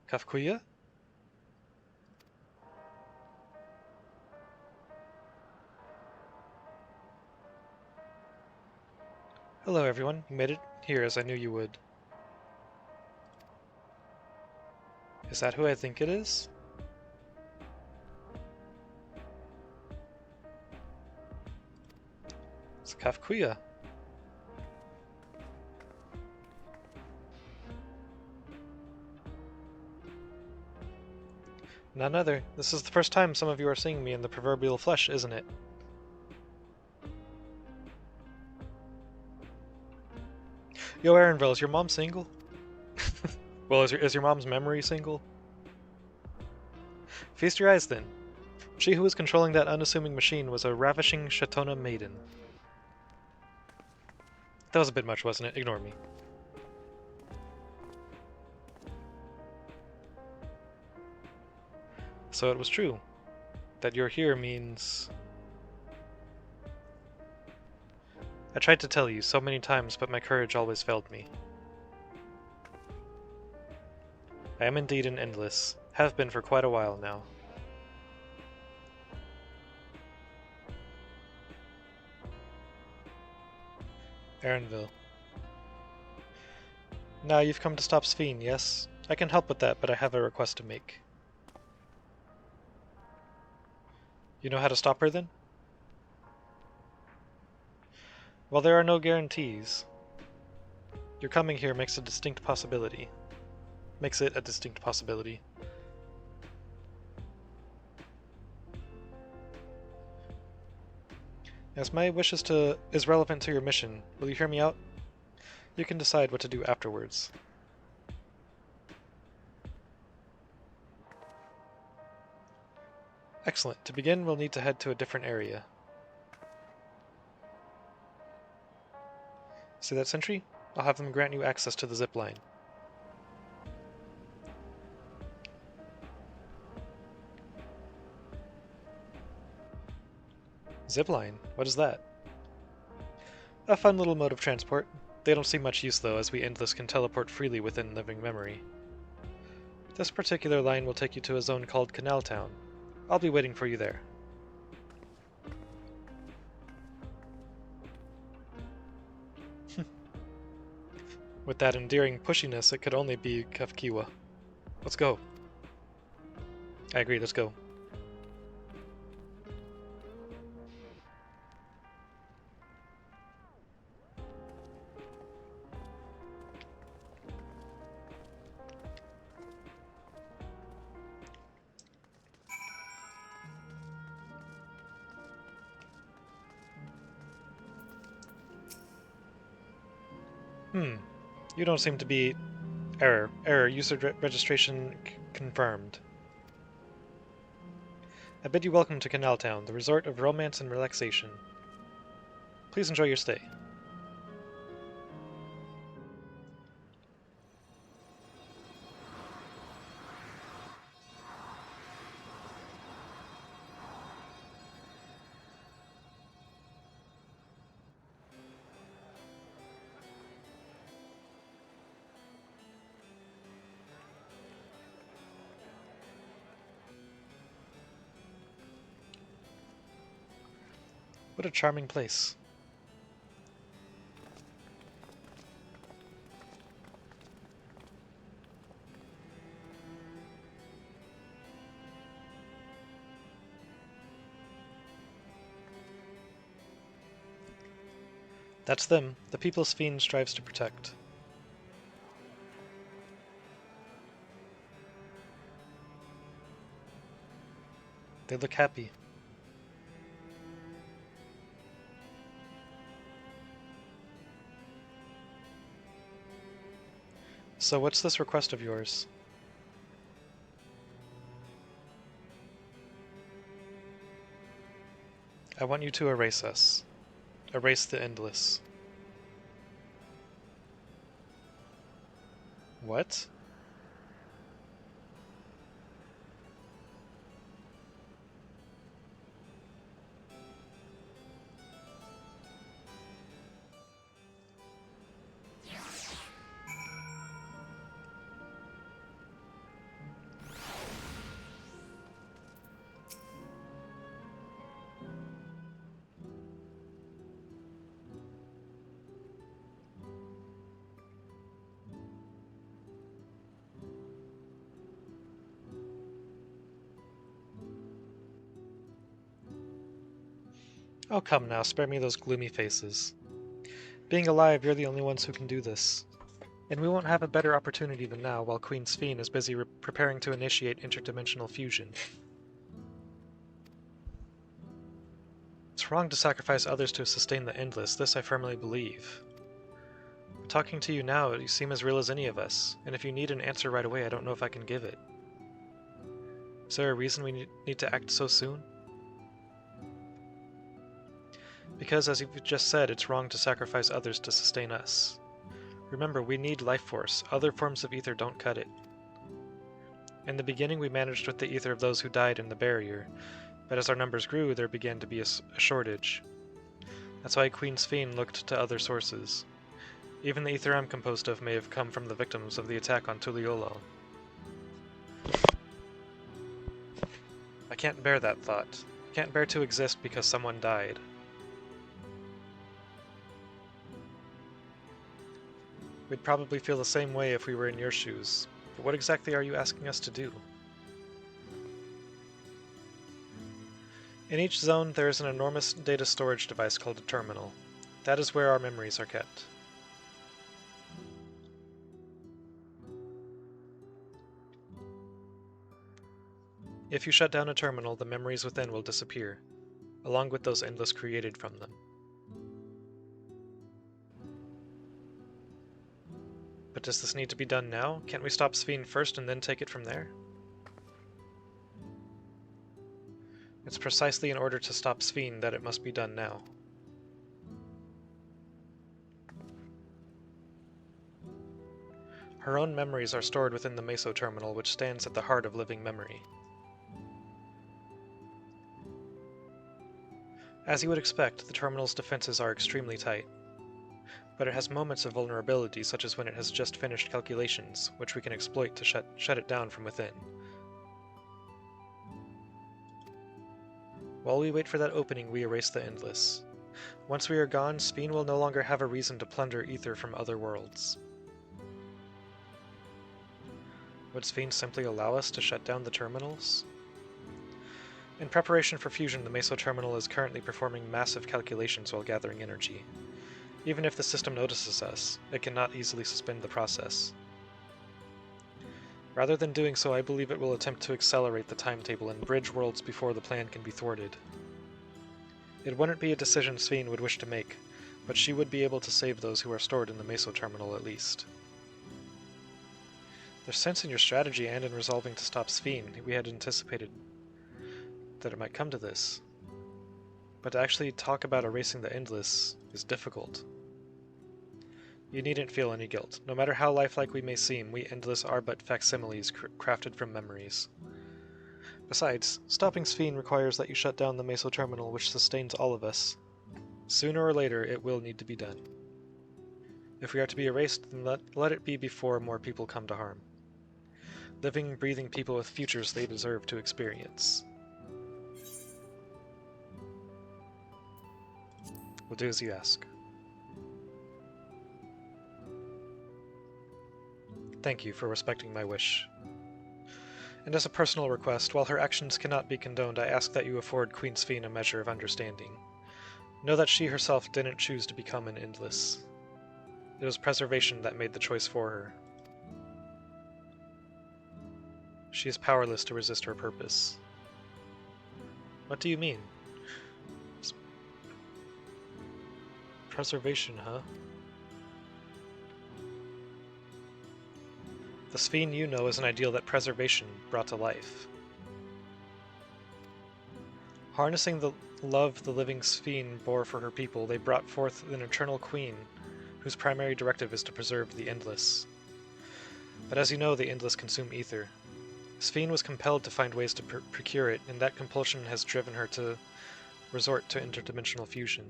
Kafkuya? Hello everyone, you made it here as I knew you would. Is that who I think it is? It's Kafkuya. None other. This is the first time some of you are seeing me in the proverbial flesh, isn't it? Yo, Aaronville, is your mom single? Well, is your mom's memory single? Feast your eyes, then. She who was controlling that unassuming machine was a ravishing Shatona maiden. That was a bit much, wasn't it? Ignore me. So it was true. That you're here means... I tried to tell you so many times, but my courage always failed me. I am indeed an endless. Have been for quite a while now. Aaronville. Now you've come to stop Sphene, yes? I can help with that, but I have a request to make. You know how to stop her, then? Well, there are no guarantees. Your coming here makes a distinct possibility. Makes it a distinct possibility. As my wish is relevant to your mission, will you hear me out? You can decide what to do afterwards. Excellent. To begin, we'll need to head to a different area. See that sentry? I'll have them grant you access to the zip line. Zipline? What is that? A fun little mode of transport. They don't see much use though, as we Endless can teleport freely within living memory. This particular line will take you to a zone called Canal Town. I'll be waiting for you there. With that endearing pushiness, it could only be Kafkiwa. Let's go. I agree, let's go. You don't seem to be... Error. User registration confirmed. I bid you welcome to Canal Town, the resort of romance and relaxation. Please enjoy your stay. What a charming place. That's them, the people Sphene strives to protect. They look happy. So what's this request of yours? I want you to erase us. Erase the Endless. What? Oh, come now, spare me those gloomy faces. Being alive, you're the only ones who can do this. And we won't have a better opportunity than now while Queen Sphene is busy preparing to initiate interdimensional fusion. It's wrong to sacrifice others to sustain the Endless, this I firmly believe. But talking to you now, you seem as real as any of us, and if you need an answer right away, I don't know if I can give it. Is there a reason we need to act so soon? Because, as you've just said, it's wrong to sacrifice others to sustain us. Remember, we need life force. Other forms of ether don't cut it. In the beginning, we managed with the ether of those who died in the barrier, but as our numbers grew, there began to be a shortage. That's why Queen Sphene looked to other sources. Even the ether I'm composed of may have come from the victims of the attack on Tuliolal. I can't bear that thought. I can't bear to exist because someone died. We'd probably feel the same way if we were in your shoes, but what exactly are you asking us to do? In each zone, there is an enormous data storage device called a terminal. That is where our memories are kept. If you shut down a terminal, the memories within will disappear, along with those endless created from them. But does this need to be done now? Can't we stop Sphene first and then take it from there? It's precisely in order to stop Sphene that it must be done now. Her own memories are stored within the Meso Terminal, which stands at the heart of living memory. As you would expect, the terminal's defenses are extremely tight. But it has moments of vulnerability, such as when it has just finished calculations, which we can exploit to shut it down from within. While we wait for that opening, we erase the Endless. Once we are gone, Sphene will no longer have a reason to plunder ether from other worlds. Would Sphene simply allow us to shut down the terminals? In preparation for fusion, the Meso Terminal is currently performing massive calculations while gathering energy. Even if the system notices us, it cannot easily suspend the process. Rather than doing so, I believe it will attempt to accelerate the timetable and bridge worlds before the plan can be thwarted. It wouldn't be a decision Sphene would wish to make, but she would be able to save those who are stored in the Meso Terminal at least. There's sense in your strategy and in resolving to stop Sphene. We had anticipated that it might come to this. But to actually talk about erasing the Endless is difficult. You needn't feel any guilt. No matter how lifelike we may seem, we Endless are but facsimiles crafted from memories. Besides, stopping Sphene requires that you shut down the Meso Terminal, which sustains all of us. Sooner or later, it will need to be done. If we are to be erased, then let it be before more people come to harm. Living, breathing people with futures they deserve to experience. We'll do as you ask. Thank you for respecting my wish. And as a personal request, while her actions cannot be condoned, I ask that you afford Queen Sphene a measure of understanding. Know that she herself didn't choose to become an Endless. It was preservation that made the choice for her. She is powerless to resist her purpose. What do you mean? Preservation, huh? The Sphene you know is an ideal that preservation brought to life. Harnessing the love the living Sphene bore for her people, they brought forth an eternal queen, whose primary directive is to preserve the Endless. But as you know, the Endless consume ether. Sphene was compelled to find ways to procure it, and that compulsion has driven her to resort to interdimensional fusion.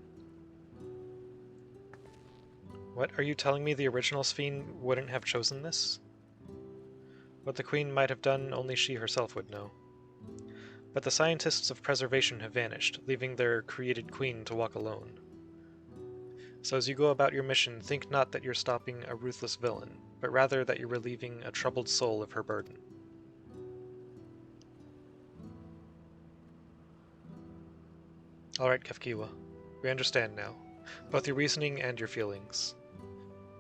What, are you telling me the original Sphene wouldn't have chosen this? What the Queen might have done, only she herself would know. But the scientists of preservation have vanished, leaving their created Queen to walk alone. So as you go about your mission, think not that you're stopping a ruthless villain, but rather that you're relieving a troubled soul of her burden. Alright, Kefkiwa. We understand now, both your reasoning and your feelings.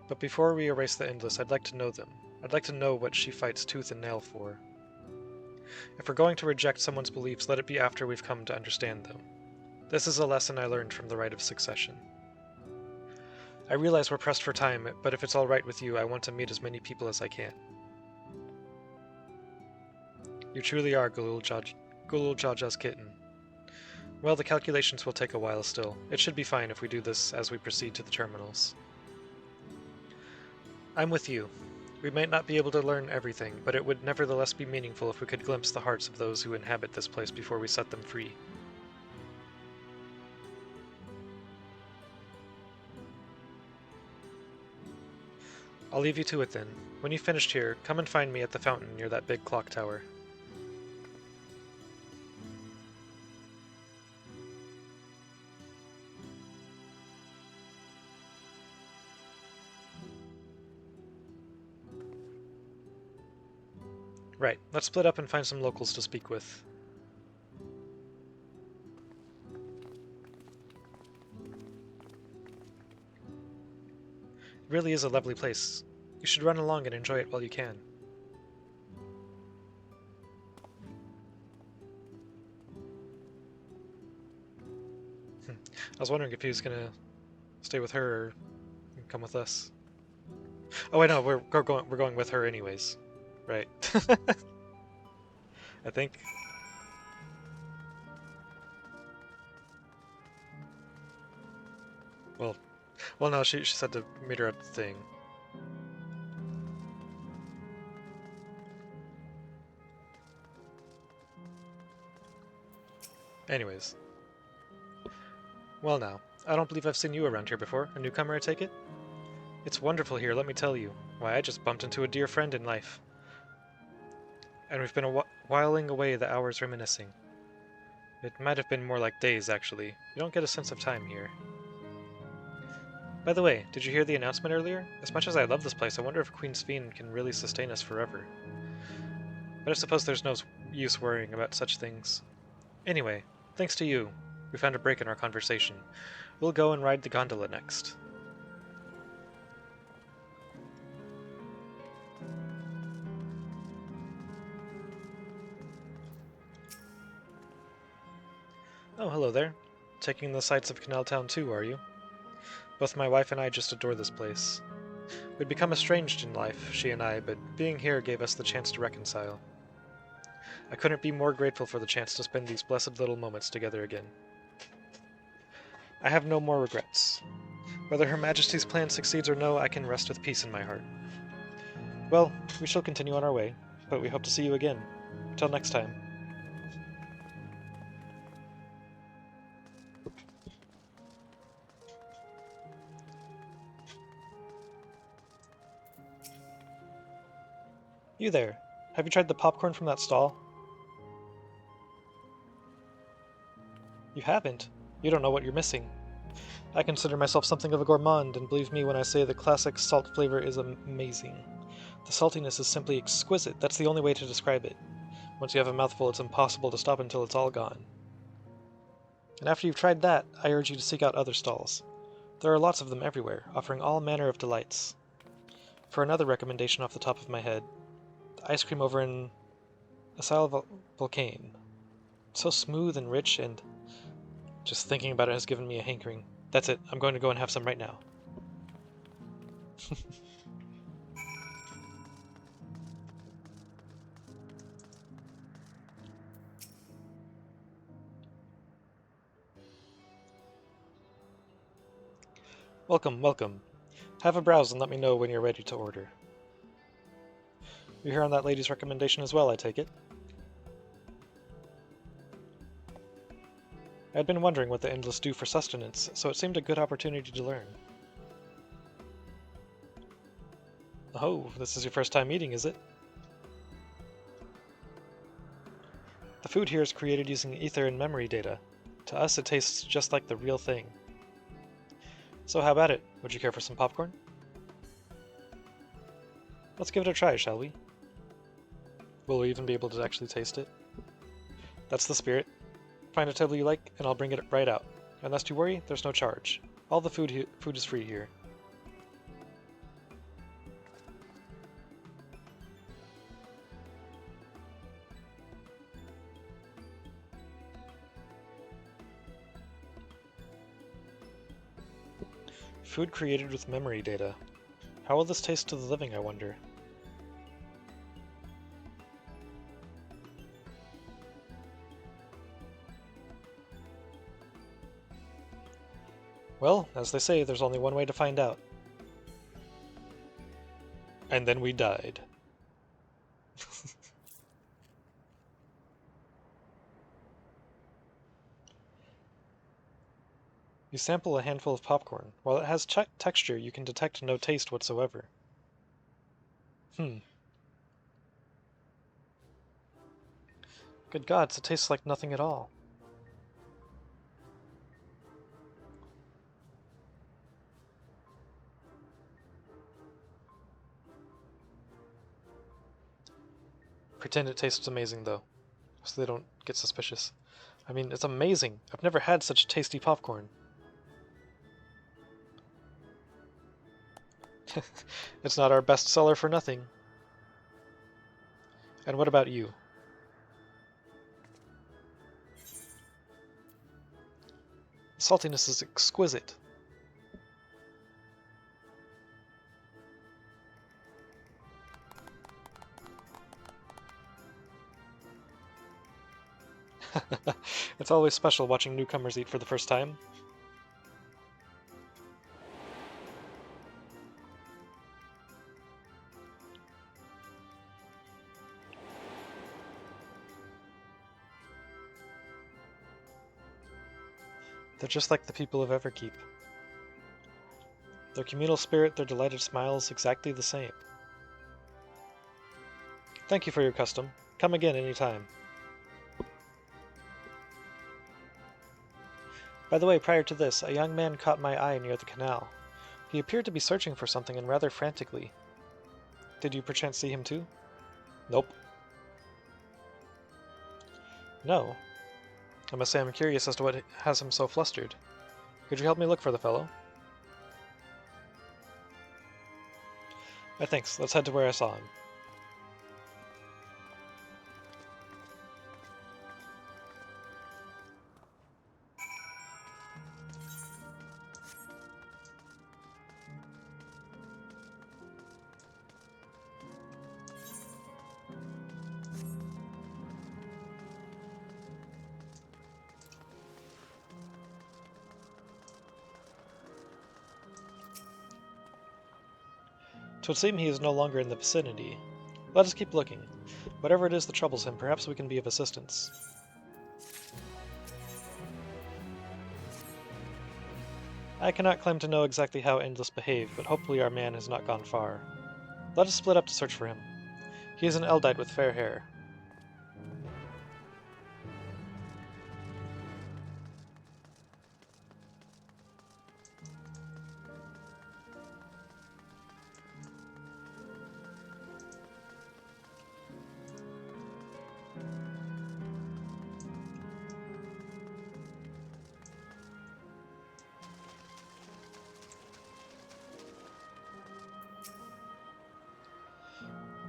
But before we erase the Endless, I'd like to know them. I'd like to know what she fights tooth and nail for. If we're going to reject someone's beliefs, let it be after we've come to understand them. This is a lesson I learned from the Rite of Succession. I realize we're pressed for time, but if it's alright with you, I want to meet as many people as I can. You truly are Gulul Jaja's kitten. Well, the calculations will take a while still. It should be fine if we do this as we proceed to the terminals. I'm with you. We might not be able to learn everything, but it would nevertheless be meaningful if we could glimpse the hearts of those who inhabit this place before we set them free. I'll leave you to it then. When you've finished here, come and find me at the fountain near that big clock tower. Right, let's split up and find some locals to speak with. It really is a lovely place. You should run along and enjoy it while you can. I was wondering if he was gonna stay with her or come with us. Oh, I know, we're going with her anyways. Right. I think. Well, no, she said to meet her at the thing. Anyways. Well now, I don't believe I've seen you around here before. A newcomer, I take it? It's wonderful here, let me tell you. Why, I just bumped into a dear friend in life. And we've been whiling away the hours reminiscing. It might have been more like days, actually. You don't get a sense of time here. By the way, did you hear the announcement earlier? As much as I love this place, I wonder if Queen Sphene can really sustain us forever. But I suppose there's no use worrying about such things. Anyway, thanks to you, we found a break in our conversation. We'll go and ride the gondola next. Oh, hello there. Taking the sights of Canal Town too, are you? Both my wife and I just adore this place. We'd become estranged in life, she and I, but being here gave us the chance to reconcile. I couldn't be more grateful for the chance to spend these blessed little moments together again. I have no more regrets. Whether Her Majesty's plan succeeds or no, I can rest with peace in my heart. Well, we shall continue on our way, but we hope to see you again. Till next time. You there. Have you tried the popcorn from that stall? You haven't? You don't know what you're missing. I consider myself something of a gourmand, and believe me when I say the classic salt flavor is amazing. The saltiness is simply exquisite. That's the only way to describe it. Once you have a mouthful, it's impossible to stop until it's all gone. And after you've tried that, I urge you to seek out other stalls. There are lots of them everywhere, offering all manner of delights. For another recommendation off the top of my head, the ice cream over in Asile Volcane. So smooth and rich, and just thinking about it has given me a hankering. That's it, I'm going to go and have some right now. Welcome, welcome. Have a browse and let me know when you're ready to order. You're here on that lady's recommendation as well, I take it? I'd been wondering what the Endless do for sustenance, so it seemed a good opportunity to learn. Oh, this is your first time eating, is it? The food here is created using ether and memory data. To us, it tastes just like the real thing. So how about it? Would you care for some popcorn? Let's give it a try, shall we? Will we even be able to actually taste it? That's the spirit. Find a table you like, and I'll bring it right out. And lest you worry, there's no charge. All the food is free here. Food created with memory data. How will this taste to the living, I wonder? Well, as they say, there's only one way to find out. And then we died. You sample a handful of popcorn. While it has texture, you can detect no taste whatsoever. Good gods, it tastes like nothing at all. Pretend it tastes amazing, though, so they don't get suspicious. I mean, it's amazing. I've never had such tasty popcorn. It's not our best seller for nothing. And what about you? The saltiness is exquisite. It's always special watching newcomers eat for the first time. They're just like the people of Everkeep. Their communal spirit, their delighted smiles, exactly the same. Thank you for your custom. Come again any time. By the way, prior to this, a young man caught my eye near the canal. He appeared to be searching for something and rather frantically. Did you perchance see him too? Nope. No. I must say I'm curious as to what has him so flustered. Could you help me look for the fellow? Thanks. Let's head to where I saw him. Twould seem he is no longer in the vicinity. Let us keep looking. Whatever it is that troubles him, perhaps we can be of assistance. I cannot claim to know exactly how Endless behaved, but hopefully our man has not gone far. Let us split up to search for him. He is an Eldite with fair hair.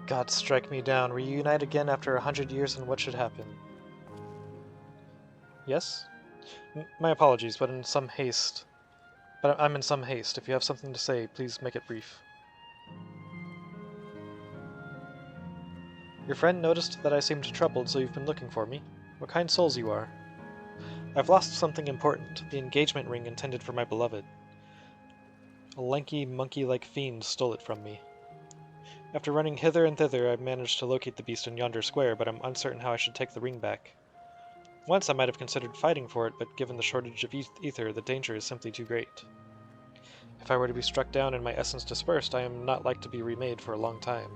God strike me down. Reunite again after 100 years, and what should happen? Yes? My apologies, but I'm in some haste. If you have something to say, please make it brief. Your friend noticed that I seemed troubled, so you've been looking for me. What kind souls you are. I've lost something important, the engagement ring intended for my beloved. A lanky, monkey-like fiend stole it from me. After running hither and thither, I managed to locate the beast in yonder square, but I'm uncertain how I should take the ring back. Once I might have considered fighting for it, but given the shortage of ether, the danger is simply too great. If I were to be struck down and my essence dispersed, I am not like to be remade for a long time.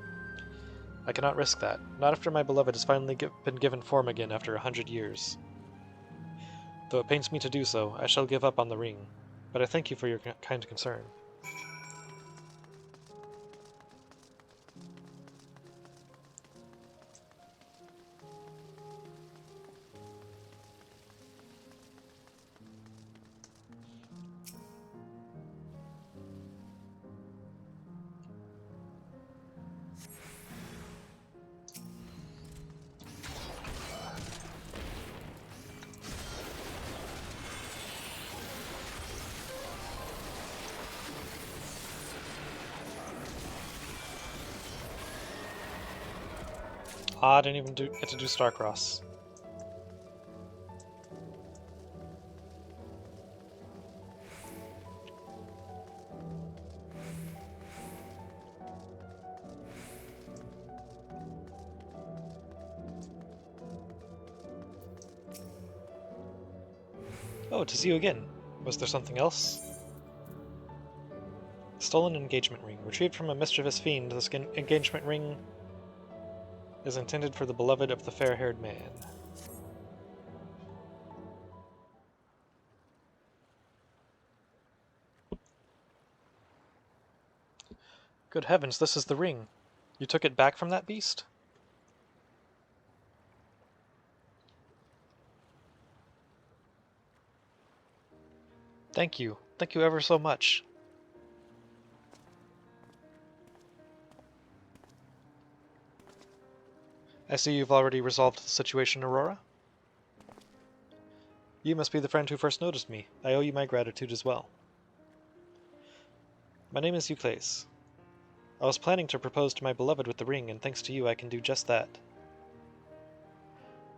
I cannot risk that, not after my beloved has finally been given form again after 100 years. Though it pains me to do so, I shall give up on the ring, but I thank you for your kind concern. Ah, I didn't even get to do Starcross. Oh, to see you again. Was there something else? Stolen engagement ring. Retrieved from a mischievous fiend, this engagement ring is intended for the beloved of the fair-haired man. Good heavens, this is the ring. You took it back from that beast? Thank you. Thank you ever so much. I see you've already resolved the situation, Aurora. You must be the friend who first noticed me. I owe you my gratitude as well. My name is Euclase. I was planning to propose to my beloved with the ring, and thanks to you I can do just that.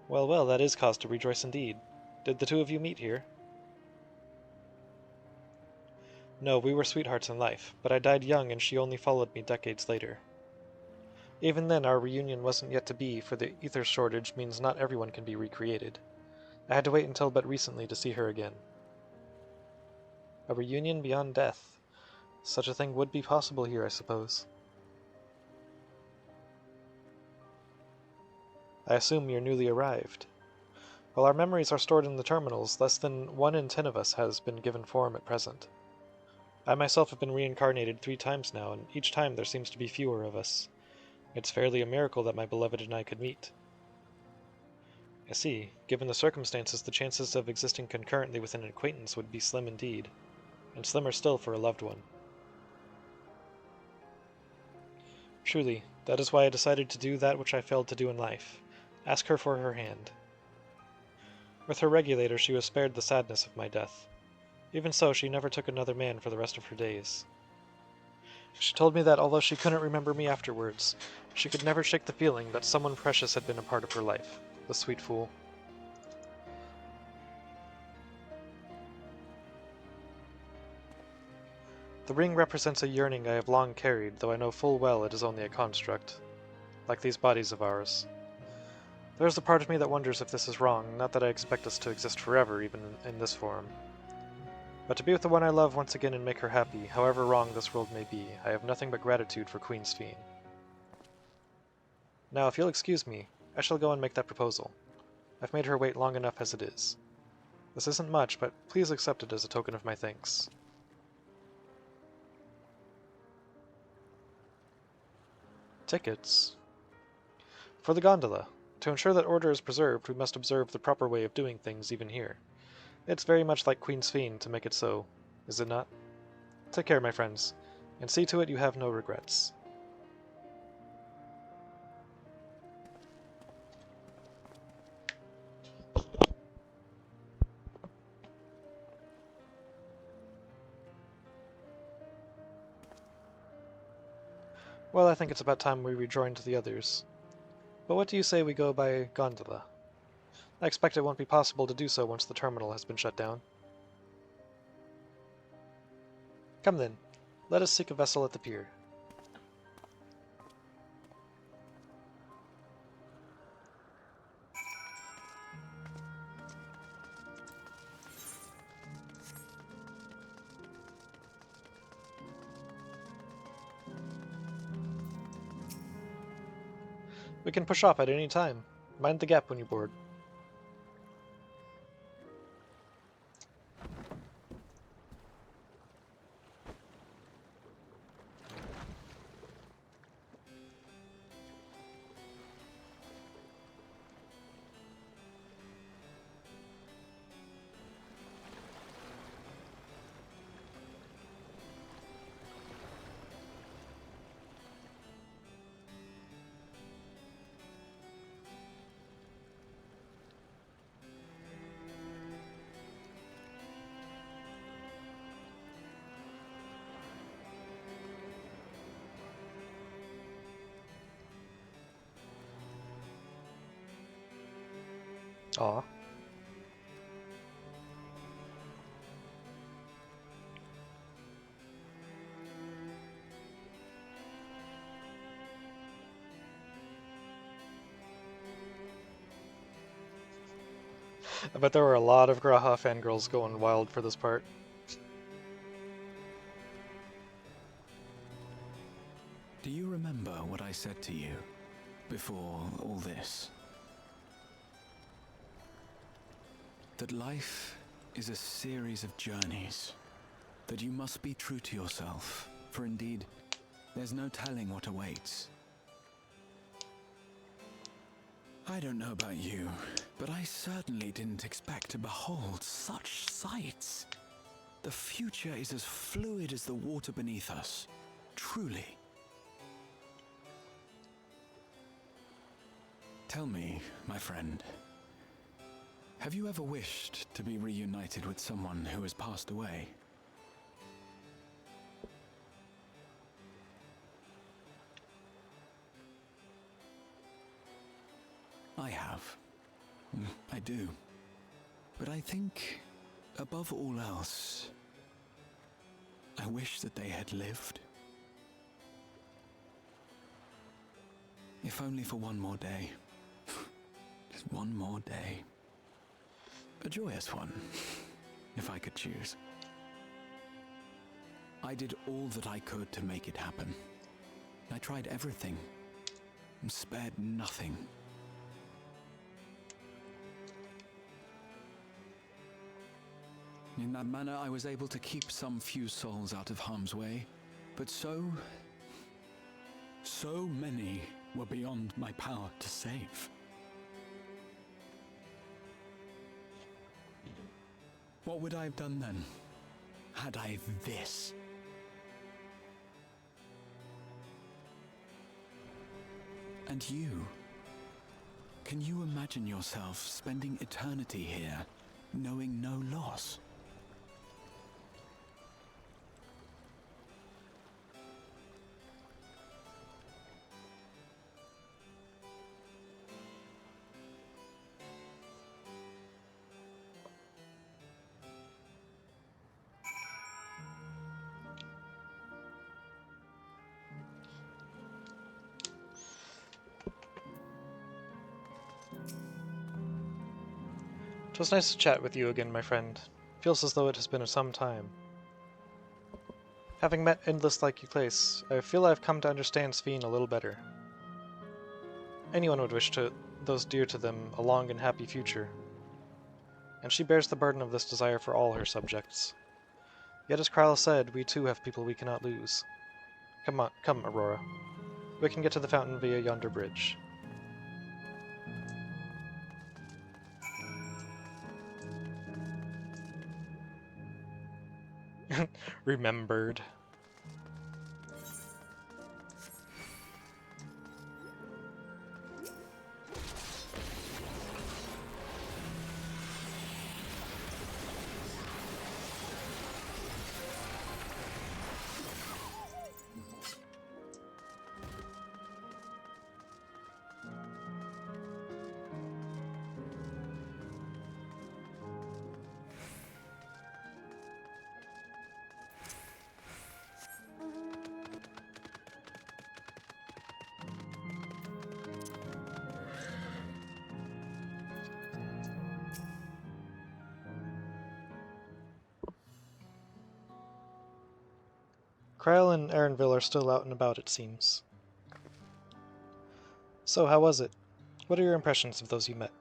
Well, well, that is cause to rejoice indeed. Did the two of you meet here? No, we were sweethearts in life, but I died young and she only followed me decades later. Even then, our reunion wasn't yet to be, for the ether shortage means not everyone can be recreated. I had to wait until but recently to see her again. A reunion beyond death. Such a thing would be possible here, I suppose. I assume you're newly arrived. While our memories are stored in the terminals, less than 1 in 10 of us has been given form at present. I myself have been reincarnated 3 times now, and each time there seems to be fewer of us. It's fairly a miracle that my beloved and I could meet. I see. Given the circumstances, the chances of existing concurrently with an acquaintance would be slim indeed, and slimmer still for a loved one. Truly, that is why I decided to do that which I failed to do in life. Ask her for her hand. With her regulator, she was spared the sadness of my death. Even so, she never took another man for the rest of her days. She told me that although she couldn't remember me afterwards, she could never shake the feeling that someone precious had been a part of her life. The sweet fool. The ring represents a yearning I have long carried, though I know full well it is only a construct, like these bodies of ours. There is a part of me that wonders if this is wrong, not that I expect us to exist forever, even in this form. But to be with the one I love once again and make her happy, however wrong this world may be, I have nothing but gratitude for Queen Sphene. Now, if you'll excuse me, I shall go and make that proposal. I've made her wait long enough as it is. This isn't much, but please accept it as a token of my thanks. Tickets? For the gondola. To ensure that order is preserved, we must observe the proper way of doing things even here. It's very much like Queen Sphene to make it so, is it not? Take care, my friends, and see to it you have no regrets. Well, I think it's about time we rejoined the others. But what do you say we go by gondola? I expect it won't be possible to do so once the terminal has been shut down. Come then, let us seek a vessel at the pier. We can push off at any time. Mind the gap when you board. Aw. I bet there were a lot of Graha fangirls going wild for this part. Do you remember what I said to you before all this? That life is a series of journeys, that you must be true to yourself, for indeed, there's no telling what awaits. I don't know about you, but I certainly didn't expect to behold such sights. The future is as fluid as the water beneath us, truly. Tell me, my friend, have you ever wished to be reunited with someone who has passed away? I have. I do. But I think, above all else, I wish that they had lived. If only for one more day. Just one more day. A joyous one, if I could choose. I did all that I could to make it happen. I tried everything, and spared nothing. In that manner, I was able to keep some few souls out of harm's way, but so many were beyond my power to save. What would I have done then, had I this? And you? Can you imagine yourself spending eternity here, knowing no loss? It was nice to chat with you again, my friend. Feels as though it has been some time. Having met Endless like you place, I feel I've come to understand Sphene a little better. Anyone would wish to those dear to them a long and happy future. And she bears the burden of this desire for all her subjects. Yet as Kryle said, we too have people we cannot lose. Come on, come, Aurora. We can get to the fountain via yonder bridge. Remembered. Kryle and Erenville are still out and about, it seems. So, how was it? What are your impressions of those you met?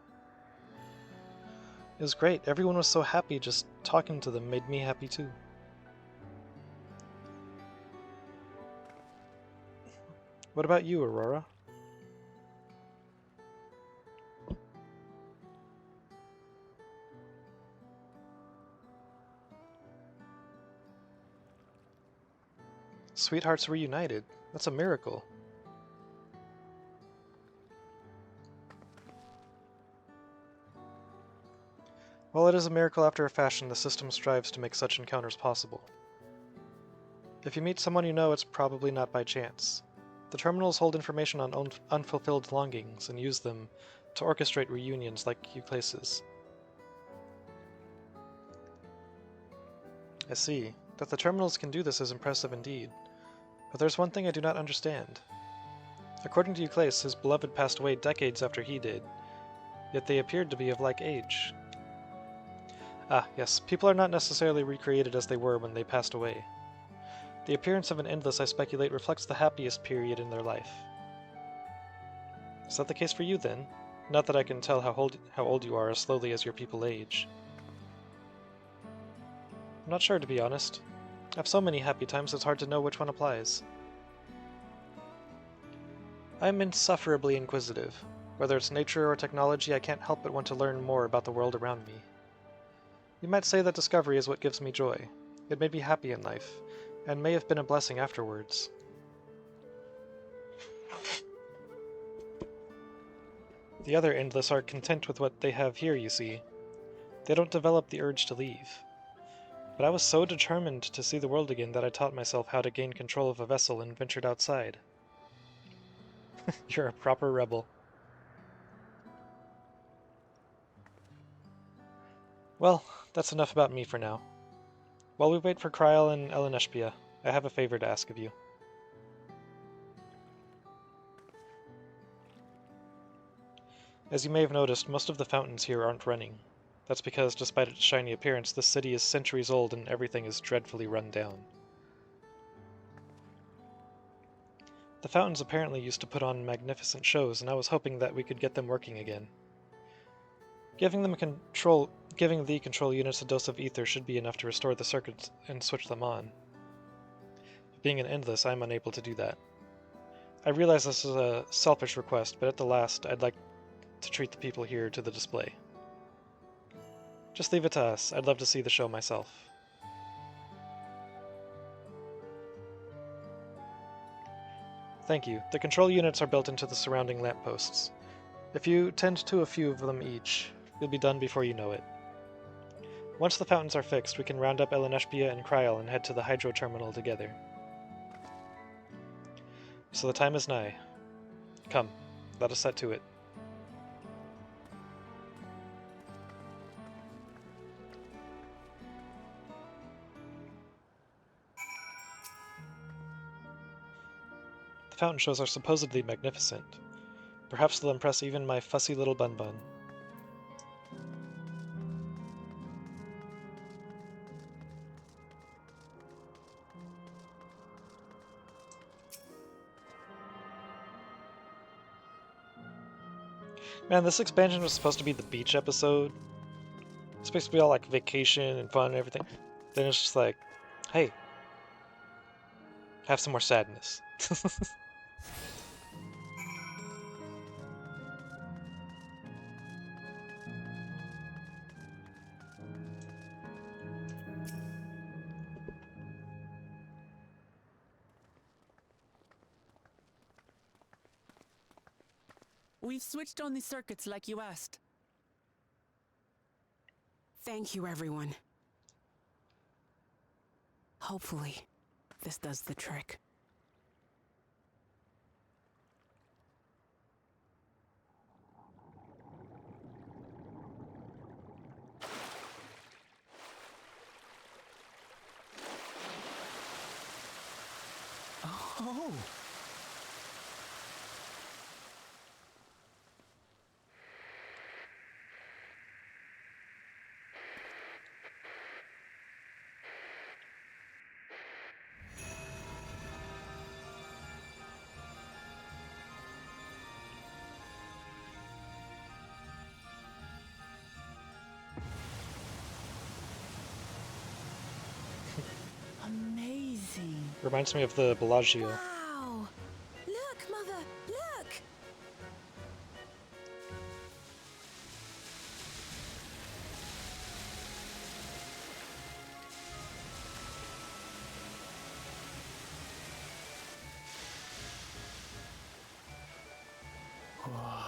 It was great. Everyone was so happy. Just talking to them made me happy too. What about you, Aurora? Sweethearts reunited. That's a miracle. While it is a miracle after a fashion, the system strives to make such encounters possible. If you meet someone you know, it's probably not by chance. The terminals hold information on unfulfilled longings and use them to orchestrate reunions like Euclase's. I see. That the terminals can do this is impressive indeed. But there's one thing I do not understand. According to Euclase, his beloved passed away decades after he did, yet they appeared to be of like age. Ah, yes, people are not necessarily recreated as they were when they passed away. The appearance of an endless, I speculate, reflects the happiest period in their life. Is that the case for you, then? Not that I can tell how old you are as slowly as your people age. I'm not sure, to be honest. I have so many happy times it's hard to know which one applies. I'm insufferably inquisitive. Whether it's nature or technology, I can't help but want to learn more about the world around me. You might say that discovery is what gives me joy. It made me happy in life, and may have been a blessing afterwards. The other endless are content with what they have here, you see. They don't develop the urge to leave. But I was so determined to see the world again that I taught myself how to gain control of a vessel and ventured outside. You're a proper rebel. Well, that's enough about me for now. While we wait for Kryl and Eleneshpia, I have a favor to ask of you. As you may have noticed, most of the fountains here aren't running. That's because, despite its shiny appearance, this city is centuries old and everything is dreadfully run down. The fountains apparently used to put on magnificent shows, and I was hoping that we could get them working again. Giving the control units a dose of ether should be enough to restore the circuits and switch them on. Being an endless, I'm unable to do that. I realize this is a selfish request, but at the last, I'd like to treat the people here to the display. Just leave it to us. I'd love to see the show myself. Thank you. The control units are built into the surrounding lampposts. If you tend to a few of them each, you'll be done before you know it. Once the fountains are fixed, we can round up Eleneshpia and Kryl and head to the hydro terminal together. So the time is nigh. Come, let us set to it. The fountain shows are supposedly magnificent. Perhaps they'll impress even my fussy little Bun-Bun. Man, this expansion was supposed to be the beach episode. It's supposed to be all like vacation and fun and everything. Then it's just like, hey, have some more sadness. We've switched on the circuits like you asked. Thank you, everyone. Hopefully, this does the trick. Oh! Amazing. Reminds me of the Bellagio. Wow! Look, Mother, look! Wow.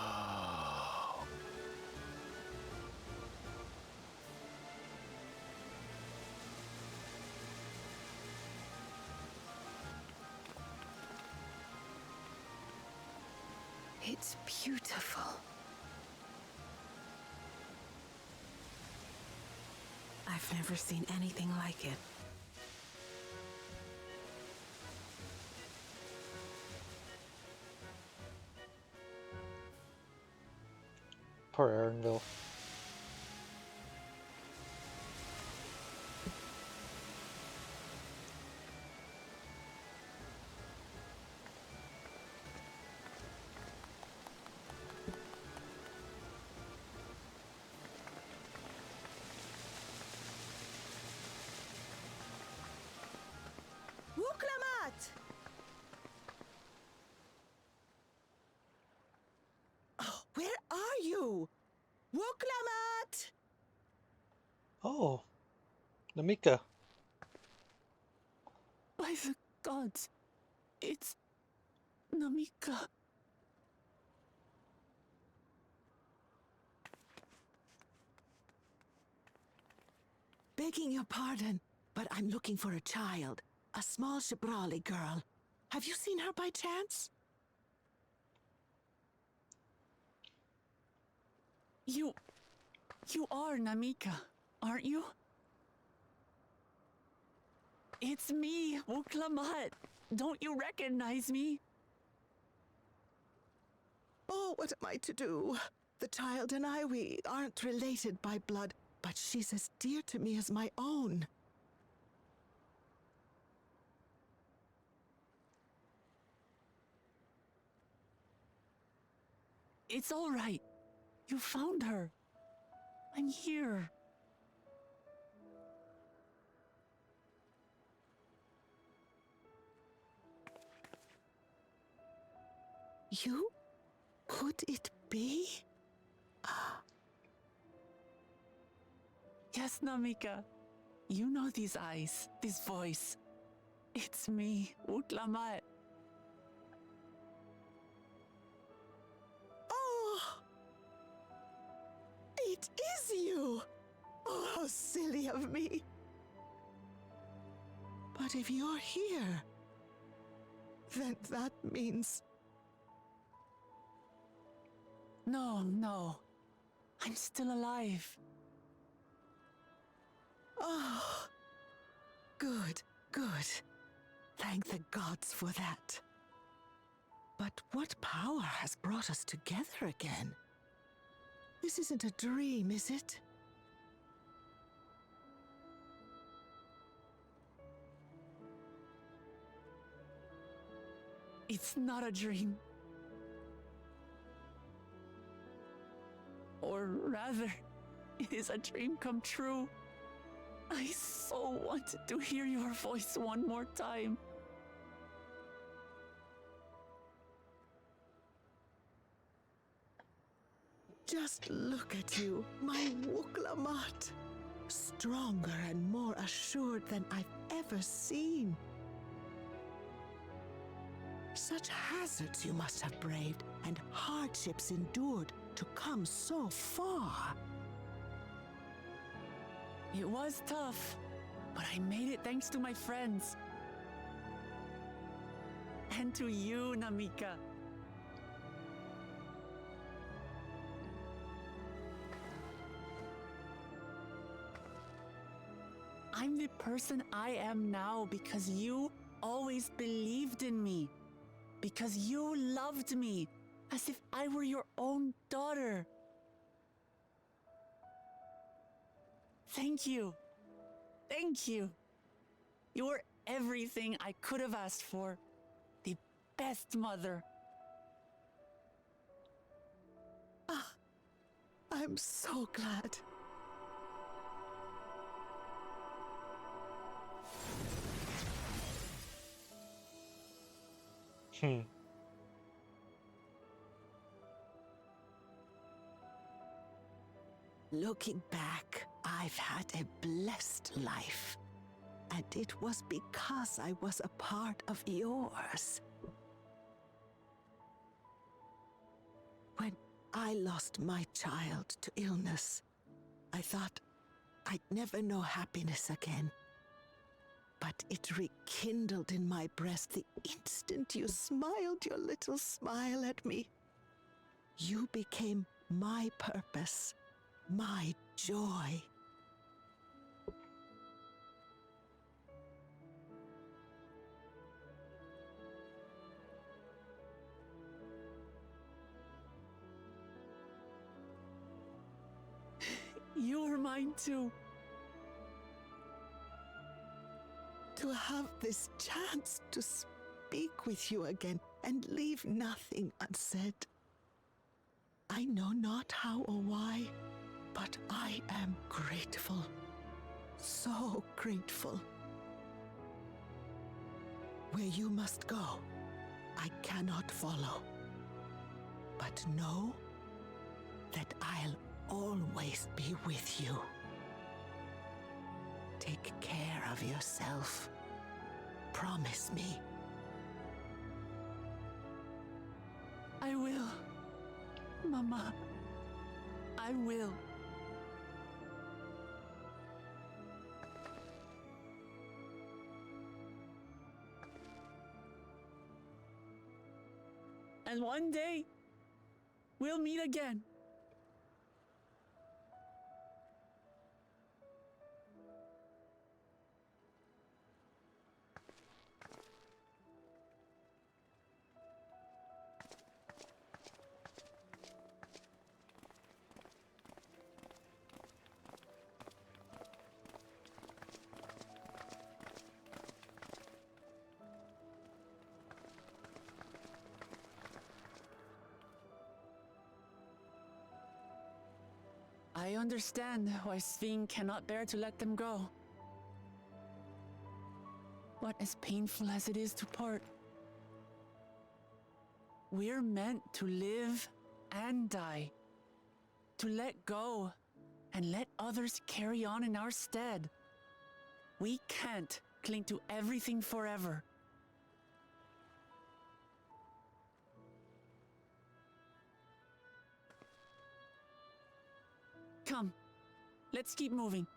It's beautiful. I've never seen anything like it. Poor Erenville. Wuklamat! Oh, where are you? Wuklamat! Oh, Namika. By the gods, it's Namika. Begging your pardon, but I'm looking for a child. A small Shibrali girl. Have you seen her by chance? You are Namika, aren't you? It's me, Wuklamat. Don't you recognize me? Oh, what am I to do? The child and I, we aren't related by blood, but she's as dear to me as my own. It's all right. You found her. I'm here. You? Could it be? Yes, Namika. You know these eyes, this voice. It's me, Wuklamat. Oh! It is you! Oh, how silly of me. But if you're here, then that means... No. I'm still alive. Oh, good. Thank the gods for that. But what power has brought us together again? This isn't a dream, is it? It's not a dream. Or rather, it is a dream come true. I so wanted to hear your voice one more time. Just look at you, my Wuklamat. Stronger and more assured than I've ever seen. Such hazards you must have braved and hardships endured to come so far. It was tough, but I made it thanks to my friends. And to you, Namika. I'm the person I am now because you always believed in me. Because you loved me as if I were your own daughter. Thank you. Thank you. You were everything I could have asked for. The best mother. Ah, I'm so glad. Looking back, I've had a blessed life. And it was because I was a part of yours. When I lost my child to illness, I thought I'd never know happiness again. But it rekindled in my breast the instant you smiled your little smile at me. You became my purpose, my joy. You were mine too. To have this chance to speak with you again and leave nothing unsaid. I know not how or why, but I am grateful. So grateful. Where you must go, I cannot follow. But know that I'll always be with you. Take care of yourself. Promise me. I will. Mama. I will. And one day, we'll meet again. I understand why Sveen cannot bear to let them go. But as painful as it is to part, we're meant to live and die. To let go and let others carry on in our stead. We can't cling to everything forever. Come, let's keep moving.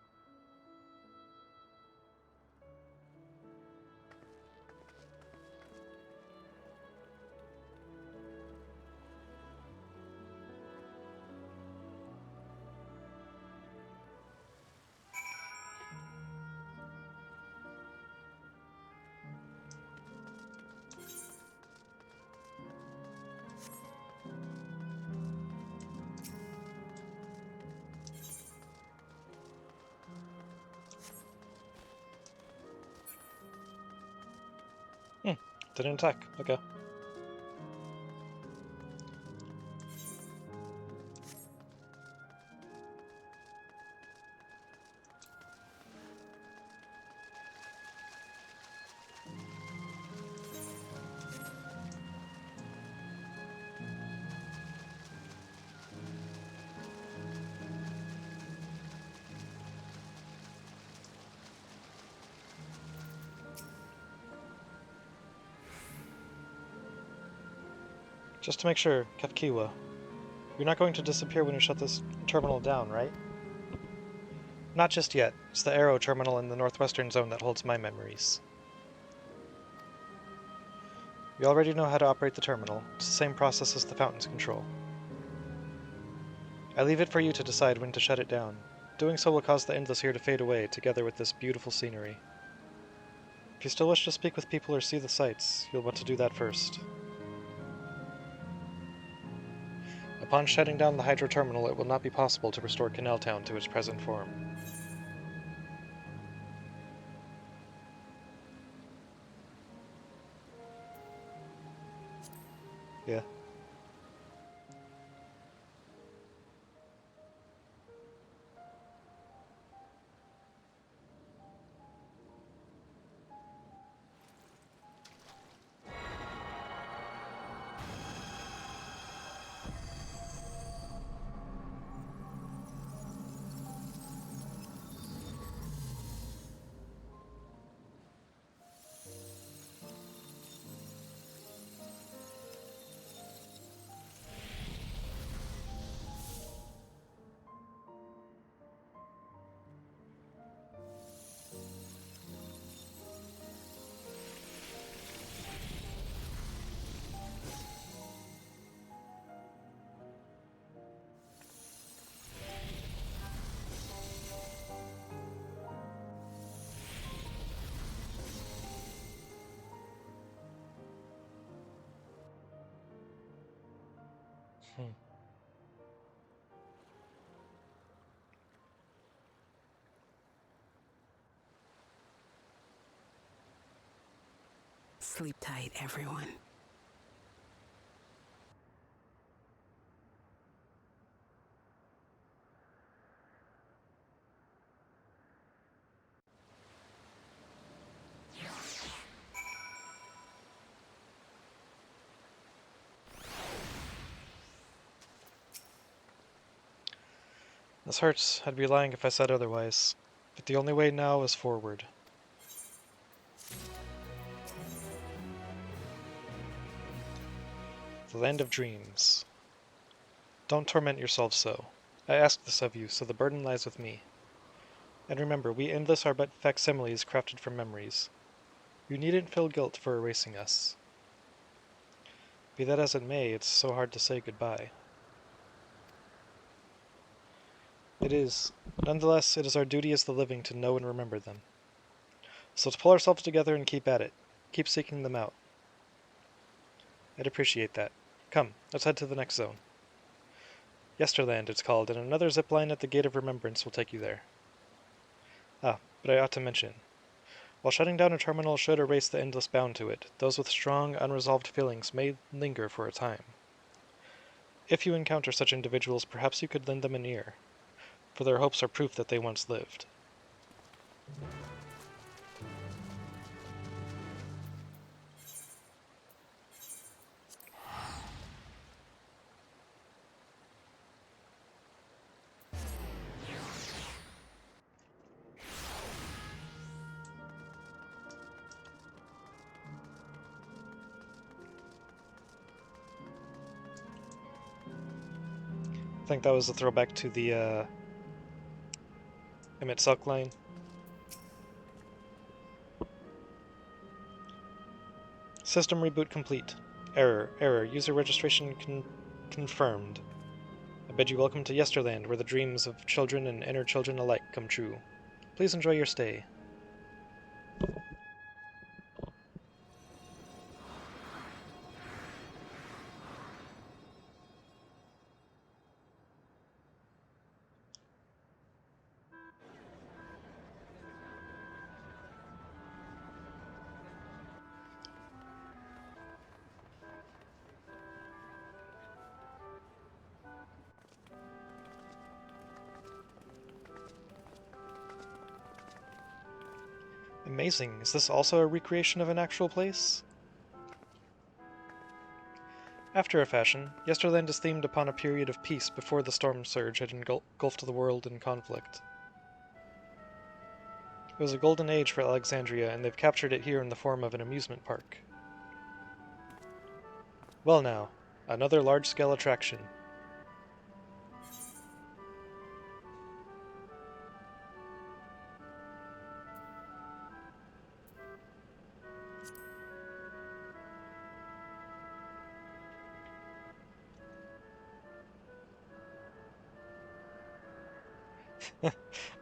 Didn't attack. Okay. Just to make sure, Kefkiwa, you're not going to disappear when you shut this terminal down, right? Not just yet. It's the Arrow terminal in the northwestern zone that holds my memories. We already know how to operate the terminal. It's the same process as the fountain's control. I leave it for you to decide when to shut it down. Doing so will cause the Endless here to fade away, together with this beautiful scenery. If you still wish to speak with people or see the sights, you'll want to do that first. Upon shutting down the Hydro Terminal, it will not be possible to restore Canal Town to its present form. Yeah. Sleep tight, everyone. This hurts. I'd be lying if I said otherwise. But the only way now is forward. The land of dreams. Don't torment yourselves so. I ask this of you, so the burden lies with me. And remember, we endless are but facsimiles crafted from memories. You needn't feel guilt for erasing us. Be that as it may, it's so hard to say goodbye. It is. Nonetheless, it is our duty as the living to know and remember them. So let's pull ourselves together and keep at it. Keep seeking them out. I'd appreciate that. Come, let's head to the next zone. Yesterland, it's called, and another zipline at the Gate of Remembrance will take you there. Ah, but I ought to mention. While shutting down a terminal should erase the endless bound to it, those with strong, unresolved feelings may linger for a time. If you encounter such individuals, perhaps you could lend them an ear, for their hopes are proof that they once lived. I think that was a throwback to the Emmett Suck line. System reboot complete. Error. User registration confirmed. I bid you welcome to Yesterland, where the dreams of children and inner children alike come true. Please enjoy your stay. Amazing. Is this also a recreation of an actual place? After a fashion, Yesterland is themed upon a period of peace before the storm surge had engulfed the world in conflict. It was a golden age for Alexandria, and they've captured it here in the form of an amusement park. Well now, another large-scale attraction.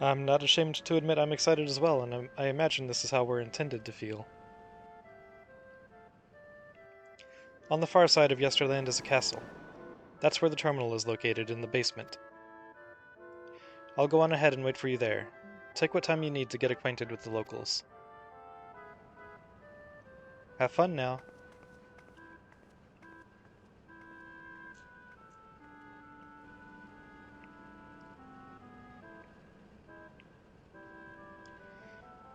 I'm not ashamed to admit I'm excited as well, and I imagine this is how we're intended to feel. On the far side of Yesterland is a castle. That's where the terminal is located, in the basement. I'll go on ahead and wait for you there. Take what time you need to get acquainted with the locals. Have fun now.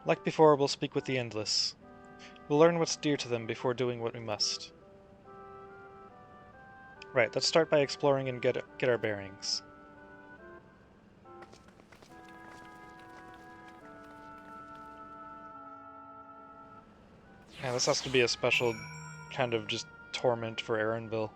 Like before, we'll speak with the Endless. We'll learn what's dear to them before doing what we must. Right, let's start by exploring and get our bearings. Yeah, this has to be a special kind of just torment for Aaronville.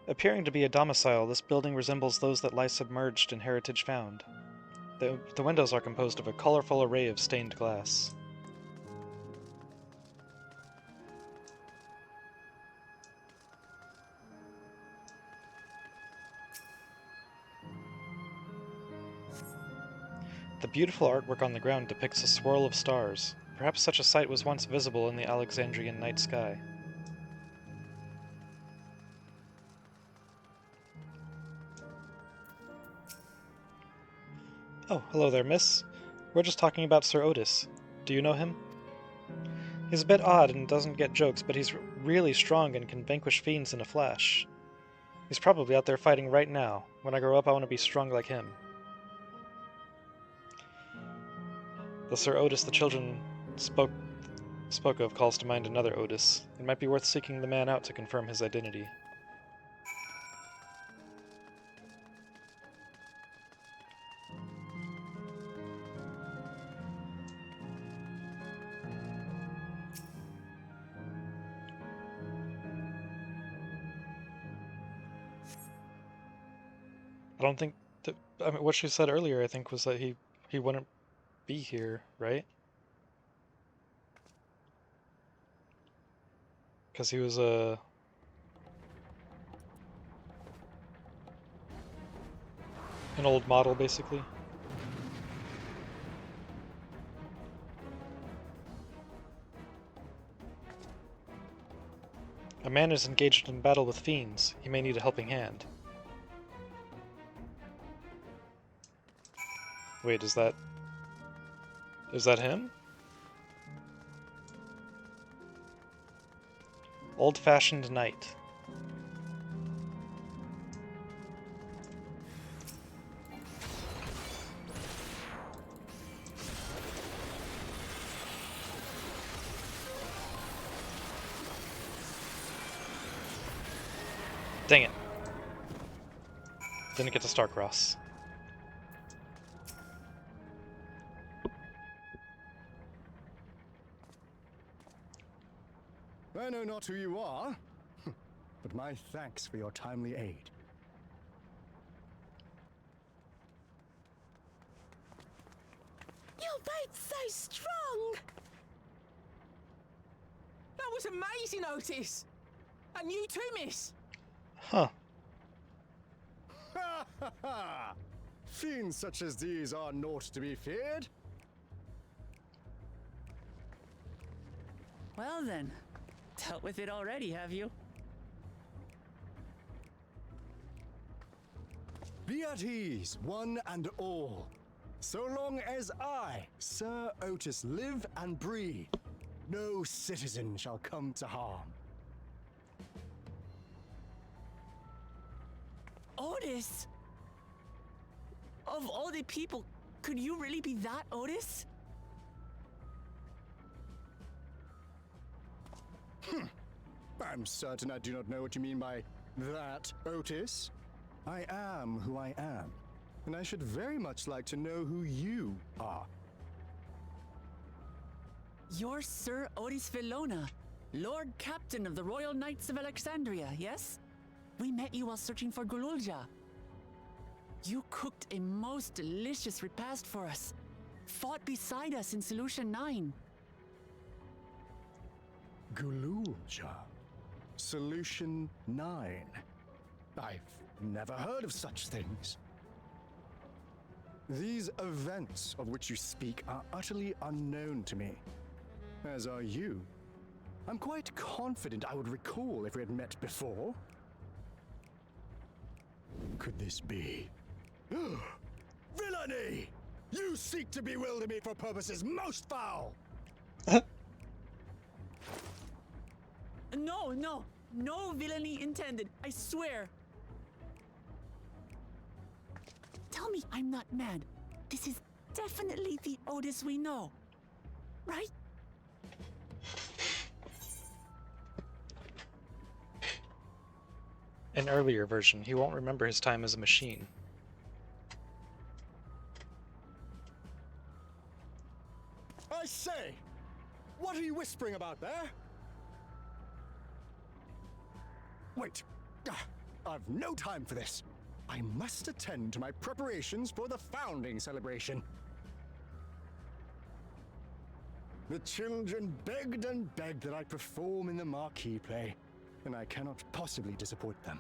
Appearing to be a domicile, this building resembles those that lie submerged in heritage found. The windows are composed of a colorful array of stained glass. The beautiful artwork on the ground depicts a swirl of stars. Perhaps such a sight was once visible in the Alexandrian night sky. Oh, hello there, miss. We're just talking about Sir Otis. Do you know him? He's a bit odd and doesn't get jokes, but he's really strong and can vanquish fiends in a flash. He's probably out there fighting right now. When I grow up, I want to be strong like him. The Sir Otis the children spoke of calls to mind another Otis. It might be worth seeking the man out to confirm his identity. I don't think that, I mean, what she said earlier, I think, was that he wouldn't be here, right? Because he was an old model, basically. A man is engaged in battle with fiends. He may need a helping hand. Wait, is that him? Old-fashioned knight. Dang it. Didn't get to Starcross. I know not who you are, but my thanks for your timely aid. Your bait's so strong! That was amazing, Otis! And you too, miss! Huh. Ha ha ha! Fiends such as these are naught to be feared. Well then, dealt with it already, have you? Be at ease, one and all. So long as I, Sir Otis, live and breathe, no citizen shall come to harm. Otis? Of all the people, could you really be that Otis? I'm certain I do not know what you mean by that, Otis. I am who I am, and I should very much like to know who you are. You're Sir Otis Villona, Lord Captain of the Royal Knights of Alexandria, yes? We met you while searching for Gululja. You cooked a most delicious repast for us, fought beside us in Solution 9. Gululja. Solution 9. I've never heard of such things. These events of which you speak are utterly unknown to me, as are you. I'm quite confident I would recall if we had met before. Could this be? Villainy! You seek to bewilder me for purposes most foul! No villainy intended, I swear. Tell me I'm not mad. This is definitely the Otis we know, right? An earlier version, he won't remember his time as a machine. I say! What are you whispering about there? Wait! I've no time for this. I must attend to my preparations for the founding celebration. The children begged and begged that I perform in the marquee play, and I cannot possibly disappoint them.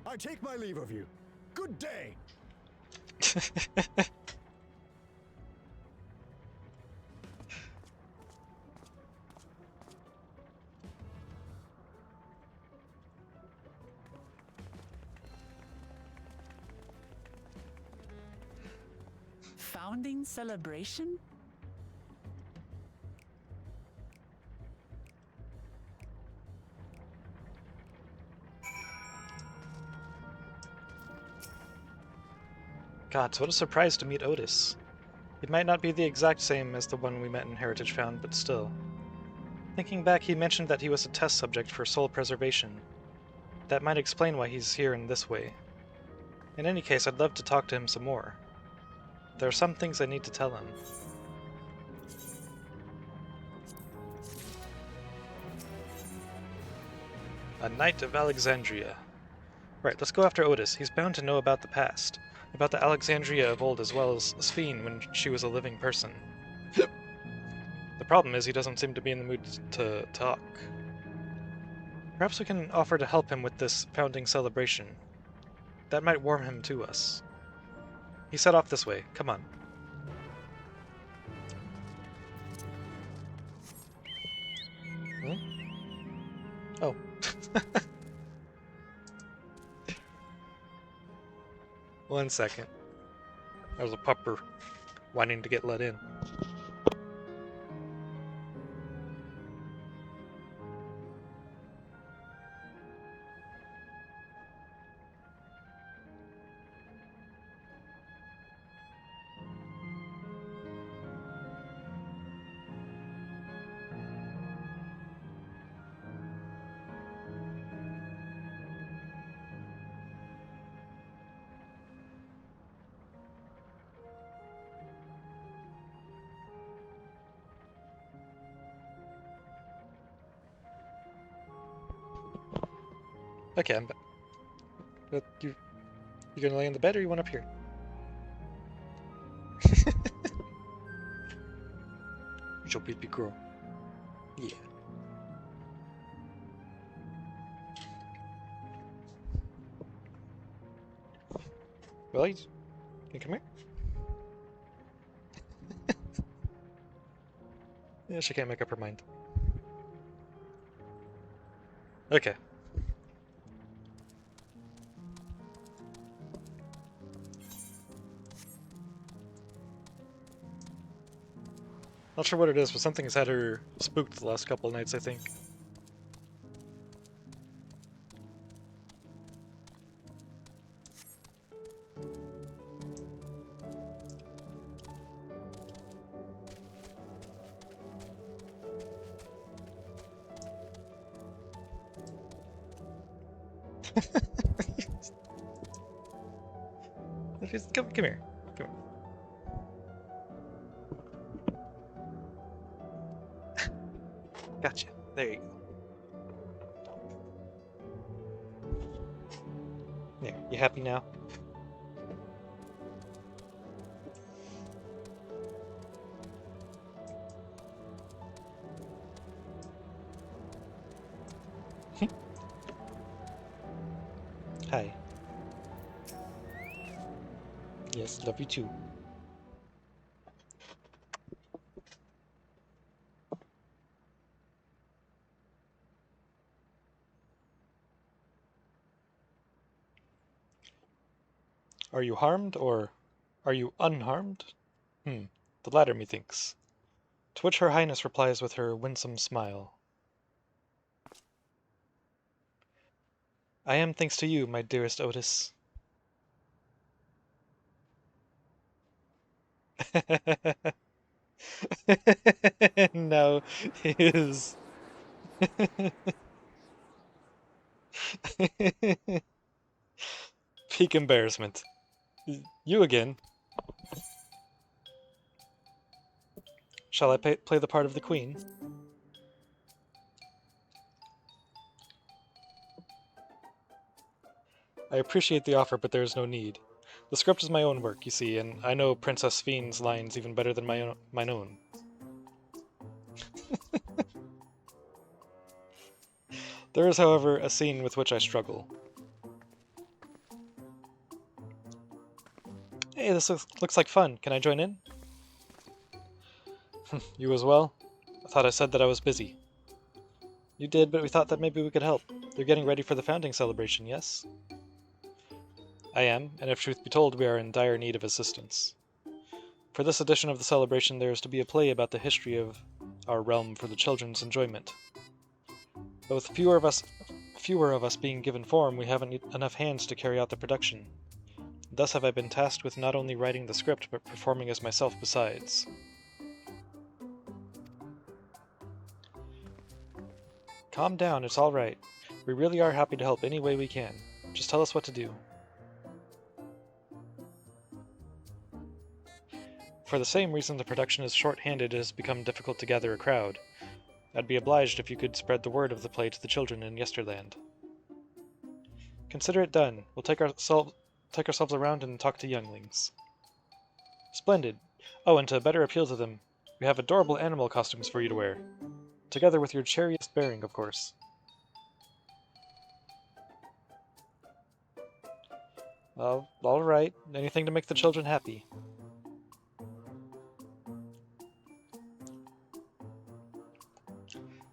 I take my leave of you. Good day! founding celebration? God, what a surprise to meet Otis. It might not be the exact same as the one we met in Heritage Found, but still. Thinking back, he mentioned that he was a test subject for soul preservation. That might explain why he's here in this way. In any case, I'd love to talk to him some more. There are some things I need to tell him. A Knight of Alexandria. Right, let's go after Otis. He's bound to know about the past. About the Alexandria of old as well as Sphene when she was a living person. The problem is he doesn't seem to be in the mood to talk. Perhaps we can offer to help him with this founding celebration. That might warm him to us. He set off this way. Come on. Hmm? Oh. One second. There's a pupper wanting to get let in. Okay, I'm back. But you gonna lay in the bed or you want up here? Your baby girl. Yeah. Well, can you come here? Yeah, she can't make up her mind. Okay. Not sure what it is, but something has had her spooked the last couple of nights, I think. Come here. Come here. Gotcha. There you go. There, you happy now? Hi. Yes, love you too. Are you harmed, or are you unharmed? The latter, methinks. To which Her Highness replies with her winsome smile. I am thanks to you, my dearest Otis. No, his... Peak embarrassment. You again. Shall I play the part of the queen? I appreciate the offer, but there is no need. The script is my own work, you see, and I know Princess Sphene's lines even better than mine own. There is, however, a scene with which I struggle. Hey, this looks like fun. Can I join in? You as well? I thought I said that I was busy. You did, but we thought that maybe we could help. You're getting ready for the founding celebration, yes? I am, and if truth be told, we are in dire need of assistance. For this edition of the celebration, there is to be a play about the history of our realm for the children's enjoyment. But with fewer of us being given form, we haven't enough hands to carry out the production. Thus have I been tasked with not only writing the script, but performing as myself besides. Calm down, it's all right. We really are happy to help any way we can. Just tell us what to do. For the same reason the production is short-handed, it has become difficult to gather a crowd. I'd be obliged if you could spread the word of the play to the children in Yesterland. Consider it done. We'll take ourselves around and talk to younglings. Splendid. Oh, and to better appeal to them, we have adorable animal costumes for you to wear. Together with your cheeriest bearing, of course. Well, alright. Anything to make the children happy.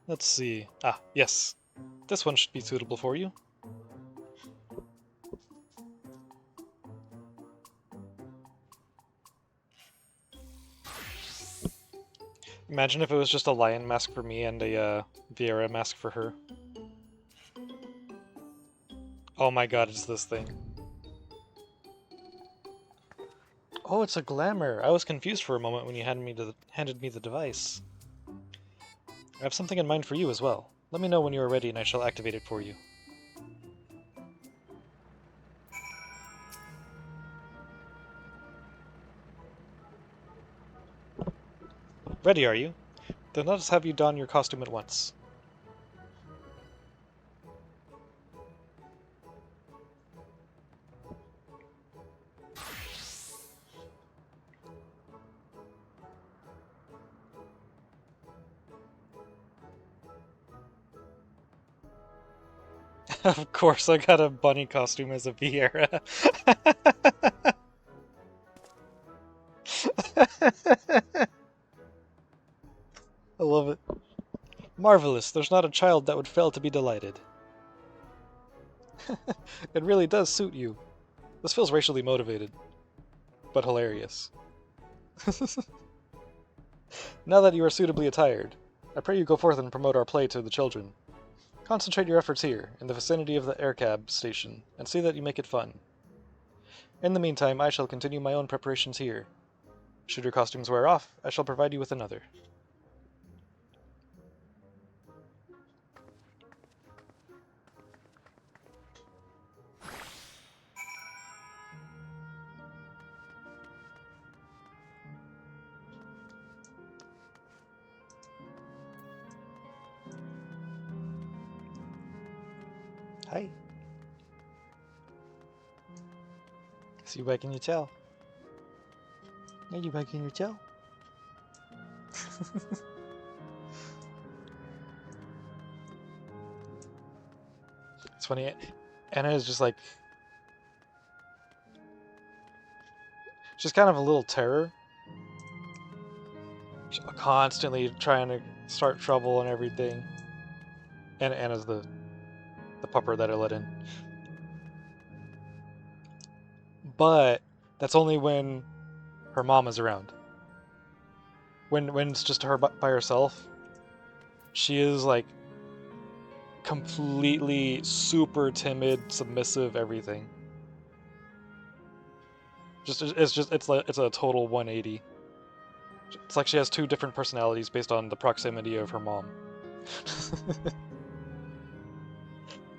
Let's see. Ah, yes. This one should be suitable for you. Imagine if it was just a lion mask for me and a Viera mask for her. Oh my god, it's this thing. Oh, it's a glamour. I was confused for a moment when you handed me the device. I have something in mind for you as well. Let me know when you are ready and I shall activate it for you. Ready, are you? Then let us have you don your costume at once. Of course, I got a bunny costume as a Viera. I love it. Marvelous, there's not a child that would fail to be delighted. It really does suit you. This feels racially motivated, but hilarious. Now that you are suitably attired, I pray you go forth and promote our play to the children. Concentrate your efforts here, in the vicinity of the air cab station, and see that you make it fun. In the meantime, I shall continue my own preparations here. Should your costumes wear off, I shall provide you with another. Hi. See you back in your tail. Are you back in your tail? It's funny, Anna is just like... she's kind of a little terror. She's constantly trying to start trouble and everything. And Anna's the pupper that I let in. But that's only when her mom is around. When it's just her by herself, she is like completely super timid, submissive, everything. It's a total 180. It's like she has two different personalities based on the proximity of her mom.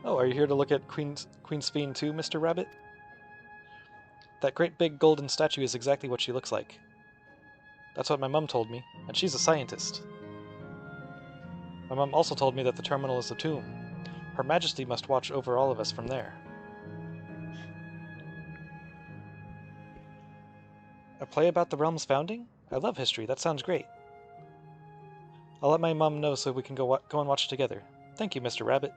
Oh, are you here to look at Queen's Fiend too, Mr. Rabbit? That great big golden statue is exactly what she looks like. That's what my mom told me, and she's a scientist. My mom also told me that the terminal is a tomb. Her Majesty must watch over all of us from there. A play about the realm's founding? I love history, that sounds great. I'll let my mom know so we can go and watch together. Thank you, Mr. Rabbit.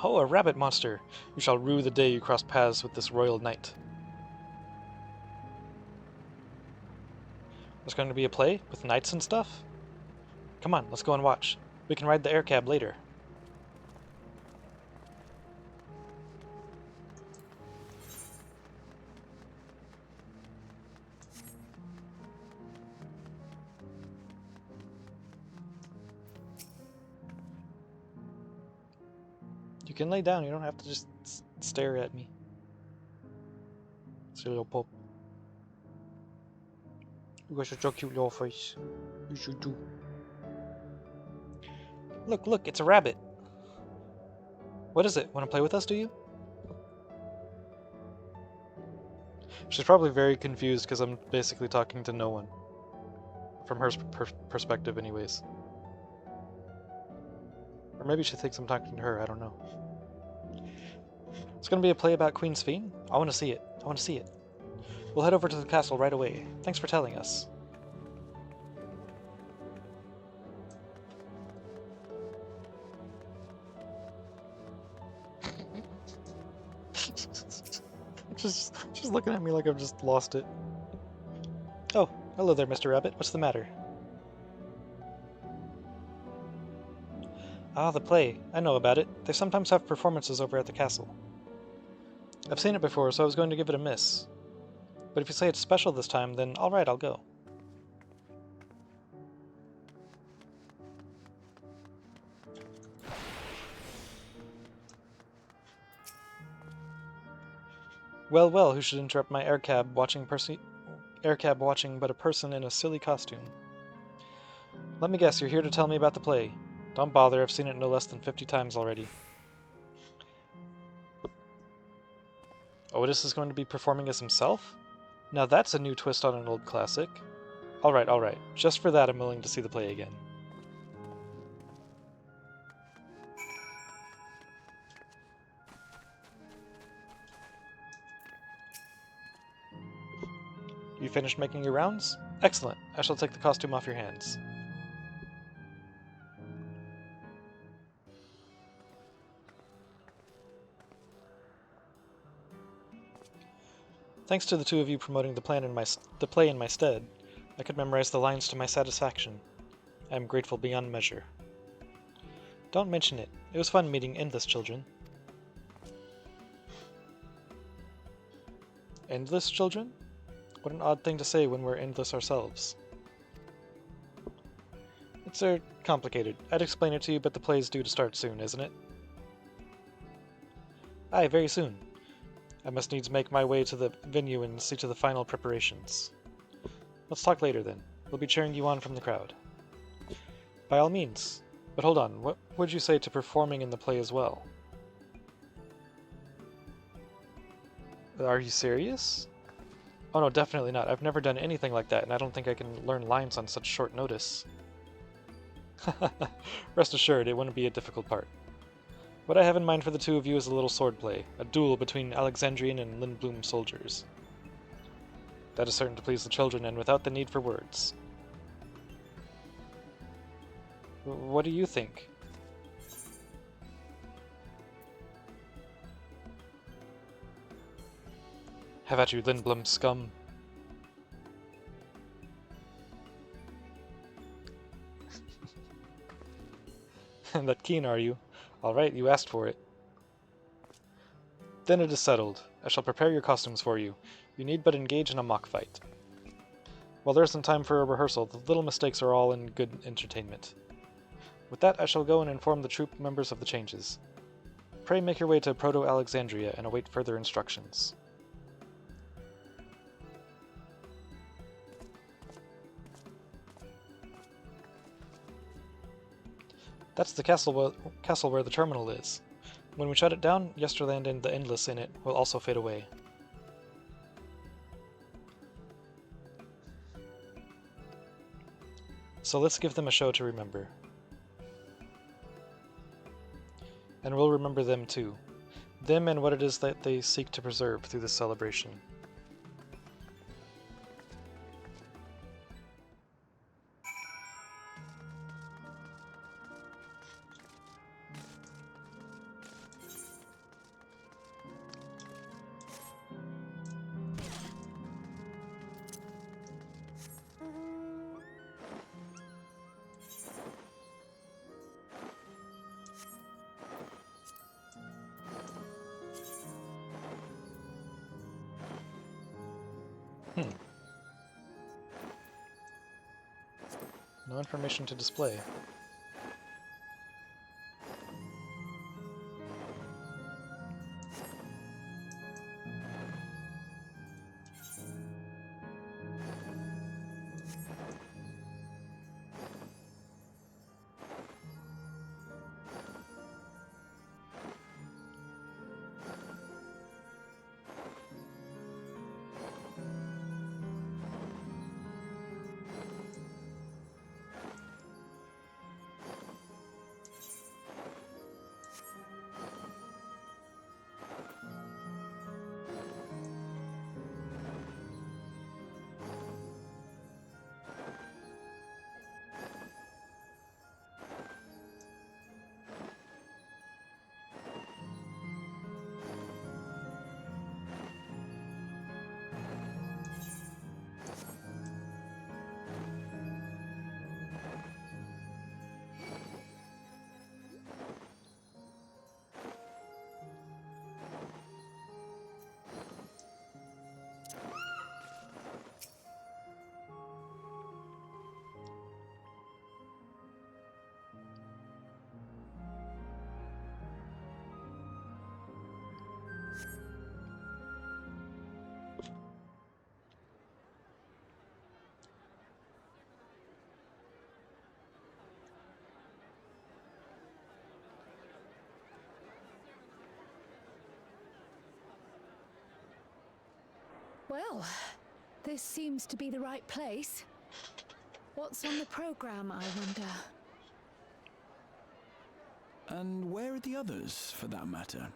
Oh, a rabbit monster! You shall rue the day you cross paths with this royal knight. There's going to be a play with knights and stuff? Come on, let's go and watch. We can ride the air cab later. You can lay down, you don't have to just stare at me. Silly little pup. You got such a cute little face. You should do. Look, look, it's a rabbit. What is it? Want to play with us, do you? She's probably very confused because I'm basically talking to no one. From her perspective, anyways. Or maybe she thinks I'm talking to her, I don't know. It's gonna be a play about Queen Sphene? I want to see it. I want to see it. We'll head over to the castle right away. Thanks for telling us. She's looking at me like I've just lost it. Oh, hello there, Mr. Rabbit. What's the matter? Ah, the play. I know about it. They sometimes have performances over at the castle. I've seen it before, so I was going to give it a miss. But if you say it's special this time, then alright, I'll go. Well, well, who should interrupt my air cab watching but a person in a silly costume? Let me guess, you're here to tell me about the play. Don't bother, I've seen it no less than 50 times already. Otis is going to be performing as himself? Now that's a new twist on an old classic. Alright. Just for that I'm willing to see the play again. You finished making your rounds? Excellent. I shall take the costume off your hands. Thanks to the two of you promoting the play in my stead, I could memorize the lines to my satisfaction. I am grateful beyond measure. Don't mention it. It was fun meeting endless children. Endless children? What an odd thing to say when we're endless ourselves. It's complicated. I'd explain it to you, but the play's due to start soon, isn't it? Aye, very soon. I must needs make my way to the venue and see to the final preparations. Let's talk later then. We'll be cheering you on from the crowd. By all means. But hold on, what would you say to performing in the play as well? Are you serious? Oh no, definitely not. I've never done anything like that, and I don't think I can learn lines on such short notice. Rest assured, it wouldn't be a difficult part. What I have in mind for the two of you is a little swordplay, a duel between Alexandrian and Lindblum soldiers. That is certain to please the children, and without the need for words. What do you think? Have at you, Lindblum scum. That keen, are you? Alright, you asked for it. Then it is settled. I shall prepare your costumes for you. You need but engage in a mock fight. While there isn't time for a rehearsal, the little mistakes are all in good entertainment. With that, I shall go and inform the troop members of the changes. Pray make your way to Proto-Alexandria and await further instructions. That's the castle where the terminal is. When we shut it down, Yesterland and the Endless in it will also fade away. So let's give them a show to remember. And we'll remember them too. Them and what it is that they seek to preserve through this celebration. No information to display. Well, this seems to be the right place. What's on the program, I wonder? And where are the others, for that matter?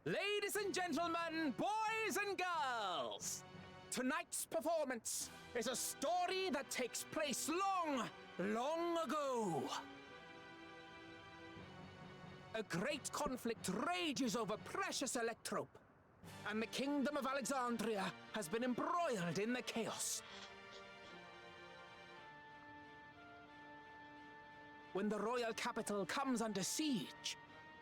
Ladies and gentlemen, boys and girls, tonight's performance is a story that takes place long, long ago. A great conflict rages over precious Electrope, and the kingdom of Alexandria has been embroiled in the chaos. When the royal capital comes under siege,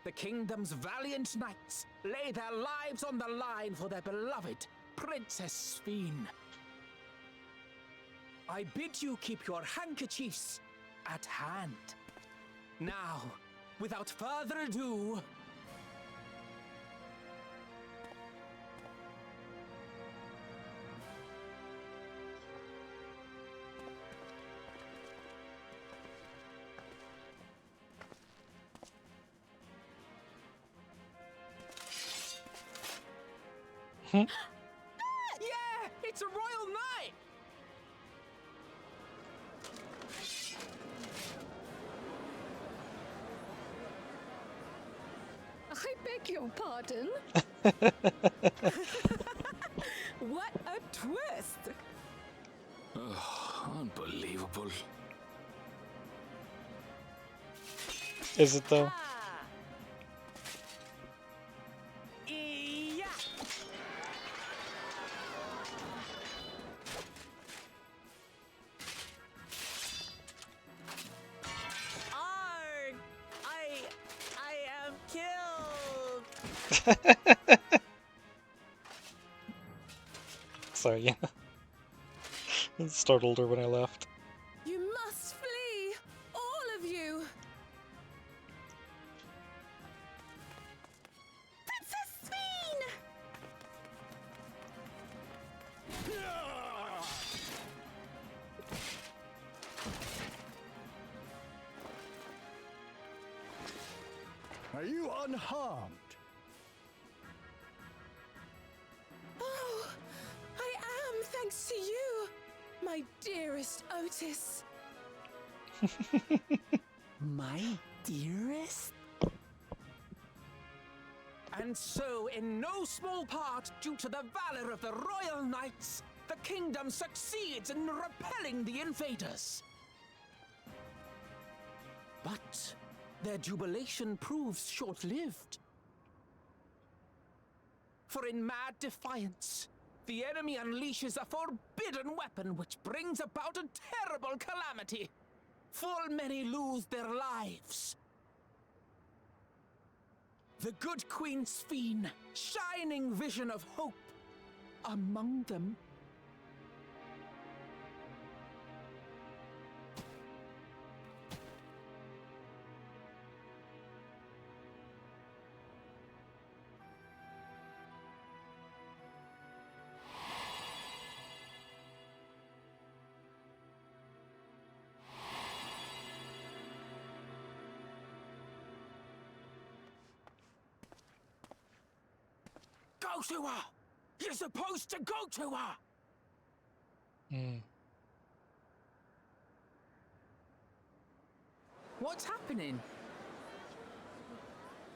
the kingdom's valiant knights lay their lives on the line for their beloved Princess Sphene. I bid you keep your handkerchiefs at hand. Now, without further ado, yeah, it's a royal knight! I beg your pardon? What a twist! Oh, unbelievable. Is it though? Yeah. Arg! I am killed! Sorry, yeah. It startled her when I left. You must flee! All of you! Princess Sphene! Are you unharmed? Oh, I am, thanks to you, my dearest Otis. My dearest? And so, in no small part due to the valor of the royal knights, the kingdom succeeds in repelling the invaders. But their jubilation proves short-lived. For in mad defiance, The enemy unleashes a forbidden weapon which brings about a terrible calamity. Full many lose their lives. The good Queen Sphene, shining vision of hope, among them. Go to her! You're supposed to go to her! What's happening?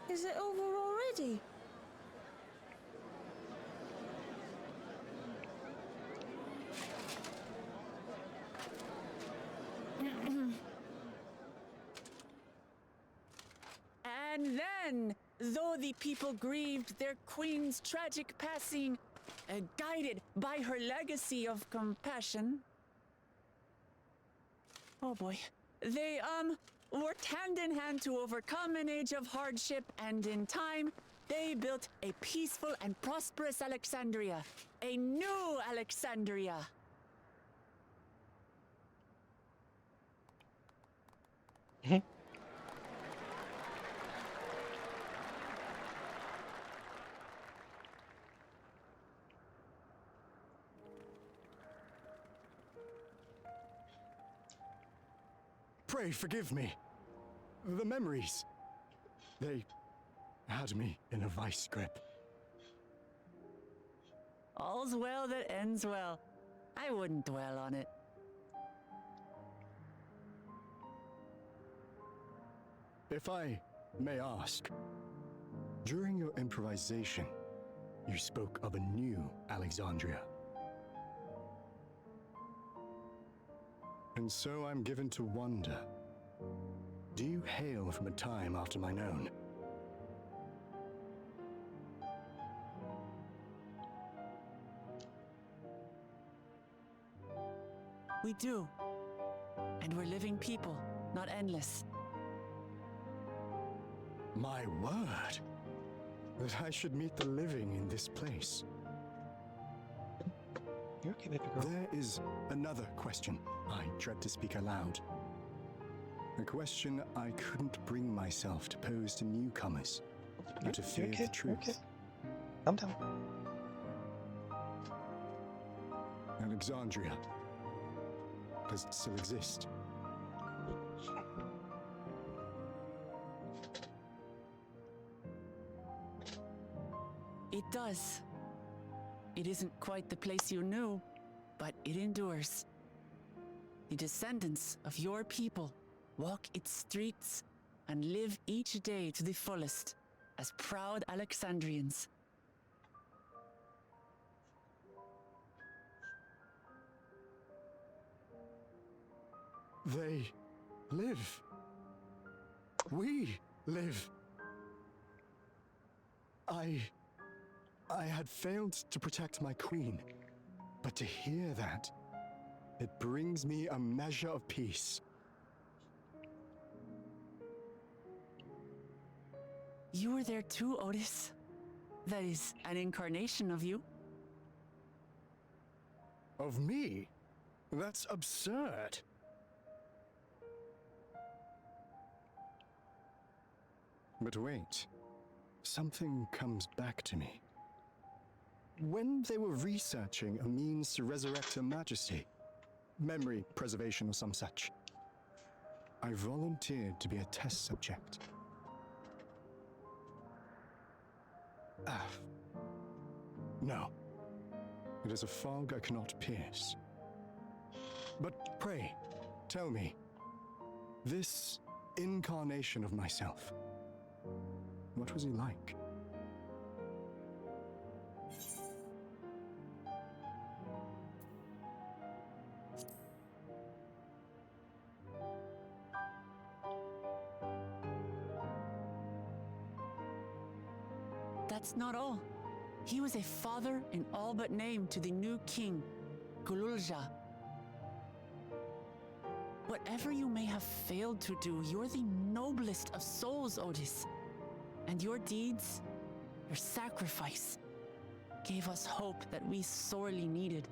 Is it over already? And then, though the people grieved their queen's tragic passing, guided by her legacy of compassion, oh boy, they, worked hand in hand to overcome an age of hardship, and in time, they built a peaceful and prosperous Alexandria. A new Alexandria. Pray forgive me. The memories. They had me in a vice grip. All's well that ends well. I wouldn't dwell on it. If I may ask, during your improvisation, you spoke of a new Alexandria. And so I'm given to wonder, do you hail from a time after mine own? We do. And we're living people, not endless. My word! That I should meet the living in this place. You're okay, baby girl. There is another question I dread to speak aloud. A question I couldn't bring myself to pose to newcomers, out of fear of the truth. Okay. Calm down. Alexandria. Does it still exist? It does. It isn't quite the place you knew, but it endures. The descendants of your people walk its streets and live each day to the fullest as proud Alexandrians. They live. We live. I had failed to protect my queen, but to hear that, it brings me a measure of peace. You were there too, Otis. That is an incarnation of you. Of me? That's absurd. But wait, something comes back to me. When they were researching a means to resurrect Her Majesty, memory preservation or some such, I volunteered to be a test subject. No. It is a fog I cannot pierce. But pray, tell me, this incarnation of myself, what was he like? That's not all. He was a father in all but name to the new king, Gululja. Whatever you may have failed to do, you're the noblest of souls, Otis. And your deeds, your sacrifice, gave us hope that we sorely needed.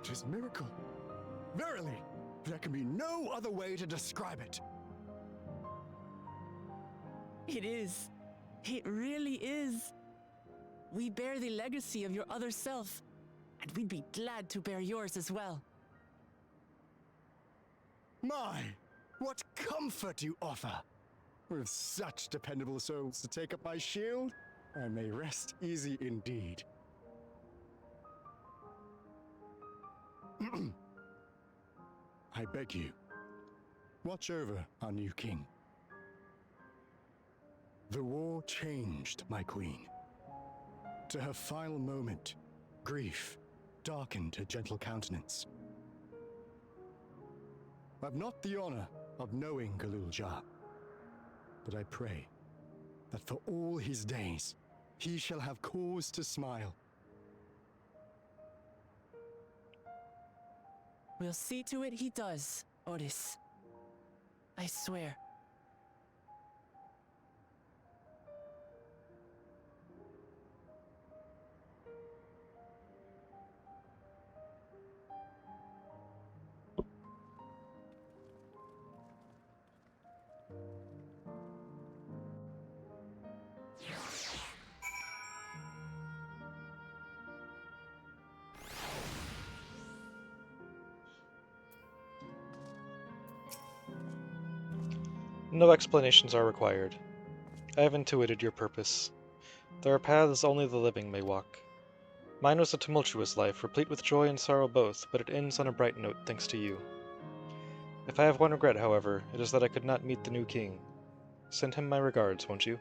Tis miracle. Verily, there can be no other way to describe it. It is. It really is. We bear the legacy of your other self, and we'd be glad to bear yours as well. My, what comfort you offer! With such dependable souls to take up my shield, I may rest easy indeed. I beg you, watch over our new king. The war changed my queen. To her final moment, grief darkened her gentle countenance. I've not the honor of knowing Galul-Jah, but I pray that for all his days, he shall have cause to smile. We'll see to it he does, Otis. I swear. No explanations are required. I have intuited your purpose. There are paths only the living may walk. Mine was a tumultuous life, replete with joy and sorrow both, but it ends on a bright note thanks to you. If I have one regret, however, it is that I could not meet the new king. Send him my regards, won't you?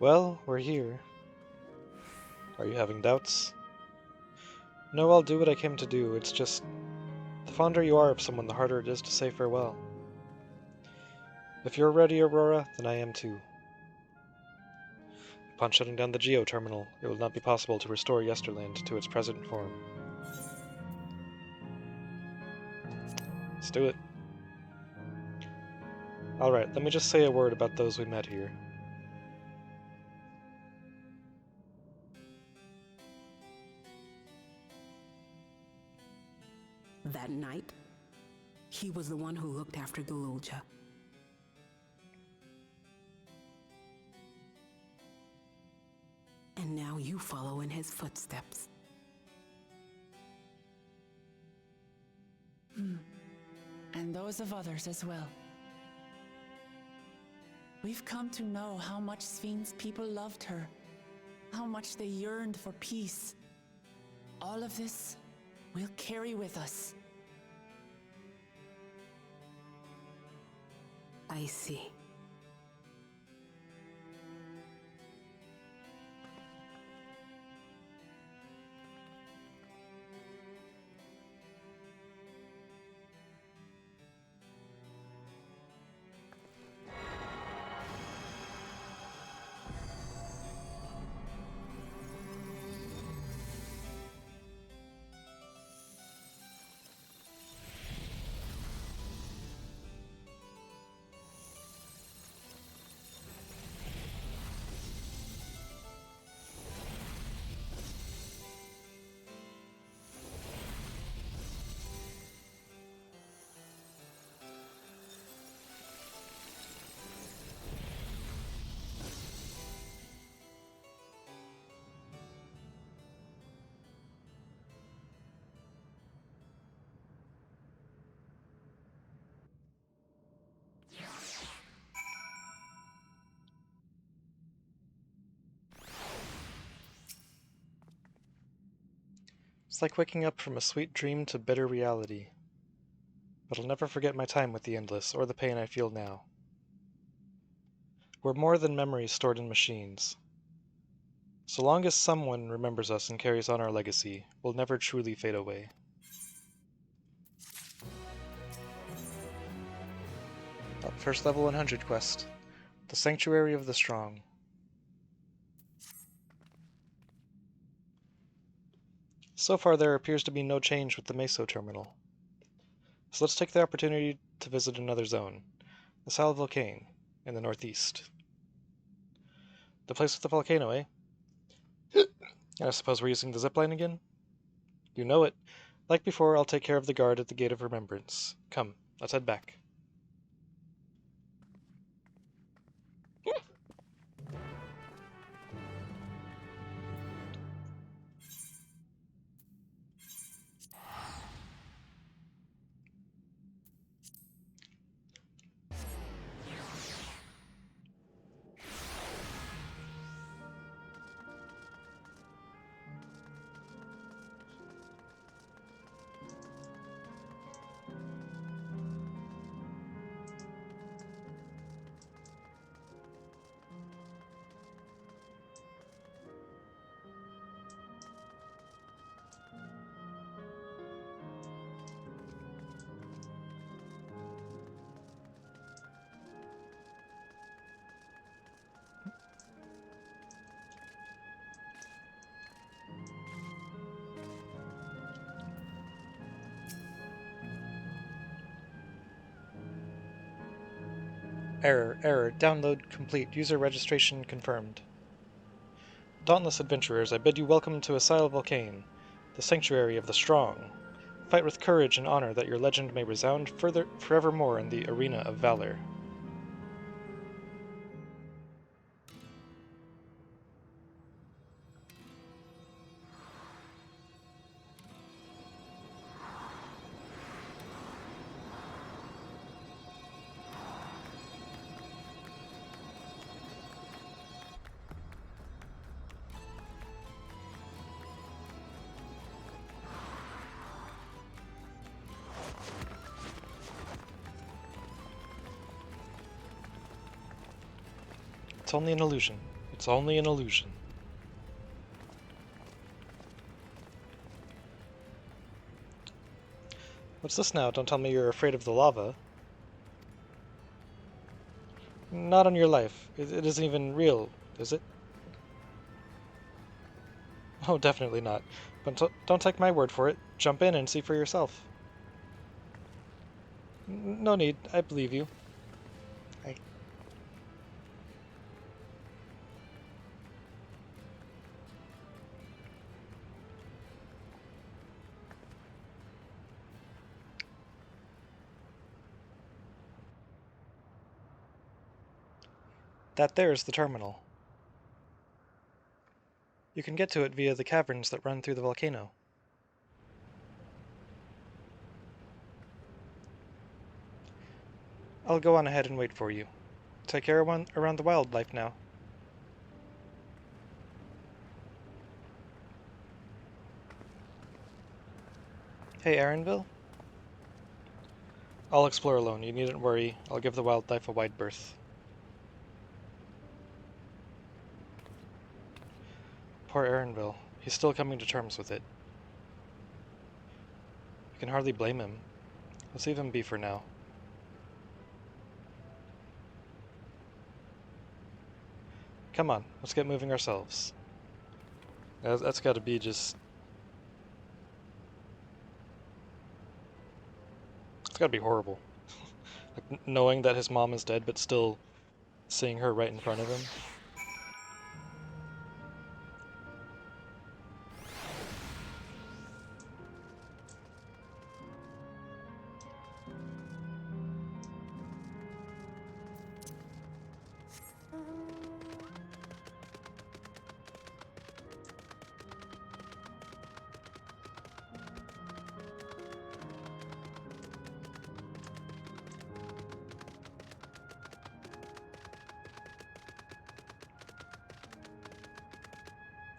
Well, we're here. Are you having doubts? No, I'll do what I came to do, it's just... the fonder you are of someone, the harder it is to say farewell. If you're ready, Aurora, then I am too. Upon shutting down the Geo-terminal, it will not be possible to restore Yesterland to its present form. Let's do it. Alright, let me just say a word about those we met here. That night, he was the one who looked after Galul-Jah. And now you follow in his footsteps. And those of others as well. We've come to know how much Sven's people loved her, how much they yearned for peace. All of this we'll carry with us. I see. It's like waking up from a sweet dream to bitter reality. But I'll never forget my time with the Endless, or the pain I feel now. We're more than memories stored in machines. So long as someone remembers us and carries on our legacy, we'll never truly fade away. First level 100 quest. The Sanctuary of the Strong. So far there appears to be no change with the Meso terminal. So let's take the opportunity to visit another zone, the Sal Volcane, in the northeast. The place with the volcano, eh? I suppose we're using the zipline again? You know it. Like before, I'll take care of the guard at the Gate of Remembrance. Come, let's head back. Error, download complete, user registration confirmed. Dauntless adventurers, I bid you welcome to Asile Volcane, the sanctuary of the strong. Fight with courage and honor that your legend may resound forevermore in the arena of valor. It's only an illusion. It's only an illusion. What's this now? Don't tell me you're afraid of the lava. Not on your life. It isn't even real, is it? Oh, definitely not. But don't take my word for it. Jump in and see for yourself. No need. I believe you. That there's the terminal. You can get to it via the caverns that run through the volcano. I'll go on ahead and wait for you. Take care around the wildlife now. Hey, Aaronville? I'll explore alone, you needn't worry. I'll give the wildlife a wide berth. Poor Aaronville. He's still coming to terms with it. You can hardly blame him. Let's leave him be for now. Come on, let's get moving ourselves. That's gotta be just... It's gotta be horrible. Like, knowing that his mom is dead, but still seeing her right in front of him.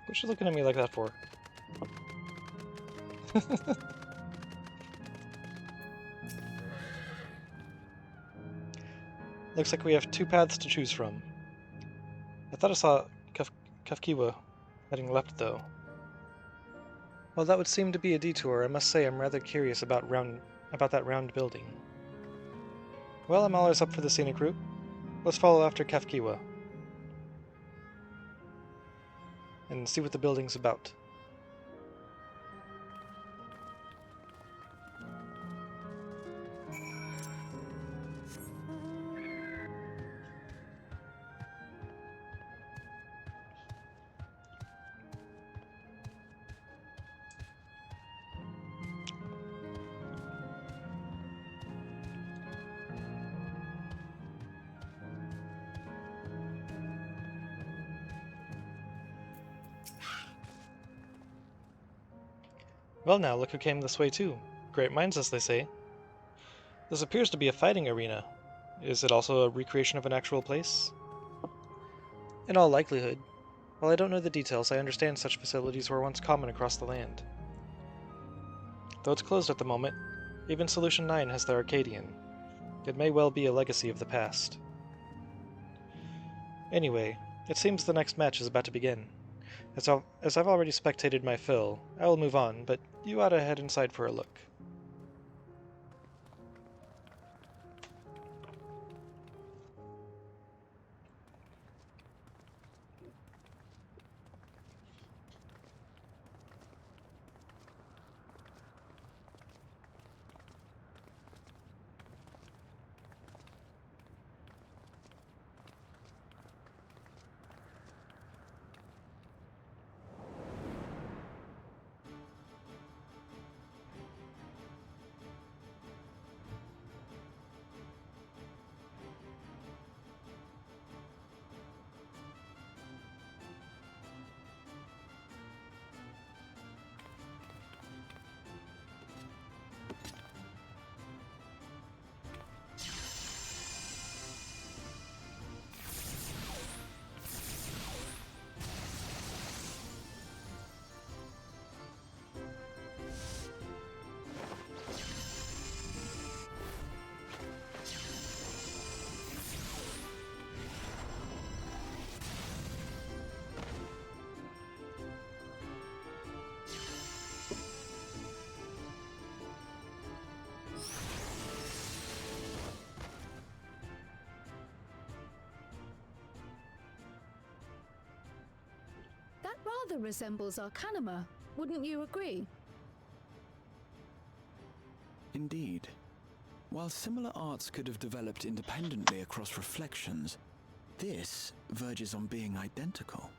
What you looking at me like that for? Looks like we have two paths to choose from. I thought I saw Kafkiwa heading left, though. Well, that would seem to be a detour. I must say I'm rather curious about that round building. Well, I'm always up for the scenic route. Let's follow after Kafkiwa and see what the building's about. Well now, look who came this way too. Great minds, as they say. This appears to be a fighting arena. Is it also a recreation of an actual place? In all likelihood. While I don't know the details, I understand such facilities were once common across the land. Though it's closed at the moment, even Solution 9 has the Arcadian. It may well be a legacy of the past. Anyway, it seems the next match is about to begin. As I've already spectated my fill, I will move on, but you ought to head inside for a look. That rather resembles Arcanima, wouldn't you agree? Indeed. While similar arts could have developed independently across reflections, this verges on being identical.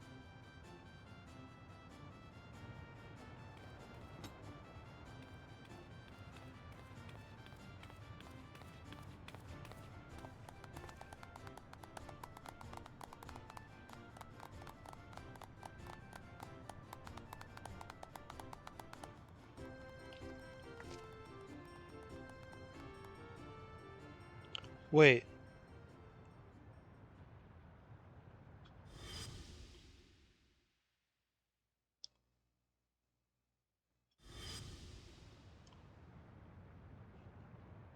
Wait.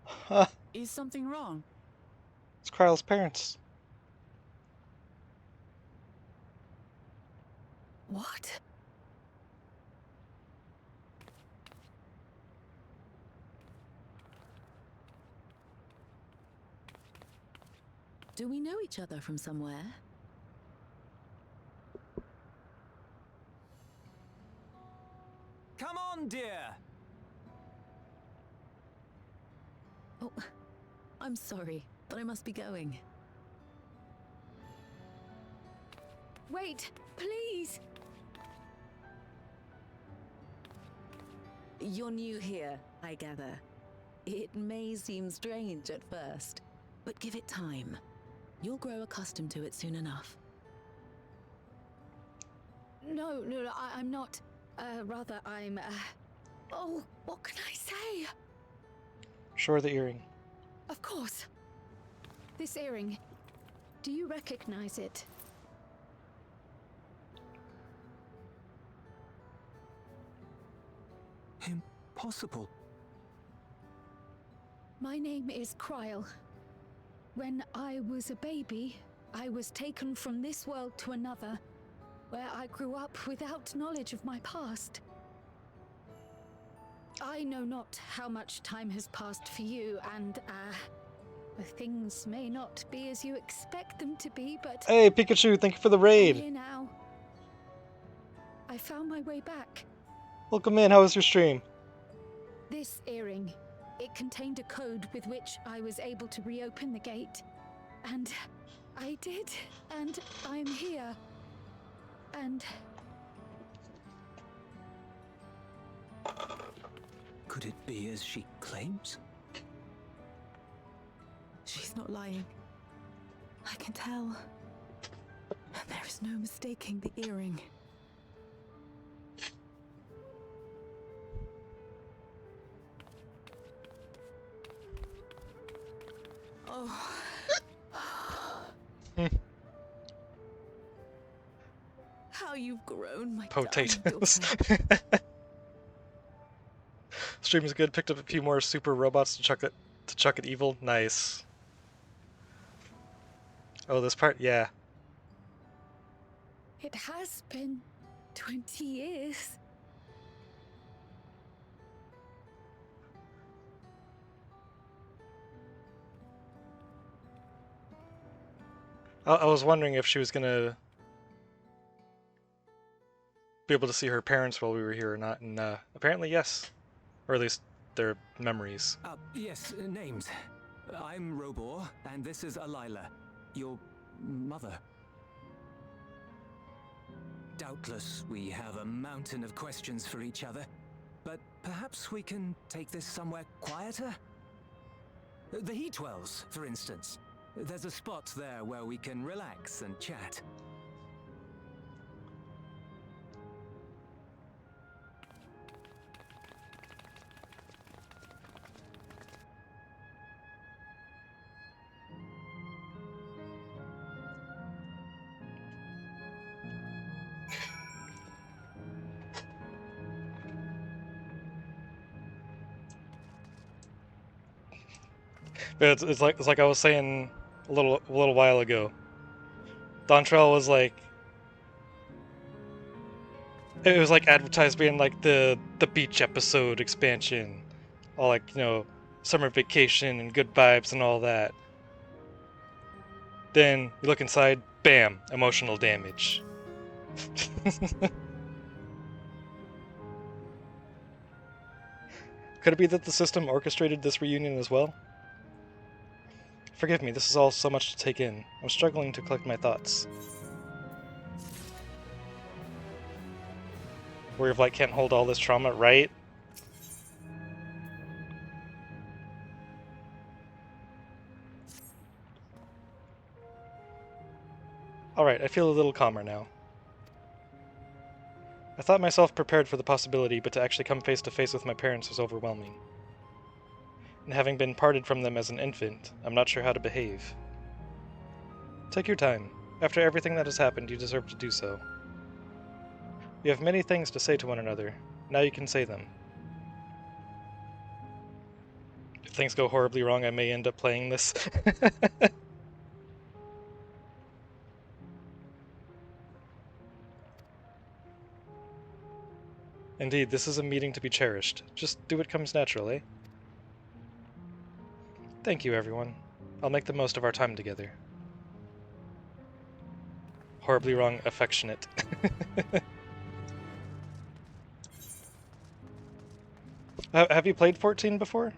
Huh. Is something wrong? It's Kryle's parents. What? Do we know each other from somewhere? Come on, dear! Oh, I'm sorry, but I must be going. Wait, please! You're new here, I gather. It may seem strange at first, but give it time. You'll grow accustomed to it soon enough. No, I'm not. Rather, I'm. Oh, what can I say? Show her the earring. Of course. This earring. Do you recognize it? Impossible. My name is Kryle. When I was a baby, I was taken from this world to another, where I grew up without knowledge of my past. I know not how much time has passed for you, and, things may not be as you expect them to be, but... Hey, Pikachu, thank you for the raid! I'm here now. I found my way back. Welcome in, how was your stream? This earring, it contained a code with which I was able to reopen the gate. And I did, and I'm here. And... Could it be as she claims? She's not lying. I can tell. There is no mistaking the earring. Oh. How you've grown, my Potatoes. Stream is good. Picked up a few more super robots to chuck at evil. Nice. Oh, this part, yeah. It has been 20 years. I was wondering if she was gonna be able to see her parents while we were here or not, and apparently yes. Or at least their memories. Yes, names. I'm Robor, and this is Alila, your mother. Doubtless, we have a mountain of questions for each other, but perhaps we can take this somewhere quieter? The Heatwells, for instance. There's a spot there where we can relax and chat. But it's like I was saying a little while ago. Dontrell was like, it was like advertised being like the beach episode expansion, all like, you know, summer vacation and good vibes and all that. Then you look inside, bam, emotional damage. Could it be that the system orchestrated this reunion as well? Forgive me, this is all so much to take in. I'm struggling to collect my thoughts. Warrior of Light can't hold all this trauma, right? Alright, I feel a little calmer now. I thought myself prepared for the possibility, but to actually come face to face with my parents was overwhelming. And having been parted from them as an infant, I'm not sure how to behave. Take your time. After everything that has happened, you deserve to do so. We have many things to say to one another. Now you can say them. If things go horribly wrong, I may end up playing this. Indeed, this is a meeting to be cherished. Just do what comes natural, eh? Thank you, everyone. I'll make the most of our time together. Horribly wrong, affectionate. Have you played 14 before?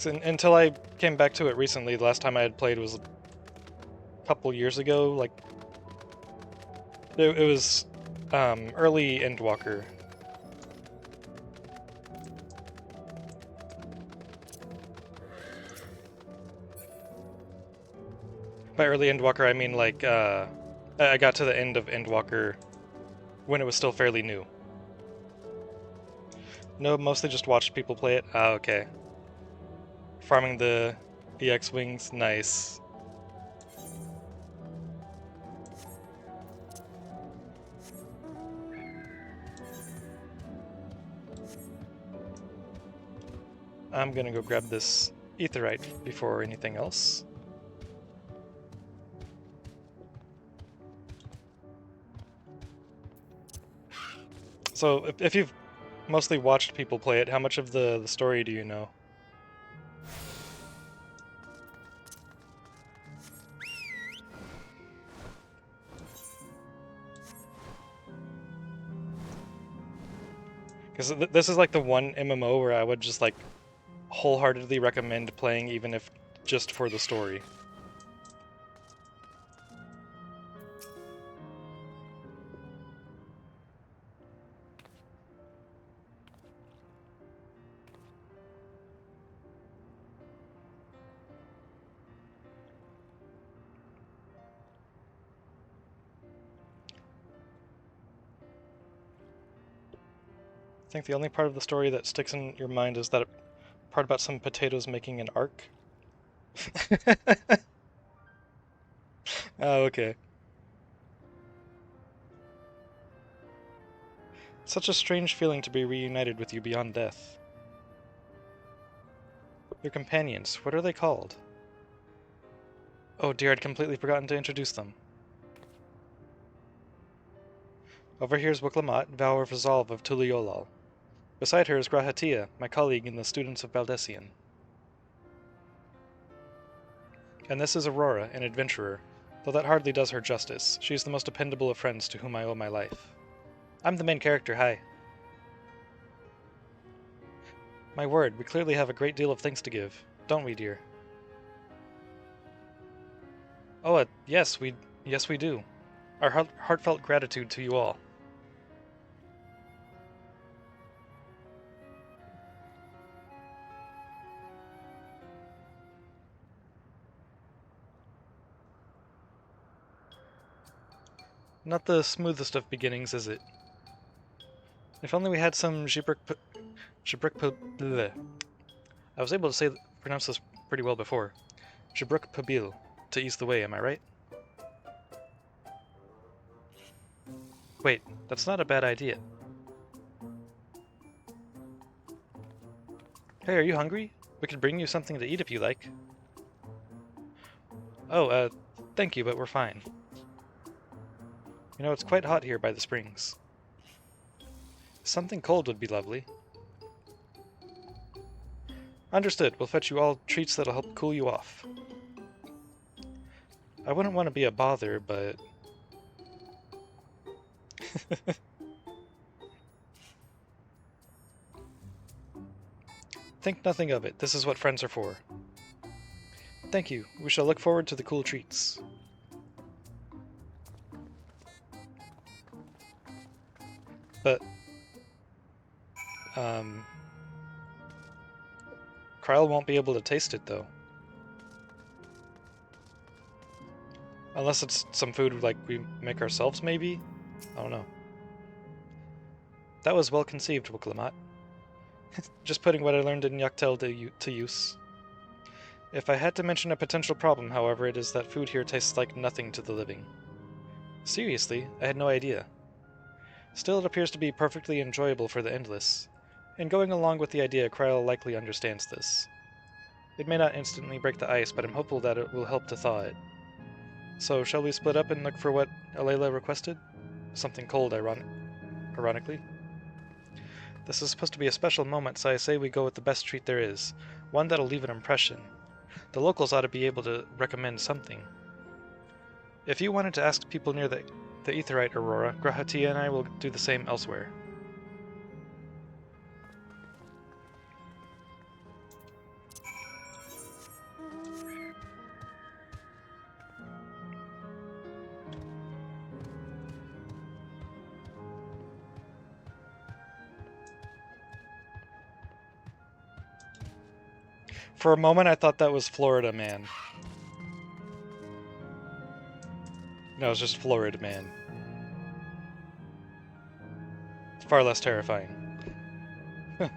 Until I came back to it recently, the last time I had played was a couple years ago. Like, it was early Endwalker. By early Endwalker, I mean like I got to the end of Endwalker when it was still fairly new. No, mostly just watched people play it. Ah, okay. Farming the EX wings, nice. I'm gonna go grab this aetheryte before anything else. So, if you've mostly watched people play it, how much of the story do you know? Because this is like the one MMO where I would just like wholeheartedly recommend playing, even if just for the story. I think the only part of the story that sticks in your mind is that part about some potatoes making an ark. Oh, okay. Such a strange feeling to be reunited with you beyond death. Your companions, what are they called? Oh dear, I'd completely forgotten to introduce them. Over here is Wiklamat, Vow of Resolve of Tuliolal. Beside her is Grahatia, my colleague in the Students of Baldessian. And this is Aurora, an adventurer, though that hardly does her justice. She is the most dependable of friends to whom I owe my life. I'm the main character, hi. My word, we clearly have a great deal of thanks to give, don't we, dear? Oh, yes, we do. Our heartfelt gratitude to you all. Not the smoothest of beginnings, is it? If only we had some bleh. I was able to pronounce this pretty well before. Jibruk Pabil, to ease the way, am I right? Wait, that's not a bad idea. Hey, are you hungry? We could bring you something to eat if you like. Oh, thank you, but we're fine. You know, it's quite hot here by the springs. Something cold would be lovely. Understood. We'll fetch you all treats that'll help cool you off. I wouldn't want to be a bother, but... Think nothing of it. This is what friends are for. Thank you. We shall look forward to the cool treats. But... Krile won't be able to taste it, though. Unless it's some food like we make ourselves, maybe? I don't know. That was well conceived, Wiklamat. Just putting what I learned in Yaktel to use. If I had to mention a potential problem, however, it is that food here tastes like nothing to the living. Seriously, I had no idea. Still, it appears to be perfectly enjoyable for the endless. And going along with the idea, Krile likely understands this. It may not instantly break the ice, but I'm hopeful that it will help to thaw it. So, shall we split up and look for what Alayla requested? Something cold, ironically. This is supposed to be a special moment, so I say we go with the best treat there is. One that'll leave an impression. The locals ought to be able to recommend something. If you wanted to ask people near the Aetheryte, Aurora, Grahatia and I will do the same elsewhere. For a moment, I thought that was Florida Man. No, it's just Florida Man. It's far less terrifying.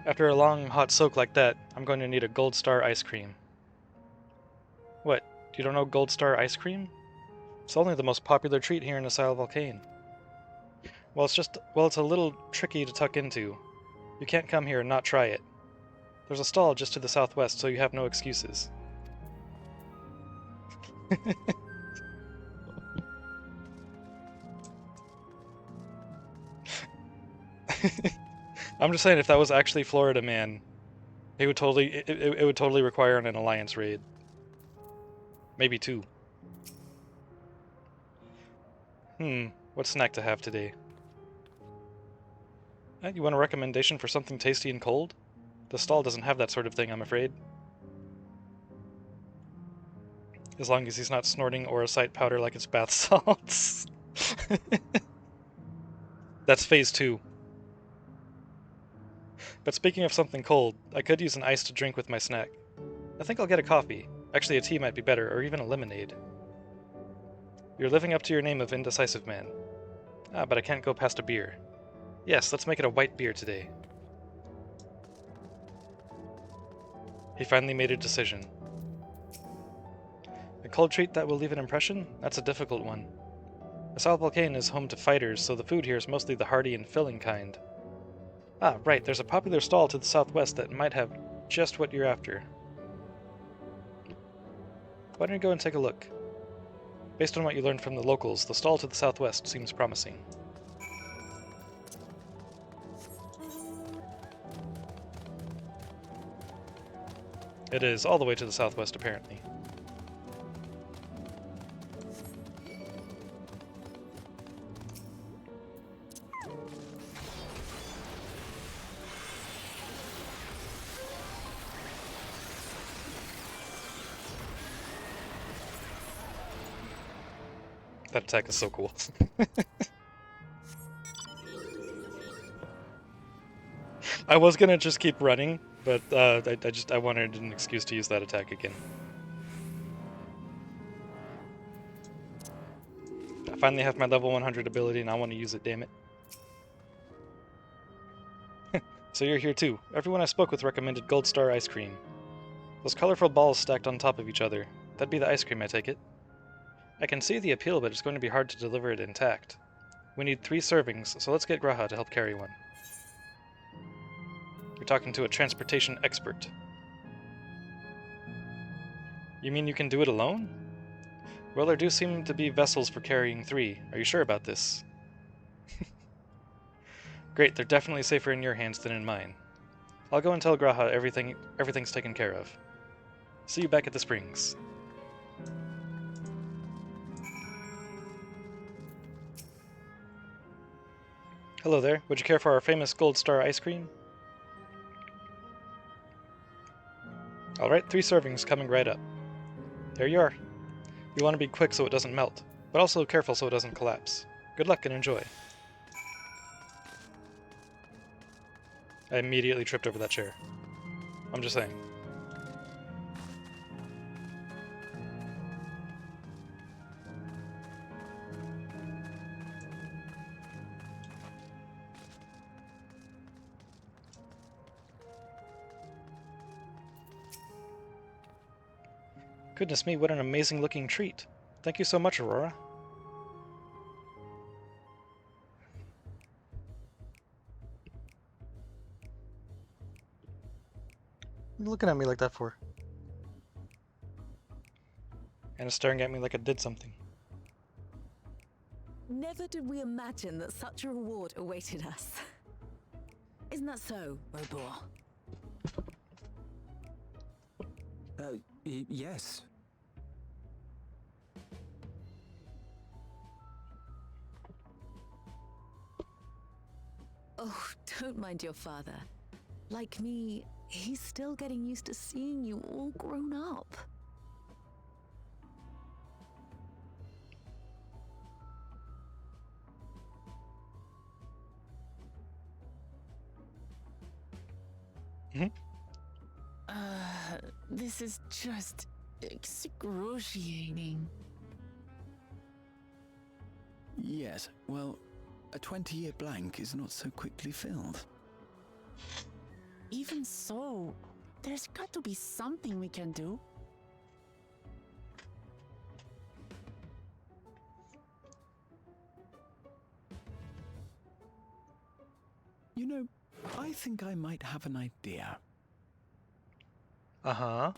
After a long, hot soak like that, I'm going to need a gold star ice cream. You don't know Gold Star ice cream? It's only the most popular treat here in Asile Volcane. Well, it's a little tricky to tuck into. You can't come here and not try it. There's a stall just to the southwest, so you have no excuses. I'm just saying, if that was actually Florida Man, it would totally require an alliance raid. Maybe 2. What snack to have today? You want a recommendation for something tasty and cold? The stall doesn't have that sort of thing, I'm afraid. As long as he's not snorting orosite powder like it's bath salts. That's phase 2. But speaking of something cold, I could use an ice to drink with my snack. I think I'll get a coffee. Actually, a tea might be better, or even a lemonade. You're living up to your name of Indecisive Man. Ah, but I can't go past a beer. Yes, let's make it a white beer today. He finally made a decision. A cold treat that will leave an impression? That's a difficult one. Asile Volcane is home to fighters, so the food here is mostly the hearty and filling kind. Ah, right, there's a popular stall to the southwest that might have just what you're after. Why don't you go and take a look? Based on what you learned from the locals, the stall to the southwest seems promising. It is all the way to the southwest, apparently. That attack is so cool. I was gonna just keep running, but I wanted an excuse to use that attack again. I finally have my level 100 ability and I want to use it, damn it. So you're here too. Everyone I spoke with recommended Gold Star ice cream. Those colorful balls stacked on top of each other. That'd be the ice cream, I take it. I can see the appeal, but it's going to be hard to deliver it intact. We need 3 servings, so let's get Graha to help carry one. You're talking to a transportation expert. You mean you can do it alone? Well, there do seem to be vessels for carrying 3. Are you sure about this? Great, they're definitely safer in your hands than in mine. I'll go and tell Graha everything's taken care of. See you back at the springs. Hello there. Would you care for our famous Gold Star ice cream? Alright, 3 servings coming right up. There you are. You want to be quick so it doesn't melt, but also careful so it doesn't collapse. Good luck and enjoy. I immediately tripped over that chair. I'm just saying. Goodness me, what an amazing looking treat. Thank you so much, Aurora. What are you looking at me like that for? And staring at me like I did something. Never did we imagine that such a reward awaited us. Isn't that so, Robor? Yes. Oh, don't mind your father. Like me, he's still getting used to seeing you all grown up. This is just excruciating. Yes, well, a 20-year blank is not so quickly filled. Even so, there's got to be something we can do. You know, I think I might have an idea. Uh-huh.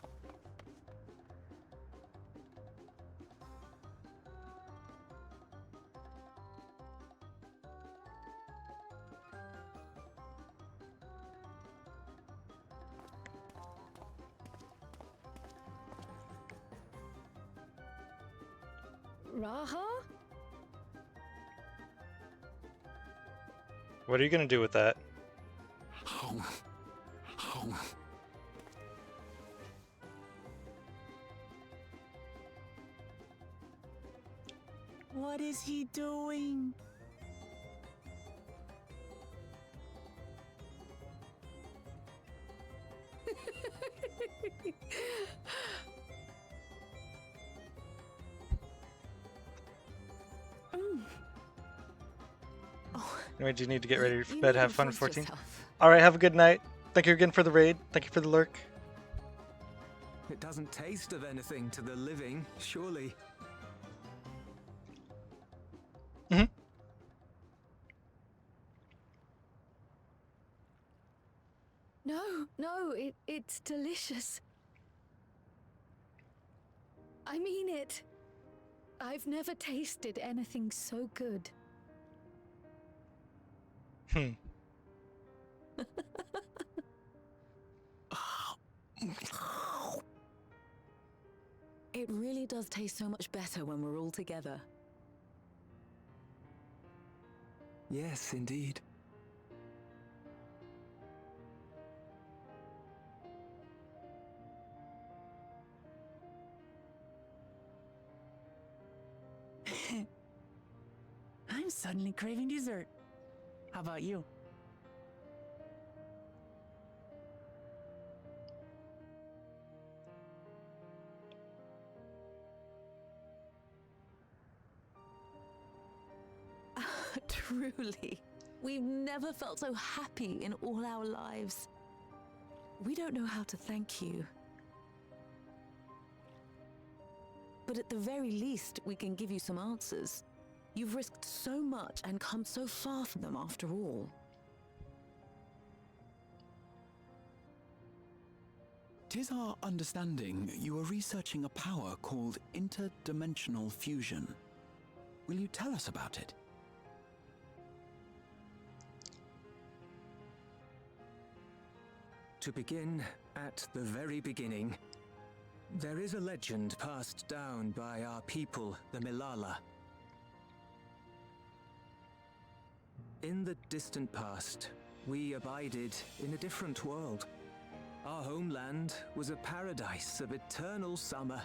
Raha? What are you gonna do with that? What is he doing? Anyway, do you need to get ready for you bed? need Have to fun, force 14. yourself. Alright, have a good night. Thank you again for the raid. Thank you for the lurk. It doesn't taste of anything to the living, surely. No, it's delicious. I mean it. I've never tasted anything so good. It really does taste so much better when we're all together. Yes, indeed. I'm suddenly craving dessert. How about you? Truly, we've never felt so happy in all our lives. We don't know how to thank you. But at the very least, we can give you some answers. You've risked so much and come so far from them after all. Tis our understanding you are researching a power called interdimensional fusion. Will you tell us about it? To begin at the very beginning, there is a legend passed down by our people, the Milala. In the distant past, we abided in a different world. Our homeland was a paradise of eternal summer.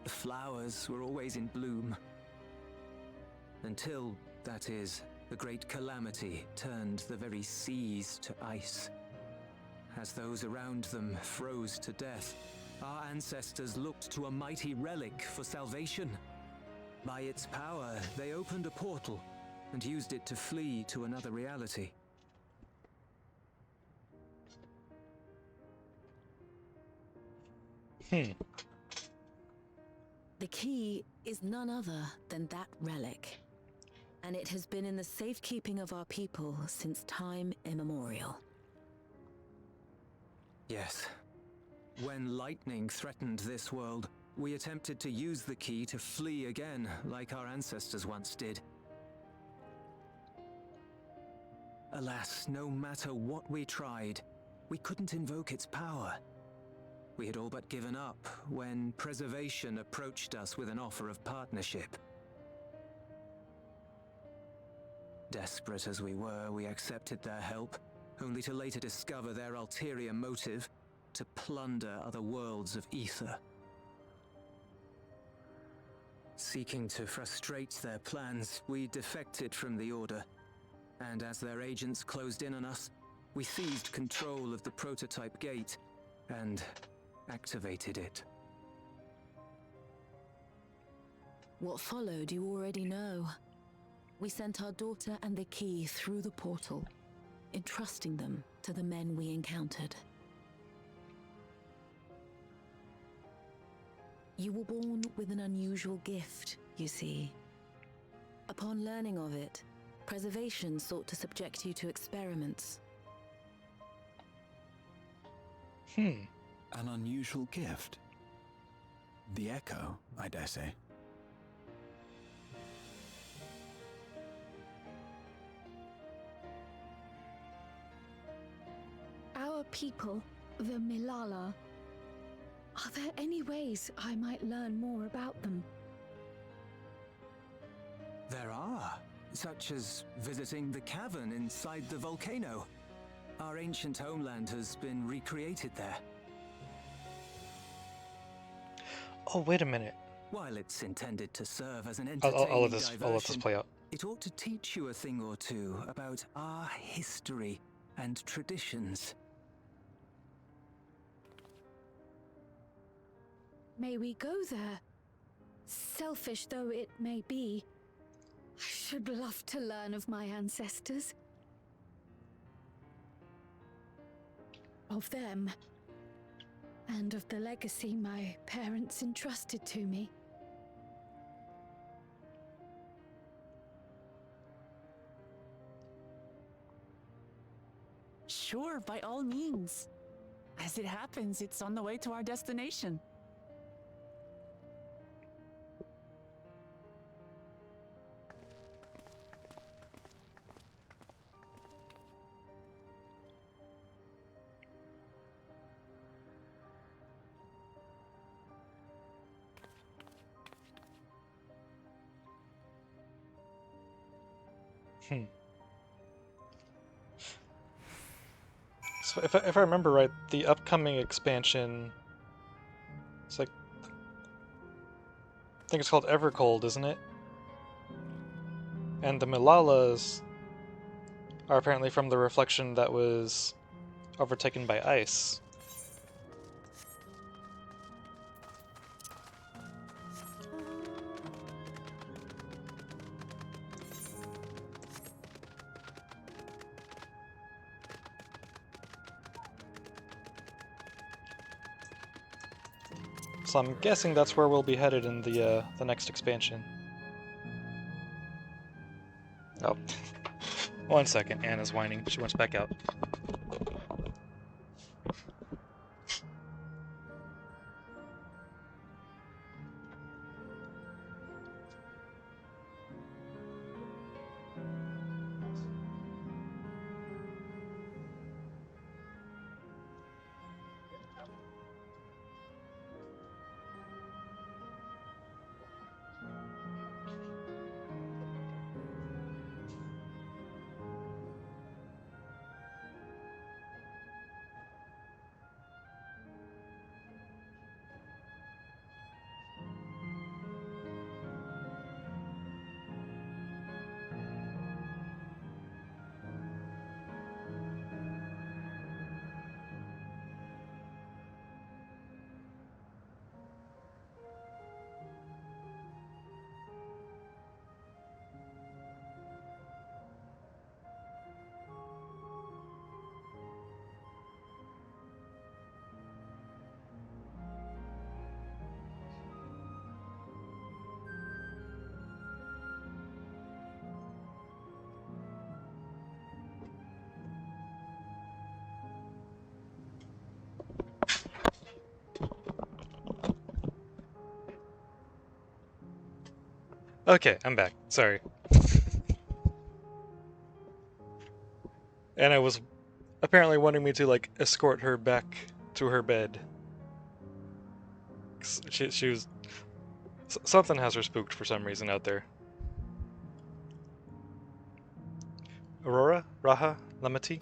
The flowers were always in bloom. Until, that is, the great calamity turned the very seas to ice. As those around them froze to death, our ancestors looked to a mighty relic for salvation. By its power, they opened a portal and used it to flee to another reality. The key is none other than that relic. And it has been in the safekeeping of our people since time immemorial. Yes. When lightning threatened this world, we attempted to use the key to flee again, like our ancestors once did. Alas, no matter what we tried, we couldn't invoke its power. We had all but given up when Preservation approached us with an offer of partnership. Desperate as we were, we accepted their help, only to later discover their ulterior motive: to plunder other worlds of ether. Seeking to frustrate their plans, we defected from the Order, and as their agents closed in on us, we seized control of the prototype gate and activated it. What followed you already know. We sent our daughter and the key through the portal, entrusting them to the men we encountered. You were born with an unusual gift, you see. Upon learning of it, Preservation sought to subject you to experiments. An unusual gift. The echo, I dare say. Our people, the Milala. Are there any ways I might learn more about them? There are, such as visiting the cavern inside the volcano. Our ancient homeland has been recreated there. Oh, wait a minute. While it's intended to serve as an I'll entertaining let this diversion, play out. it ought to teach you a thing or two about our history and traditions. May we go there? Selfish though it may be, I should love to learn of my ancestors. Of them. And of the legacy my parents entrusted to me. Sure, by all means. As it happens, it's on the way to our destination. So if I remember right, the upcoming expansion, it's like, I think it's called Evercold, isn't it? And the Milalas are apparently from the reflection that was overtaken by ice. So I'm guessing that's where we'll be headed in the next expansion. Oh, 1 second. Anna's whining. She wants back out. Okay, I'm back. Sorry. Anna was apparently wanting me to, like, escort her back to her bed. She was... Something has her spooked for some reason out there. Aurora, Raha, Lamati?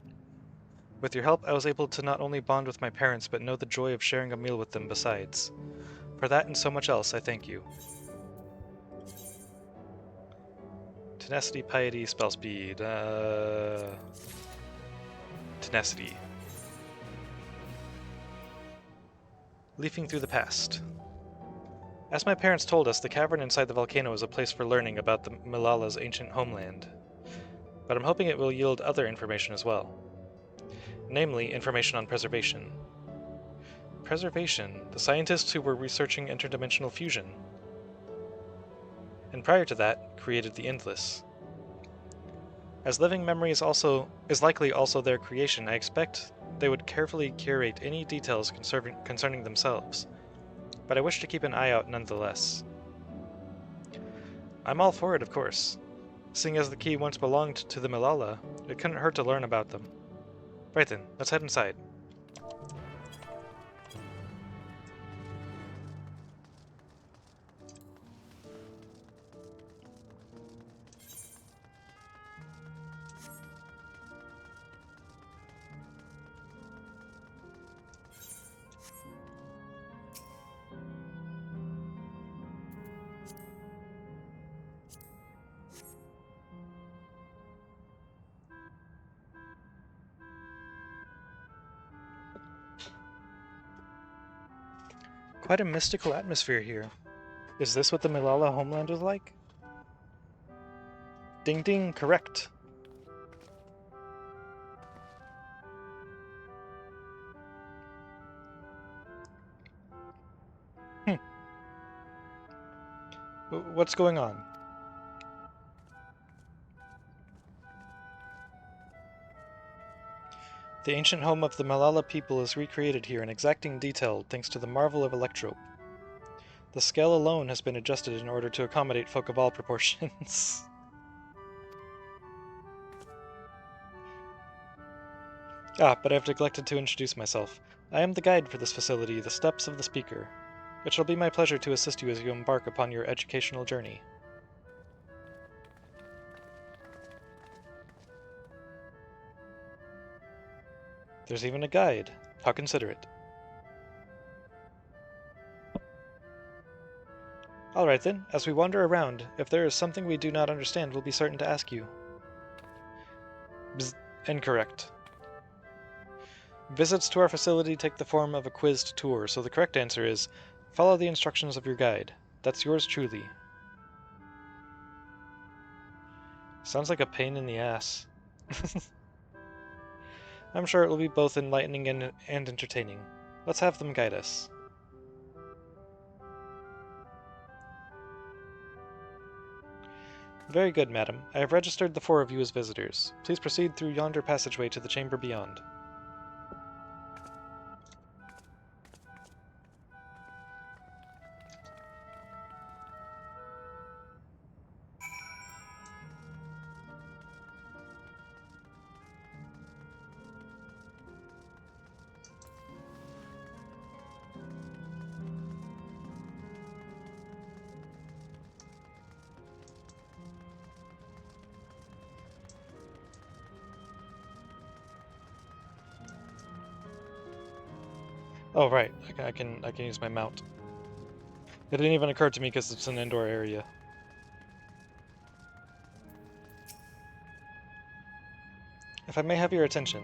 With your help, I was able to not only bond with my parents, but know the joy of sharing a meal with them besides. For that and so much else, I thank you. Tenacity, piety, spell speed, tenacity. Leafing through the past. As my parents told us, the cavern inside the volcano is a place for learning about the Milala's ancient homeland. But I'm hoping it will yield other information as well. Namely, information on preservation. Preservation, the scientists who were researching interdimensional fusion. And prior to that, created the Endless. As living memory is likely also their creation, I expect they would carefully curate any details concerning themselves, but I wish to keep an eye out nonetheless. I'm all for it, of course. Seeing as the key once belonged to the Malala, it couldn't hurt to learn about them. Right then, let's head inside. Quite a mystical atmosphere here. Is this what the Malala homeland was like? Ding ding, correct. What's going on? The ancient home of the Malala people is recreated here in exacting detail thanks to the marvel of electrope. The scale alone has been adjusted in order to accommodate folk of all proportions. But I've neglected to introduce myself. I am the guide for this facility, the Steps of the Speaker. It shall be my pleasure to assist you as you embark upon your educational journey. There's even a guide. How considerate. Alright then, as we wander around, if there is something we do not understand, we'll be certain to ask you. Bzz, incorrect. Visits to our facility take the form of a quizzed tour, so the correct answer is, follow the instructions of your guide. That's yours truly. Sounds like a pain in the ass. I'm sure it will be both enlightening and entertaining. Let's have them guide us. Very good, madam. I have registered the 4 of you as visitors. Please proceed through yonder passageway to the chamber beyond. Oh right, I can use my mount. It didn't even occur to me because it's an indoor area. If I may have your attention.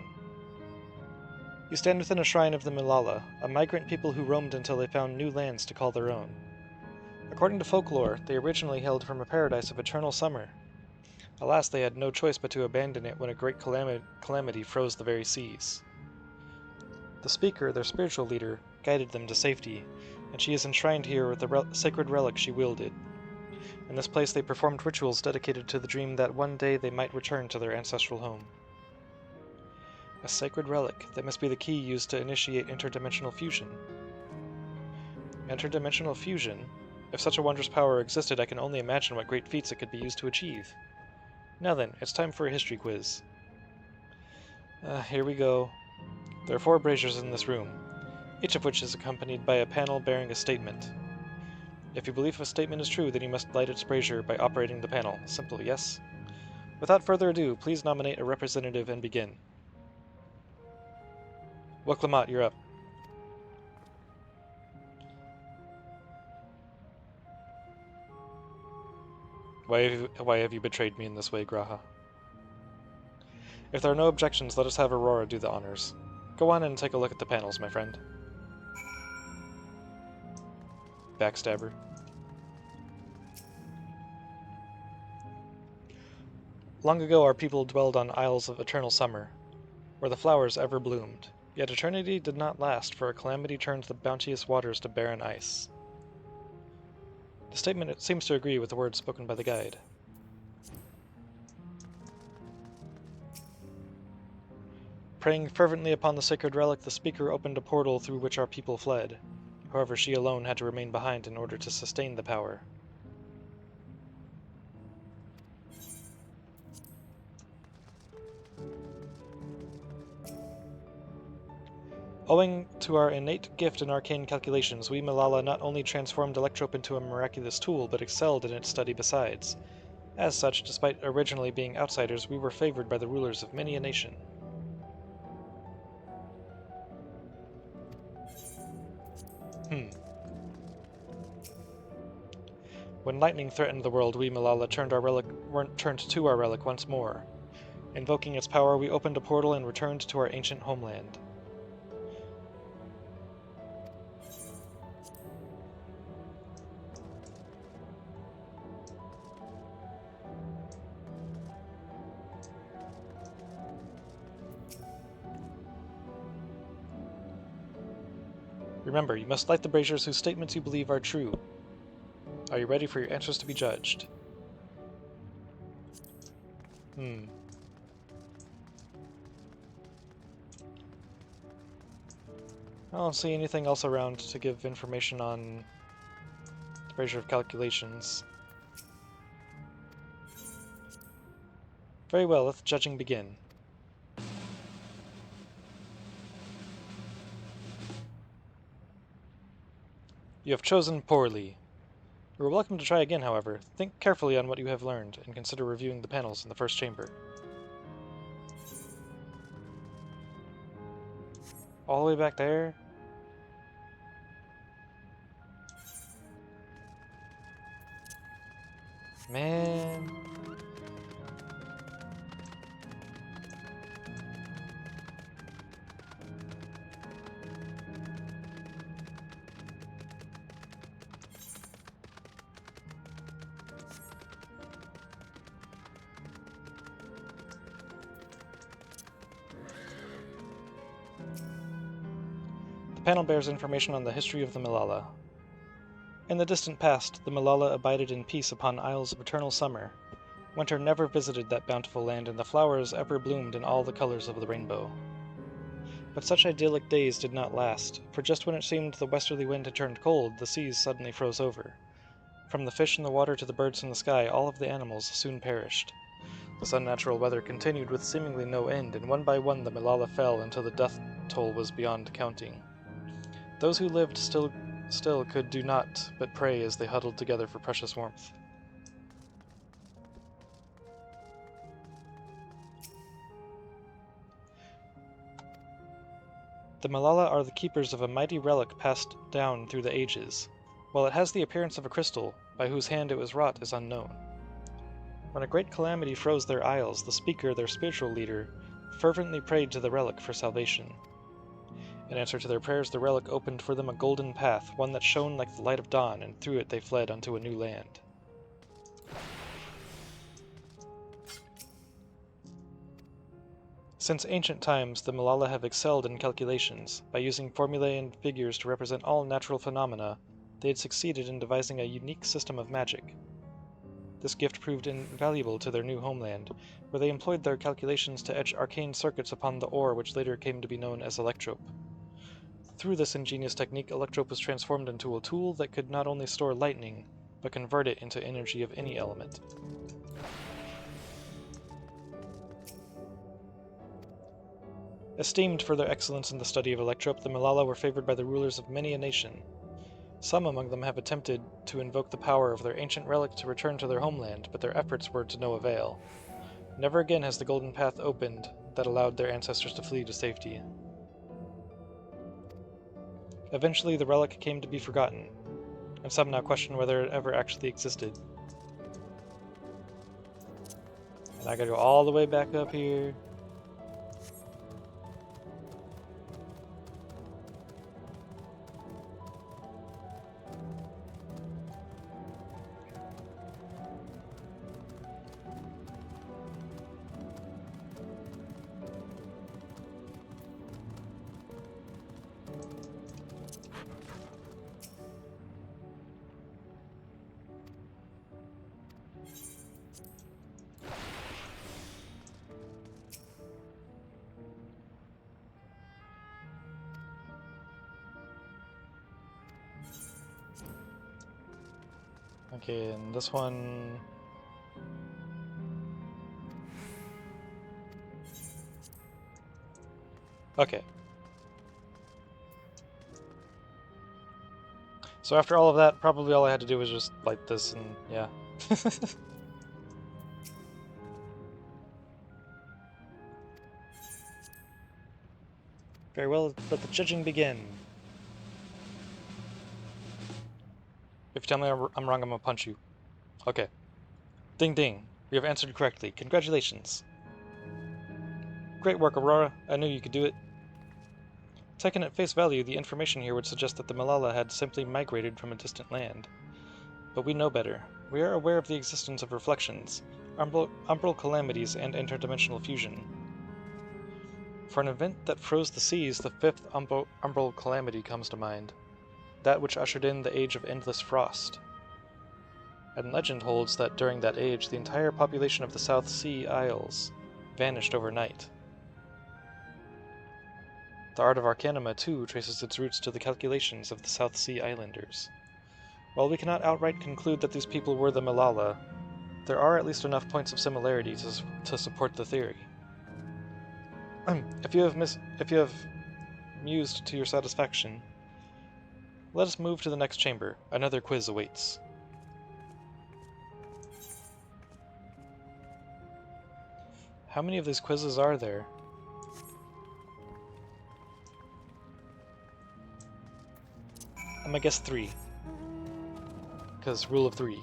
You stand within a shrine of the Malala, a migrant people who roamed until they found new lands to call their own. According to folklore, they originally hailed from a paradise of eternal summer. Alas, they had no choice but to abandon it when a great calamity froze the very seas. The speaker, their spiritual leader, guided them to safety, and she is enshrined here with the sacred relic she wielded. In this place they performed rituals dedicated to the dream that one day they might return to their ancestral home. A sacred relic that must be the key used to initiate interdimensional fusion. Interdimensional fusion? If such a wondrous power existed, I can only imagine what great feats it could be used to achieve. Now then, it's time for a history quiz. Here we go. There are 4 braziers in this room, each of which is accompanied by a panel bearing a statement. If you believe a statement is true, then you must light its brazier by operating the panel. Simple, yes? Without further ado, please nominate a representative and begin. Woklamot, you're up. Why have you betrayed me in this way, Graha? If there are no objections, let us have Aurora do the honors. Go on and take a look at the panels, my friend. Backstabber. Long ago our people dwelled on isles of eternal summer, where the flowers ever bloomed. Yet eternity did not last, for a calamity turned the bounteous waters to barren ice. The statement seems to agree with the words spoken by the guide. Praying fervently upon the sacred relic, the speaker opened a portal through which our people fled. However, she alone had to remain behind in order to sustain the power. Owing to our innate gift in arcane calculations, we Malala not only transformed Electrope into a miraculous tool, but excelled in its study besides. As such, despite originally being outsiders, we were favored by the rulers of many a nation. When lightning threatened the world, we Malala turned to our relic once more. Invoking its power, we opened a portal and returned to our ancient homeland. Remember, you must light the braziers whose statements you believe are true. Are you ready for your answers to be judged? I don't see anything else around to give information on the brazier of calculations. Very well, let the judging begin. You have chosen poorly. You are welcome to try again, however. Think carefully on what you have learned, and consider reviewing the panels in the first chamber. All the way back there? Man. The panel bears information on the history of the Malala. In the distant past, the Malala abided in peace upon isles of eternal summer. Winter never visited that bountiful land, and the flowers ever bloomed in all the colors of the rainbow. But such idyllic days did not last, for just when it seemed the westerly wind had turned cold, the seas suddenly froze over. From the fish in the water to the birds in the sky, all of the animals soon perished. This unnatural weather continued with seemingly no end, and one by one the Malala fell until the death toll was beyond counting. Those who lived still could do naught but pray as they huddled together for precious warmth. The Malala are the keepers of a mighty relic passed down through the ages. While it has the appearance of a crystal, by whose hand it was wrought is unknown. When a great calamity froze their isles, the speaker, their spiritual leader, fervently prayed to the relic for salvation. In answer to their prayers, the relic opened for them a golden path, one that shone like the light of dawn, and through it they fled unto a new land. Since ancient times, the Malala have excelled in calculations. By using formulae and figures to represent all natural phenomena, they had succeeded in devising a unique system of magic. This gift proved invaluable to their new homeland, where they employed their calculations to etch arcane circuits upon the ore which later came to be known as Electrope. Through this ingenious technique, Electrope was transformed into a tool that could not only store lightning, but convert it into energy of any element. Esteemed for their excellence in the study of Electrope, the Malala were favored by the rulers of many a nation. Some among them have attempted to invoke the power of their ancient relic to return to their homeland, but their efforts were to no avail. Never again has the golden path opened that allowed their ancestors to flee to safety. Eventually, the relic came to be forgotten, and some now question whether it ever actually existed. And I gotta go all the way back up here. Okay, and this one... Okay. So after all of that, probably all I had to do was just light this and yeah. Very well, let the judging begin. If you tell me I'm wrong, I'm gonna punch you. Okay. Ding ding. We have answered correctly. Congratulations. Great work, Aurora. I knew you could do it. Taken at face value, the information here would suggest that the Malala had simply migrated from a distant land. But we know better. We are aware of the existence of reflections, umbral calamities, and interdimensional fusion. For an event that froze the seas, the fifth umbral calamity comes to mind. That which ushered in the age of endless frost. And legend holds that during that age, the entire population of the South Sea Isles vanished overnight. The art of Arcanima, too, traces its roots to the calculations of the South Sea Islanders. While we cannot outright conclude that these people were the Malala, there are at least enough points of similarity to support the theory. If you have mused to your satisfaction, let us move to the next chamber. Another quiz awaits. How many of these quizzes are there? I'm gonna guess 3. Because rule of 3.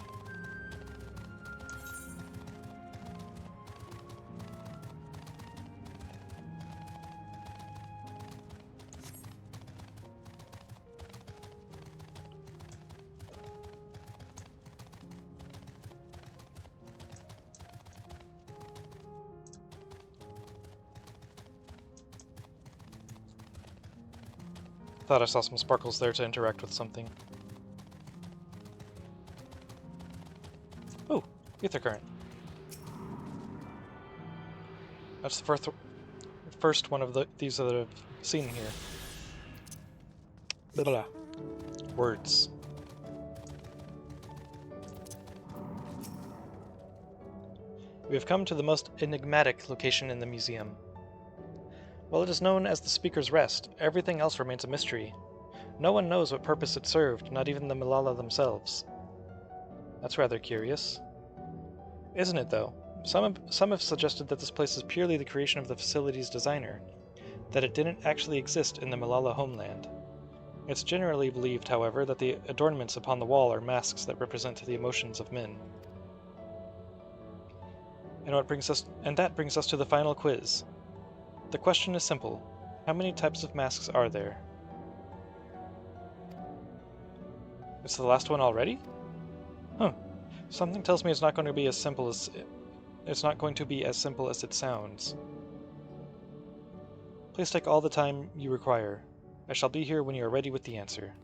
Thought I saw some sparkles there to interact with something. Ooh, ether current. That's the first one of these that I've seen here. Blah, blah, blah. Words. We have come to the most enigmatic location in the museum. While it is known as the Speaker's Rest, everything else remains a mystery. No one knows what purpose it served, not even the Malala themselves. That's rather curious. Isn't it, though? Some have suggested that this place is purely the creation of the facility's designer, that it didn't actually exist in the Malala homeland. It's generally believed, however, that the adornments upon the wall are masks that represent the emotions of men. And that brings us to the final quiz. The question is simple. How many types of masks are there? It's the last one already? Huh. Something tells me it's not going to be as simple as it sounds. Please take all the time you require. I shall be here when you are ready with the answer.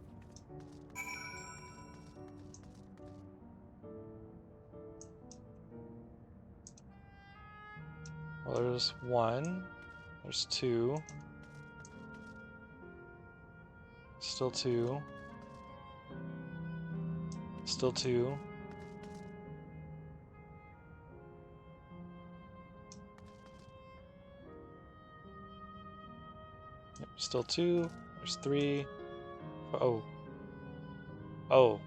Well, there's 1. There's 2. Still 2. Still 2. Yep, still 2. There's 3. Oh. Oh.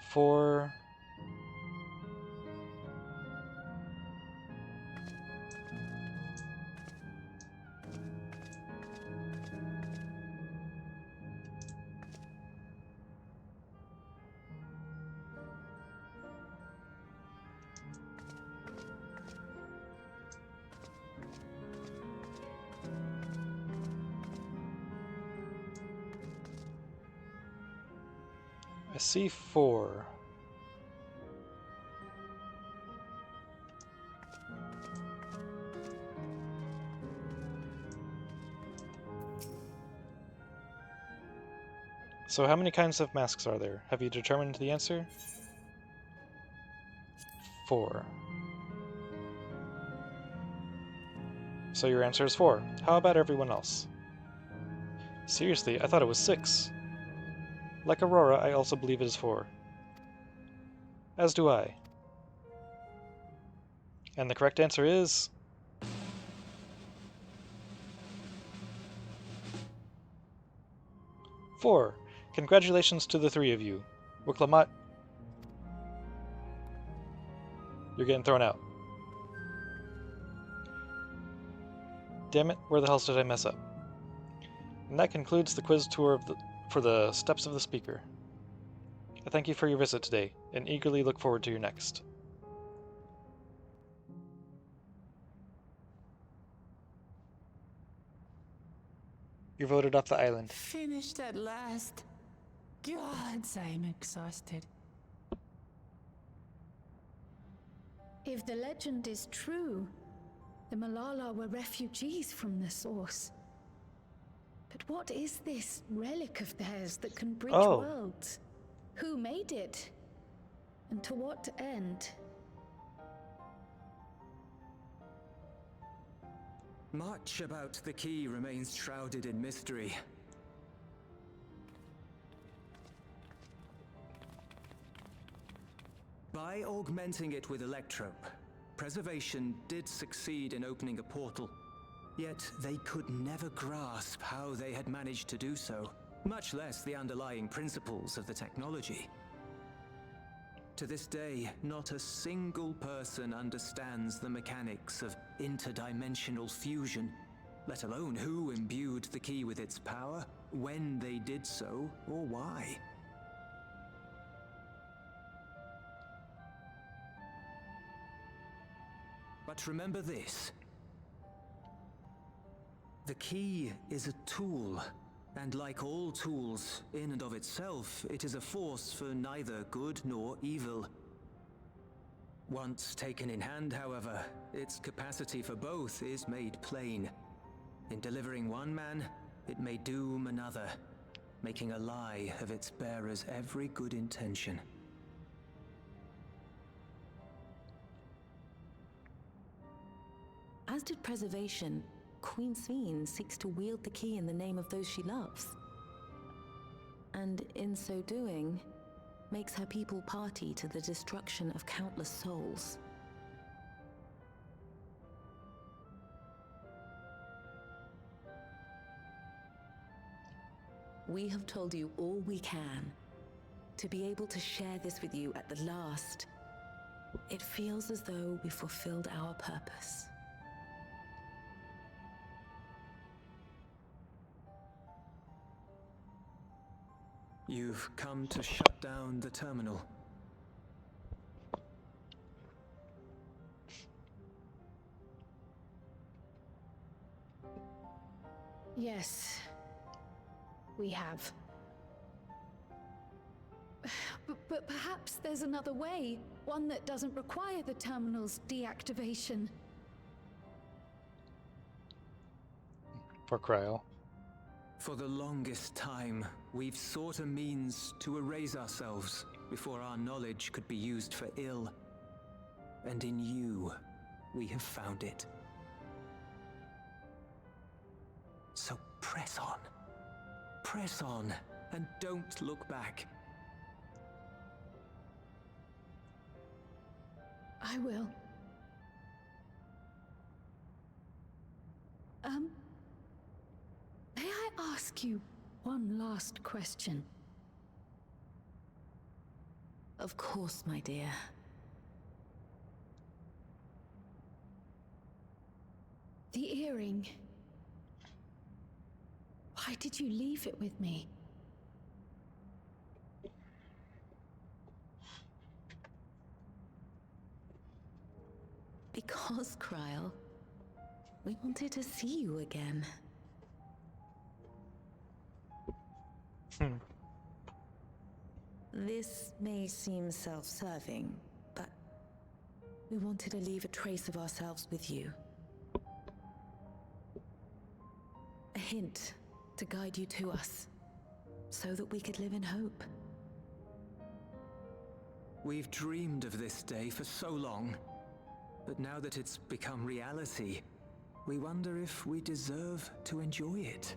4. I see 4. So how many kinds of masks are there? Have you determined the answer? 4. So your answer is 4. How about everyone else? Seriously, I thought it was 6. Like Aurora, I also believe it is 4. As do I. And the correct answer is... 4. Congratulations to the 3 of you. Wiklamat, you're getting thrown out. Damn it, where the hell did I mess up? And that concludes the quiz tour for the Steps of the Speaker. I thank you for your visit today, and eagerly look forward to your next. You're voted off the island. Finished at last. Gods, I'm exhausted. If the legend is true, the Malala were refugees from the source. But what is this relic of theirs that can bridge worlds? Who made it? And to what end? Much about the key remains shrouded in mystery. By augmenting it with Electrope, Preservation did succeed in opening a portal. Yet they could never grasp how they had managed to do so, much less the underlying principles of the technology. To this day, not a single person understands the mechanics of interdimensional fusion, let alone who imbued the key with its power, when they did so, or why. But remember this. The key is a tool, and like all tools, in and of itself, it is a force for neither good nor evil. Once taken in hand, however, its capacity for both is made plain. In delivering one man, it may doom another, making a lie of its bearer's every good intention. As did Preservation, Queen Sveen seeks to wield the key in the name of those she loves. And in so doing, makes her people party to the destruction of countless souls. We have told you all we can. To be able to share this with you at the last, it feels as though we fulfilled our purpose. You've come to shut down the terminal. Yes, we have. But perhaps there's another way, one that doesn't require the terminal's deactivation. For Cryo. For the longest time, we've sought a means to erase ourselves before our knowledge could be used for ill. And in you, we have found it. So press on, and don't look back. I will. May I ask you one last question? Of course, my dear. The earring. Why did you leave it with me? Because, Kryle, we wanted to see you again. This may seem self-serving, but we wanted to leave a trace of ourselves with you. A hint to guide you to us, so that we could live in hope. We've dreamed of this day for so long, but now that it's become reality, we wonder if we deserve to enjoy it.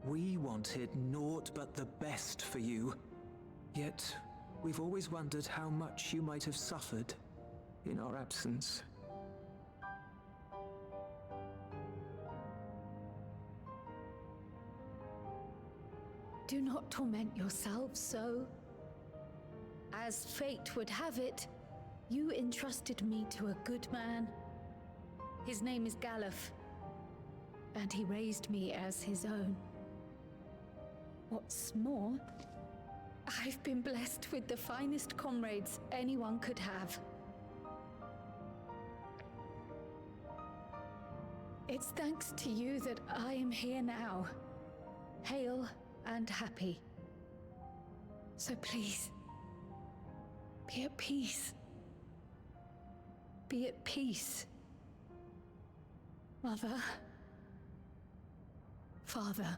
We wanted naught but the best for you, yet we've always wondered how much you might have suffered in our absence. Do not torment yourselves so. As fate would have it, you entrusted me to a good man. His name is Galuf, and he raised me as his own. What's more, I've been blessed with the finest comrades anyone could have. It's thanks to you that I am here now, hale and happy. So please, be at peace. Be at peace. Mother. Father.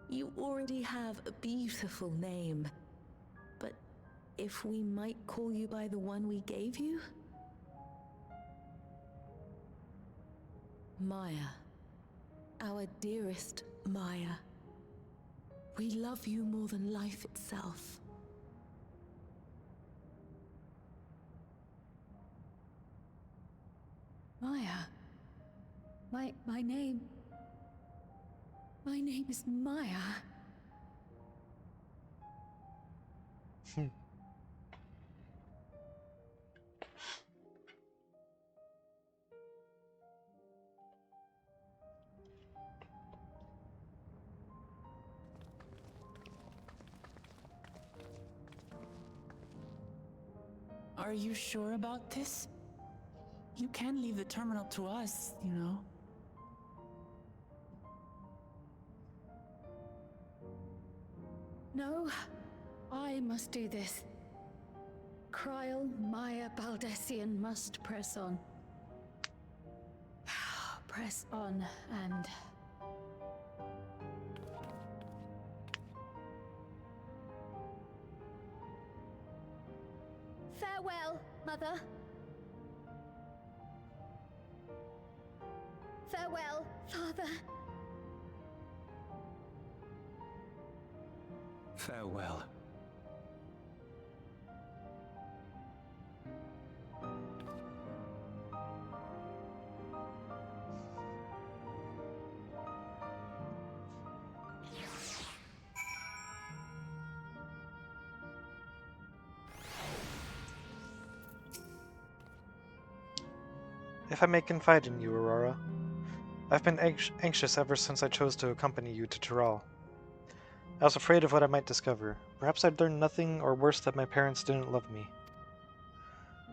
You already have a beautiful name, but if we might call you by the one we gave you? Maya. Our dearest Maya. We love you more than life itself. Maya. My name... My name is Maya. Are you sure about this? You can leave the terminal to us, you know. No, I must do this. Kryl Maya Baldessian must press on. Press on and... Farewell, Mother. Farewell, Father. Farewell. If I may confide in you, Aurora, I've been anxious ever since I chose to accompany you to Tural. I was afraid of what I might discover. Perhaps I'd learn nothing, or worse, that my parents didn't love me.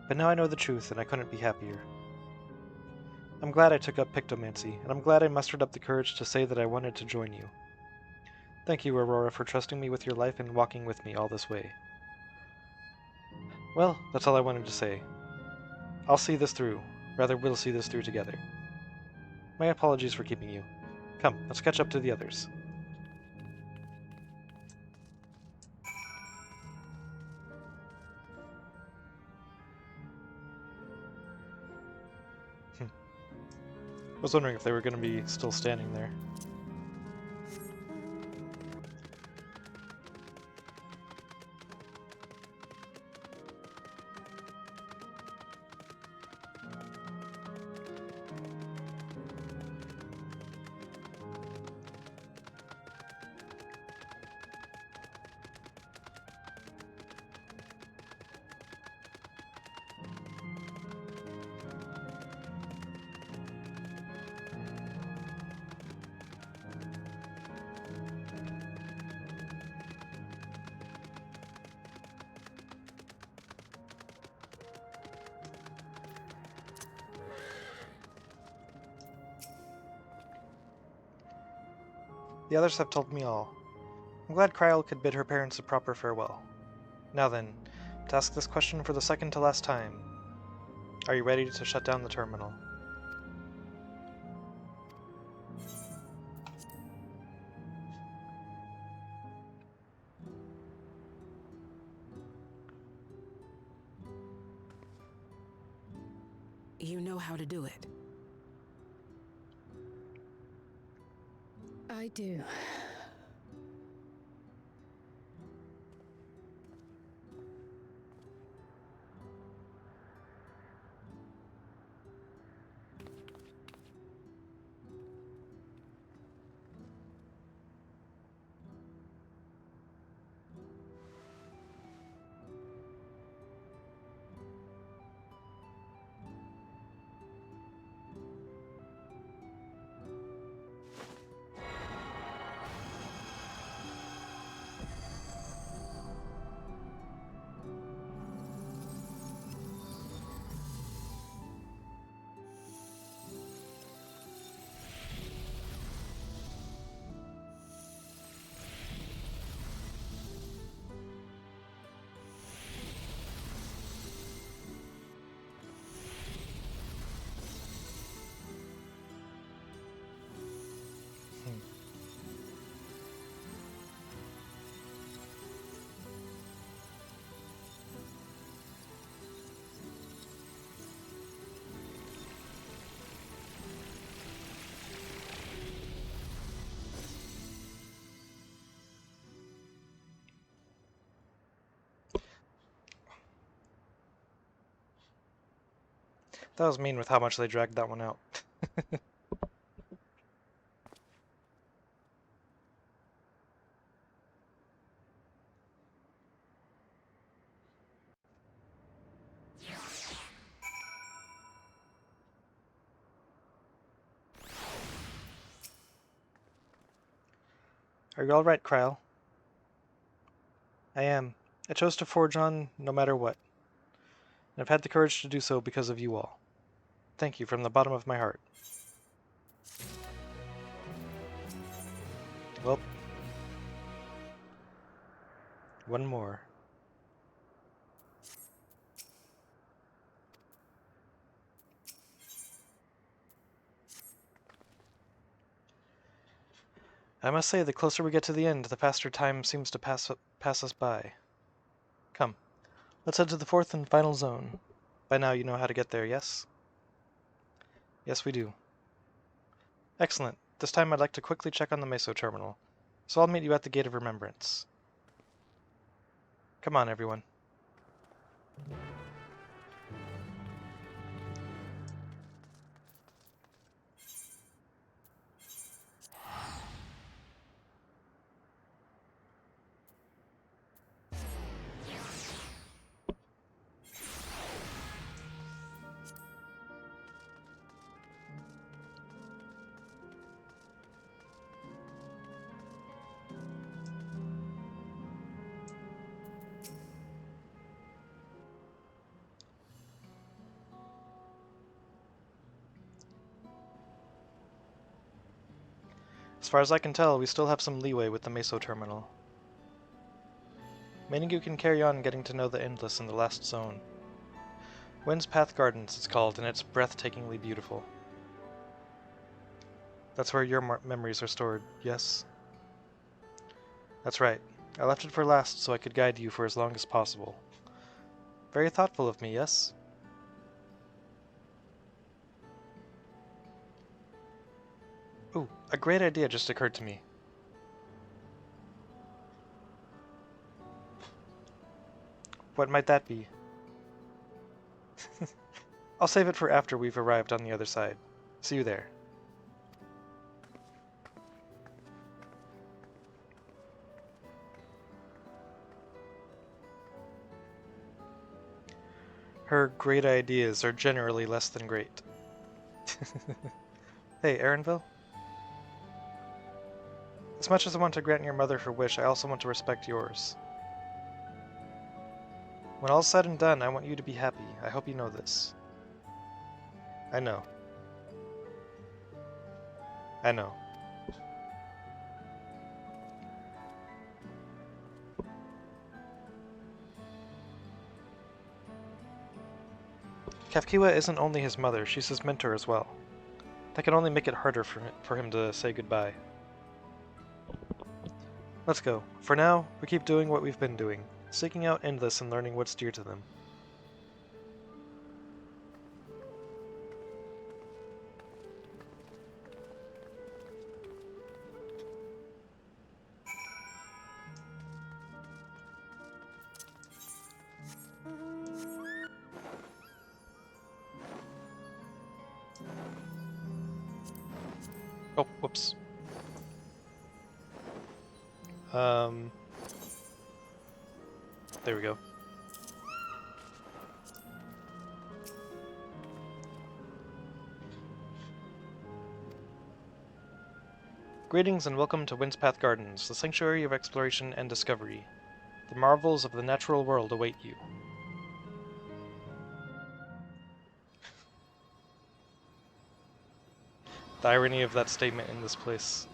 But now I know the truth, and I couldn't be happier. I'm glad I took up pictomancy, and I'm glad I mustered up the courage to say that I wanted to join you. Thank you, Aurora, for trusting me with your life and walking with me all this way. Well, that's all I wanted to say. I'll see this through. Rather, we'll see this through together. My apologies for keeping you. Come, let's catch up to the others. I was wondering if they were going to be still standing there. The others have told me all. I'm glad Kryl could bid her parents a proper farewell. Now then, to ask this question for the second to last time. Are you ready to shut down the terminal? You know how to do it. I do. That was mean with how much they dragged that one out. Are you alright, Kryle? I am. I chose to forge on no matter what. And I've had the courage to do so because of you all. Thank you from the bottom of my heart. Well, one more. I must say, the closer we get to the end, the faster time seems to pass us by. Come, let's head to the fourth and final zone. By now you know how to get there, yes? Yes, we do. Excellent. This time I'd like to quickly check on the Meso terminal, so I'll meet you at the Gate of Remembrance. Come on, everyone. As far as I can tell, we still have some leeway with the Meso terminal. Meaning you can carry on getting to know the Endless in the last zone. Wind's Path Gardens, it's called, and it's breathtakingly beautiful. That's where your memories are stored, yes? That's right. I left it for last so I could guide you for as long as possible. Very thoughtful of me, yes? Ooh, a great idea just occurred to me. What might that be? I'll save it for after we've arrived on the other side. See you there. Her great ideas are generally less than great. Hey, Aaronville? As much as I want to grant your mother her wish, I also want to respect yours. When all's said and done, I want you to be happy. I hope you know this. I know. I know. Kafkiwa isn't only his mother, she's his mentor as well. That can only make it harder for him to say goodbye. Let's go. For now, we keep doing what we've been doing, seeking out Endless and learning what's dear to them. Oh, whoops. There we go. Greetings and welcome to Windspath Gardens, the sanctuary of exploration and discovery. The marvels of the natural world await you. The irony of that statement in this place.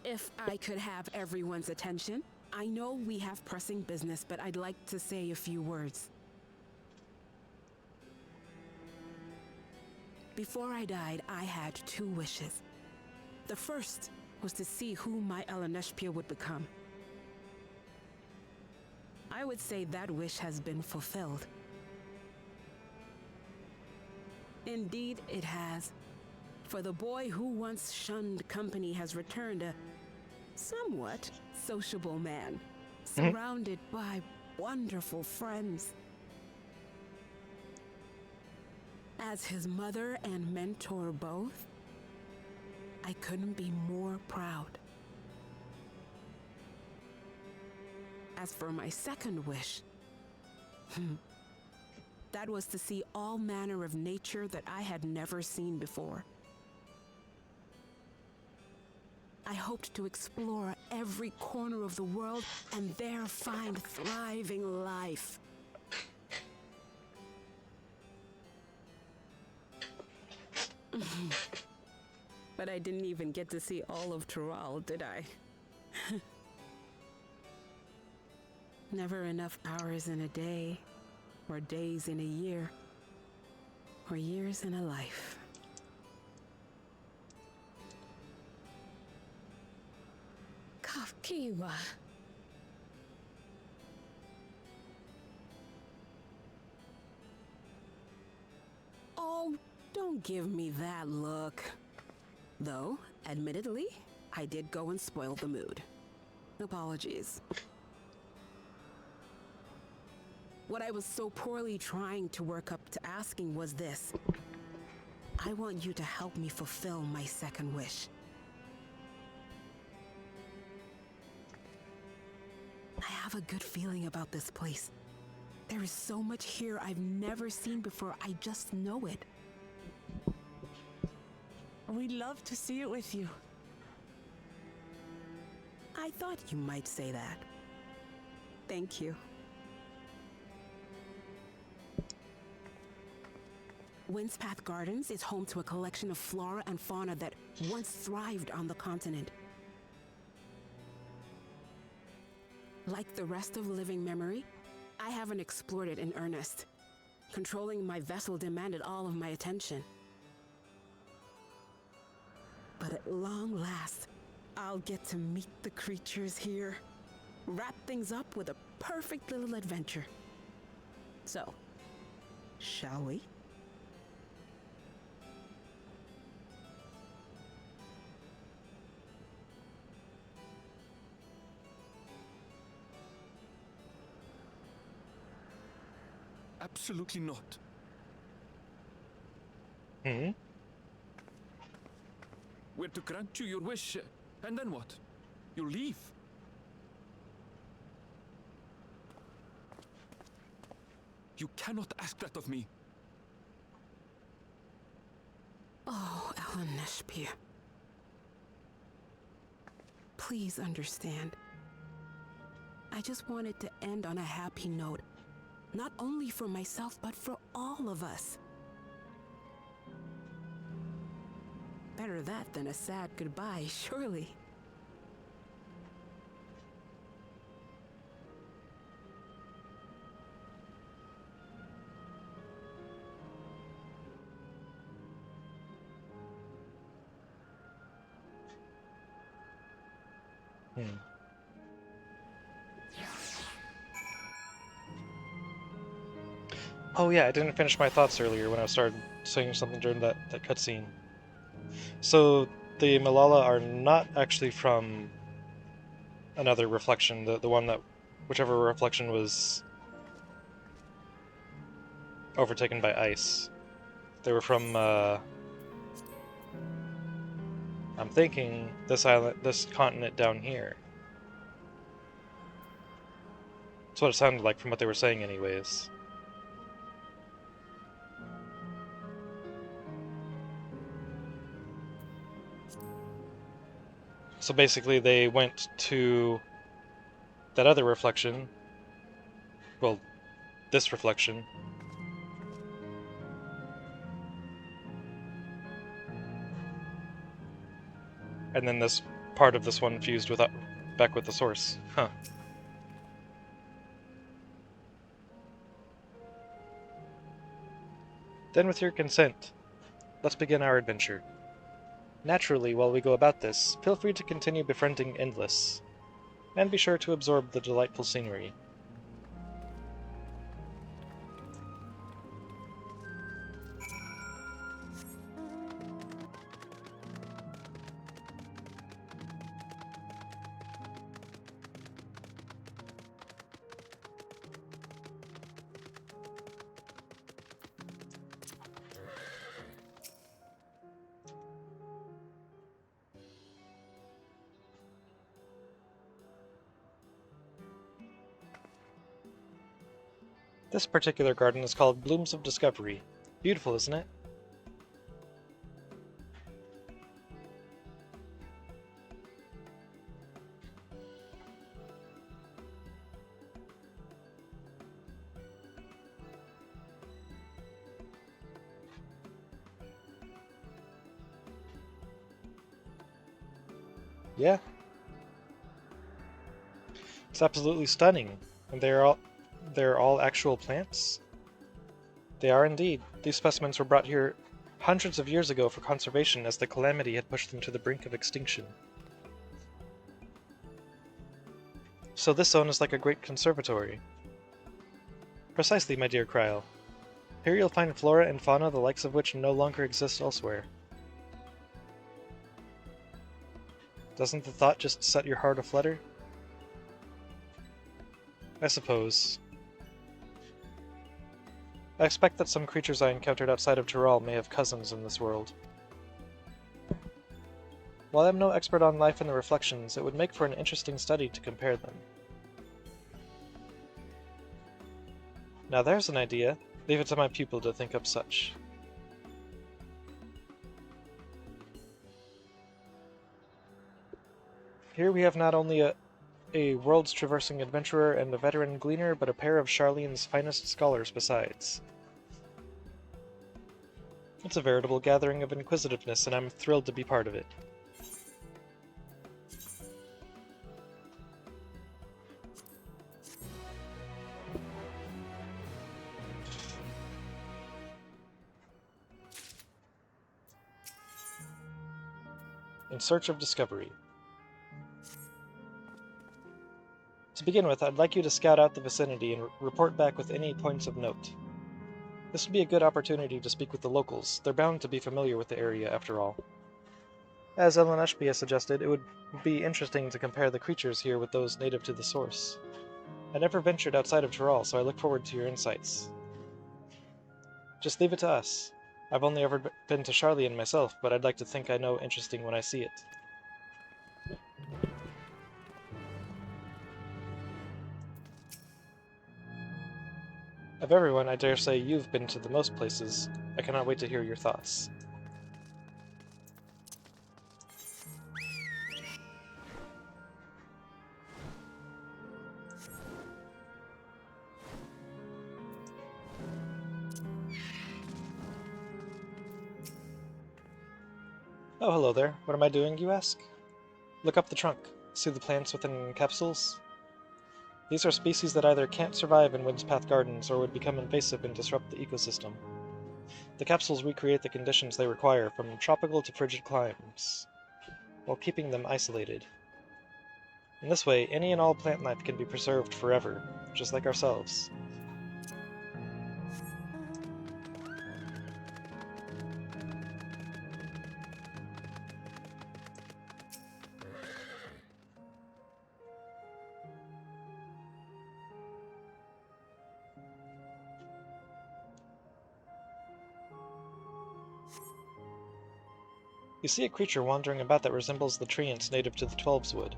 If I could have everyone's attention, I know we have pressing business, but I'd like to say a few words. Before I died, I had 2 wishes. The first was to see who my Eleneshpia would become. I would say that wish has been fulfilled. Indeed, it has. For the boy who once shunned company has returned a somewhat sociable man, surrounded by wonderful friends. As his mother and mentor both, I couldn't be more proud. As for my second wish, that was to see all manner of nature that I had never seen before. I hoped to explore every corner of the world and there find thriving life. But I didn't even get to see all of Tural, did I? Never enough hours in a day, or days in a year, or years in a life. Kafkiwa. Oh, don't give me that look. Though, admittedly, I did go and spoil the mood. Apologies. What I was so poorly trying to work up to asking was this. I want you to help me fulfill my second wish. I have a good feeling about this place. There is so much here I've never seen before, I just know it. We'd love to see it with you. I thought you might say that. Thank you. Windspath Gardens is home to a collection of flora and fauna that once thrived on the continent. Like the rest of living memory, I haven't explored it in earnest. Controlling my vessel demanded all of my attention. But at long last, I'll get to meet the creatures here. Wrap things up with a perfect little adventure. So, shall we? Absolutely not. We're to grant you your wish, and then what? You'll leave. You cannot ask that of me. Oh, Eleneshpia. Please understand. I just wanted to end on a happy note. Not only for myself, but for all of us. Better that than a sad goodbye, surely. Hmm. Oh yeah, I didn't finish my thoughts earlier when I started saying something during that cutscene. So the Malala are not actually from another reflection, the one that, whichever reflection was overtaken by ice. They were from, I'm thinking, this island, this continent down here. That's what it sounded like from what they were saying anyways. So basically they went to that other reflection, well, this reflection, and then this part of this one fused with back with the source. Huh. Then with your consent, let's begin our adventure. Naturally, while we go about this, feel free to continue befriending Endless, and be sure to absorb the delightful scenery. This particular garden is called Blooms of Discovery. Beautiful, isn't it? Yeah. It's absolutely stunning. And they're all actual plants? They are indeed. These specimens were brought here hundreds of years ago for conservation as the calamity had pushed them to the brink of extinction. So this zone is like a great conservatory. Precisely, my dear Kryl. Here you'll find flora and fauna the likes of which no longer exist elsewhere. Doesn't the thought just set your heart aflutter? I suppose. I expect that some creatures I encountered outside of Tyrol may have cousins in this world. While I'm no expert on life in the reflections, it would make for an interesting study to compare them. Now there's an idea. Leave it to my pupil to think up such. Here we have not only a worlds-traversing adventurer and a veteran gleaner, but a pair of Charlene's finest scholars besides. It's a veritable gathering of inquisitiveness, and I'm thrilled to be part of it. In search of discovery. To begin with, I'd like you to scout out the vicinity and report back with any points of note. This would be a good opportunity to speak with the locals. They're bound to be familiar with the area, after all. As Ellen Ashby has suggested, it would be interesting to compare the creatures here with those native to the source. I never ventured outside of Tyrol, so I look forward to your insights. Just leave it to us. I've only ever been to Charlene myself, but I'd like to think I know interesting when I see it. Of everyone, I dare say you've been to the most places. I cannot wait to hear your thoughts. Oh, hello there. What am I doing, you ask? Look up the trunk. See the plants within capsules? These are species that either can't survive in Windspath Gardens or would become invasive and disrupt the ecosystem. The capsules recreate the conditions they require, from tropical to frigid climes, while keeping them isolated. In this way, any and all plant life can be preserved forever, just like ourselves. You see a creature wandering about that resembles the treants native to the Twelves Wood.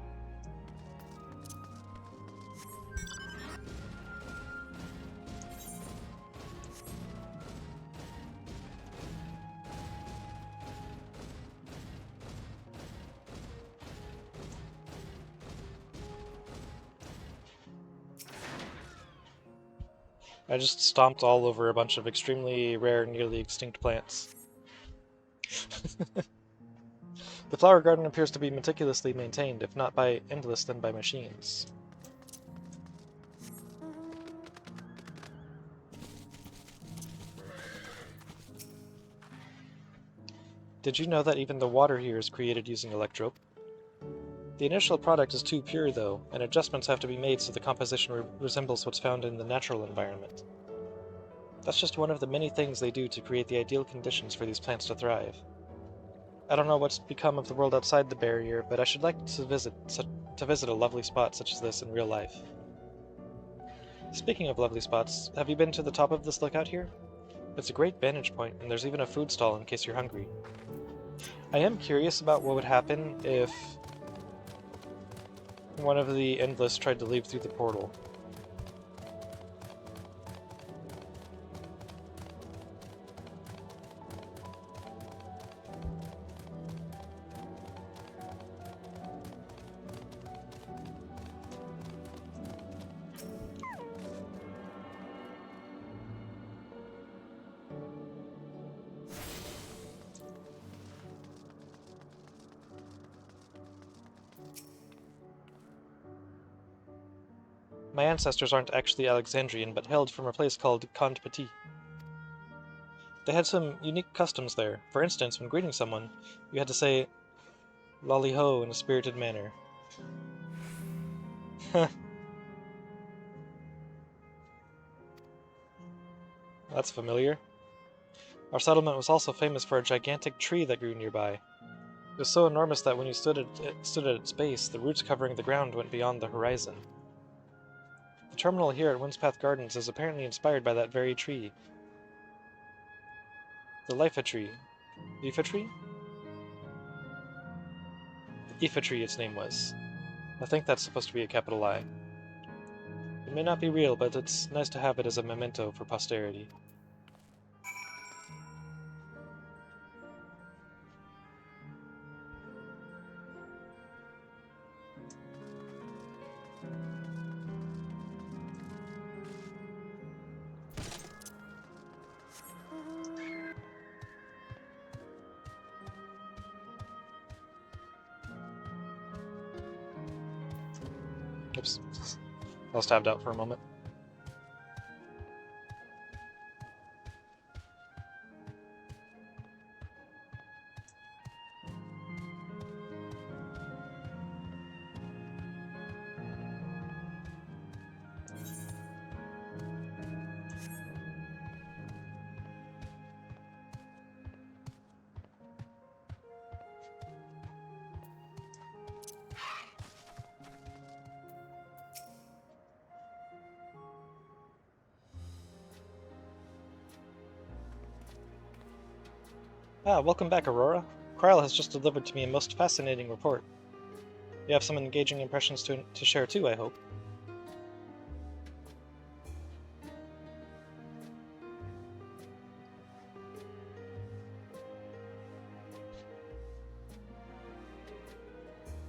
I just stomped all over a bunch of extremely rare, nearly extinct plants. The flower garden appears to be meticulously maintained, if not by Endless, then by machines. Did you know that even the water here is created using electrope? The initial product is too pure, though, and adjustments have to be made so the composition resembles what's found in the natural environment. That's just one of the many things they do to create the ideal conditions for these plants to thrive. I don't know what's become of the world outside the barrier, but I should like to visit a lovely spot such as this in real life. Speaking of lovely spots, have you been to the top of this lookout here? It's a great vantage point, and there's even a food stall in case you're hungry. I am curious about what would happen if one of the Endless tried to leave through the portal. My ancestors aren't actually Alexandrian, but hailed from a place called Conde Petit. They had some unique customs there. For instance, when greeting someone, you had to say "Lolly ho" in a spirited manner. That's familiar. Our settlement was also famous for a gigantic tree that grew nearby. It was so enormous that when you stood at its base, the roots covering the ground went beyond the horizon. The terminal here at Windspath Gardens is apparently inspired by that very tree. The Lifa tree. Lifa tree? The Ifa tree, its name was. I think that's supposed to be a capital I. It may not be real, but it's nice to have it as a memento for posterity. Oops. I was tabbed out for a moment. Ah, welcome back, Aurora. Krile has just delivered to me a most fascinating report. You have some engaging impressions to share too, I hope.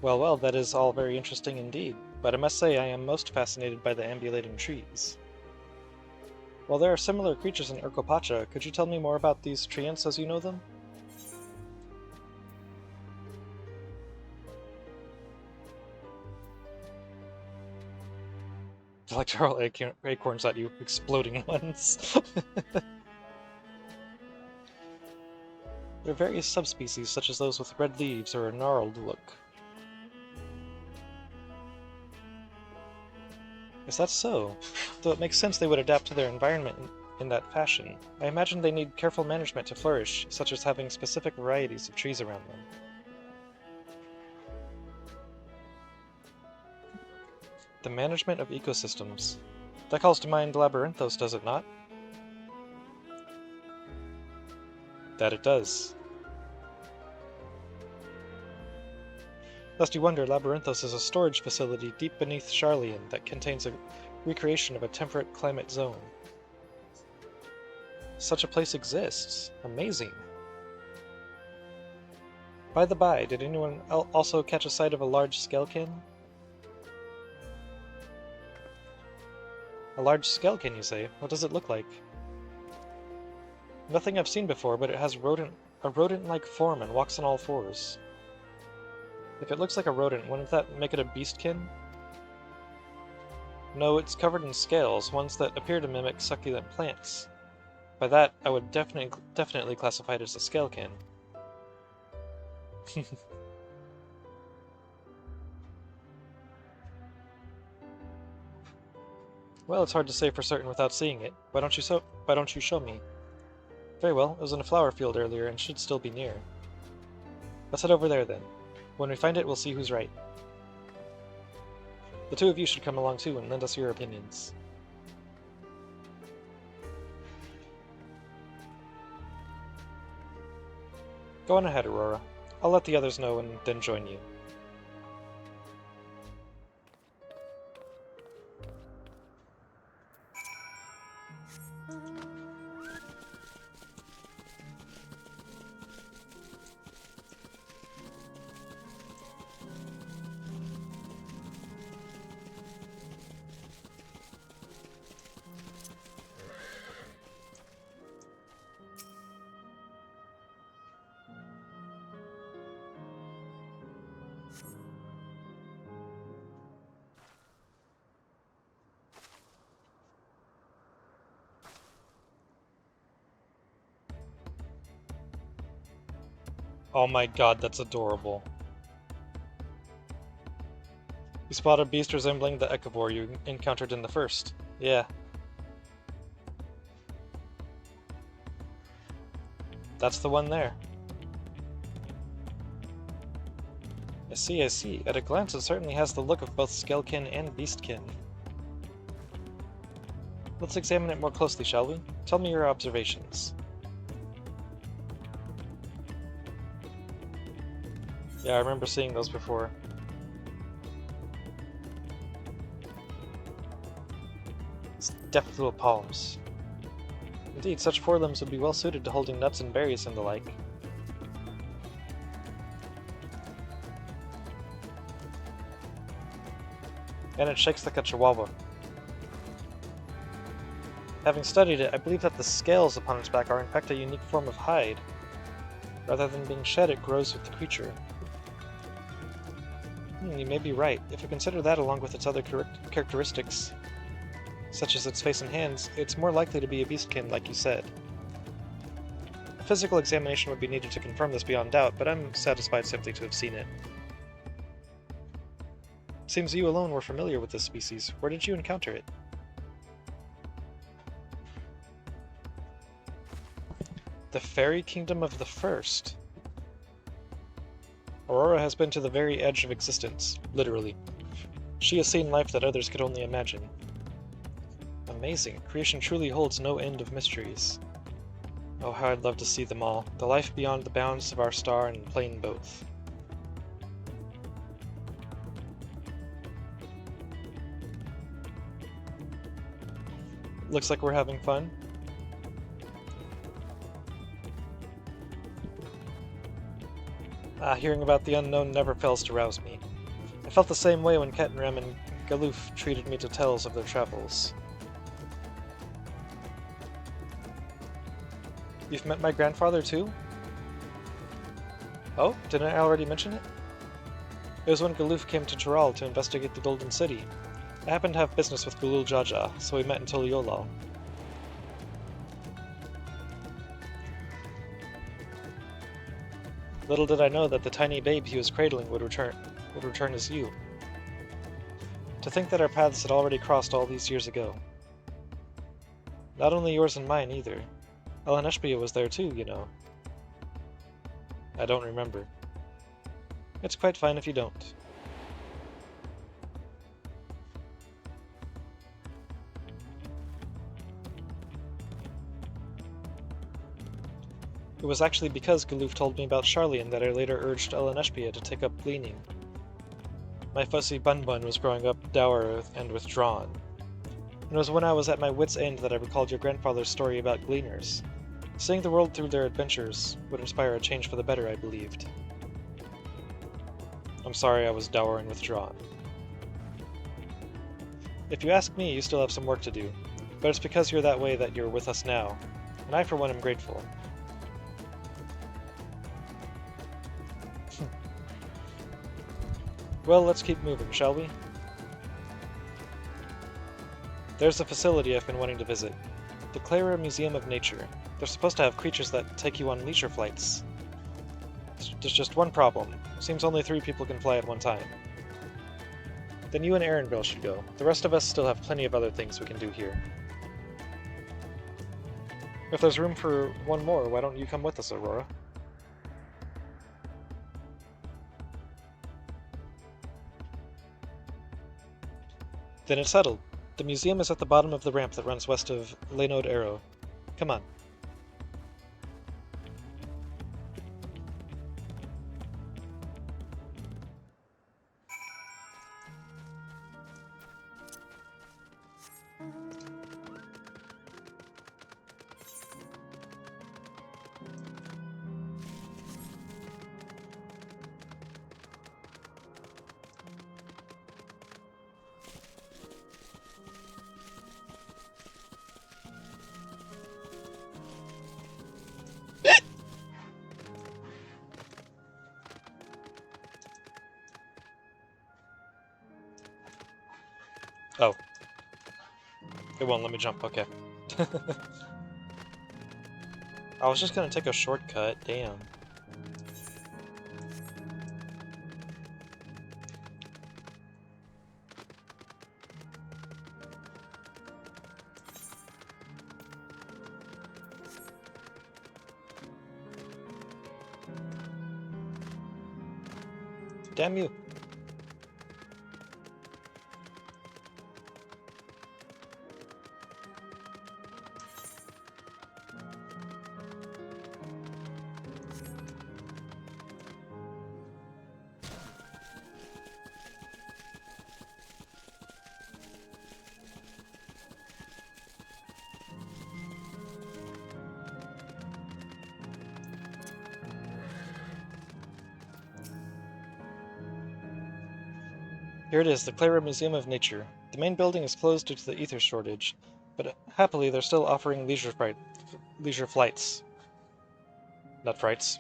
Well, well, that is all very interesting indeed, but I must say I am most fascinated by the ambulating trees. While there are similar creatures in Urkopacha, could you tell me more about these treants as you know them? Electoral acorns at you, exploding ones. There are various subspecies, such as those with red leaves or a gnarled look. Is that so? Though it makes sense they would adapt to their environment in that fashion. I imagine they need careful management to flourish, such as having specific varieties of trees around them. The management of ecosystems. That calls to mind Labyrinthos, does it not? That it does. Lest you wonder, Labyrinthos is a storage facility deep beneath Charlian that contains a recreation of a temperate climate zone. Such a place exists. Amazing. By the by, did anyone also catch a sight of a large Skelkin? A large Skelkin, you say? What does it look like? Nothing I've seen before, but it has a rodent-like form and walks on all fours. If it looks like a rodent, wouldn't that make it a beastkin? No, it's covered in scales, ones that appear to mimic succulent plants. By that, I would definitely classify it as a Skelkin. Well, it's hard to say for certain without seeing it. Why don't you show me? Very well, it was in a flower field earlier and should still be near. Let's head over there then. When we find it, we'll see who's right. The two of you should come along too and lend us your opinions. Go on ahead, Aurora. I'll let the others know and then join you. Oh my god, that's adorable. You spot a beast resembling the Echivore you encountered in the first. Yeah. That's the one there. I see, I see. At a glance, it certainly has the look of both Skelkin and Beastkin. Let's examine it more closely, shall we? Tell me your observations. Yeah, I remember seeing those before. It's deft little palms. Indeed, such forelimbs would be well suited to holding nuts and berries and the like. And it shakes like a chihuahua. Having studied it, I believe that the scales upon its back are in fact a unique form of hide. Rather than being shed, it grows with the creature. You may be right. If you consider that along with its other characteristics, such as its face and hands, it's more likely to be a beastkin, like you said. A physical examination would be needed to confirm this beyond doubt, but I'm satisfied simply to have seen it. Seems you alone were familiar with this species. Where did you encounter it? The fairy kingdom of the First. Aurora has been to the very edge of existence, literally. She has seen life that others could only imagine. Amazing. Creation truly holds no end of mysteries. Oh, how I'd love to see them all. The life beyond the bounds of our star and plane both. Looks like we're having fun. Hearing about the unknown never fails to rouse me. I felt the same way when Ketenrem and Galuf treated me to tales of their travels. You've met my grandfather too? Oh, didn't I already mention it? It was when Galuf came to Tural to investigate the Golden City. I happened to have business with Gulul Jaja, so we met in Toliolal. Little did I know that the tiny babe he was cradling would return as you. To think that our paths had already crossed all these years ago. Not only yours and mine, either. Ellen Eshbia was there too, you know. I don't remember. It's quite fine if you don't. It was actually because Galoof told me about Charlian that I later urged Ellen Eshbia to take up gleaning. My fussy Bun-Bun was growing up dour and withdrawn. It was when I was at my wit's end that I recalled your grandfather's story about gleaners. Seeing the world through their adventures would inspire a change for the better, I believed. I'm sorry I was dour and withdrawn. If you ask me, you still have some work to do, but it's because you're that way that you're with us now, and I for one am grateful. Well, let's keep moving, shall we? There's the facility I've been wanting to visit. The Clara Museum of Nature. They're supposed to have creatures that take you on leisure flights. There's just one problem. Seems only 3 people can fly at one time. Then you and Aaronville should go. The rest of us still have plenty of other things we can do here. If there's room for one more, why don't you come with us, Aurora? Then it's settled. The museum is at the bottom of the ramp that runs west of Leynode Arrow. Come on. Oh. It won't let me jump, okay. I was just gonna take a shortcut, damn. Damn you. Here it is, the Clara Museum of Nature. The main building is closed due to the ether shortage, but happily they're still offering leisure flights. Not frights.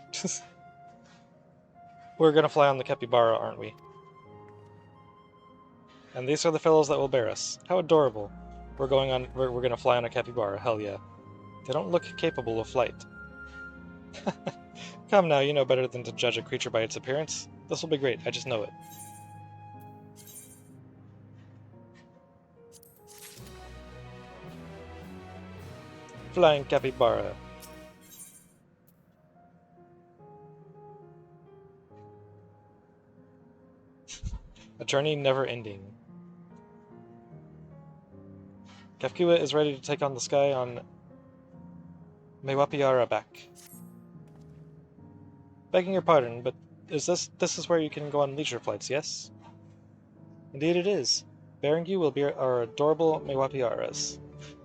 We're gonna fly on the capybara, aren't we? And these are the fellows that will bear us. How adorable. We're gonna fly on a capybara, hell yeah. They don't look capable of flight. Come now, you know better than to judge a creature by its appearance. This will be great, I just know it. Flying capybara. A journey never ending. Kafkiwa is ready to take on the sky on Mewapiara back. Begging your pardon, but this is where you can go on leisure flights, yes? Indeed it is. Bearing you will be our adorable Mewapiaras,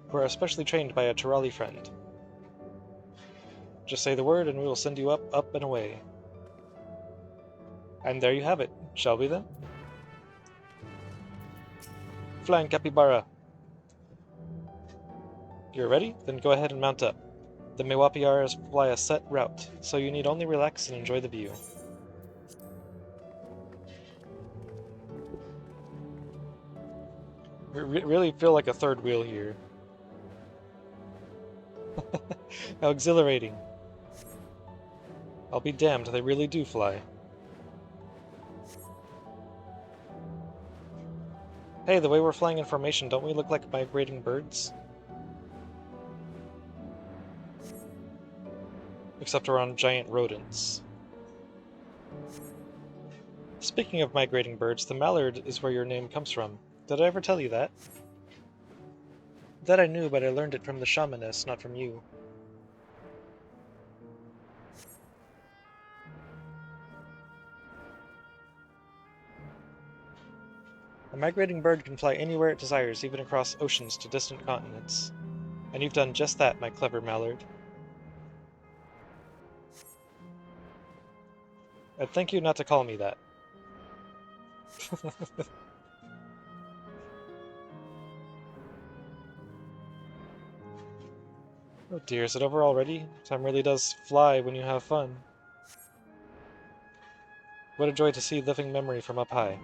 who are especially trained by a Turali friend. Just say the word and we will send you up, up, and away. And there you have it. Shall we then? Flying capybara. You're ready? Then go ahead and mount up. The Mewapiaras fly a set route, so you need only relax and enjoy the view. Really feel like a third wheel here. How exhilarating. I'll be damned, they really do fly. Hey, the way we're flying in formation, don't we look like migrating birds? Except we're on giant rodents. Speaking of migrating birds, the mallard is where your name comes from. Did I ever tell you that? That I knew, but I learned it from the shamaness, not from you. A migrating bird can fly anywhere it desires, even across oceans to distant continents. And you've done just that, my clever mallard. I'd thank you not to call me that. Oh dear, is it over already? Time really does fly when you have fun. What a joy to see living memory from up high.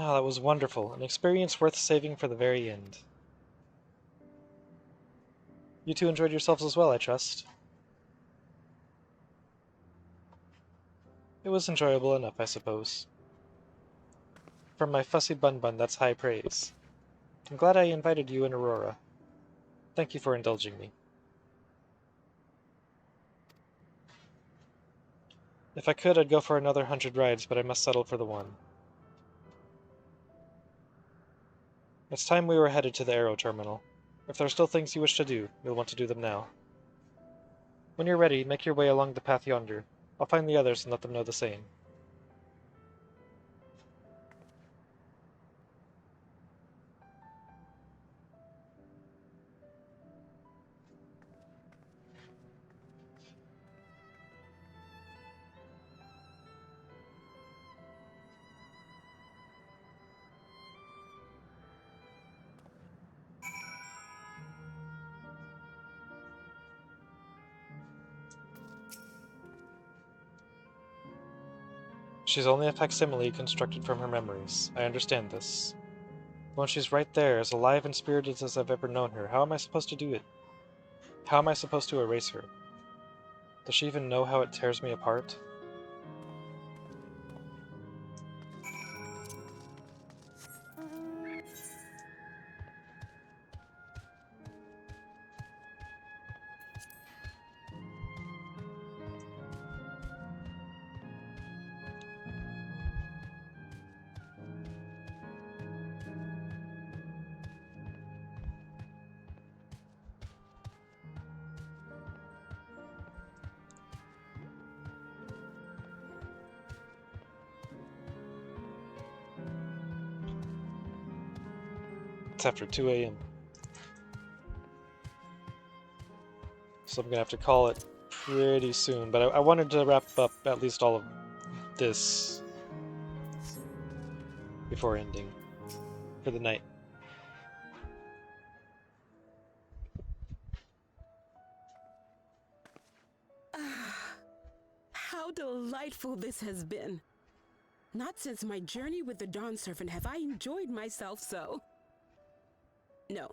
Ah, that was wonderful. An experience worth saving for the very end. You two enjoyed yourselves as well, I trust. It was enjoyable enough, I suppose. From my fussy bun-bun, that's high praise. I'm glad I invited you and Aurora. Thank you for indulging me. If I could, I'd go for another 100 rides, but I must settle for the one. It's time we were headed to the Aero Terminal. If there are still things you wish to do, you'll want to do them now. When you're ready, make your way along the path yonder. I'll find the others and let them know the same. She's only a facsimile constructed from her memories. I understand this. When she's right there, as alive and spirited as I've ever known her, how am I supposed to do it? How am I supposed to erase her? Does she even know how it tears me apart? It's after 2 a.m. So I'm gonna have to call it pretty soon, but I wanted to wrap up at least all of this before ending for the night. How delightful this has been. Not since my journey with the Dawn Servant have I enjoyed myself so. No,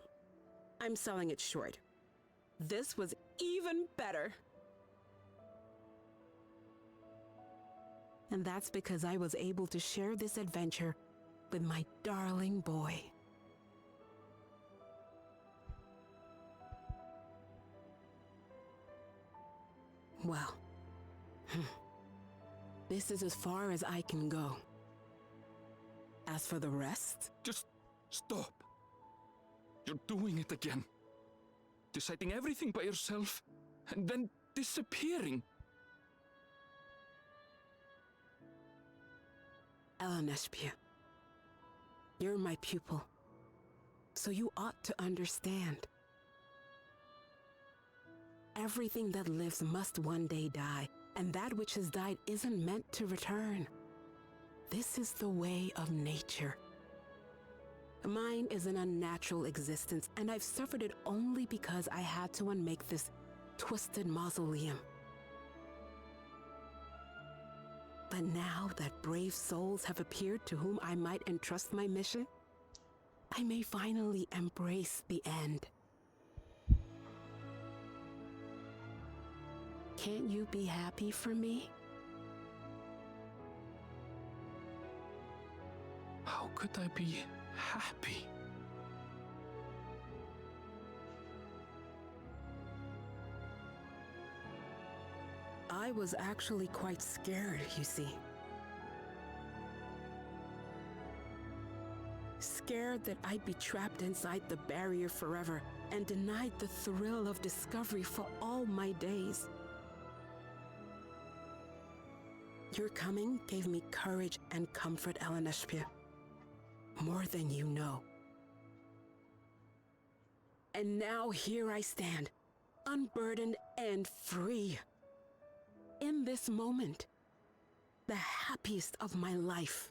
I'm selling it short. This was even better. And that's because I was able to share this adventure with my darling boy. Well, this is as far as I can go. As for the rest... Just stop. You're doing it again. Deciding everything by yourself, and then disappearing. Elenespia, you're my pupil, so you ought to understand. Everything that lives must one day die, and that which has died isn't meant to return. This is the way of nature. Mine is an unnatural existence, and I've suffered it only because I had to unmake this twisted mausoleum. But now that brave souls have appeared to whom I might entrust my mission, I may finally embrace the end. Can't you be happy for me? How could I be happy? I was actually quite scared, you see. Scared that I'd be trapped inside the barrier forever and denied the thrill of discovery for all my days. Your coming gave me courage and comfort, Eleneshpia. More than you know. And now here I stand, unburdened and free. In this moment, the happiest of my life.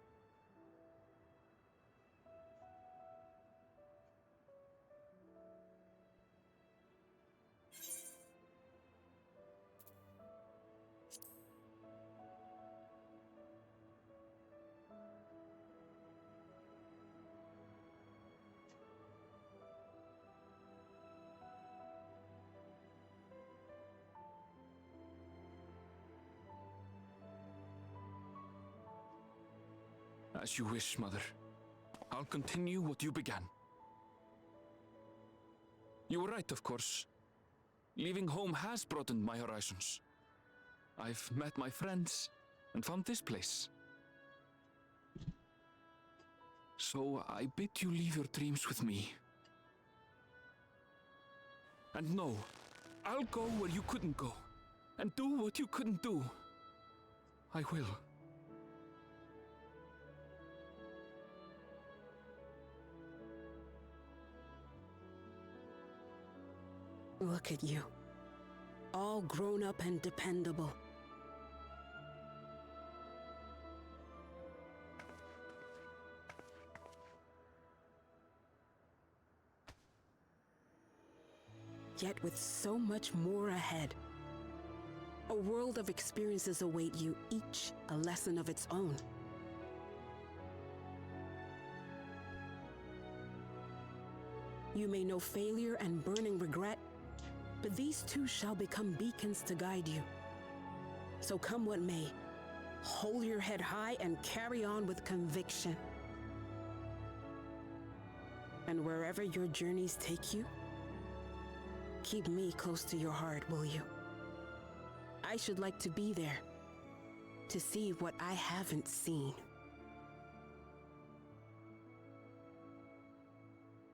As you wish, Mother. I'll continue what you began. You were right, of course. Leaving home has broadened my horizons. I've met my friends and found this place. So I bid you leave your dreams with me. And no, I'll go where you couldn't go, and do what you couldn't do. I will. Look at you. All grown up and dependable. Yet with so much more ahead. A world of experiences await you, each a lesson of its own. You may know failure and burning regret, but these too shall become beacons to guide you. So come what may, hold your head high and carry on with conviction. And wherever your journeys take you, keep me close to your heart, will you? I should like to be there, to see what I haven't seen.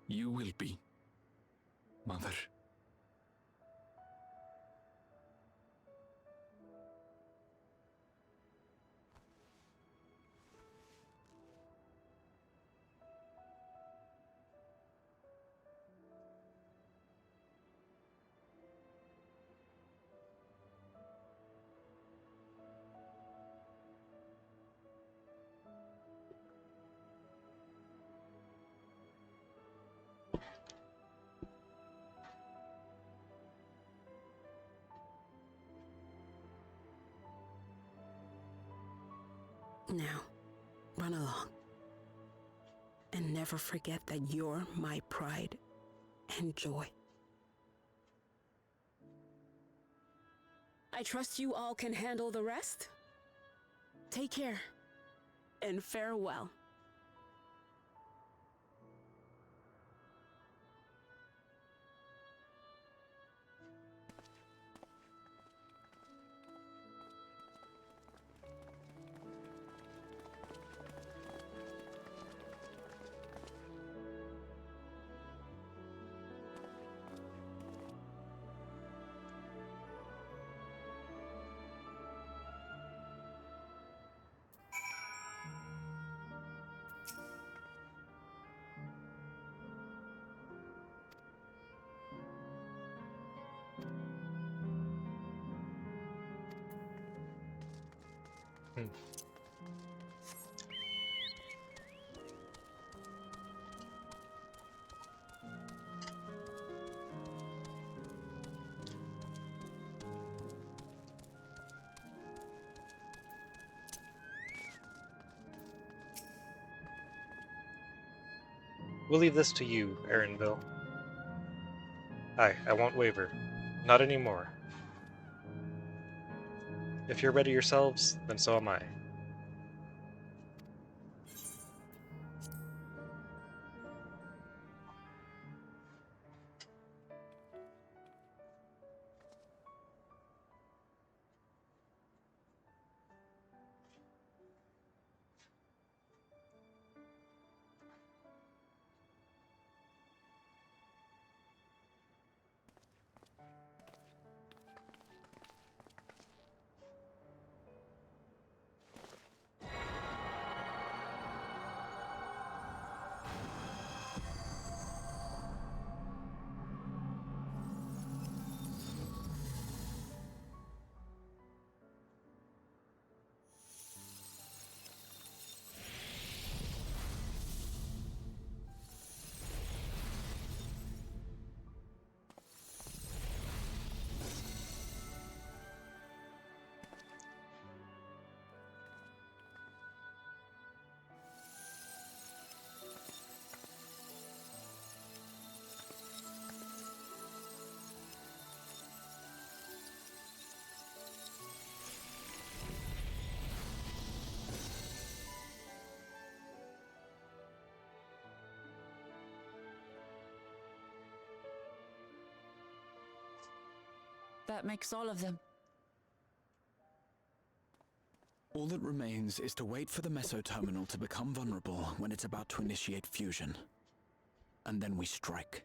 You will be, Mother. Now, run along. And never forget that you're my pride and joy. I trust you all can handle the rest. Take care, and farewell. We'll leave this to you, Erinville. Aye, I won't waver. Not anymore. If you're ready yourselves, then so am I. That makes all of them. All that remains is to wait for the meso-terminal to become vulnerable when it's about to initiate fusion. And then we strike.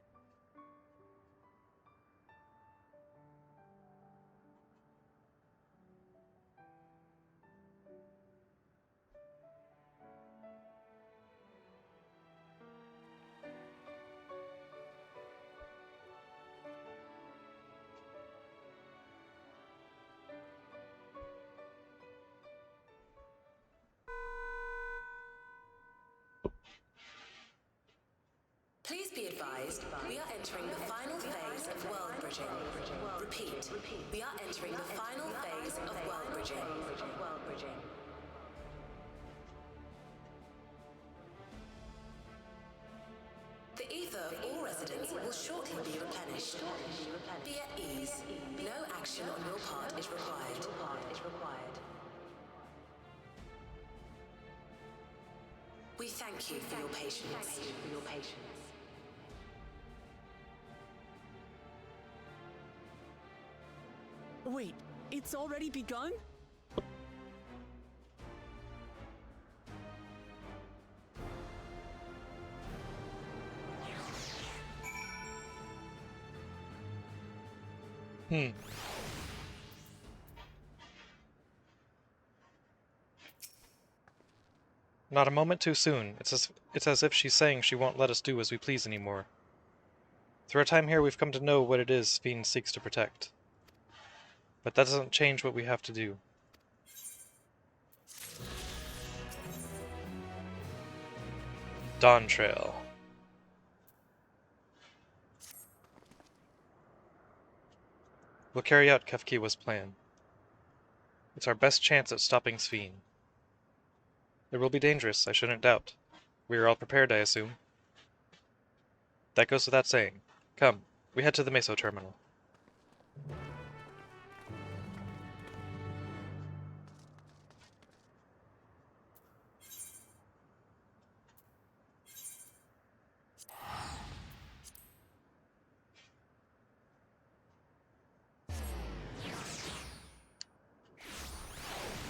Please be advised, we are entering the final phase of world bridging. Repeat, we are entering the final phase of world bridging. The ether of all residents will shortly be replenished. Be at ease. No action on your part is required. We thank you for your patience. Wait, it's already begun? Not a moment too soon. It's as if she's saying she won't let us do as we please anymore. Through our time here, we've come to know what it is Fiend seeks to protect. But that doesn't change what we have to do. Dawn Trail. We'll carry out Kefkiwa's plan. It's our best chance at stopping Sphene. It will be dangerous, I shouldn't doubt. We are all prepared, I assume. That goes without saying. Come, we head to the Meso terminal.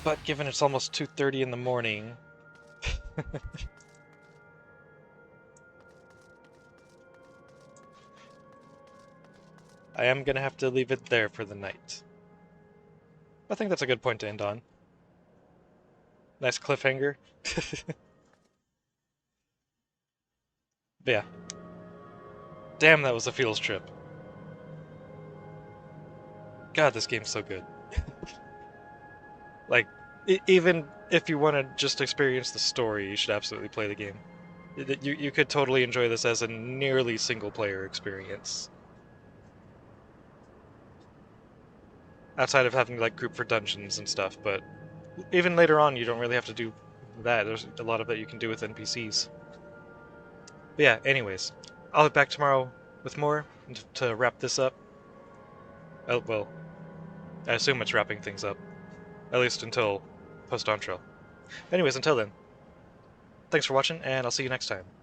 But given it's almost 2:30 in the morning... I am gonna have to leave it there for the night. I think that's a good point to end on. Nice cliffhanger. But yeah. Damn, that was a feels trip. God, this game's so good. Like, even if you want to just experience the story, you should absolutely play the game. You could totally enjoy this as a nearly single-player experience. Outside of having, like, group for dungeons and stuff, but even later on, you don't really have to do that. There's a lot of that you can do with NPCs. But yeah, anyways, I'll be back tomorrow with more to wrap this up. Oh, well, I assume it's wrapping things up. At least until post-outro. Anyways, until then, thanks for watching, and I'll see you next time.